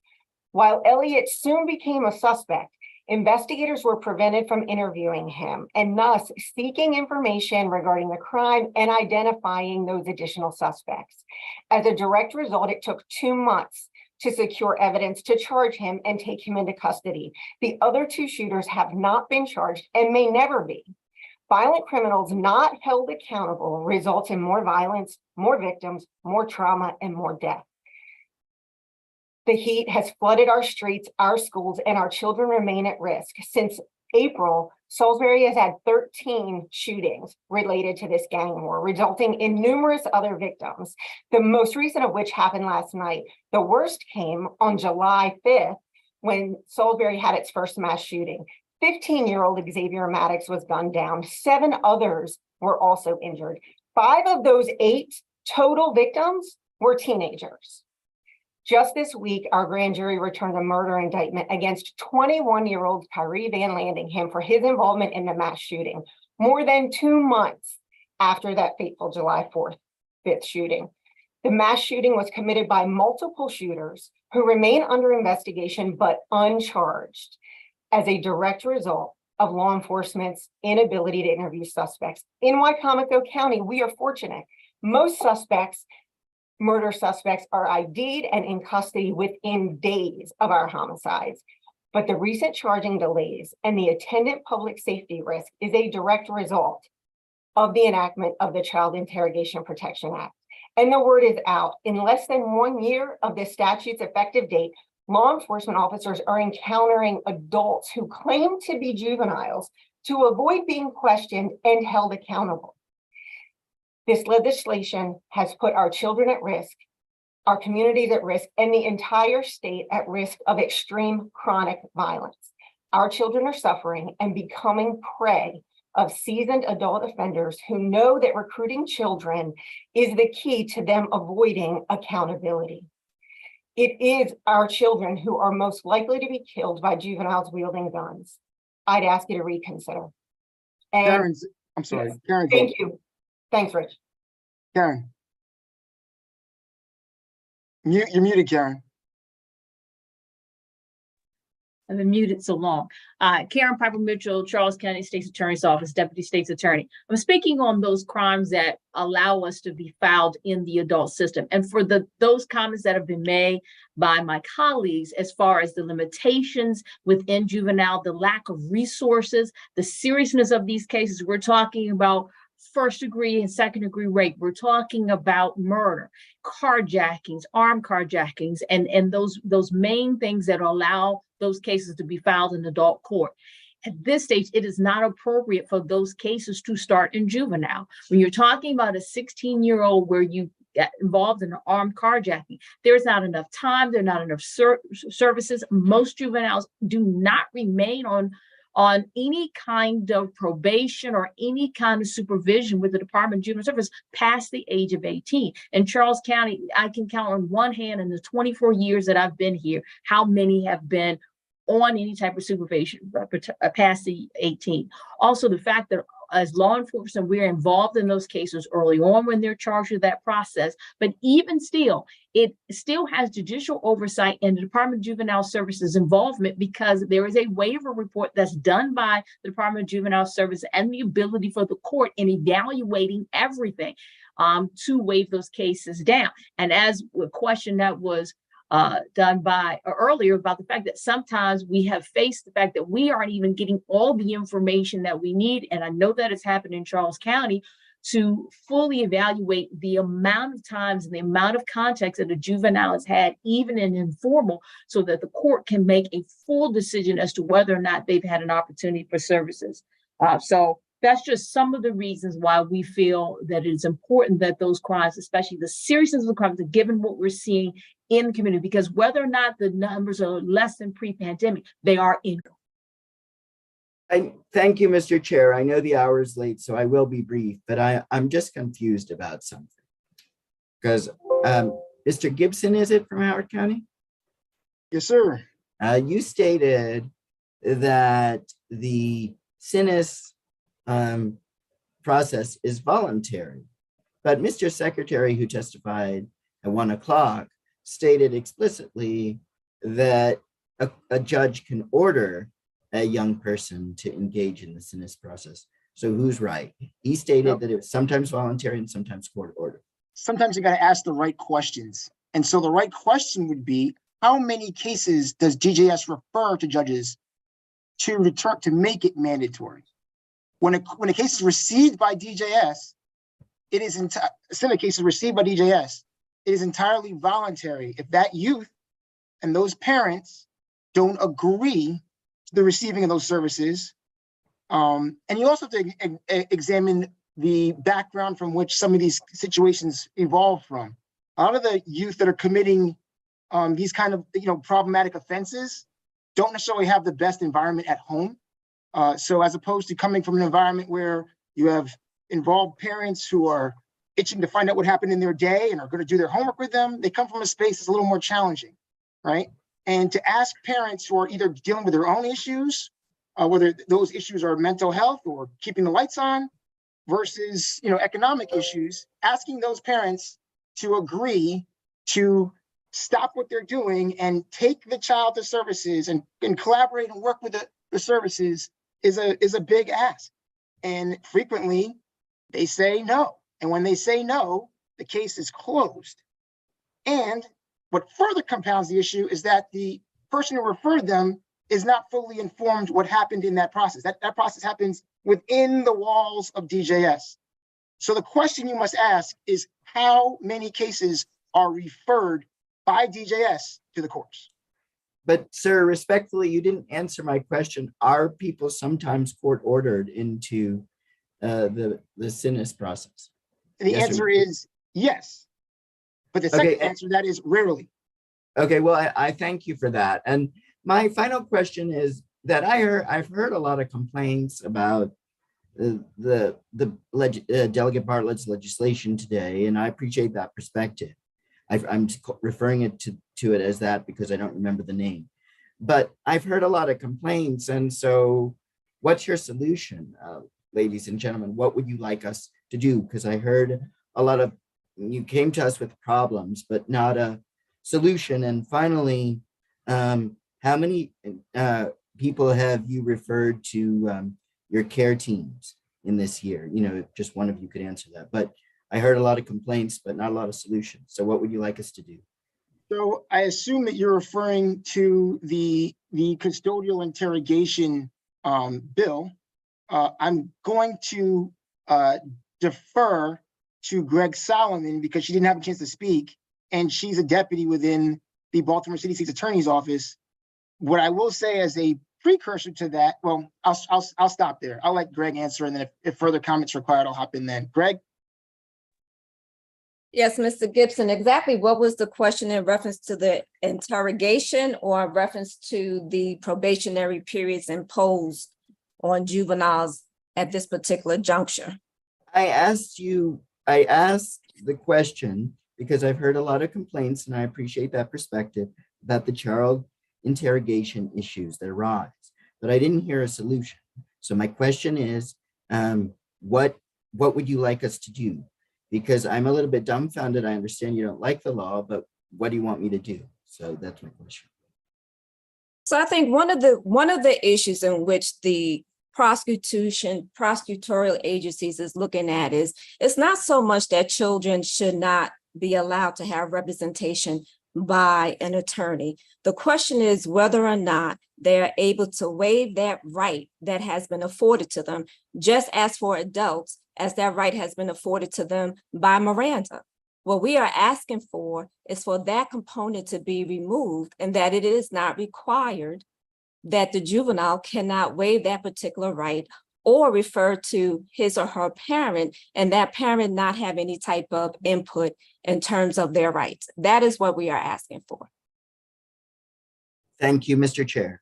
While Elliott soon became a suspect, investigators were prevented from interviewing him and thus seeking information regarding the crime and identifying those additional suspects. As a direct result, it took 2 months to secure evidence to charge him and take him into custody. The other 2 shooters have not been charged and may never be. Violent criminals not held accountable results in more violence, more victims, more trauma, and more death. The heat has flooded our streets, our schools, and our children remain at risk. Since April, Salisbury has had 13 shootings related to this gang war, resulting in numerous other victims, the most recent of which happened last night. The worst came on July 5th when Salisbury had its first mass shooting. 15-year-old Xavier Maddox was gunned down. 7 others were also injured. 5 of those 8 total victims were teenagers. Just this week, our grand jury returned a murder indictment against 21-year-old Kyrie Van Landingham for his involvement in the mass shooting, more than 2 months after that fateful July 5th shooting. The mass shooting was committed by multiple shooters who remain under investigation but uncharged, as a direct result of law enforcement's inability to interview suspects. In Wycomico County, we are fortunate. Most suspects, murder suspects, are ID'd and in custody within days of our homicides. But the recent charging delays and the attendant public safety risk is a direct result of the enactment of the Child Interrogation Protection Act. And the word is out. In less than 1 year of the statute's effective date, law enforcement officers are encountering adults who claim to be juveniles to avoid being questioned and held accountable. This legislation has put our children at risk, our communities at risk, and the entire state at risk of extreme chronic violence. Our children are suffering and becoming prey of seasoned adult offenders who know that recruiting children is the key to them avoiding accountability. It is our children who are most likely to be killed by juveniles wielding guns. I'd ask you to reconsider. And I'm sorry, Karen. Thank you. Thanks, Rich. Karen. You're muted, Karen. I've been muted so long. Karen Piper Mitchell, Charles County State's Attorney's Office, Deputy State's Attorney. I'm speaking on those crimes that allow us to be filed in the adult system. And for those comments that have been made by my colleagues as far as the limitations within juvenile, the lack of resources, the seriousness of these cases, we're talking about first degree and second degree rape. We're talking about murder, carjackings, armed carjackings, and those main things that allow those cases to be filed in adult court. At this stage, it is not appropriate for those cases to start in juvenile. When you're talking about a 16-year-old where you get involved in an armed carjacking, there's not enough time, there are not enough services. Most juveniles do not remain on any kind of probation or any kind of supervision with the Department of Juvenile Services past the age of 18. In Charles County, I can count on one hand in the 24 years that I've been here, how many have been on any type of supervision past the 18. Also, the fact that as law enforcement, we're involved in those cases early on when they're charged with that process. But even still, it still has judicial oversight and the Department of Juvenile Services involvement, because there is a waiver report that's done by the Department of Juvenile Services and the ability for the court in evaluating everything to waive those cases down. And as a question that was done by earlier about the fact that sometimes we have faced the fact that we aren't even getting all the information that we need. And I know that it's happened in Charles County to fully evaluate the amount of times and the amount of context that a juvenile has had, even in informal, so that the court can make a full decision as to whether or not they've had an opportunity for services. So that's just some of the reasons why we feel that it's important that those crimes, especially the seriousness of the crimes, given what we're seeing in the community, because whether or not the numbers are less than pre-pandemic, they are in. Thank you, Mr. Chair. I know the hour is late, so I will be brief, but I'm just confused about something. Because Mr. Gibson, is it from Howard County? Yes, sir. You stated that the SINUS process is voluntary, but Mr. Secretary, who testified at 1 o'clock, stated explicitly that a judge can order a young person to engage in the SINUS process. So who's right? He stated that it was sometimes voluntary and sometimes court ordered. Sometimes you got to ask the right questions. And so the right question would be, how many cases does DJS refer to judges to return to make it mandatory? When a case is received by DJS, it is SINUS case is received by DJS, it is entirely voluntary. If that youth and those parents don't agree to the receiving of those services, and you also have to examine the background from which some of these situations evolve from. A lot of the youth that are committing these kind of problematic offenses don't necessarily have the best environment at home. So as opposed to coming from an environment where you have involved parents who are itching to find out what happened in their day and are going to do their homework with them, they come from a space that's a little more challenging, right? And to ask parents who are either dealing with their own issues, whether those issues are mental health or keeping the lights on versus economic issues, asking those parents to agree to stop what they're doing and take the child to services and collaborate and work with the services is a big ask. And frequently they say no. And when they say no, the case is closed. And what further compounds the issue is that the person who referred them is not fully informed what happened in that process. That process happens within the walls of DJS. So the question you must ask is, how many cases are referred by DJS to the courts? But sir, respectfully, you didn't answer my question. Are people sometimes court ordered into the SINUS process? The answer is yes. But the second answer to that is rarely. Okay, well, I thank you for that. And my final question is that I've heard a lot of complaints about the Delegate Bartlett's legislation today, and I appreciate that perspective. I'm referring to it as that because I don't remember the name. But I've heard a lot of complaints, and so what's your solution, ladies and gentlemen? What would you like us to do? Because I heard a lot of, you came to us with problems, but not a solution. And finally, how many people have you referred to your care teams in this year? Just one of you could answer that. But I heard a lot of complaints, but not a lot of solutions. So what would you like us to do? So I assume that you're referring to the custodial interrogation bill. I'm going to defer to Greg Solomon because she didn't have a chance to speak, and she's a deputy within the Baltimore City State's Attorney's Office. What I will say as a precursor to that, well, I'll stop there. I'll let Greg answer, and then if further comments required, I'll hop in then. Greg? Yes, Mr. Gibson, exactly what was the question in reference to the interrogation or in reference to the probationary periods imposed on juveniles at this particular juncture? I asked the question because I've heard a lot of complaints, and I appreciate that perspective about the child interrogation issues that arise, but I didn't hear a solution. So my question is, what would you like us to do? Because I'm a little bit dumbfounded. I understand you don't like the law, but what do you want me to do? So that's my question. So I think one of the issues in which the prosecutorial agencies is looking at is it's not so much that children should not be allowed to have representation by an attorney. The question is whether or not they're able to waive that right that has been afforded to them, just as for adults, as that right has been afforded to them by Miranda. What we are asking for is for that component to be removed, and that it is not required that the juvenile cannot waive that particular right or refer to his or her parent, and that parent not have any type of input in terms of their rights. That is what we are asking for. Thank you, Mr. Chair.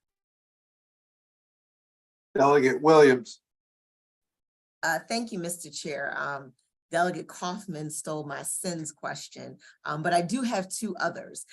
Delegate Williams. Thank you, Mr. Chair. Delegate Kaufman stole my sins question, but I do have two others.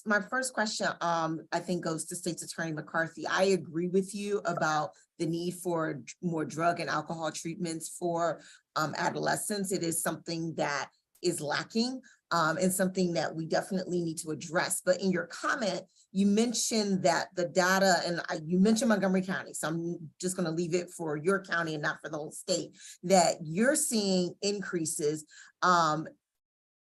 My first question, I think goes to State's Attorney McCarthy. I agree with you about the need for more drug and alcohol treatments for adolescents. It is something that is lacking and something that we definitely need to address. But in your comment, you mentioned that the data, and you mentioned Montgomery County, so I'm just going to leave it for your county and not for the whole state, that you're seeing increases,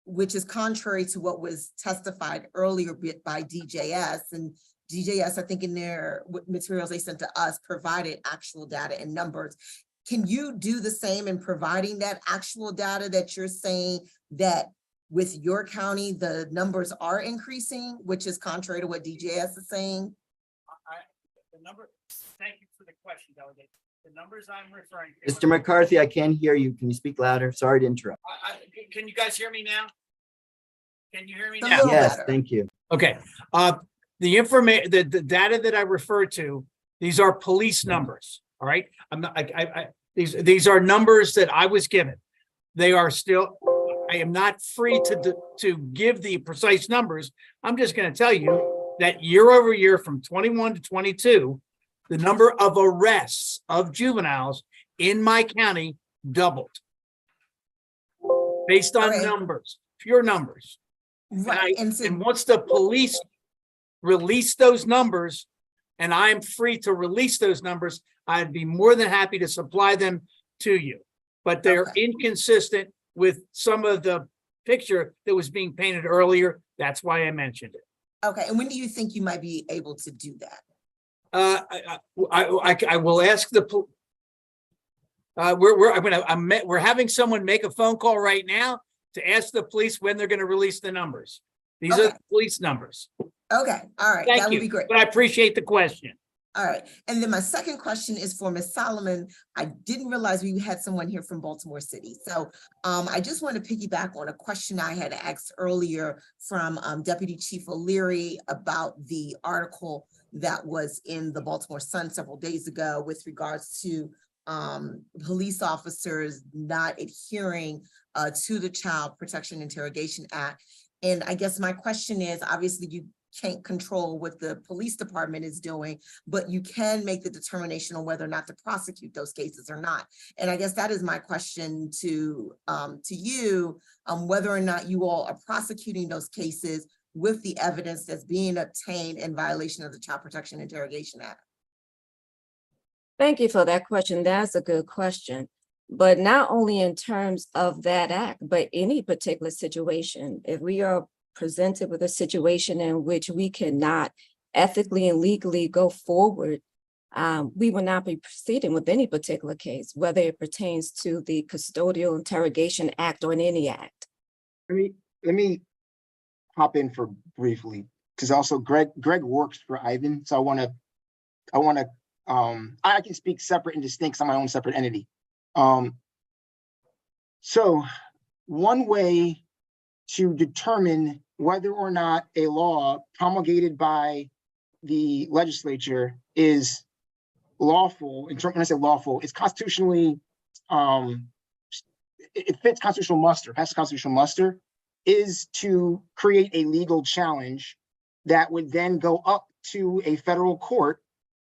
which is contrary to what was testified earlier by DJS. And DJS, I think in their materials they sent to us, provided actual data and numbers. Can you do the same in providing that actual data that you're saying that with your county, the numbers are increasing, which is contrary to what DJS is saying? Thank you for the question, Delegate. The numbers I'm referring to. Mr. McCarthy, I can't hear you. Can you speak louder? Sorry to interrupt. Can you guys hear me now? Can you hear me A now? little Yes, better. thank you. Okay. The information, the data that I refer to, these are police numbers. All right. I'm not. These are numbers that I was given. They are still. I am not free to give the precise numbers. I'm just going to tell you that year over year, from 21 to 22, the number of arrests of juveniles in my county doubled, based on numbers, pure numbers. Right. And once the police release those numbers, and I'm free to release those numbers, I'd be more than happy to supply them to you. But they're inconsistent with some of the picture that was being painted earlier. That's why I mentioned it. Okay. And when do you think you might be able to do that? I will ask the. We're having someone make a phone call right now to ask the police when they're going to release the numbers. These are the police numbers. Okay. All right. Thank That you. would be great. But I appreciate the question. All right. And then my second question is for Ms. Solomon. I didn't realize we had someone here from Baltimore City. So I just want to piggyback on a question I had asked earlier from Deputy Chief O'Leary about the article that was in the Baltimore Sun several days ago with regards to police officers not adhering to the Child Protection Interrogation Act. And I guess my question is, obviously you can't control what the police department is doing, but you can make the determination on whether or not to prosecute those cases or not. And I guess that is my question to you, whether or not you all are prosecuting those cases with the evidence that's being obtained in violation of the Child Protection Interrogation Act. Thank you for that question. That's a good question. But not only in terms of that act, but any particular situation, if we are presented with a situation in which we cannot ethically and legally go forward we will not be proceeding with any particular case, whether it pertains to the Custodial Interrogation Act or in any act. Let me hop in for briefly, because also Greg works for Ivan, so I can speak separate and distinct on my own separate entity. So one way to determine whether or not a law promulgated by the legislature is lawful, when I say lawful, it's constitutionally, it fits constitutional muster, passes constitutional muster, is to create a legal challenge that would then go up to a federal court,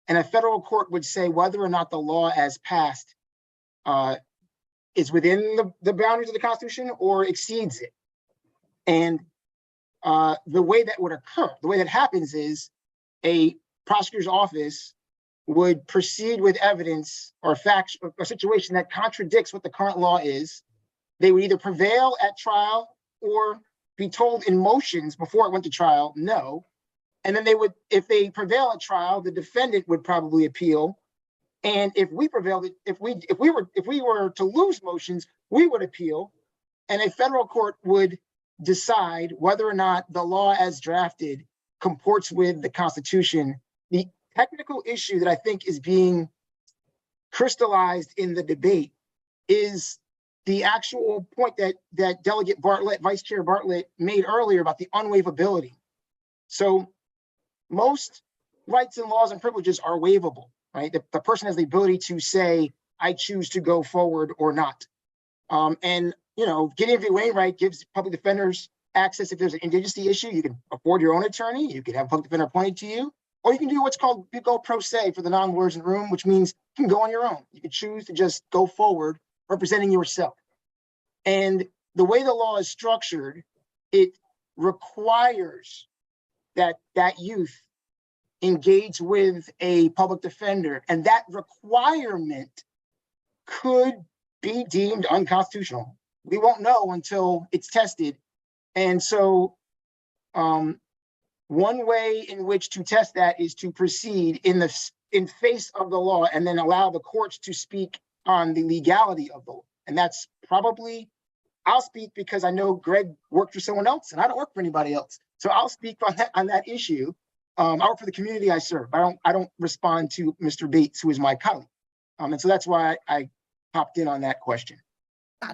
and a federal court would say whether or not the law as passed is within the boundaries of the Constitution or exceeds it. And the way that would occur, the way that happens is a prosecutor's office would proceed with evidence or fact or situation that contradicts what the current law is. They would either prevail at trial or be told in motions before it went to trial, no. And then they would, if they prevail at trial, the defendant would probably appeal. And if we prevailed, if we were to lose motions, we would appeal, and a federal court would decide whether or not the law as drafted comports with the Constitution. The technical issue that I think is being crystallized in the debate is the actual point that Delegate Bartlett, Vice Chair Bartlett, made earlier about the unwaivability. So most rights and laws and privileges are waivable, right? The person has the ability to say, I choose to go forward or not. And, you know, Gideon v. Wainwright gives public defenders access. If there's an indigency issue, you can afford your own attorney, you can have a public defender appointed to you, or you can do what's called, you go pro se for the non-lawyers in the room, which means you can go on your own. You can choose to just go forward representing yourself. And the way the law is structured, it requires that youth engage with a public defender, and that requirement could be deemed unconstitutional. We won't know until it's tested. And so one way in which to test that is to proceed in face of the law and then allow the courts to speak on the legality of the law. And that's probably, I'll speak because I know Greg worked for someone else and I don't work for anybody else. So I'll speak on that issue. I work for the community I serve. I don't respond to Mr. Bates, who is my colleague. And so that's why I popped in on that question.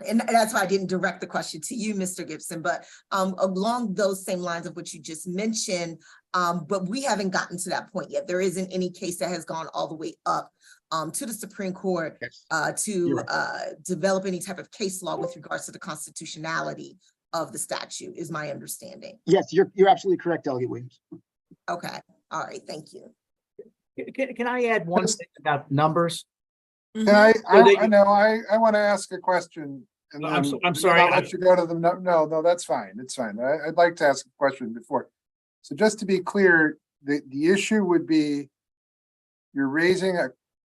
And that's why I didn't direct the question to you, Mr. Gibson, but along those same lines of what you just mentioned, but we haven't gotten to that point yet. There isn't any case that has gone all the way up to the Supreme Court to develop any type of case law with regards to the constitutionality of the statute, is my understanding. Yes, you're absolutely correct, Delegate Williams. Okay, all right, thank you. Can I add one thing about numbers? Can I want to ask a question. And I'm sorry. I'll let you go to the, no, that's fine. It's fine. I'd like to ask a question before. So just to be clear, the issue would be you're raising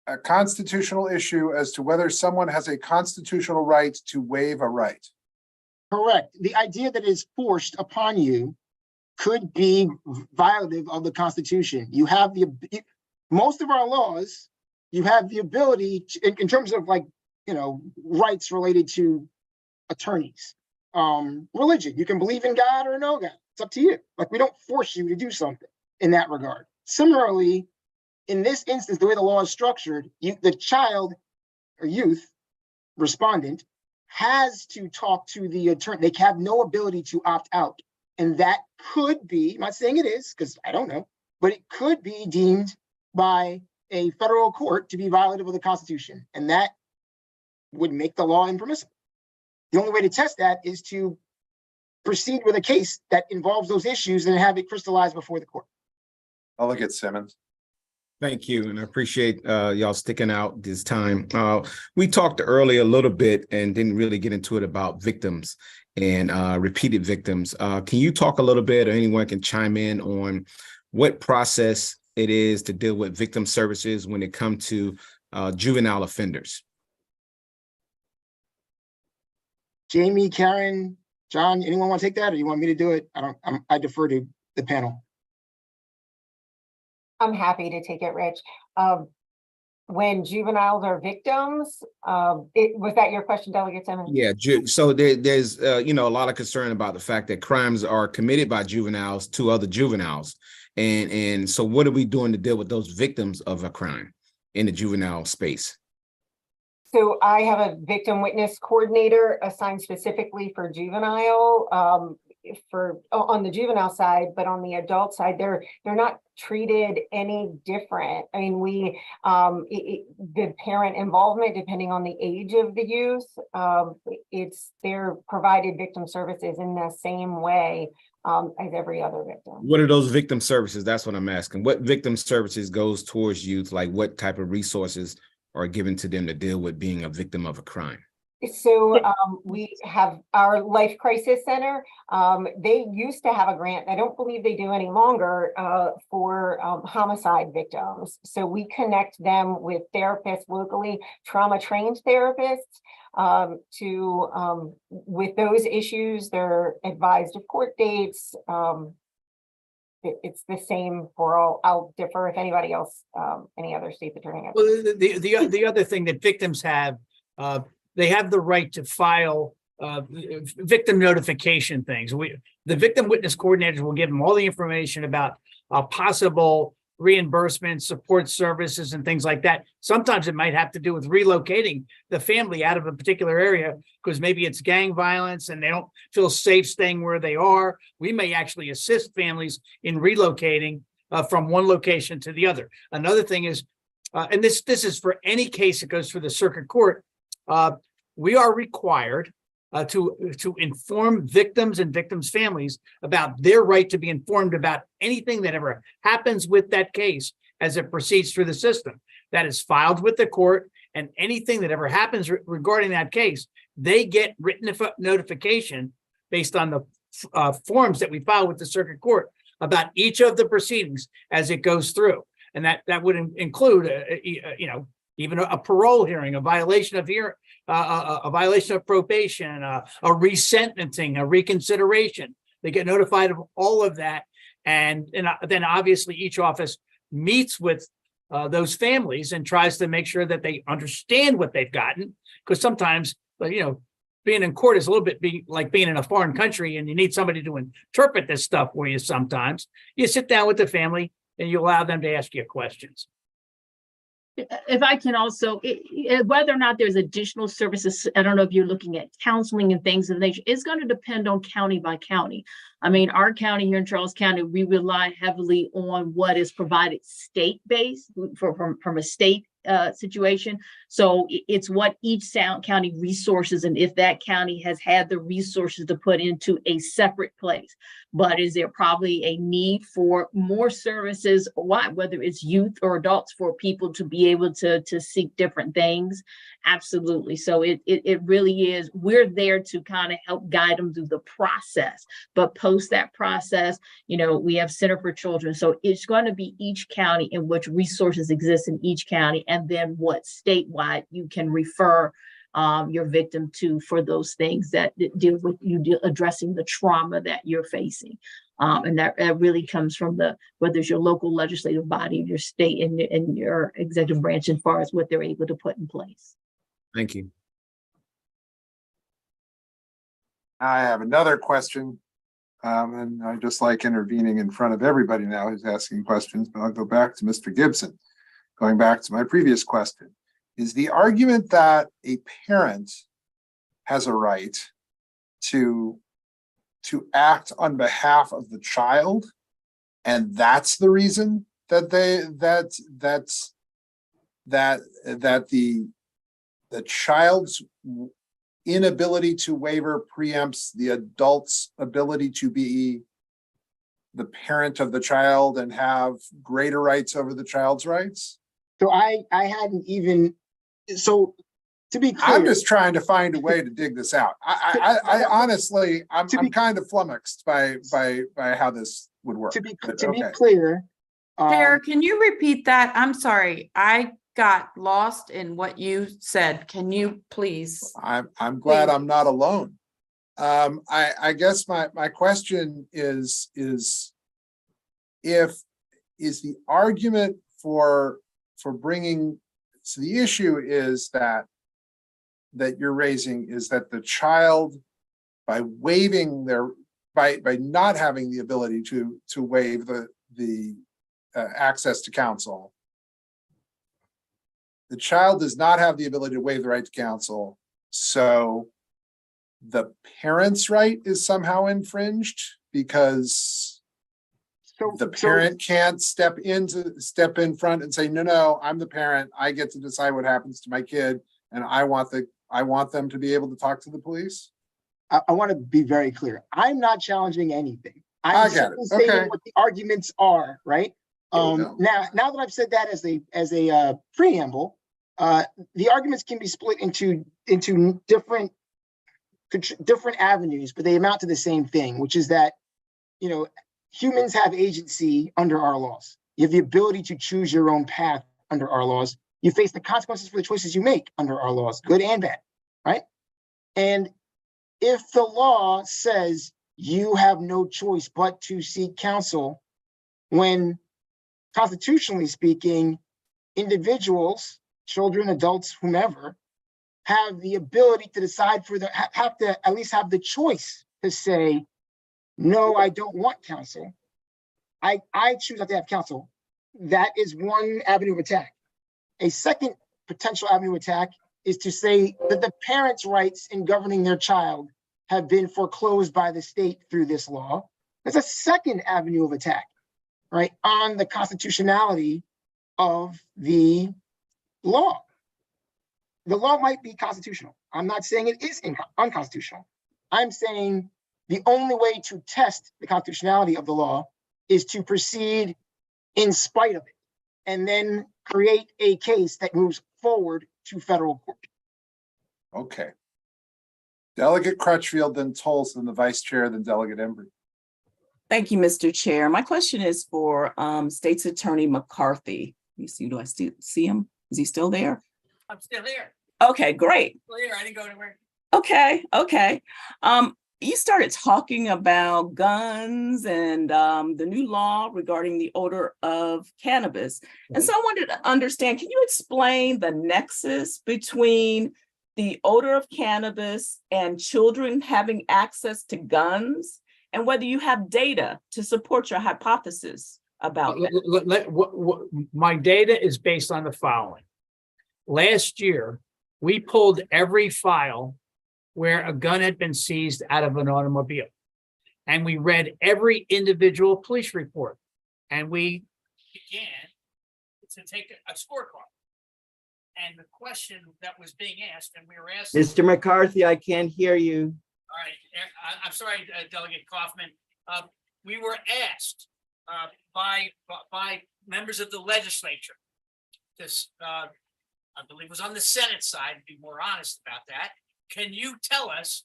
a constitutional issue as to whether someone has a constitutional right to waive a right. Correct. The idea that is forced upon you could be violative of the Constitution. You have most of our laws, you have the ability to, in terms of rights related to attorneys, religion. You can believe in God or no God. It's up to you. We don't force you to do something in that regard. Similarly, in this instance, the way the law is structured, the child or youth respondent has to talk to the attorney. They have no ability to opt out. And that could be, I'm not saying it is, because I don't know, but it could be deemed by a federal court to be violative of the Constitution. And that would make the law impermissible. The only way to test that is to proceed with a case that involves those issues and have it crystallized before the court. Delegate Simmons. Thank you, and I appreciate y'all sticking out this time. We talked earlier a little bit and didn't really get into it about victims and repeated victims. Can you talk a little bit, or anyone can chime in on what process it is to deal with victim services when it comes to juvenile offenders? Jamie, Karen, John, anyone want to take that, or you want me to do it? I defer to the panel. I'm happy to take it, Rich. when juveniles are victims, was that your question, Delegate Simmons? Yeah, so there's a lot of concern about the fact that crimes are committed by juveniles to other juveniles. And so what are we doing to deal with those victims of a crime in the juvenile space? So I have a victim witness coordinator assigned specifically for juvenile, on the juvenile side, but on the adult side, they're not treated any different. I mean, the parent involvement, depending on the age of the youth, they're provided victim services in the same way as every other victim. What are those victim services? That's what I'm asking. What victim services goes towards youth? Like what type of resources are given to them to deal with being a victim of a crime? So we have our Life Crisis Center. They used to have a grant. I don't believe they do any longer for homicide victims. So we connect them with therapists locally, trauma-trained therapists with those issues. They're advised of court dates. It's the same for all. I'll defer if anybody else, any other state's attorney. Well, the other thing that victims have, they have the right to file victim notification things. The victim witness coordinators will give them all the information about possible reimbursement, support services, and things like that. Sometimes it might have to do with relocating the family out of a particular area because maybe it's gang violence and they don't feel safe staying where they are. We may actually assist families in relocating from one location to the other. Another thing is, and this is for any case that goes through the circuit court, we are required to inform victims and victims' families about their right to be informed about anything that ever happens with that case as it proceeds through the system. That is filed with the court, and anything that ever happens regarding that case, they get written notification based on the forms that we file with the circuit court about each of the proceedings as it goes through. And that would include, even a parole hearing, a violation of probation, a resentencing, a reconsideration. They get notified of all of that. And then obviously each office meets with those families and tries to make sure that they understand what they've gotten. Because sometimes, being in court is a little bit like being in a foreign country and you need somebody to interpret this stuff for you sometimes. You sit down with the family and you allow them to ask you questions. If I can also, whether or not there's additional services, I don't know if you're looking at counseling and things of that nature, it's going to depend on county by county. I mean, our county here in Charles County, we rely heavily on what is provided state-based from a state situation. So it's what each county resources, and if that county has had the resources to put into a separate place. But is there probably a need for more services, whether it's youth or adults, for people to be able to seek different things? Absolutely. So it really is, we're there to kind of help guide them through the process. But post that process, we have Center for Children. So it's going to be each county in which resources exist in each county, and then what statewide you can refer your victim to for those things that deal with you addressing the trauma that you're facing. And that really comes from whether it's your local legislative body, your state, and your executive branch as far as what they're able to put in place. Thank you. I have another question. And I just like intervening in front of everybody now who's asking questions, but I'll go back to Mr. Gibson. Going back to my previous question, is the argument that a parent has a right to act on behalf of the child, and that's the reason that the child's inability to waiver preempts the adult's ability to be the parent of the child and have greater rights over the child's rights? So I hadn't even, so to be clear, I'm just trying to find a way to dig this out. I honestly, I'm kind of flummoxed by how this would work. To be clear, Chair, can you repeat that? I'm sorry, I got lost in what you said. Can you please? I'm glad I'm not alone. I guess my question is the argument for bringing So the issue is that you're raising is that the child, by waiving their, by not having the ability to waive the access to counsel, the child does not have the ability to waive the right to counsel. So the parent's right is somehow infringed because the parent can't step in front and say, no, I'm the parent. I get to decide what happens to my kid, and I want them to be able to talk to the police. I want to be very clear. I'm not challenging anything. I get it. Stating Okay. what the arguments are, right? Now that I've said that as a preamble, the arguments can be split into different avenues, but they amount to the same thing, which is that, humans have agency under our laws. You have the ability to choose your own path under our laws. You face the consequences for the choices you make under our laws, good and bad, right? And if the law says you have no choice but to seek counsel, when constitutionally speaking, individuals, children, adults, whomever, have the ability to decide have to at least have the choice to say, no, I don't want counsel. I choose not to have counsel. That is one avenue of attack. A second potential avenue of attack is to say that the parent's rights in governing their child have been foreclosed by the state through this law. That's a second avenue of attack, right, on the constitutionality of the law. The law might be constitutional. I'm not saying it is unconstitutional. I'm saying the only way to test the constitutionality of the law is to proceed in spite of it, and then create a case that moves forward to federal court. Okay. Delegate Crutchfield, then Tolles, then the vice chair, then Delegate Embry. Thank you, Mr. Chair. My question is for State's Attorney McCarthy. Let me see, do I still see him? Is he still there? I'm still here. Okay, great. Still here. I didn't go anywhere. Okay. You started talking about guns and the new law regarding the odor of cannabis. And so I wanted to understand, can you explain the nexus between the odor of cannabis and children having access to guns, and whether you have data to support your hypothesis about that? My data is based on the following. Last year, we pulled every file where a gun had been seized out of an automobile. And we read every individual police report. And we Began to take a scorecard. And the question that was being asked, and we were asked. Mr. McCarthy, I can't hear you. All right, I'm sorry, Delegate Kaufman. We were asked by members of the legislature. This, I believe, was on the Senate side, to be more honest about that. Can you tell us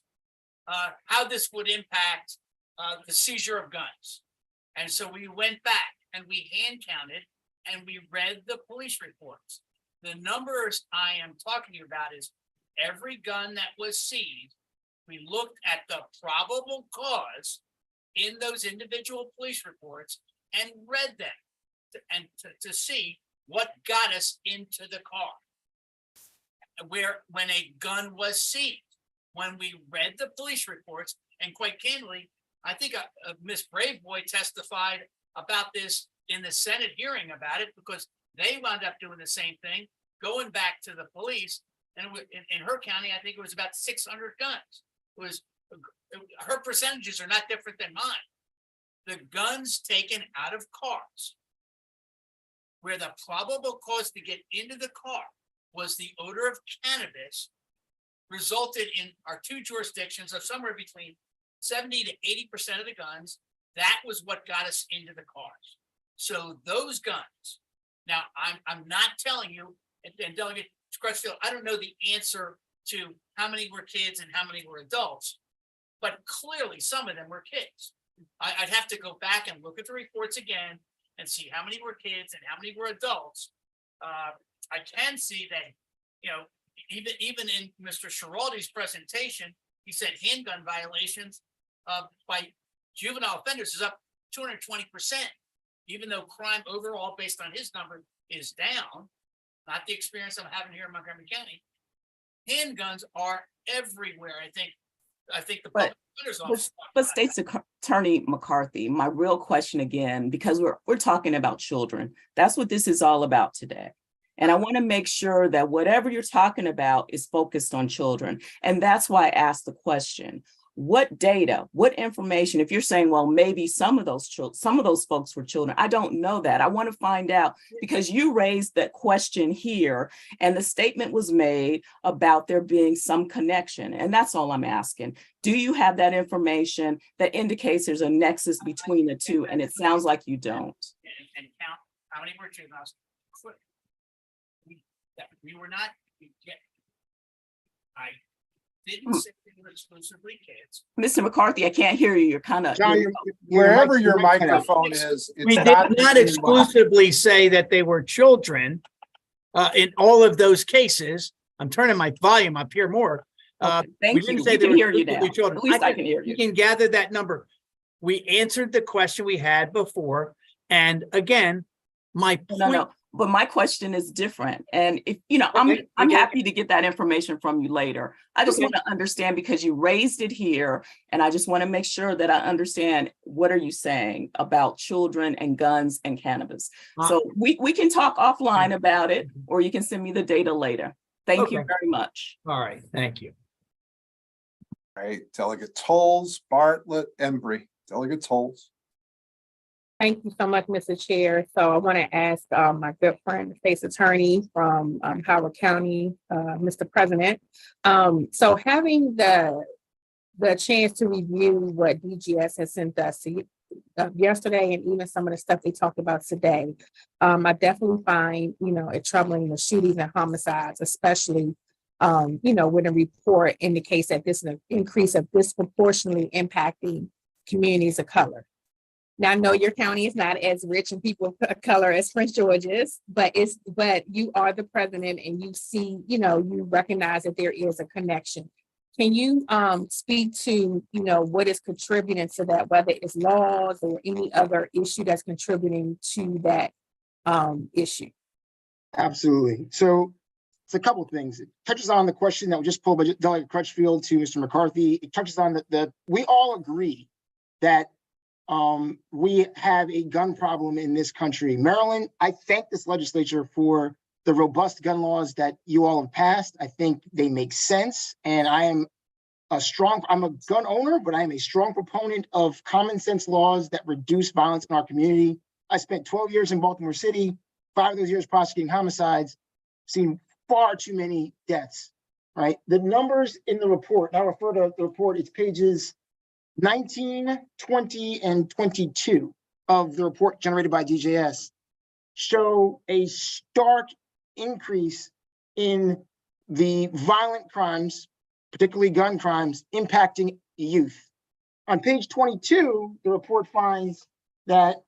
how this would impact the seizure of guns? And so we went back and we hand counted and we read the police reports. The numbers I am talking about is every gun that was seized. We looked at the probable cause in those individual police reports and read them to see what got us into the car. When a gun was seized, when we read the police reports, and quite candidly, I think Miss Braveboy testified about this in the Senate hearing about it, because they wound up doing the same thing, going back to the police, and in her county, I think it was about 600 guns. Her percentages are not different than mine. The guns taken out of cars, where the probable cause to get into the car was the odor of cannabis, resulted in our two jurisdictions of somewhere between 70 to 80% of the guns. That was what got us into the cars. So those guns. Now, I'm not telling you, and Delegate Crutchfield, I don't know the answer to how many were kids and how many were adults, but clearly some of them were kids. I'd have to go back and look at the reports again and see how many were kids and how many were adults. I can see that, even in Mr. Schiraldi's presentation, he said handgun violations by juvenile offenders is up 220%, even though crime overall, based on his number, is down. not the experience I'm having here in Montgomery County. Handguns are everywhere. I think the public defender's office. But State's Attorney McCarthy, my real question again, because we're talking about children. That's what this is all about today. And I want to make sure that whatever you're talking about is focused on children. And that's why I asked the question. What data, what information, if you're saying, well, maybe some of those folks were children, I don't know that. I want to find out, because you raised that question here and the statement was made about there being some connection. And that's all I'm asking. Do you have that information that indicates there's a nexus between the two? And it sounds like you don't. And count how many were juveniles. We were not, I didn't say they were exclusively kids. Mr. McCarthy, I can't hear you. You're kind of Wherever your microphone is, We it's did not exclusively say that they were children in all of those cases. I'm turning my volume up here more. Thank you. We can hear you now. Children. At least I can hear you. You can gather that number. We answered the question we had before. And again, my point. No. But my question is different. And if, I'm happy to get that information from you later. I just want to understand, because you raised it here, and I just want to make sure that I understand, what are you saying about children and guns and cannabis? So we can talk offline about it, or you can send me the data later. Thank you very much. All right. Thank you. All right, Delegate Tolles, Bartlett, Embry. Delegate Tolles. Thank you so much, Mr. Chair. So I want to ask my good friend, the state's attorney from Howard County, Mr. President. So having the chance to review what DGS has sent us yesterday, and even some of the stuff they talked about today, I definitely find, it troubling, the shootings and homicides, especially, when the report indicates that this is an increase of disproportionately impacting communities of color. Now, I know your county is not as rich in people of color as Prince George is, but you are the president, and you see, you recognize that there is a connection. Can you speak to, what is contributing to that, whether it's laws or any other issue that's contributing to that issue? Absolutely. So it's a couple of things. It touches on the question that was just pulled by Delegate Crutchfield to Mr. McCarthy. It touches on that we all agree that we have a gun problem in this country. Maryland, I thank this legislature for the robust gun laws that you all have passed. I think they make sense. And I'm a gun owner, but I am a strong proponent of common sense laws that reduce violence in our community. I spent 12 years in Baltimore City, 5 of those years prosecuting homicides, seen far too many deaths, right? The numbers in the report, and I'll refer to the report, it's pages 19, 20, and 22 of the report generated by DJS, show a stark increase in the violent crimes, particularly gun crimes, impacting youth. On page 22, the report finds that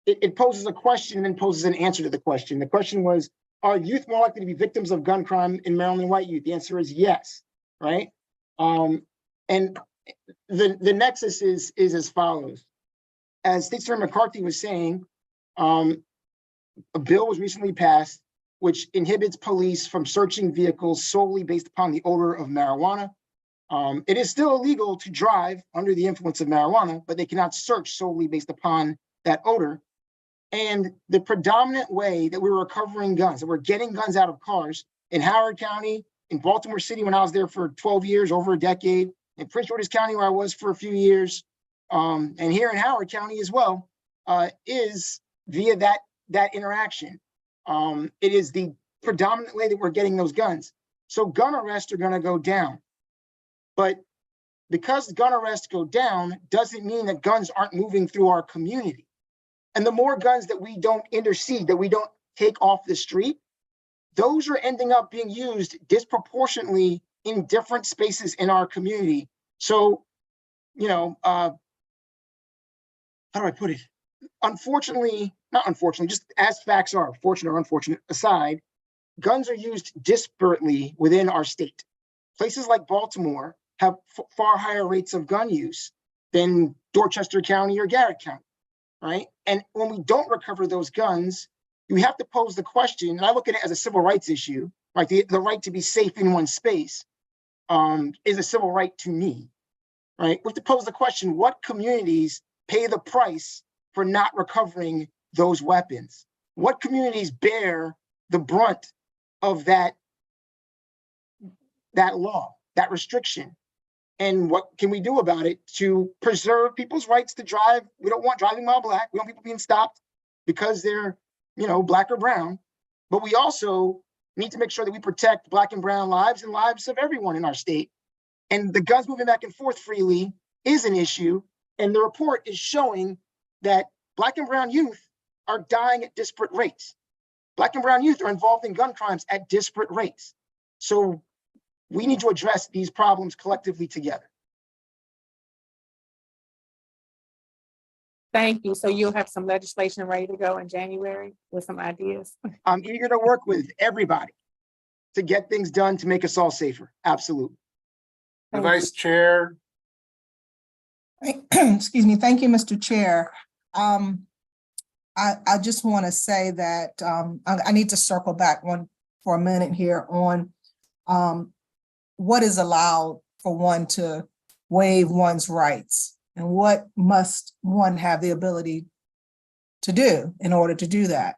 it poses a question and then poses an answer to the question. The question was, are youth more likely to be victims of gun crime in Maryland than white youth? The answer is yes, right? And the nexus is as follows. As State Senator McCarthy was saying, a bill was recently passed which inhibits police from searching vehicles solely based upon the odor of marijuana. It is still illegal to drive under the influence of marijuana, but they cannot search solely based upon that odor. And the predominant way that we were recovering guns, that we're getting guns out of cars in Howard County, in Baltimore City when I was there for 12 years, over a decade, in Prince George's County where I was for a few years, and here in Howard County as well, is via that interaction. It is the predominant way that we're getting those guns. So gun arrests are going to go down. But because gun arrests go down doesn't mean that guns aren't moving through our community. And the more guns that we don't intercede, that we don't take off the street, those are ending up being used disproportionately in different spaces in our community. So, how do I put it? Unfortunately, not unfortunately, just as facts are, fortunate or unfortunate aside, guns are used disparately within our state. Places like Baltimore have far higher rates of gun use than Dorchester County or Garrett County, right? And when we don't recover those guns, you have to pose the question, and I look at it as a civil rights issue, right? The right to be safe in one's space is a civil right to me, right? We have to pose the question, what communities pay the price for not recovering those weapons? What communities bear the brunt of that law, that restriction? And what can we do about it to preserve people's rights to drive? We don't want driving while black. We don't want people being stopped because they're, black or brown. But we also need to make sure that we protect black and brown lives and lives of everyone in our state. And the guns moving back and forth freely is an issue. And the report is showing that black and brown youth are dying at disparate rates. Black and brown youth are involved in gun crimes at disparate rates. So we need to address these problems collectively together. Thank you. So you'll have some legislation ready to go in January with some ideas? I'm eager to work with everybody to get things done to make us all safer. Absolutely. The Vice Chair. Excuse me. Thank you, Mr. Chair. I just want to say that I need to circle back for a minute here on what is allowed for one to waive one's rights and what must one have the ability to do in order to do that.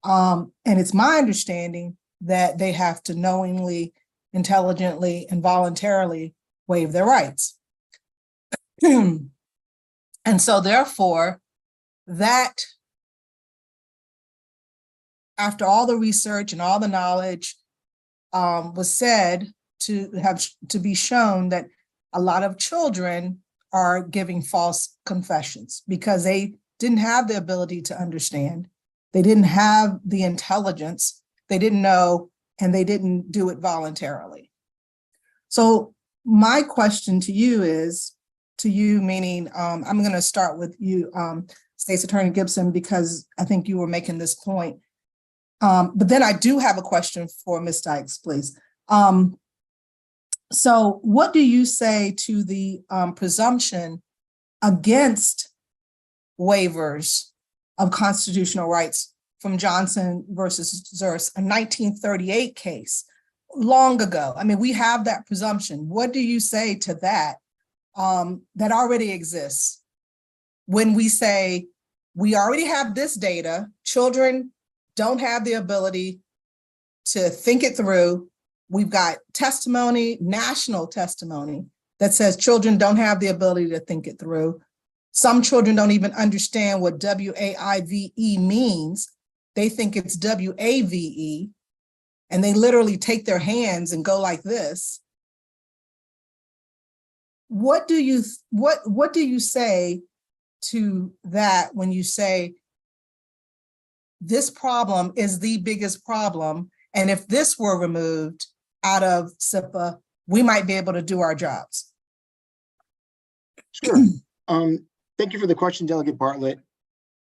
And it's my understanding that they have to knowingly, intelligently, and voluntarily waive their rights. And so therefore, that after all the research and all the knowledge was said to be shown that a lot of children are giving false confessions because they didn't have the ability to understand. They didn't have the intelligence. They didn't know, and they didn't do it voluntarily. So my question to you is, meaning, I'm going to start with you, State's Attorney Gibson, because I think you were making this point. But then I do have a question for Ms. Dykes, please. So what do you say to the presumption against waivers of constitutional rights from Johnson versus Zers, a 1938 case, long ago? I mean, we have that presumption. What do you say to that, that already exists? When we say, we already have this data, children don't have the ability to think it through. We've got testimony, national testimony, that says children don't have the ability to think it through. Some children don't even understand what WAIVE means. They think it's WAVE, and they literally take their hands and go like this. What do you say to that when you say this problem is the biggest problem, and if this were removed out of SIPA, we might be able to do our jobs? Sure. Thank you for the question, Delegate Bartlett.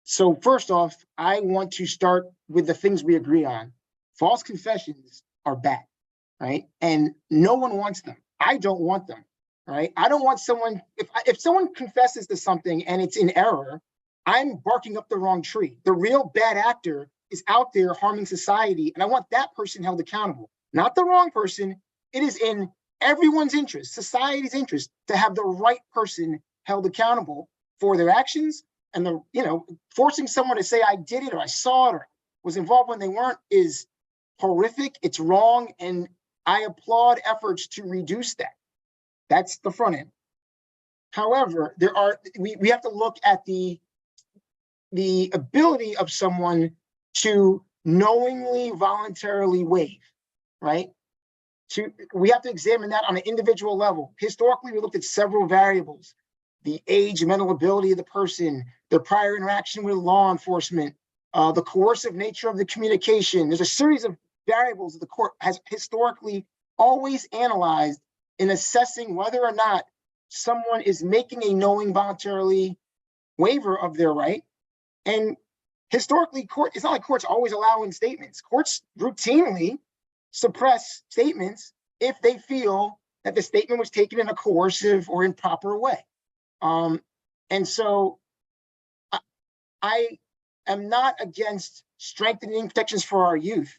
So first off, I want to start with the things we agree on. False confessions are bad, right? And no one wants them. I don't want them, right? I don't want someone, if someone confesses to something and it's in error, I'm barking up the wrong tree. The real bad actor is out there harming society, and I want that person held accountable, not the wrong person. It is in everyone's interest, society's interest, to have the right person held accountable for their actions. And forcing someone to say I did it or I saw it or was involved when they weren't is horrific. It's wrong, and I applaud efforts to reduce that. That's the front end. However, we have to look at the ability of someone to knowingly, voluntarily waive, right? We have to examine that on an individual level. Historically, we looked at several variables: the age and mental ability of the person, their prior interaction with law enforcement, the coercive nature of the communication. There's a series of variables that the court has historically always analyzed in assessing whether or not someone is making a knowing, voluntarily waiver of their right. And historically, it's not like courts always allowing statements. Courts routinely suppress statements if they feel that the statement was taken in a coercive or improper way. And so I am not against strengthening protections for our youth.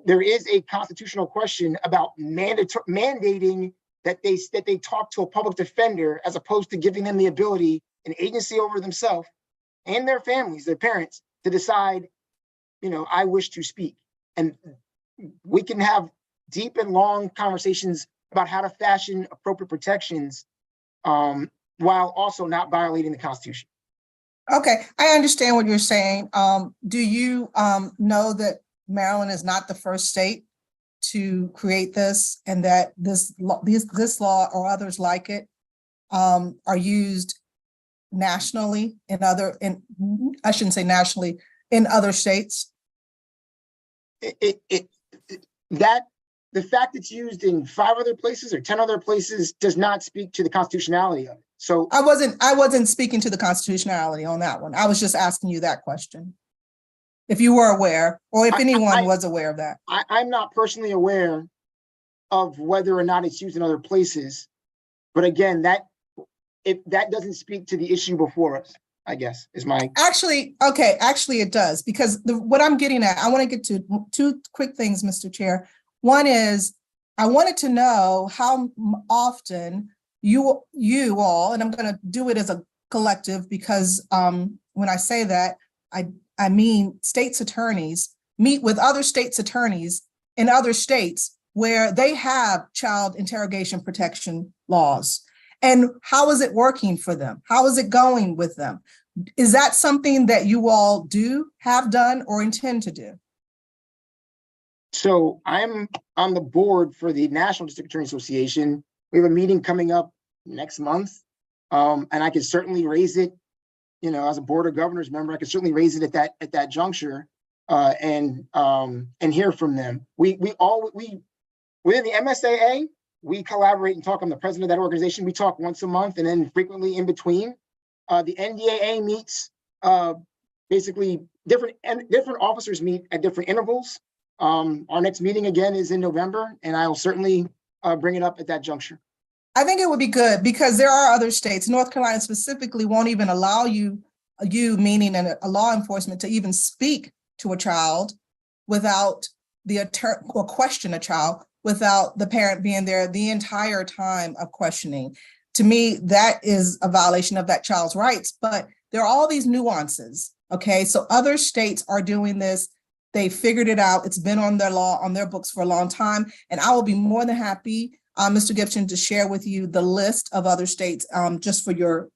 There is a constitutional question about mandating that they talk to a public defender, as opposed to giving them the ability, an agency over themselves and their families, their parents, to decide, I wish to speak. And we can have deep and long conversations about how to fashion appropriate protections, while also not violating the Constitution. Okay, I understand what you're saying. Do you know that Maryland is not the first state to create this, and that this law or others like it are used nationally I shouldn't say nationally, in other states? The fact it's used in 5 other places or 10 other places does not speak to the constitutionality of it. So I wasn't speaking to the constitutionality on that one. I was just asking you that question. If you were aware, or if anyone was aware of that. I'm not personally aware of whether or not it's used in other places. But again, that doesn't speak to the issue before us, I guess, is my... Actually, it does, because what I'm getting at, I want to get to 2 quick things, Mr. Chair. One is, I wanted to know how often you all, and I'm going to do it as a collective, because when I say that, I mean states' attorneys meet with other states' attorneys in other states where they have child interrogation protection laws. And how is it working for them? How is it going with them? Is that something that you all have done or intend to do? So I'm on the board for the National District Attorney Association. We have a meeting coming up next month. And I can certainly raise it, as a board of governors member, I can certainly raise it at that juncture, and hear from them. We within the MSAA, we collaborate and talk. I'm the president of that organization. We talk once a month, and then frequently in between. The NDAA meets, basically different officers meet at different intervals. Our next meeting again is in November, and I will certainly bring it up at that juncture. I think it would be good, because there are other states, North Carolina specifically, won't even allow you meaning a law enforcement, to even speak to a child without the attorney, or question a child without the parent being there the entire time of questioning. To me, that is a violation of that child's rights, but there are all these nuances. Okay, so other states are doing this. They figured it out. It's been on their books for a long time. And I will be more than happy, Mr. Gibson, to share with you the list of other states, just for your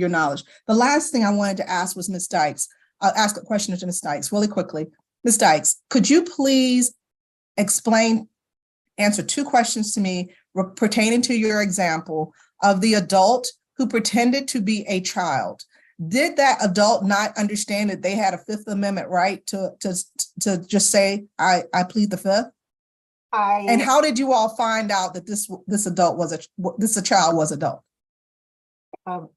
knowledge. The last thing I wanted to ask was Ms. Dykes. I'll ask a question to Ms. Dykes really quickly. Ms. Dykes, could you please answer 2 questions to me pertaining to your example of the adult who pretended to be a child? Did that adult not understand that they had a Fifth Amendment right to just say, I plead the Fifth? And how did you all find out that this child was adult?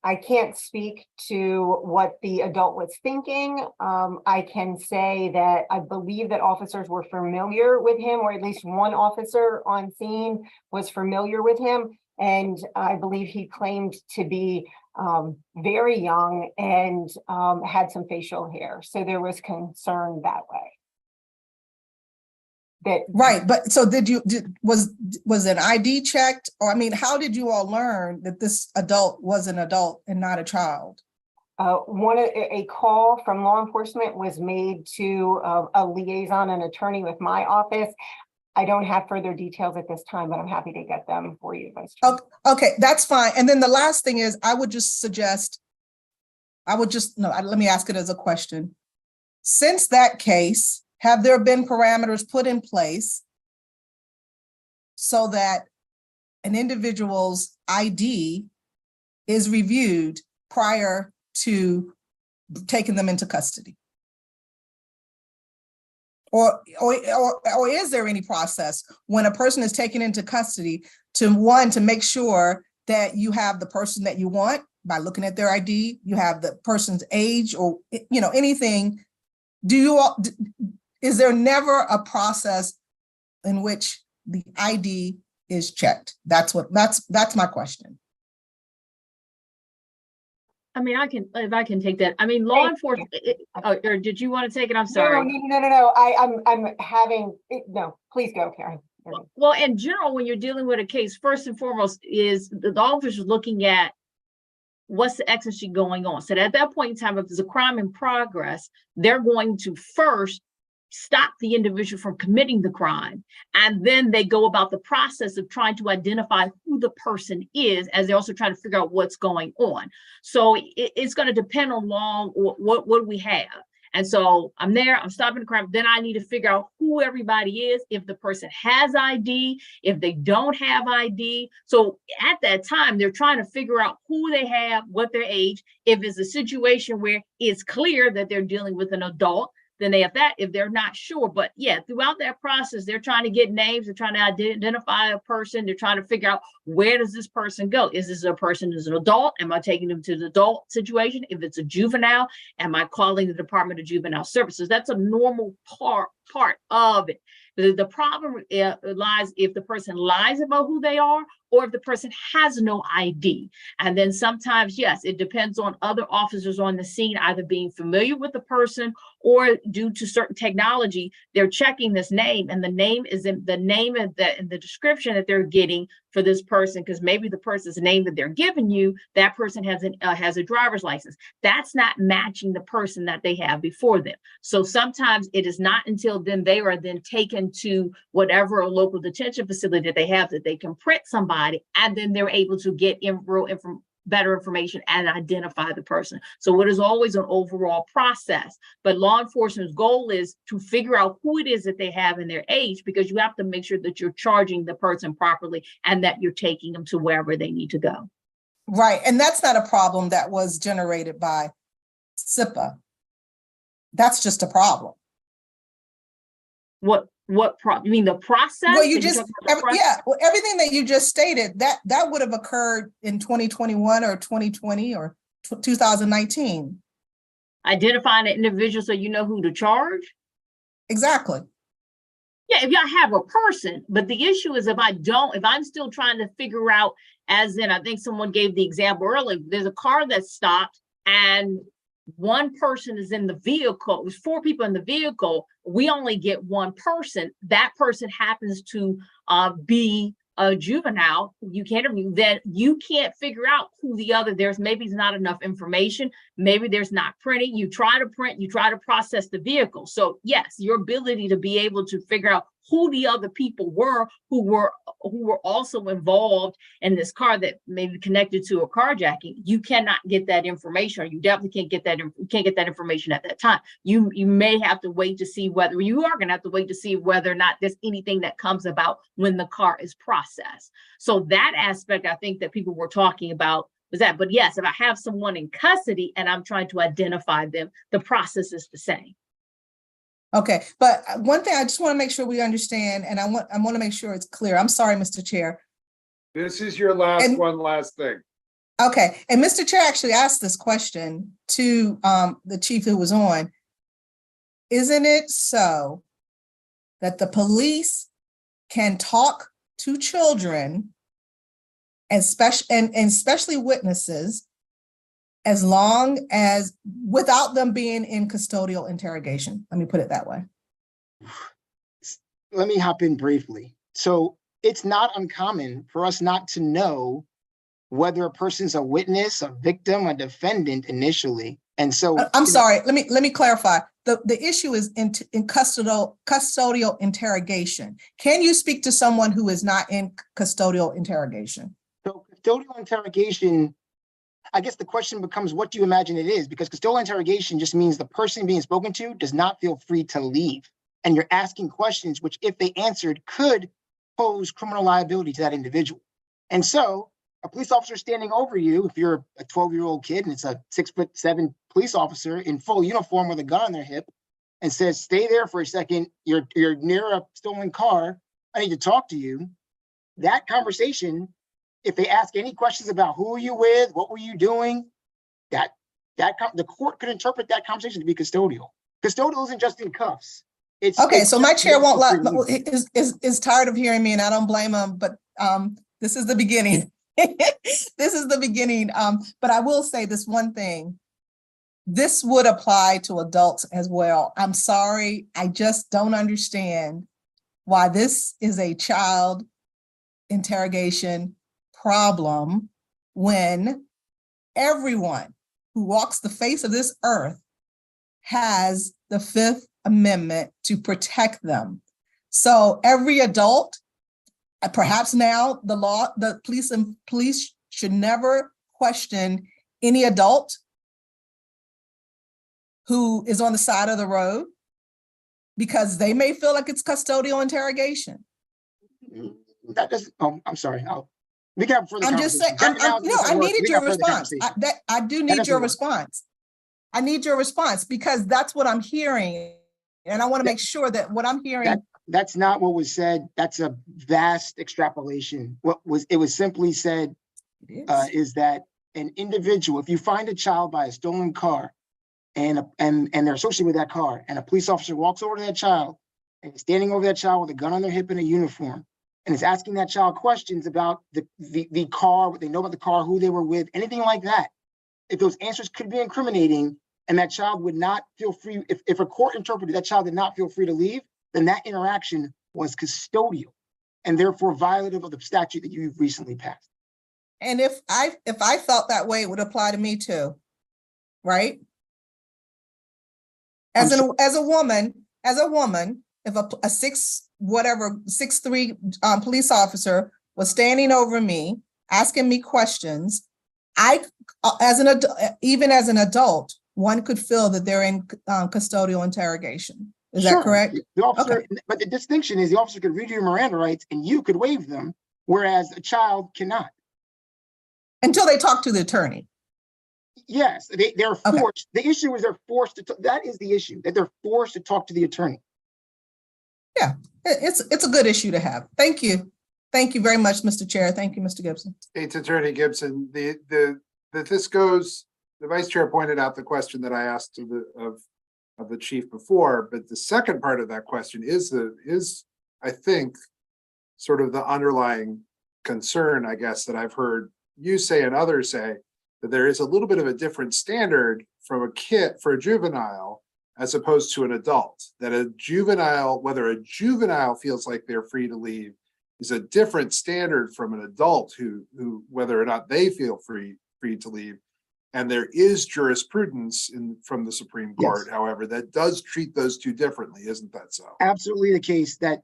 I can't speak to what the adult was thinking. I can say that I believe that officers were familiar with him, or at least one officer on scene was familiar with him. And I believe he claimed to be very young and had some facial hair. So there was concern that way. Right, but so was an ID checked? Or, I mean, how did you all learn that this adult was an adult and not a child? A call from law enforcement was made to a liaison, an attorney with my office. I don't have further details at this time, but I'm happy to get them for you, Vice Chair. Okay, that's fine. And then the last thing is, let me ask it as a question. Since that case, have there been parameters put in place so that an individual's ID is reviewed prior to taking them into custody? Or is there any process when a person is taken into custody to make sure that you have the person that you want by looking at their ID, you have the person's age, or anything? Is there never a process in which the ID is checked? That's my question. I mean, if I can take that. I mean, law enforcement, or did you want to take it? I'm sorry. No. I'm having, no, please go, Karen. Well, in general, when you're dealing with a case, first and foremost is the officer looking at what's the exigency going on. So at that point in time, if there's a crime in progress, they're going to first stop the individual from committing the crime. And then they go about the process of trying to identify who the person is, as they're also trying to figure out what's going on. So it's going to depend on what we have. And so I'm there, I'm stopping the crime. Then I need to figure out who everybody is, if the person has ID, if they don't have ID. So at that time, they're trying to figure out who they have, what their age. If it's a situation where it's clear that they're dealing with an adult, then they have that if they're not sure. But yeah, throughout that process, they're trying to get names, they're trying to identify a person, they're trying to figure out, where does this person go? Is this a person who's an adult? Am I taking them to the adult situation? If it's a juvenile, am I calling the Department of Juvenile Services? That's a normal part of it. The problem lies if the person lies about who they are, or if the person has no ID. And then sometimes, yes, it depends on other officers on the scene, either being familiar with the person, or due to certain technology, they're checking this name, and the name is in the name of the description that they're getting for this person, because maybe the person's name that they're giving you, that person has a driver's license. That's not matching the person that they have before them. So sometimes it is not until then they are then taken to whatever local detention facility that they have, that they can print somebody, and then they're able to get better information and identify the person. So it is always an overall process, but law enforcement's goal is to figure out who it is that they have in their age, because you have to make sure that you're charging the person properly and that you're taking them to wherever they need to go. Right, and that's not a problem that was generated by SIPA. That's just a problem. What problem? You mean the process? Well, well, everything that you just stated, that would have occurred in 2021 or 2020 or 2019. Identifying an individual so you know who to charge? Exactly. Yeah, if y'all have a person, but the issue is if I'm still trying to figure out, as in, I think someone gave the example earlier, there's a car that stopped and one person is in the vehicle. It was 4 people in the vehicle. We only get one person. That person happens to be a juvenile. You can't interview. Then you can't figure out who the other. Maybe there's not enough information. Maybe there's not printing. You try to print. You try to process the vehicle. So yes, your ability to be able to figure out who the other people were who were also involved in this car that may be connected to a carjacking, you cannot get that information, or you definitely can't get that information at that time. You may have to wait to see whether or not there's anything that comes about when the car is processed. So that aspect, I think that people were talking about was that. But yes, if I have someone in custody and I'm trying to identify them, the process is the same. Okay, but one thing I just want to make sure we understand, and I want to make sure it's clear. I'm sorry, Mr. Chair. This is your last thing. Okay, and Mr. Chair actually asked this question to the chief who was on. Isn't it so that the police can talk to children, and especially witnesses, as long as without them being in custodial interrogation? Let me put it that way. Let me hop in briefly. So it's not uncommon for us not to know whether a person's a witness, a victim, a defendant initially. And so I'm sorry, let me clarify. The issue is in custodial interrogation. Can you speak to someone who is not in custodial interrogation? So custodial interrogation, I guess the question becomes, what do you imagine it is? Because custodial interrogation just means the person being spoken to does not feel free to leave. And you're asking questions which, if they answered, could pose criminal liability to that individual. And so a police officer standing over you, if you're a 12-year-old kid and it's a 6'7" police officer in full uniform with a gun on their hip, and says, stay there for a second, you're near a stolen car, I need to talk to you. That conversation, if they ask any questions about who are you with, what were you doing, the court could interpret that conversation to be custodial. Custodial isn't just in cuffs. So my chair is tired of hearing me, and I don't blame him, but this is the beginning. This is the beginning. But I will say this one thing. This would apply to adults as well. I'm sorry, I just don't understand why this is a child interrogation problem when everyone who walks the face of this earth has the Fifth Amendment to protect them. So every adult, perhaps now the police should never question any adult who is on the side of the road because they may feel like it's custodial interrogation. That doesn't, I'm sorry, we can have further I'm just saying, I needed your response. I do need your response. I need your response because that's what I'm hearing. And I want to make sure that what I'm hearing. That's not what was said. That's a vast extrapolation. It was simply said is that an individual, if you find a child by a stolen car and they're associated with that car and a police officer walks over to that child and is standing over that child with a gun on their hip and a uniform and is asking that child questions about the car, what they know about the car, who they were with, anything like that. If those answers could be incriminating and that child would not feel free, if a court interpreted that child did not feel free to leave, then that interaction was custodial and therefore violative of the statute that you've recently passed. And if I felt that way, it would apply to me too, right? As a woman, if a 6'3" police officer was standing over me, asking me questions, even as an adult, one could feel that they're in custodial interrogation. Is that correct? The officer, but the distinction is the officer could read your Miranda rights and you could waive them, whereas a child cannot. Until they talk to the attorney. Yes, they're forced. The issue is they're forced to, that is the issue, that they're forced to talk to the attorney. Yeah, it's a good issue to have. Thank you. Thank you very much, Mr. Chair. Thank you, Mr. Gibson. State's Attorney Gibson, the Vice Chair pointed out the question that I asked of the chief before, but the second part of that question is I think sort of the underlying concern, I guess, that I've heard you say and others say, that there is a little bit of a different standard from a kid for a juvenile as opposed to an adult, that a juvenile, whether a juvenile feels like they're free to leave is a different standard from an adult who whether or not they feel free to leave. And there is jurisprudence from the Supreme Court, however, that does treat those two differently, isn't that so? Absolutely the case that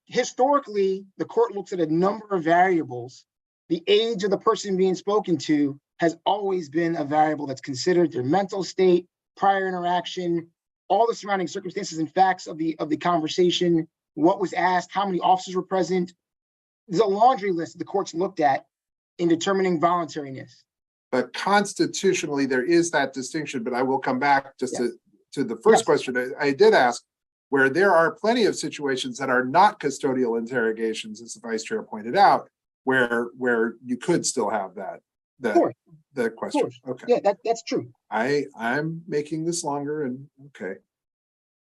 historically, the court looks at a number of variables. The age of the person being spoken to has always been a variable that's considered, their mental state, prior interaction, all the surrounding circumstances and facts of the conversation, what was asked, how many officers were present. There's a laundry list that the courts looked at in determining voluntariness. But constitutionally, there is that distinction, but I will come back just to the first question I did ask, where there are plenty of situations that are not custodial interrogations, as the Vice Chair pointed out, where you could still have the question. Okay. Yeah, that's true. I'm making this longer and okay.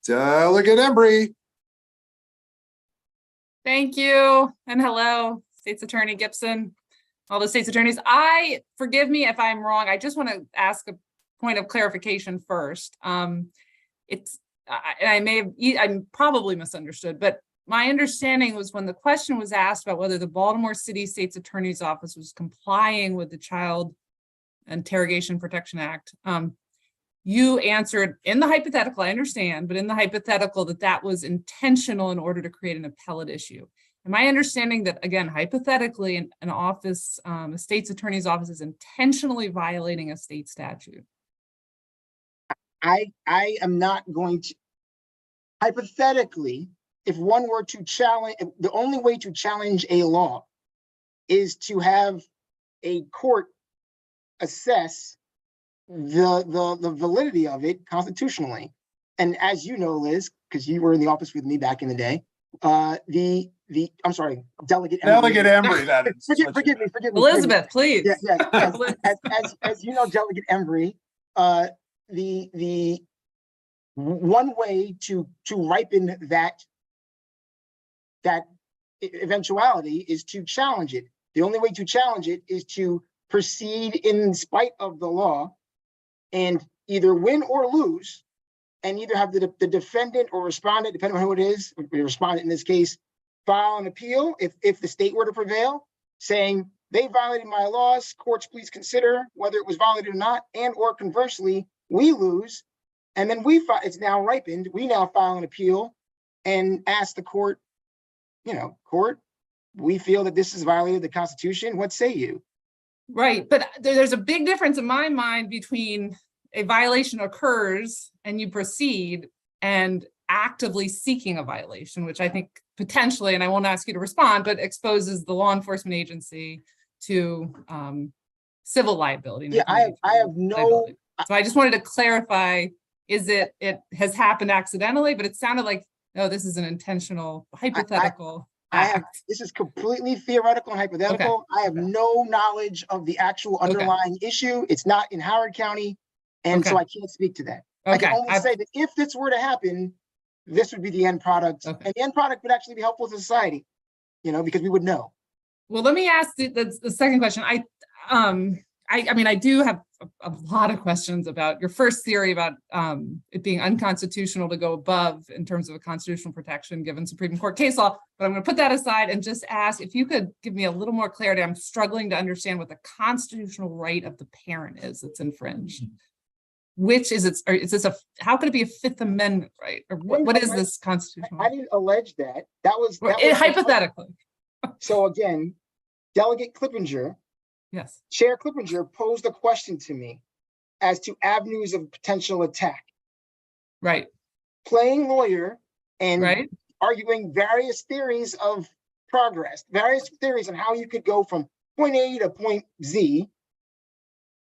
Delegate Embry. Thank you. And hello, State's Attorney Gibson, all the state's attorneys. Forgive me if I'm wrong. I just want to ask a point of clarification first. I probably misunderstood, but my understanding was when the question was asked about whether the Baltimore City State's Attorney's Office was complying with the Child Interrogation Protection Act, you answered in the hypothetical, I understand, but in the hypothetical that was intentional in order to create an appellate issue. Am I understanding that, again, hypothetically, an office, a state's attorney's office is intentionally violating a state statute? I am not going to, hypothetically, if one were to challenge, the only way to challenge a law is to have a court assess the validity of it constitutionally. And as you know, Liz, because you were in the office with me back in the day, I'm sorry, Delegate Embry, that is. Forgive me. Elizabeth, please. Yes. As you know, Delegate Embry, the one way to ripen that eventuality is to challenge it. The only way to challenge it is to proceed in spite of the law and either win or lose, and either have the defendant or respondent, depending on who it is, the respondent in this case, file an appeal if the state were to prevail, saying they violated my laws, courts please consider whether it was violated or not, and or conversely, we lose, and then it's now ripened, we now file an appeal and ask the court, court, we feel that this has violated the Constitution, what say you? Right, but there's a big difference in my mind between a violation occurs and you proceed and actively seeking a violation, which I think potentially, and I won't ask you to respond, but exposes the law enforcement agency to civil liability. Yeah, I have no. Liability. So I just wanted to clarify, it has happened accidentally, but it sounded like, no, this is an intentional hypothetical. This is completely theoretical and hypothetical. Okay. I have no knowledge of the actual underlying issue. It's not in Howard County. And so I can't speak to that. I can only say that if this were to happen, this would be the end product. And the end product would actually be helpful to society, because we would know. Well, let me ask the second question. I do have a lot of questions about your first theory about it being unconstitutional to go above in terms of a constitutional protection given Supreme Court case law, but I'm going to put that aside and just ask if you could give me a little more clarity. I'm struggling to understand what the constitutional right of the parent is that's infringed. Which is it? Or is this how could it be a Fifth Amendment right? Or what is this constitutional? I didn't allege that. That was hypothetically. So again, Delegate Clippinger, yes, Chair Clippinger posed a question to me as to avenues of potential attack. Right. Playing lawyer and arguing various theories of progress, various theories on how you could go from point A to point Z.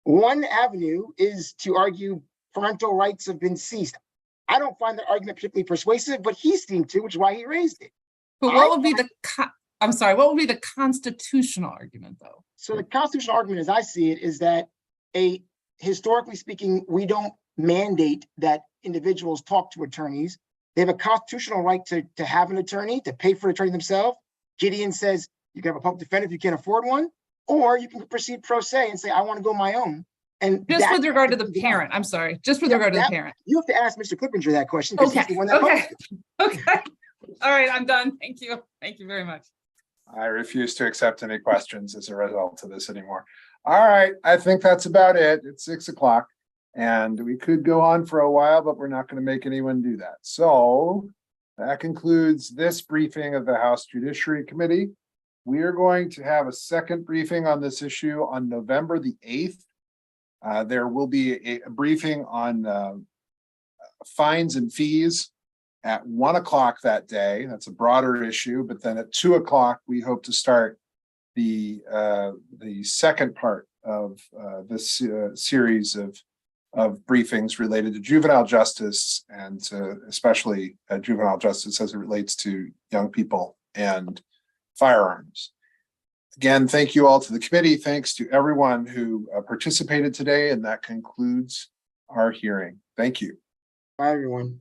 One avenue is to argue parental rights have been ceased. I don't find that argument particularly persuasive, but he seemed to, which is why he raised it. But what would be what would be the constitutional argument though? So the constitutional argument, as I see it, is that historically speaking, we don't mandate that individuals talk to attorneys. They have a constitutional right to have an attorney, to pay for an attorney themselves. Gideon says you can have a public defender if you can't afford one, or you can proceed pro se and say, I want to go my own. And just with regard to the parent, I'm sorry, just with regard to the parent. You have to ask Mr. Clippinger that question. Okay. Okay. All right, I'm done. Thank you. Thank you very much. I refuse to accept any questions as a result of this anymore. All right, I think that's about it. It's 6 o'clock and we could go on for a while, but we're not going to make anyone do that. So that concludes this briefing of the House Judiciary Committee. We are going to have a second briefing on this issue on November the 8th. There will be a briefing on fines and fees at 1 o'clock that day. That's a broader issue, but then at 2 o'clock, we hope to start the second part of this series of briefings related to juvenile justice and especially juvenile justice as it relates to young people and firearms. Again, thank you all to the committee. Thanks to everyone who participated today, and that concludes our hearing. Thank you. Bye, everyone.